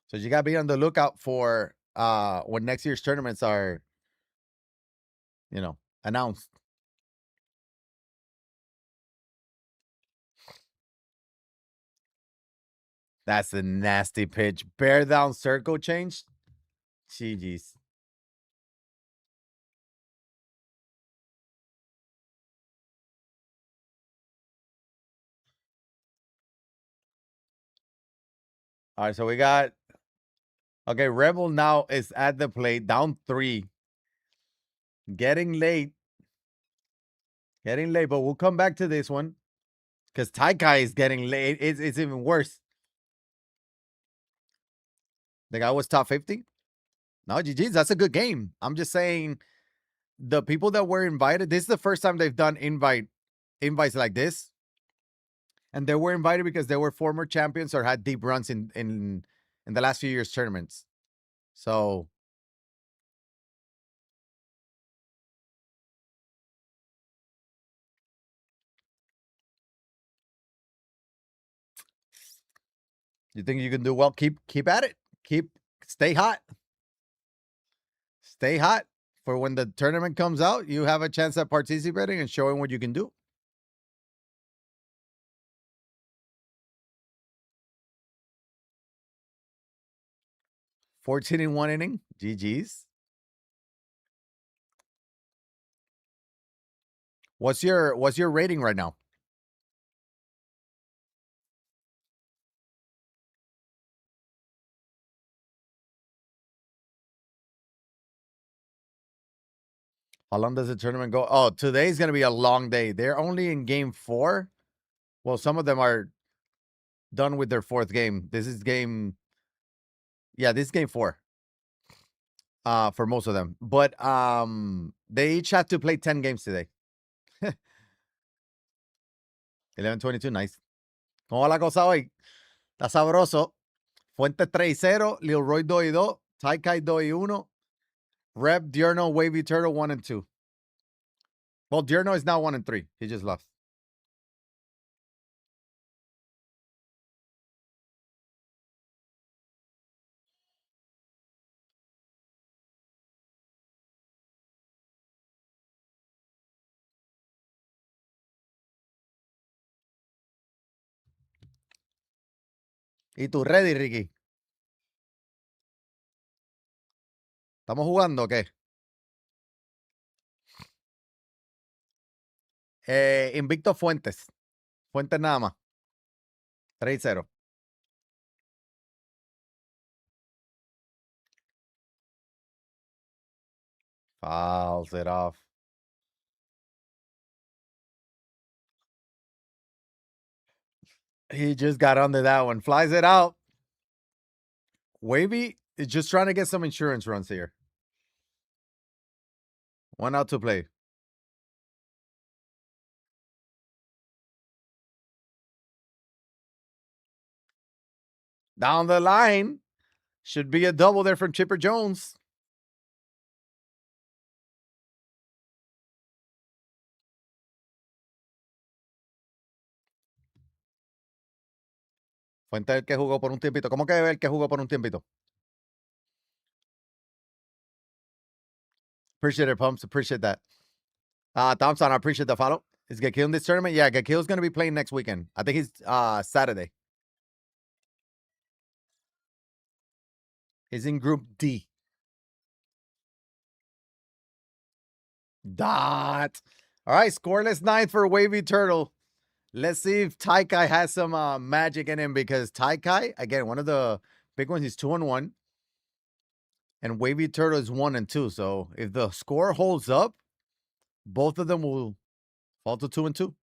So you got to be on the lookout for when next year's tournaments are, announced. That's a nasty pitch. Bear down circle change. GG's. All right, so we got, okay, Rebel now is at the plate, down 3. Getting late, but we'll come back to this one because Taikai is getting late. It's even worse. The guy was top 50. No, GG's. That's a good game. I'm just saying the people that were invited, this is the first time they've done invites like this. And they were invited because they were former champions or had deep runs in the last few years' tournaments. So you think you can do well? Keep at it. Stay hot. Stay hot. For when the tournament comes out, you have a chance at participating and showing what you can do. 14 in 1 inning. GG's. What's your rating right now? How long does the tournament go? Oh, today's going to be a long day. They're only in game 4. Well, some of them are done with their 4th game. This is game, this is game 4. For most of them. But they each have to play 10 games today. 11-22, nice. ¿Cómo va la cosa hoy? Está sabroso. Fuente 3-0, Leroy 2-2, Taikai 2-1, Rep, Diurno, Wavy Turtle 1-2. Well, Diurno is now 1-3. He just lost. ¿Y tú ready, Ricky? ¿Estamos jugando o qué? Invicto Fuentes. Fuentes nada más. 3-0. Fouls it off. He just got under that one. Flies it out. Wavy is just trying to get some insurance runs here. 1 out to play. Down the line. Should be a double there from Chipper Jones. Fuente el que jugó por un tiempito. ¿Cómo que el que jugó por un tiempito? Appreciate it, Pumps. Appreciate that. Thompson, I appreciate the follow. Is Gakil in this tournament? Yeah, Gakil's going to be playing next weekend. I think he's Saturday. He's in Group D. Dot. All right, scoreless ninth for Wavy Turtle. Let's see if Taikai has some magic in him, because Taikai, again, one of the big ones, he's 2-1. And Wavy Turtle is 1-2. So if the score holds up, both of them will fall to 2-2.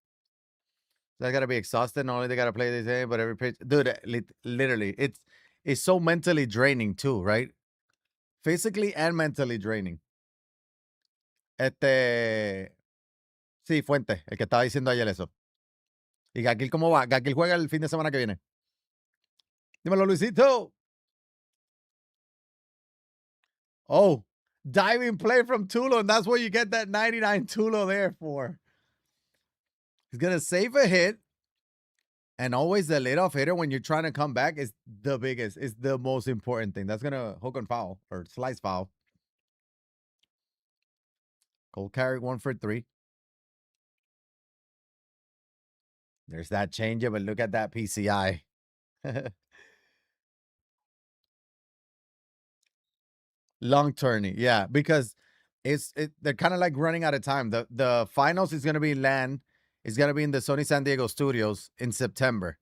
They gotta be exhausted. Not only they gotta play this game, but every pitch, dude. Literally, it's so mentally draining too, right? Physically and mentally draining. Sí, Fuente, el que estaba diciendo ayer eso. ¿Y Gakil cómo va? Gakil juega el fin de semana que viene. Dímelo, Luisito. Oh, diving play from Tulo, and that's what you get that 99 Tulo there for. He's gonna save a hit. And always the leadoff hitter when you're trying to come back is the biggest, is the most important thing. That's gonna hook and foul or slice foul. Cold carry 1 for 3. There's that changeup, but look at that PCI. Long turning, yeah, because they're kind of like running out of time. The finals is gonna be land. It's gonna be in the Sony San Diego studios in September.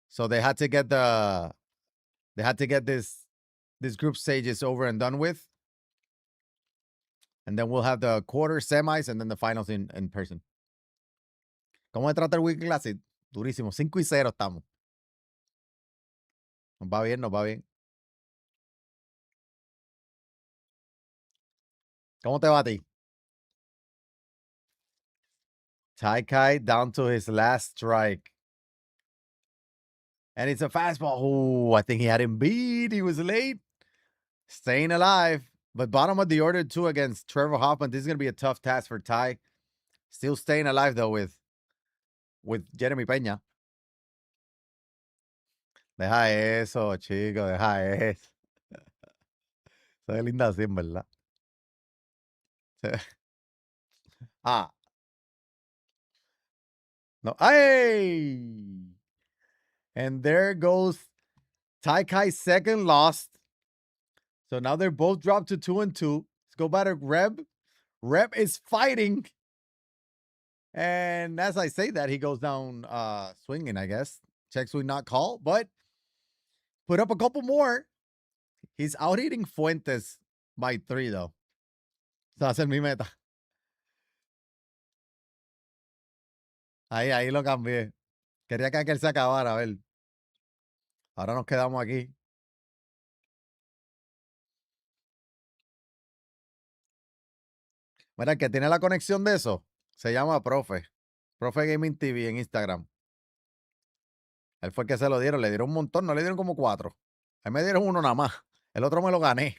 So they had to get this group stages over and done with. And then we'll have the quarter, semis, and then the finals in person. ¿Cómo se trata el Weekly Classic? Durísimo. 5-0 estamos. Nos va bien, nos va bien. ¿Cómo te va a ti? Taikai down to his last strike. And it's a fastball. Oh, I think he had him beat. He was late. Staying alive. But bottom of the order, too, against Trevor Hoffman. This is going to be a tough task for Ty. Still staying alive, though, with Jeremy Peña. Deja eso, chico. Deja eso. Se ve linda así, en verdad. No. Hey! And there goes Taikai's second loss. So now they're both dropped to 2-2. Let's go back to Reb. Reb is fighting. And as I say that, he goes down swinging, I guess. Check swing not call, but put up a couple more. He's out hitting Fuentes by 3, though. So hacer mi meta. Ahí lo cambié. Quería que aquel se acabara, a ver. Ahora nos quedamos aquí. Mira, el que tiene la conexión de eso se llama Profe. Profe Gaming TV en Instagram. Él fue el que se lo dieron. Le dieron un montón, no le dieron como 4. A mí me dieron uno nada más. El otro me lo gané.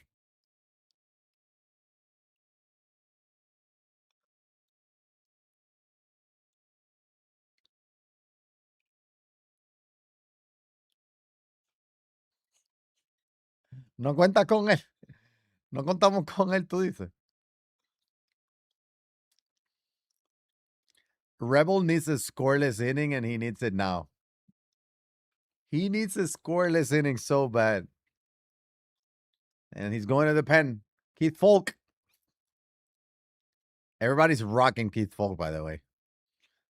No cuentas con él. No contamos con él, tú dices. Rebel needs a scoreless inning, and he needs it now. He needs a scoreless inning so bad. And he's going to the pen. Keith Folk. Everybody's rocking Keith Folk, by the way.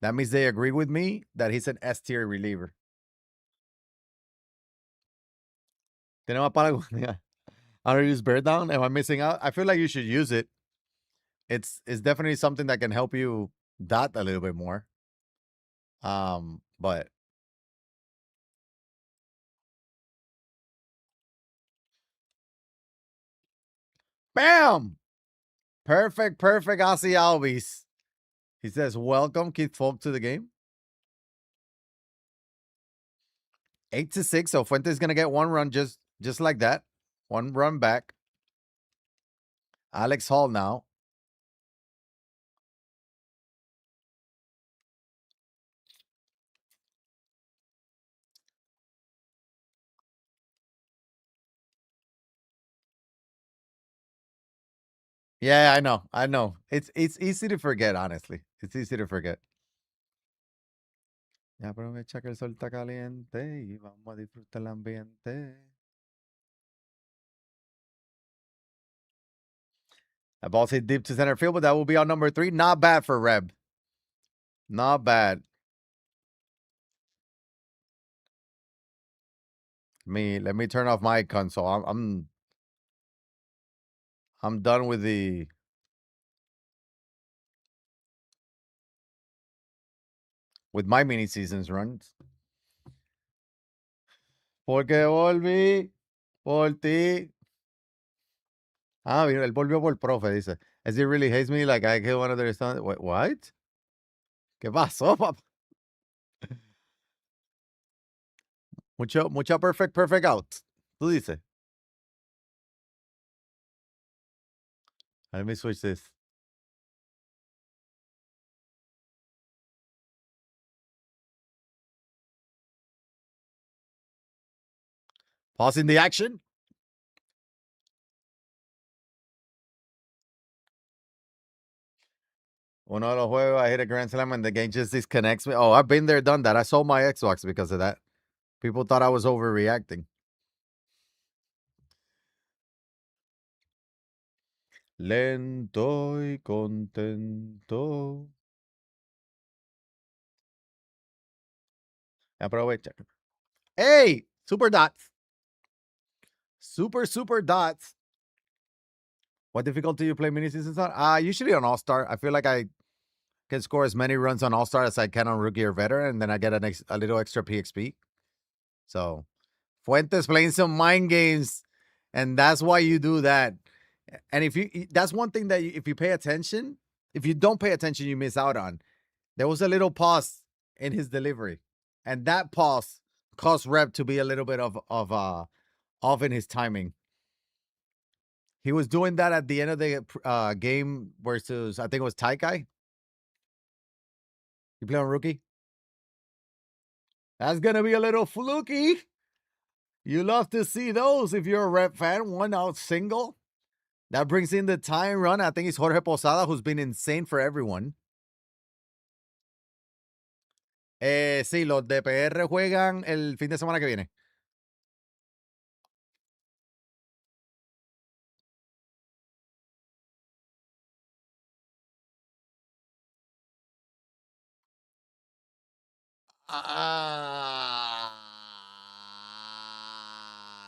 That means they agree with me that he's an S tier reliever. Tenemos para I don't use Bear Down. Am I missing out? I feel like you should use it. It's definitely something that can help you dot a little bit more. But bam! Perfect, Ozzy Albies. He says, welcome Keith Folk to the game. 8-6. So Fuentes is gonna get one run just like that. One run back. Alex Hall now. Yeah, I know. It's easy to forget, honestly. It's easy to forget. Ya aprovecha que el sol está caliente y vamos a disfrutar el ambiente. That ball's hit deep to center field, but that will be on number 3. Not bad for Reb. Not bad. Let me turn off my console. I'm done with my mini seasons runs. Porque volví por ti. Ah, él volvió por profe, dice. As he really hates me, like I killed one of their sons. What? ¿Qué pasó, papá? Mucho perfect out. Tú dices. Let me switch this. Pausing the action. Uno de los juegos, I hit a grand slam and the game just disconnects me. Oh, I've been there, done that. I sold my Xbox because of that. People thought I was overreacting. Lento y contento. Aprovecha. Hey, super dots. Super dots. What difficulty you play mini seasons on? Usually on All Star. I feel like I can score as many runs on All Star as I can on Rookie or Veteran, and then I get a little extra PXP. So Fuentes playing some mind games, and that's why you do that. And that's one thing that if you pay attention, if you don't pay attention, you miss out on. There was a little pause in his delivery, and that pause caused Rep to be a little bit of off in his timing. He was doing that at the end of the game versus, I think it was Taikai. You play on Rookie? That's going to be a little fluky. You love to see those if you're a Rep fan. 1 out single. That brings in the tying run. I think it's Jorge Posada, who's been insane for everyone. Sí, los de PR juegan el fin de semana que viene.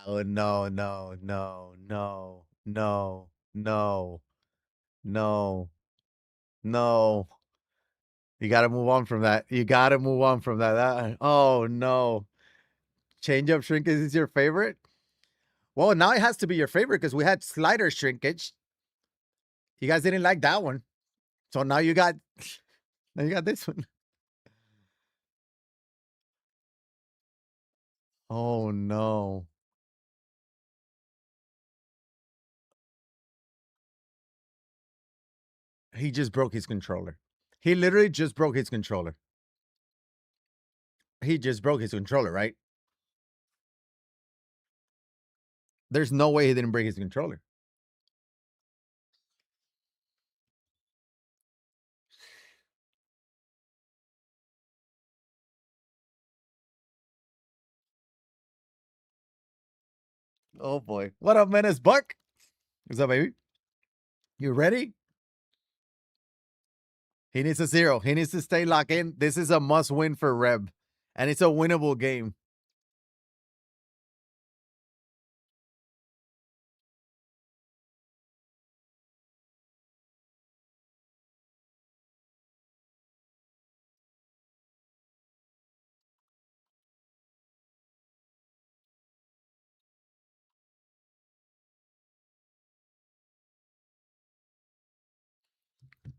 Oh, no. You got to move on from that. Oh, no. Change up shrinkage is your favorite? Well, now it has to be your favorite because we had slider shrinkage. You guys didn't like that one. So now you got this one. Oh, no. He just broke his controller. He literally just broke his controller. He just broke his controller, right? There's no way he didn't break his controller. Oh boy. What up, Menace Buck? What's up, baby? You ready? He needs a 0. He needs to stay locked in. This is a must win for Reb, and it's a winnable game.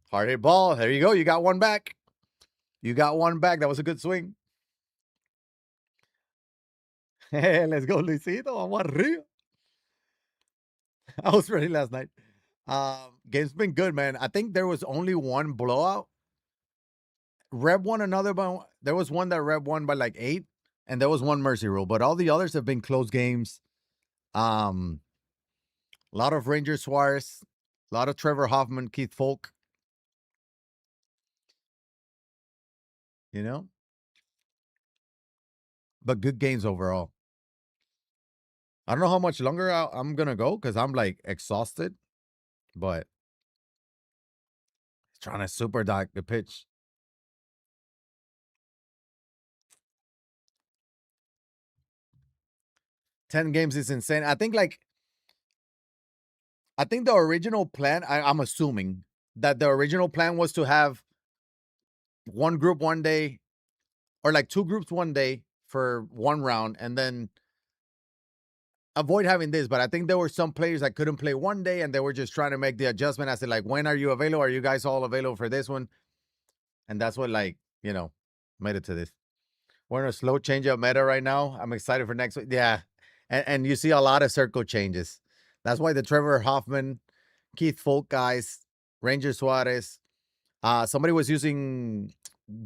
Hard hit ball. There you go. You got one back. You got one back. That was a good swing. Hey, let's go, Luisito. Vamos arriba. I was ready last night. Game's been good, man. I think there was only one blowout. Reb won another one. There was one that Reb won by like 8, and there was one mercy rule. But all the others have been close games. A lot of Ranger Suarez, a lot of Trevor Hoffman, Keith Folk. You know, but good games overall. I don't know how much longer I'm gonna go because I'm like exhausted, but trying to super dock the pitch. 10 games is insane. I think the original plan, I'm assuming that the original plan was to have one group one day or like two groups one day for one round and then avoid having this. But I think there were some players that couldn't play one day and they were just trying to make the adjustment. I said, like, when are you available? Are you guys all available for this one? And that's what, like, made it to this. We're in a slow change up meta right now. I'm excited for next week. Yeah. And you see a lot of circle changes. That's why the Trevor Hoffman, Keith Folk guys, Ranger Suarez. Somebody was using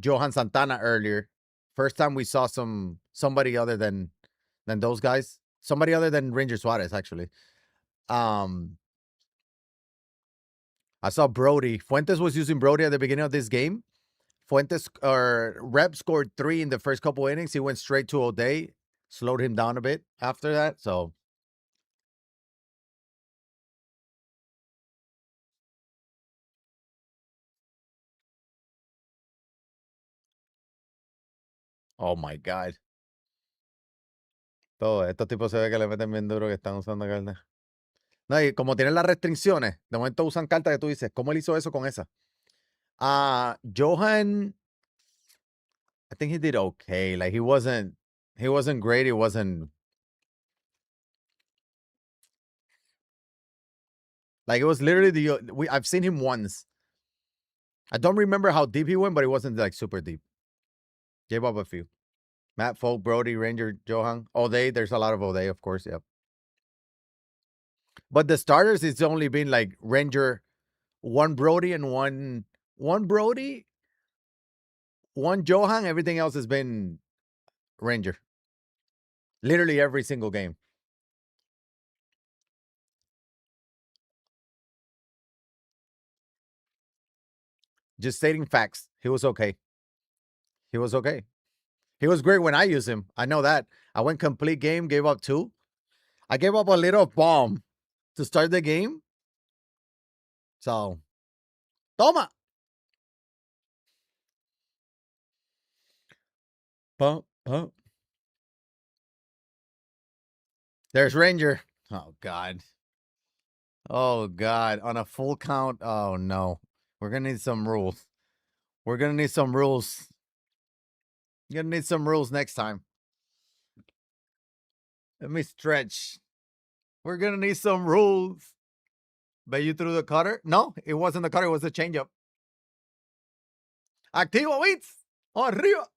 Johan Santana earlier. First time we saw somebody other than those guys. Somebody other than Ranger Suarez, actually. I saw Brody. Fuentes was using Brody at the beginning of this game. Fuentes or Reb scored 3 in the first couple innings. He went straight to O'Day, slowed him down a bit after that. So, oh my God. Todo, estos tipos se ve que le meten bien duro que están usando cartas. No, y como tienen las restricciones, de momento usan cartas que tú dices, ¿cómo él hizo eso con esa? Johan, I think he did okay. Like he wasn't great. He wasn't like it was literally I've seen him once. I don't remember how deep he went, but it wasn't like super deep. Gave up a few. Matt Folk, Brody, Ranger, Johan, O'Day. There's a lot of O'Day, of course. Yep. But the starters, it's only been like Ranger, one Brody and one Brody, one Johan. Everything else has been Ranger. Literally every single game. Just stating facts. He was okay. He was okay. He was great when I used him. I know that. I went complete game, gave up 2. I gave up a little bomb to start the game. So, toma. Bump, bump. There's Ranger. Oh, God. Oh, God. On a full count. Oh, no. We're going to need some rules. We're going to need some rules. You're going to need some rules next time. Let me stretch. We're going to need some rules. Bet you threw the cutter? No, it wasn't the cutter. It was the changeup. Activo, Wits. Arriba.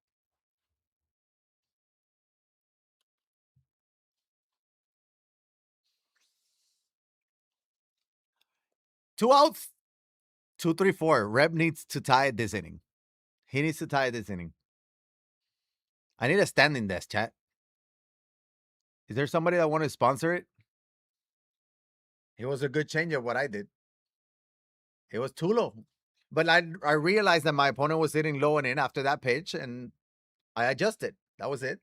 2 outs. 2, 3, 4. Reb needs to tie it this inning. He needs to tie it this inning. I need a standing desk, chat. Is there somebody that want to sponsor it? It was a good change of what I did. It was too low. But I realized that my opponent was hitting low and in after that pitch, and I adjusted. That was it.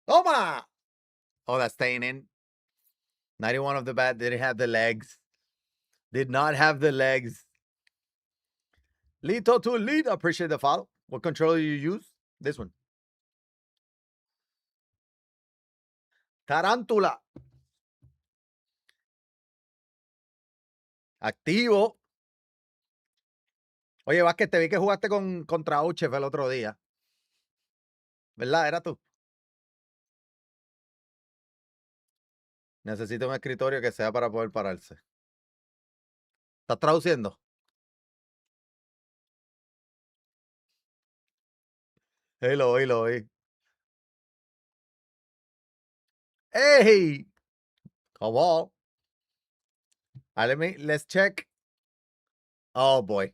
Toma! Oh, that's staying in. 91 of the bat. Didn't have the legs. Did not have the legs. Lito to lead. Appreciate the follow. What controller you use? This one. Tarántula. Activo. Oye, Vázquez, te vi que jugaste contra Uchef el otro día. ¿Verdad? ¿Era tú? Necesito un escritorio que sea para poder pararse. ¿Estás traduciendo? Lo oí. ¡Hey! Come on. Let's check. Oh, boy.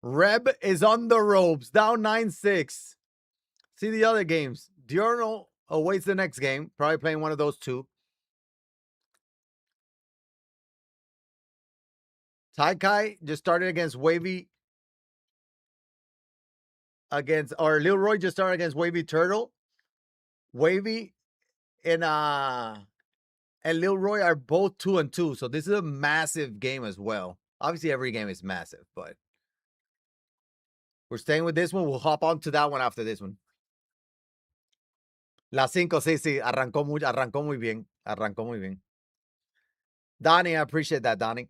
Reb is on the ropes, down 9-6. See the other games. Diurno awaits the next game. Probably playing one of those two. Taikai just started against Wavy. Lil Roy just started against Wavy Turtle. Wavy and Lil Roy are both 2-2. So this is a massive game as well. Obviously, every game is massive, but we're staying with this one. We'll hop on to that one after this one. La 5, sí. Arrancó muy bien. Donnie, I appreciate that, Donnie.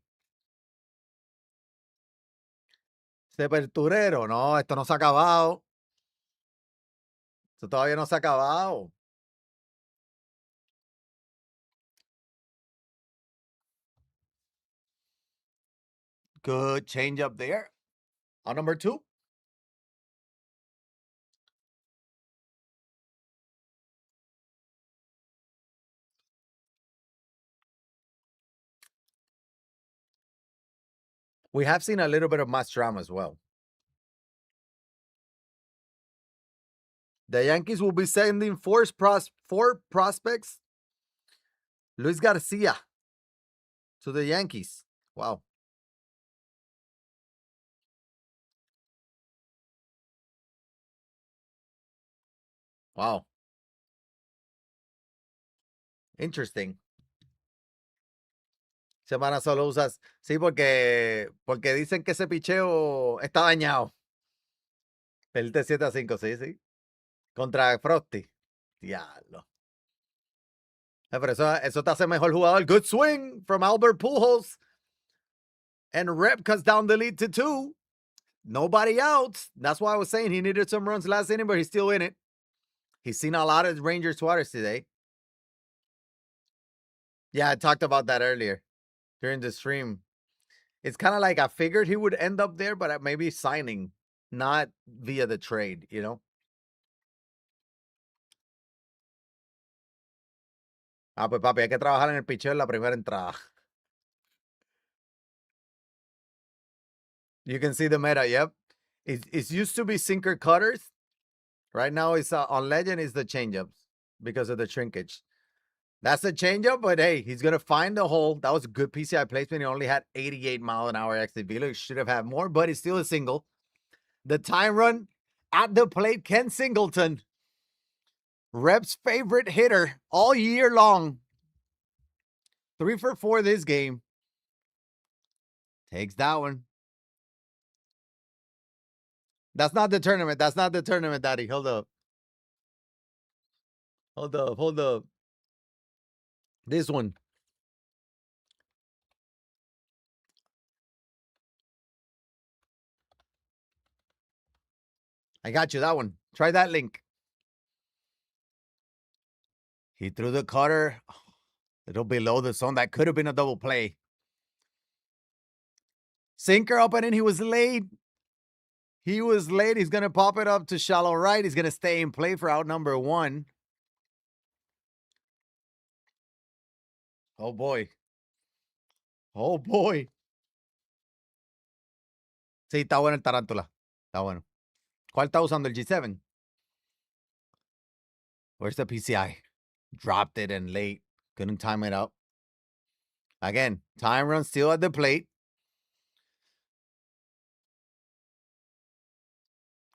Este aperturero, no, esto no se ha acabado. Esto todavía no se ha acabado. Good change up there. On number 2. We have seen a little bit of match drama as well. The Yankees will be sending four prospects. Luis Garcia to the Yankees. Wow. Wow. Interesting. Semana solo usas. Sí, porque dicen que ese picheo está dañado. Perdiste 7-5, sí. Contra Frosty. Diablo. Pero eso te hace mejor jugador. Good swing from Albert Pujols. And Rep cuts down the lead to 2. Nobody out. That's why I was saying he needed some runs last inning, but he's still in it. He's seen a lot of Ranger Suarez today. Yeah, I talked about that earlier during the stream. It's kind of like I figured he would end up there, but maybe signing, not via the trade, you know? Pues papi, hay que trabajar en el picheo en la primera entrada. You can see the meta, yep. It used to be sinker cutters. Right now, it's on Legend is the changeups because of the shrinkage. That's the changeup, but hey, he's going to find the hole. That was a good PCI placement. He only had 88 mile an hour exit velo. He should have had more, but it's still a single. The time run at the plate, Ken Singleton. Rep's favorite hitter all year long. 3 for 4 this game. Takes that one. That's not the tournament. That's not the tournament, Daddy. Hold up. This one. I got you, that one. Try that link. He threw the cutter a little below the zone. That could have been a double play. Sinker up and in. He was late. He's going to pop it up to shallow right. He's going to stay in play for out number 1. Oh, boy. Sí, está bueno el tarántula. Está bueno. ¿Cuál está usando? El G7. Where's the PCI? Dropped it and late. Couldn't time it up. Again, time run still at the plate.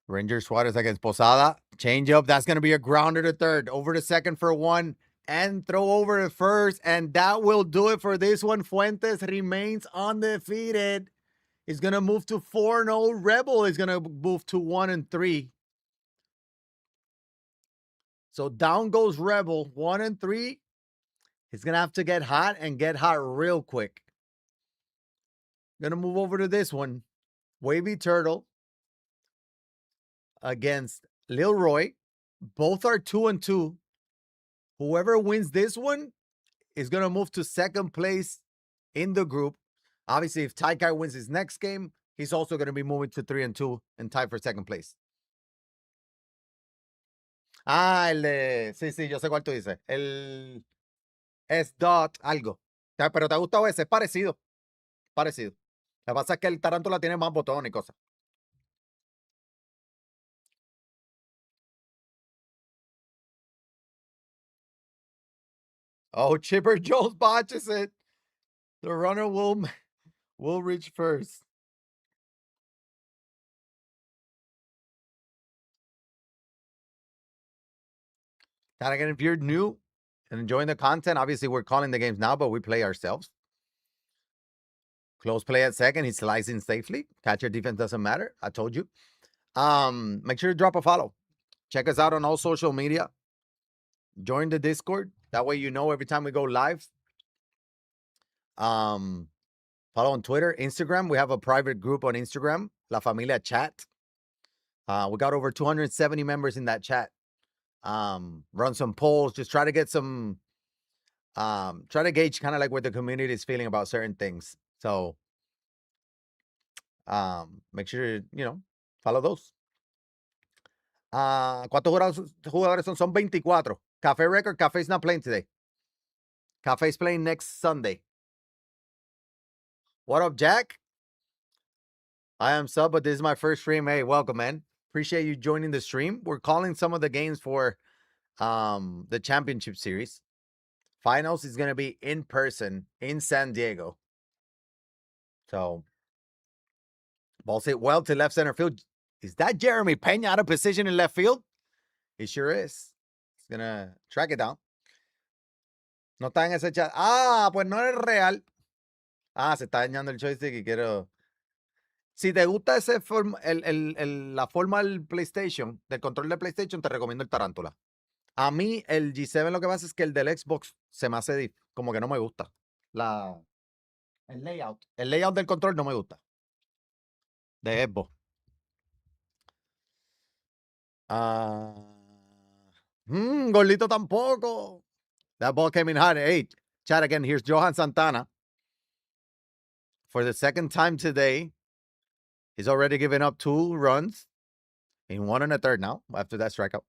Ranger Suarez against Posada. Change up. That's going to be a grounder to third. Over to second for 1. and throw over at first. And that will do it for this one. Fuentes remains undefeated. He's going to move to 4-0. Rebel is going to move to 1-3. So down goes Rebel, 1-3. He's going to have to get hot and get hot real quick. Going to move over to this one. Wavy Turtle against Lil Roy. Both are 2-2. Whoever wins this one is going to move to second place in the group. Obviously, if Taikai wins his next game, he's also going to be moving to 3-2 and tied for second place. Ah, sí, yo sé cuál tú dices. El es dot algo. Pero te ha gustado ese, es parecido. Parecido. Lo que pasa es que el tarántula tiene más botones y cosas. Oh, Chipper Jones botches it. The runner will reach first. And again, if you're new and enjoying the content, obviously we're calling the games now, but we play ourselves. Close play at second. He's slicing safely. Catcher defense doesn't matter. I told you. Make sure to drop a follow. Check us out on all social media. Join the Discord. That way you know every time we go live. Follow on Twitter, Instagram. We have a private group on Instagram, La Familia Chat. We got over 270 members in that chat. Run some polls. Just try to get some. Try to gauge kind of like what the community is feeling about certain things. So make sure follow those. ¿Cuántos jugadores son? Son 24. Cafe record. Cafe's not playing today. Cafe's playing next Sunday. What up, Jack? I am sub, but this is my first stream. Hey, welcome, man. Appreciate you joining the stream. We're calling some of the games for the championship series. Finals is going to be in person in San Diego. So, ball's hit well to left center field. Is that Jeremy Peña out of position in left field? He sure is. He's going to track it down. No está en ese chat. Ah, pues no es real. Ah, se está dañando el joystick y quiero... Si te gusta la forma del PlayStation, del control de PlayStation, te recomiendo el Tarántula. A mí, el G7 lo que pasa es que el del Xbox se me hace como que no me gusta. El layout. El layout del control no me gusta. De Xbox. Gordito tampoco. That ball came in hard. Hey, chat again. Here's Johan Santana. For the second time today, he's already given up 2 runs in 1 1/3 now after that strikeout.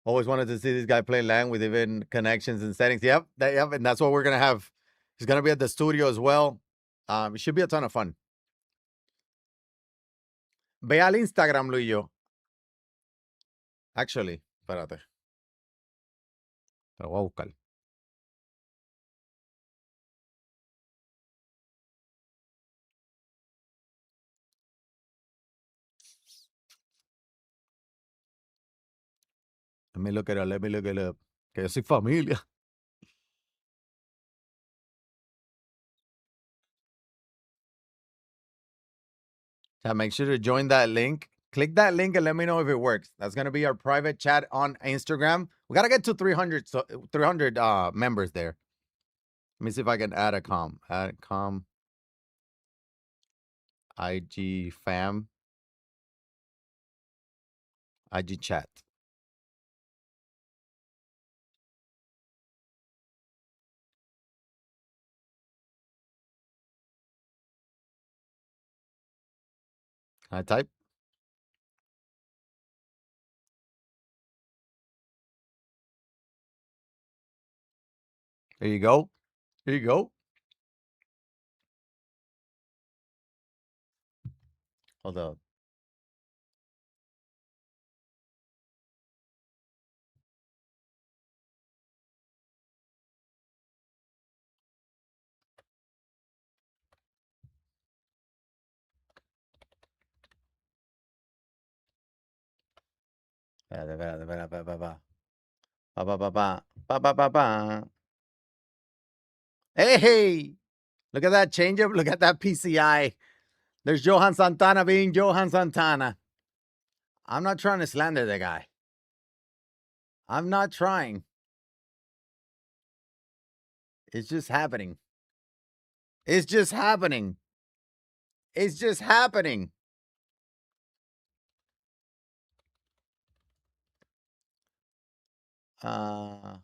Always wanted to see this guy play land with even connections and settings. Yep, and that's what we're going to have. He's going to be at the studio as well. It should be a ton of fun. Ve al Instagram, YeYo. Actually, espérate. Te lo voy a buscar. Let me look it up. Que yo soy familia. So make sure to join that link. Click that link and let me know if it works. That's going to be our private chat on Instagram. We got to get to 300 members there. Let me see if I can add a com. Add com. IG fam. IG chat. Can I type? There you go. There you go. Hold up. Espérate. Pa, pa, pa, pa. Pa, pa, pa, pa. Hey! Look at that changeup. Look at that PCI. There's Johan Santana being Johan Santana. I'm not trying to slander the guy. I'm not trying. It's just happening. It's just happening. It's just happening. Uh,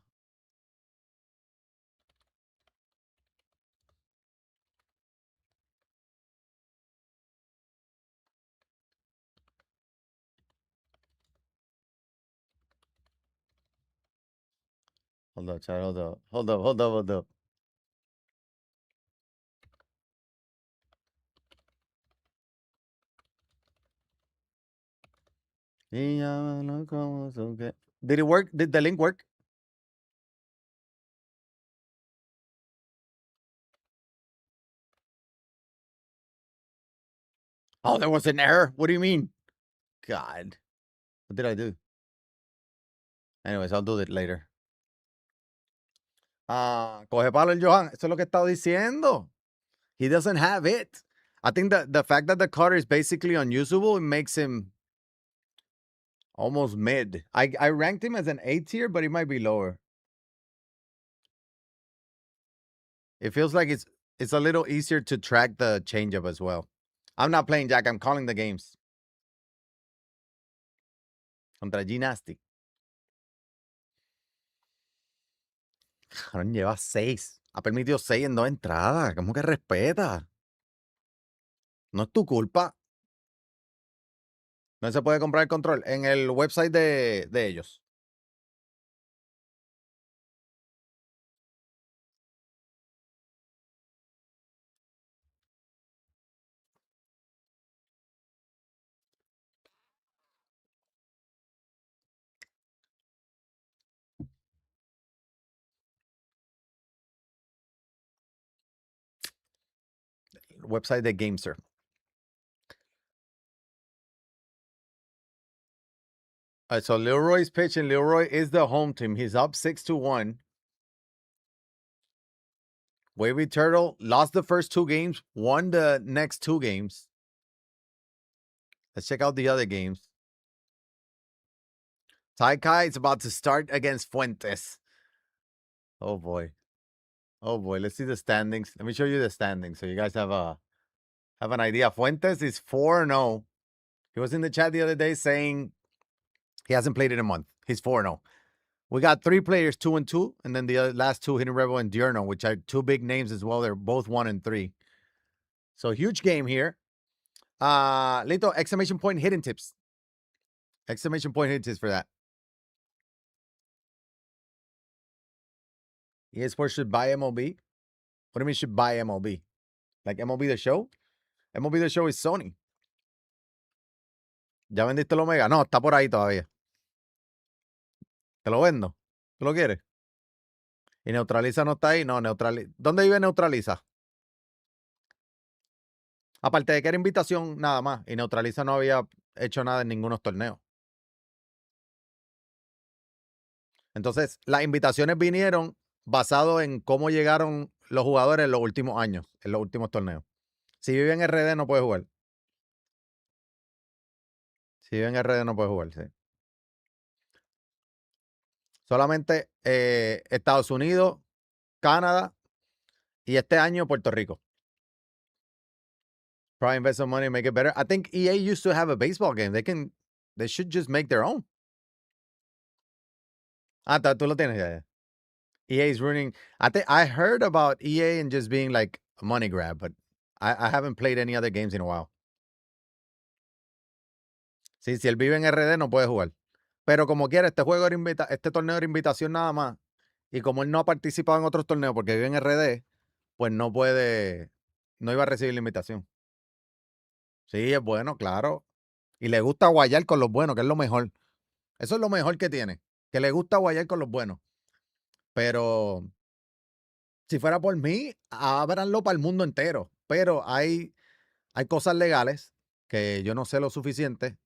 hold up, chat. Hold up. Hold up. Hold up. Hold up. Did it work? Did the link work? Oh, there was an error. What do you mean? God. What did I do? Anyways, I'll do it later. Coge palo el Johan. Eso es lo que estaba diciendo. He doesn't have it. I think that the fact that the cutter is basically unusable, it makes him almost mid. I ranked him as an A tier, but he might be lower. It feels like it's a little easier to track the changeup as well. I'm not playing Jack. I'm calling the games. Contra Gymnastic. Cabrón, lleva 6. Ha permitido 6 en 2 entradas. ¿Cómo que respeta? No es tu culpa. No se puede comprar el control en el website de ellos. Website de Gamester. All right, so Leroy's pitching. Leroy is the home team. He's up 6-1. Wavy Turtle lost the first 2 games, won the next 2 games. Let's check out the other games. Taikai is about to start against Fuentes. Oh boy. Oh boy. Let's see the standings. Let me show you the standings so you guys have an idea. Fuentes is 4-0. He was in the chat the other day saying he hasn't played in a month. He's 4-0. We got 3 players, 2-2, and then the last 2, Hidden Rebel and Diurno, which are 2 big names as well. They're both 1-3. So huge game here. Lito, exclamation point hidden tips. Exclamation point hidden tips for that. EA Sports should buy MLB. What do you mean should buy MLB? Like MLB The Show? MLB The Show is Sony. ¿Ya vendiste el Omega? No, está por ahí todavía. Te lo vendo. ¿Tú lo quieres? ¿Y Neutraliza no está ahí? No, Neutraliza. ¿Dónde vive Neutraliza? Aparte de que era invitación nada más. Y Neutraliza no había hecho nada en ningunos torneos. Entonces, las invitaciones vinieron basado en cómo llegaron los jugadores en los últimos años, en los últimos torneos. Si vive en RD no puede jugar. Si vive en RD no puede jugar, sí. Solamente Estados Unidos, Canadá y este año Puerto Rico. Probably invest some money and make it better. I think EA used to have a baseball game. They should just make their own. Tú lo tienes ya. EA is ruining. I heard about EA and just being like a money grab, but I haven't played any other games in a while. Sí, si él vive en RD no puede jugar. Pero como quiera, este torneo era invitación nada más. Y como él no ha participado en otros torneos porque vive en RD, pues no iba a recibir la invitación. Sí, es bueno, claro. Y le gusta guayar con los buenos, que es lo mejor. Eso es lo mejor que tiene, que le gusta guayar con los buenos. Pero si fuera por mí, ábranlo para el mundo entero. Pero hay cosas legales que yo no sé lo suficiente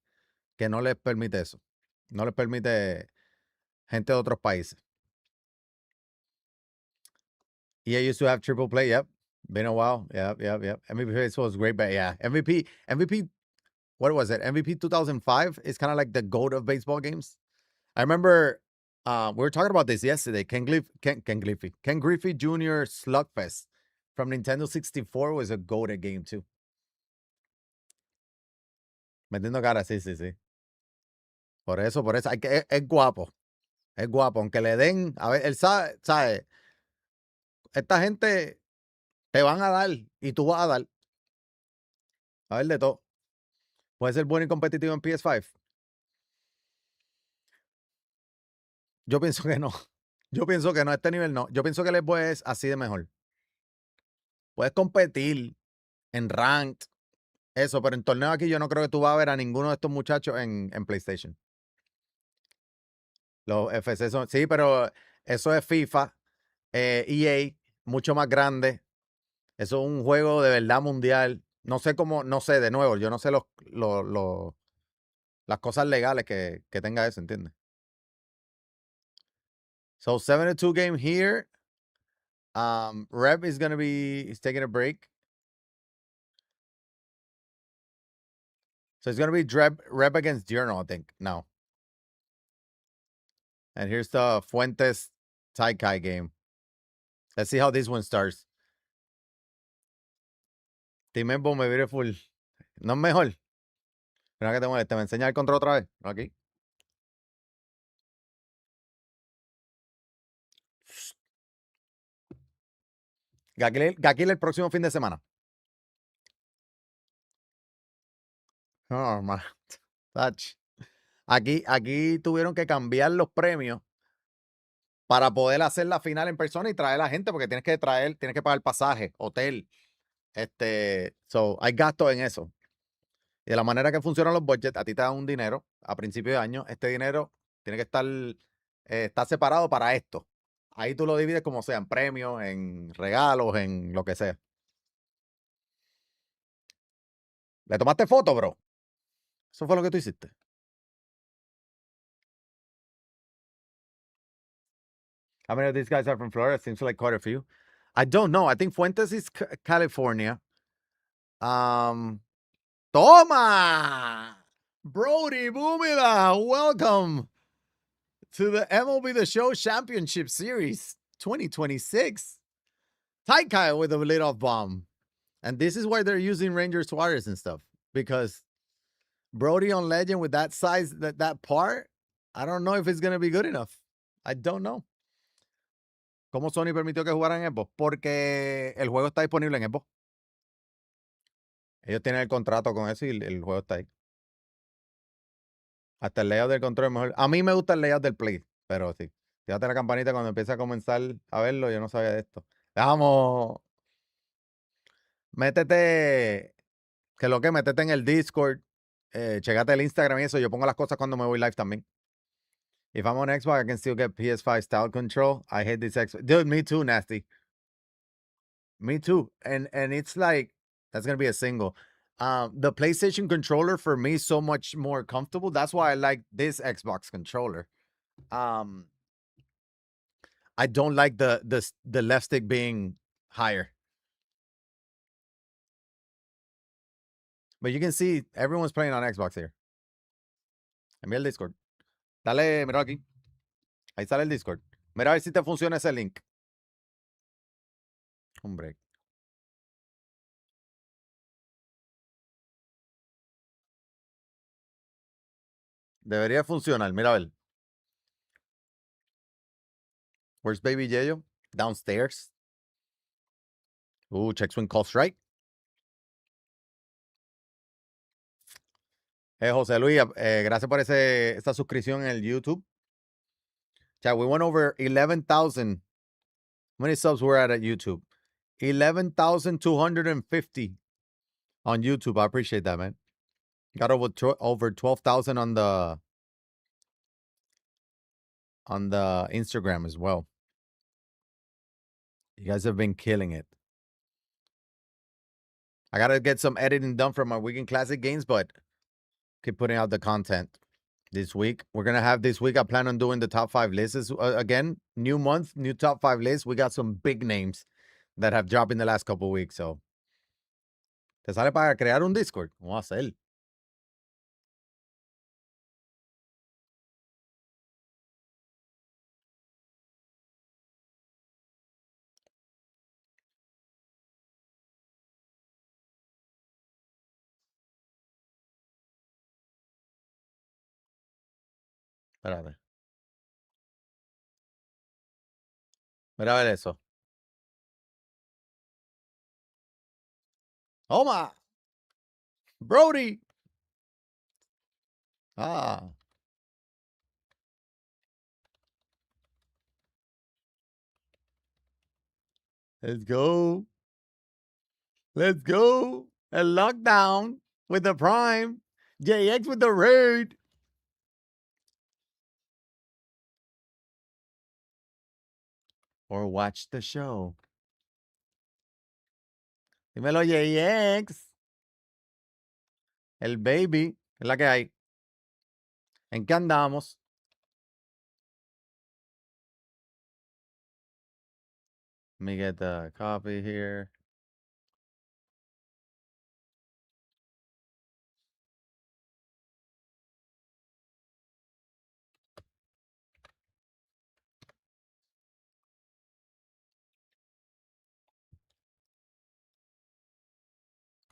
que no les permite eso. No les permite gente de otros países. Yeah, used to have triple play. Yep. Been a while. Yep. MVP baseball was great, but yeah. MVP, what was it? MVP 2005 is kind of like the GOAT of baseball games. I remember we were talking about this yesterday. Ken Griffey Jr. Slugfest from Nintendo 64 was a GOAT game too. Metiendo cara, sí. Por eso, hay que, es guapo. Es guapo, aunque le den, a ver, él sabe, esta gente te van a dar y tú vas a dar. A ver de todo. Puede ser bueno y competitivo en PS5. Yo pienso que no. Yo pienso que no, a este nivel no. Yo pienso que el es así de mejor. Puedes competir en ranked, eso, pero en torneo aquí yo no creo que tú vas a ver a ninguno de estos muchachos en PlayStation. Los FC son, sí, pero eso es FIFA, EA, mucho más grande. Eso es un juego de verdad mundial. No sé cómo, no sé, de nuevo, yo no sé las cosas legales que tenga eso, ¿entiendes? So 7-2 game here. Rep is gonna be, he's taking a break. So it's gonna be Rep against Diurno, I think. No. And here's the Fuentes Taikai game. Let's see how this one starts. Timembo me beautiful. No es mejor. Mira que te moleste. ¿Me enseña el control otra vez? Aquí. Gaquil el próximo fin de semana. Oh, man. Aquí tuvieron que cambiar los premios para poder hacer la final en persona y traer a la gente, porque tienes que pagar pasaje, hotel. So, hay gastos en eso. Y de la manera que funcionan los budgets, a ti te dan un dinero a principio de año. Este dinero tiene que estar separado para esto. Ahí tú lo divides como sea, en premios, en regalos, en lo que sea. ¿Le tomaste foto, bro? Eso fue lo que tú hiciste. How many of these guys are from Florida? Seems like quite a few. I don't know. I think Fuentes is California. Toma! Brody Boomila, welcome to the MLB The Show Championship Series 2026. Taikai with a leadoff bomb. And this is why they're using Ranger Suarez and stuff. Because Brody on Legend with that size, that part, I don't know if it's going to be good enough. I don't know. ¿Cómo Sony permitió que jugaran en Xbox? Porque el juego está disponible en Xbox. Ellos tienen el contrato con eso y el juego está ahí. Hasta el layout del control es mejor. A mí me gusta el layout del Play, pero sí. Fíjate la campanita cuando empieza a comenzar a verlo, yo no sabía de esto. Vamos. Métete, métete en el Discord. Checate el Instagram y eso. Yo pongo las cosas cuando me voy live también. If I'm on Xbox, I can still get PS5 style control. I hate this Xbox. Dude, me too, Nasty. Me too. And it's like, that's going to be a single. The PlayStation controller for me is so much more comfortable. That's why I like this Xbox controller. I don't like the left stick being higher. But you can see everyone's playing on Xbox here. Envía el Discord. Dale, mira aquí. Ahí sale el Discord. Mira a ver si te funciona ese link. Hombre. Debería funcionar. Mira a ver. Where's baby YeYo? Downstairs. Check swing call strike. José Luis, gracias por esa suscripción en el YouTube. Chat, we went over 11,000. How many subs we're at YouTube? 11,250 on YouTube. I appreciate that, man. Got over 12,000 on the Instagram as well. You guys have been killing it. I gotta get some editing done for my Weekend Classic games, but keep putting out the content. this week. We're gonna have this week. I plan on doing the top 5 lists again. New month, new top 5 lists. We got some big names that have dropped in the last couple weeks. So, ¿te sale para crear un Discord? Vamos a hacer. Espérate. Mira a ver eso. Toma. Brody. Ah. Let's go. Let's go. A lockdown with the prime. JX with the raid. Or watch the show. Dímelo, JX. El baby. Es la que hay. ¿En qué andamos? Let me get the copy here.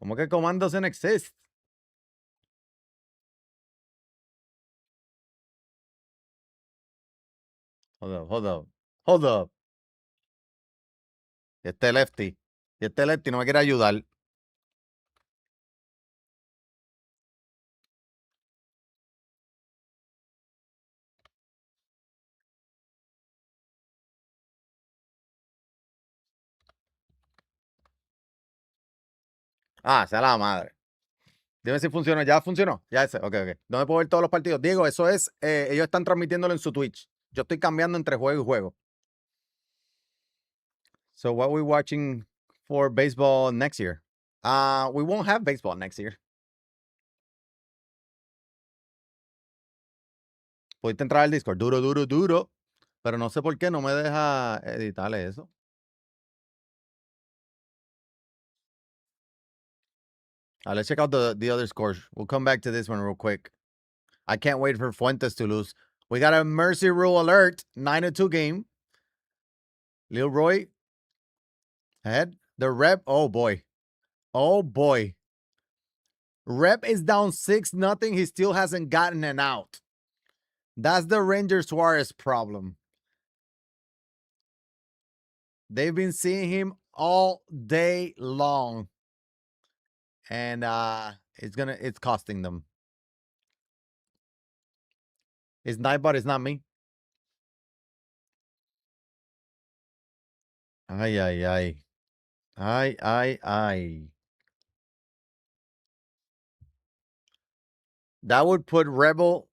¿Cómo que comandos en exist? Hold up, hold up. Hold up. Y este lefty. Y este lefty no me quiere ayudar. Ah, sea la madre. Dime si funciona. ¿Ya funcionó? Ya ese. Ok, ok. ¿Dónde puedo ver todos los partidos? Diego, eso es. Ellos están transmitiéndolo en su Twitch. Yo estoy cambiando entre juego y juego. So, what are we watching for baseball next year? We won't have baseball next year. Pudiste entrar al Discord. Duro, duro, duro. Pero no sé por qué no me deja editarle eso. Let's check out the other scores. We'll come back to this one real quick. I can't wait for Fuentes to lose. We got a mercy rule alert. 9-2 game. Lil Roy ahead. The rep. Oh boy. Oh boy. Rep is down 6-0. He still hasn't gotten an out. That's the Ranger Suarez problem. They've been seeing him all day long. And it's costing them. It's Nightbot, it's not me. Ay, ay, ay. Ay, ay, ay. That would put Rebel.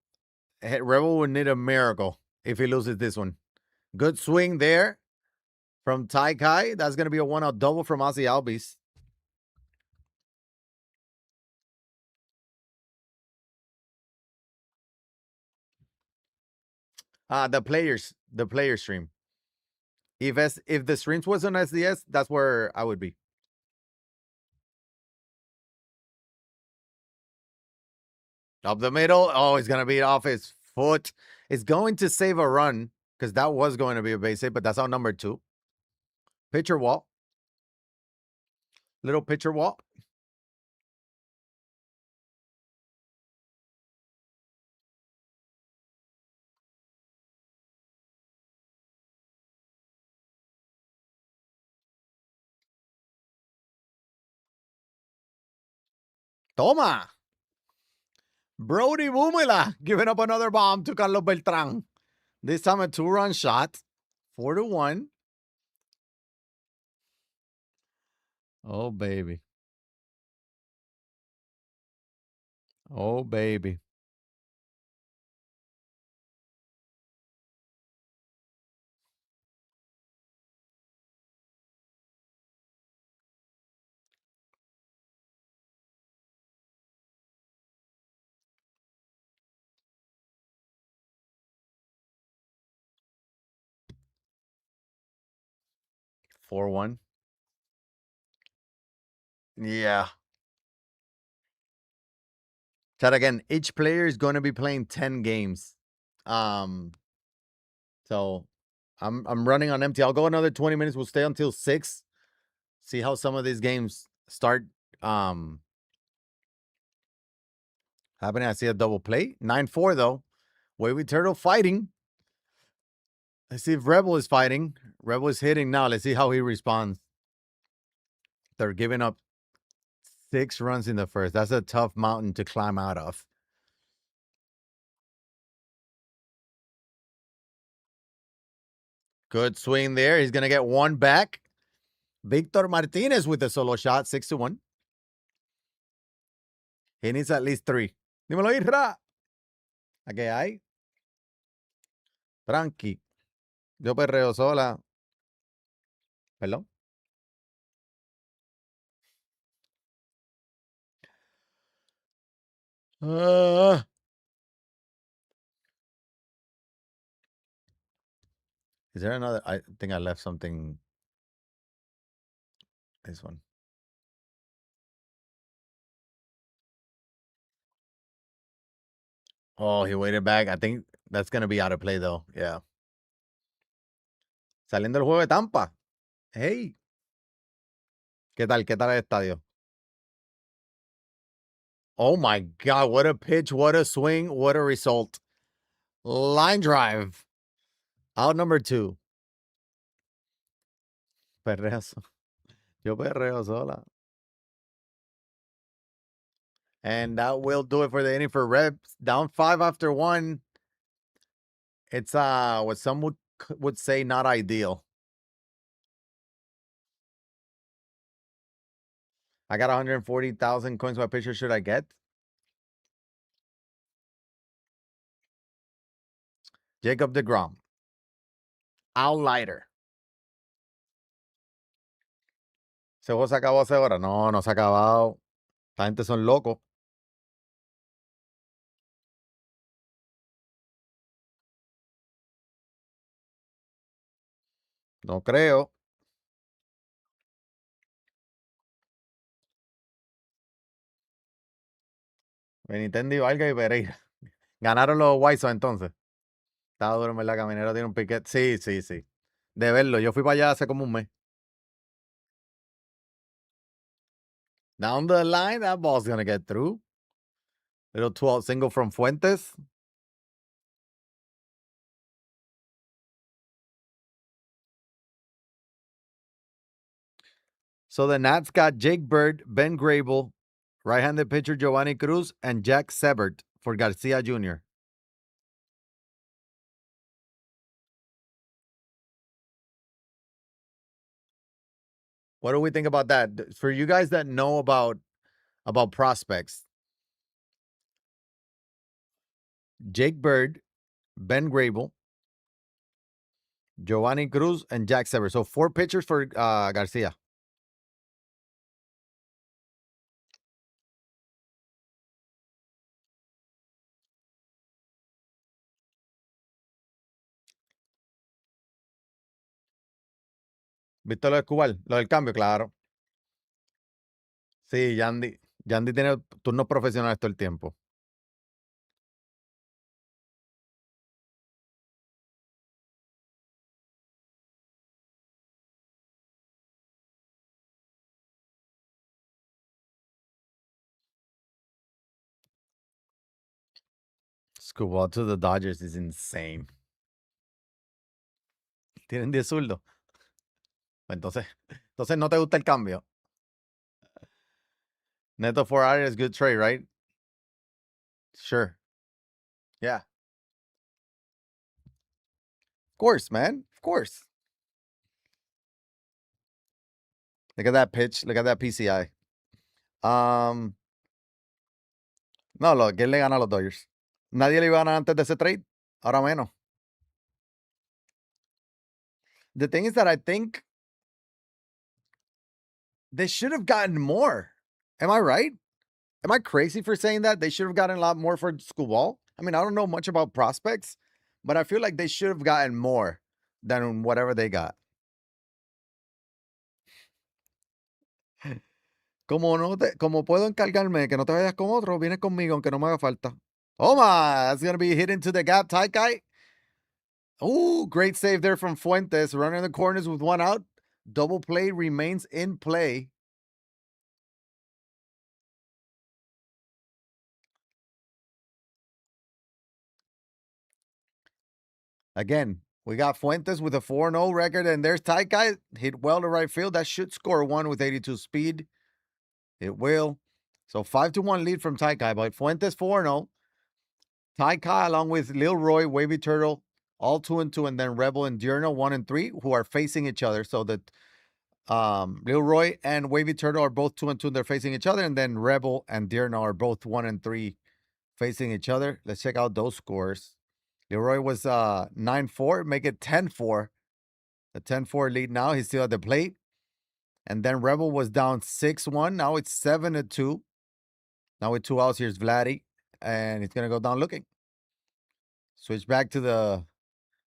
Rebel would need a miracle if he loses this one. Good swing there from Tai Kai. That's going to be a 1-out double from Ozzy Albies. The player stream. If the streams was on SDS, that's where I would be. Up the middle. Oh, he's going to be off his foot. It's going to save a run because that was going to be a base hit, but that's out number 2. Pitcher wall. Little pitcher wall. Toma. Brody Bumela giving up another bomb to Carlos Beltran. This time a 2-run shot. 4-1. Oh, baby. Oh, baby. 4-1. Yeah. Chat again. Each player is going to be playing 10 games. So I'm running on empty. I'll go another 20 minutes. We'll stay until 6. See how some of these games start happening. I see a double play. 9-4 though. Wavy Turtle fighting. Let's see if Rebel is fighting. Rebel is hitting now. Let's see how he responds. They're giving up 6 runs in the first. That's a tough mountain to climb out of. Good swing there. He's going to get one back. Victor Martinez with the solo shot, 6-1. He needs at least 3. Dímelo, Isra. ¿A qué hay? Tranqui. Yo perreo sola. Perdón. Is there another? I think I left something. This one. Oh, he waited back. I think that's going to be out of play, though. Yeah. Saliendo el juego de Tampa. Hey. ¿Qué tal? ¿Qué tal el estadio? Oh, my God. What a pitch. What a swing. What a result. Line drive. Out number 2. Perreo. Yo perreo sola. And that will do it for the inning for Rebs. Down 5 after 1. It's what some would say not ideal. I got 140,000 coins. What pitcher should I get? Jacob deGrom. Outlighter. ¿Ese juego se acabó hace hora? No, no se ha acabado. La gente son locos. No creo. Benintendi, Valga y Pereira. Ganaron los White Sox entonces. Estaba duro, en verdad. Caminero tiene un piquete. Sí, sí, sí. De verlo. Yo fui para allá hace como un mes. Down the line, that ball's going to get through. Little 12 single from Fuentes. So the Nats got Jake Bird, Ben Grable, right-handed pitcher Giovanni Cruz, and Jack Sebert for Garcia Jr. What do we think about that? For you guys that know about prospects, Jake Bird, Ben Grable, Giovanni Cruz, and Jack Sever. So 4 pitchers for Garcia. ¿Viste lo de Cubal? Lo del cambio, claro. Sí, Yandy. Yandy tiene turnos profesionales todo el tiempo. Scubal to the Dodgers is insane. Tienen 10 zurdos. Entonces no te gusta el cambio. Neto for Arias, good trade, right? Sure. Yeah. Of course, man. Of course. Look at that pitch. Look at that PCI. No, ¿quién le gana a los Dodgers? Nadie le iba a ganar antes de ese trade. Ahora menos. The thing is that I think they should have gotten more. Am I right? Am I crazy for saying that? They should have gotten a lot more for Scubal. I mean, I don't know much about prospects, but I feel like they should have gotten more than whatever they got. como puedo encargarme de que no te vayas con otro, vienes conmigo aunque no me haga falta. Oma, that's gonna be hit into the gap, Taikai. Ooh, great save there from Fuentes. Running the corners with one out. Double play remains in play. Again, we got Fuentes with a 4-0 record, and there's Taikai. Hit well to right field. That should score one with 82 speed. It will. So 5-1 lead from Taikai, but Fuentes 4-0. Taikai along with Lil Roy, Wavy Turtle, all 2-2, and then Rebel and Diurno 1-3, who are facing each other. So that Lil Roy and Wavy Turtle are both 2-2. They're facing each other, and then Rebel and Diurno are both 1-3 facing each other. Let's check out those scores. Leroy was 9-4, make it 10-4. The 10-4 lead now. He's still at the plate. And then Rebel was down 6-1. Now it's 7-2. Now with 2 outs, here's Vladdy. And he's going to go down looking. Switch back to the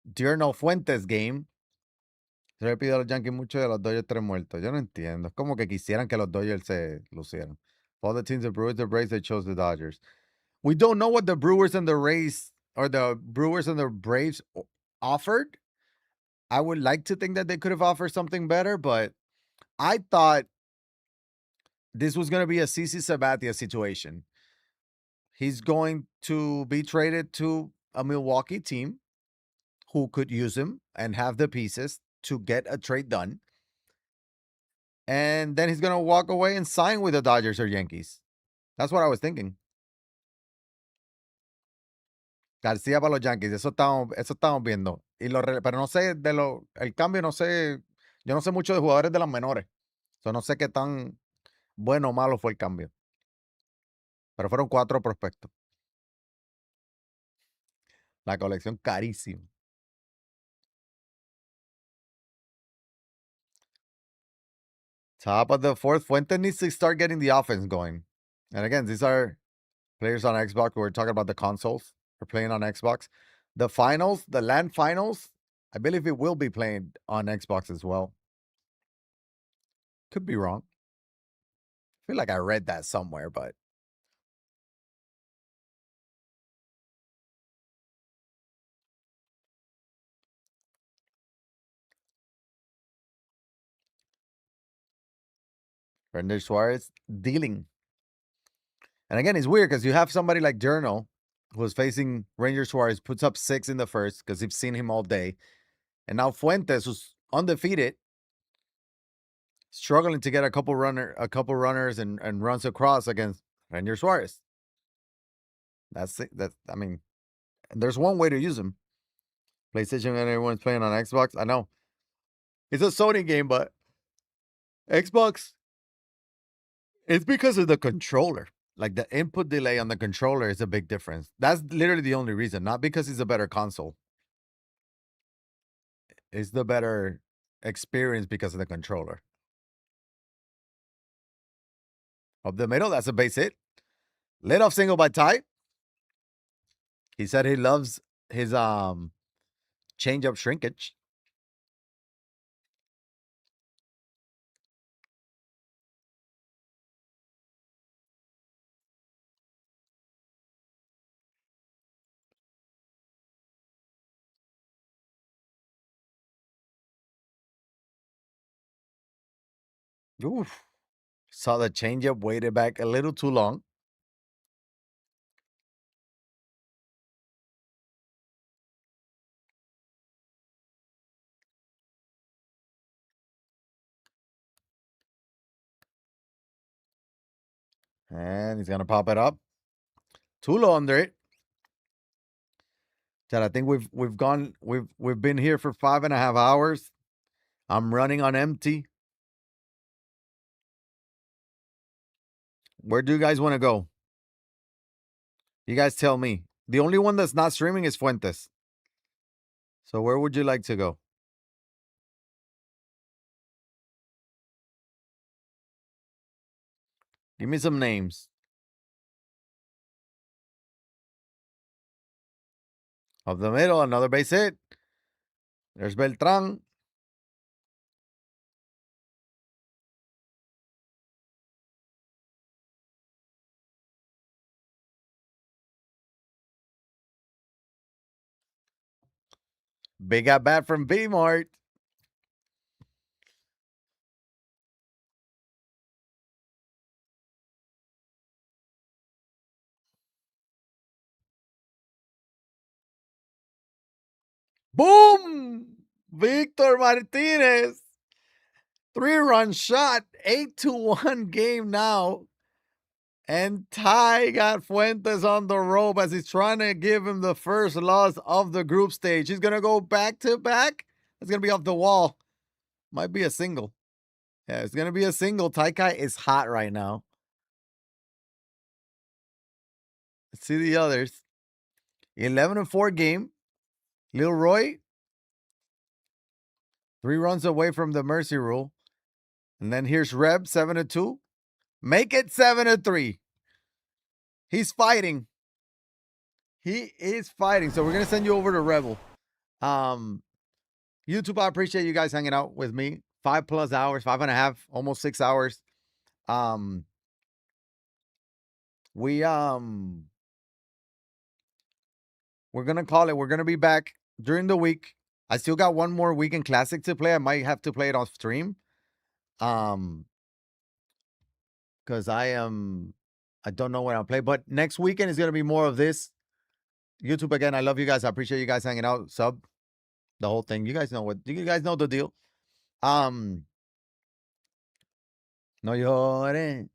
Diurno Fuentes game. Se le pide a los Yankees mucho de los Dodgers 3 muertos. Yo no entiendo. Es como que quisieran que los Dodgers se lucieran. All the teams, the Brewers, the Braves, they chose the Dodgers. We don't know what the Brewers and the Rays or the Brewers and the Braves offered. I would like to think that they could have offered something better, but I thought this was going to be a CC Sabathia situation. He's going to be traded to a Milwaukee team who could use him and have the pieces to get a trade done. And then he's going to walk away and sign with the Dodgers or Yankees. That's what I was thinking. García para los Yankees, eso estamos viendo. Pero no sé, el cambio, no sé, yo no sé mucho de jugadores de las menores. No sé qué tan bueno o malo fue el cambio. Pero fueron 4 prospectos. La colección carísima. Top of the 4th, Fuentes needs to start getting the offense going. And again, these are players on Xbox. We're talking about the consoles. We're playing on Xbox. The finals, the LAN finals, I believe it will be playing on Xbox as well. Could be wrong. I feel like I read that somewhere, but Render Suarez dealing. And again, it's weird because you have somebody like Journal who's facing Ranger Suarez, puts up 6 in the first because you've seen him all day. And now Fuentes, who's undefeated, struggling to get a couple runners and runs across against Ranger Suarez. That's it. I mean, there's one way to use him. PlayStation and everyone's playing on Xbox. I know. It's a Sony game, but Xbox, it's because of the controller. Like the input delay on the controller is a big difference. That's literally the only reason, not because it's a better console. It's the better experience because of the controller. Up the middle, that's a base hit. Lit off single by Ty. He said he loves his change-up shrinkage. Oof. Saw the changeup, waited back a little too long. And he's gonna pop it up. Too low under it. Chad, I think we've been here for 5.5 hours. I'm running on empty. Where do you guys want to go? You guys tell me. The only one that's not streaming is Fuentes. So where would you like to go? Give me some names. Of the middle, another base hit. There's Beltran. Big at bat from B-Mart. Boom! Victor Martinez. 3-run shot. 8-1 game now. And Ty got Fuentes on the rope as he's trying to give him the first loss of the group stage. He's going to go back to back. It's going to be off the wall. Might be a single. Yeah, it's going to be a single. Taikai is hot right now. Let's see the others. 11-4 game. Lil Roy, 3 runs away from the mercy rule. And then here's Reb, 7-2. Make it 7-3. He's fighting. He is fighting. So we're going to send you over to Rebel. YouTube, I appreciate you guys hanging out with me. 5+ hours, 5.5, almost 6 hours. We're gonna call it. We're gonna be back during the week. I still got one more weekend classic to play. I might have to play it off stream. Because I don't know when I'll play, but next weekend is gonna be more of this. YouTube, again, I love you guys. I appreciate you guys hanging out. Sub the whole thing. You guys know the deal. No llore.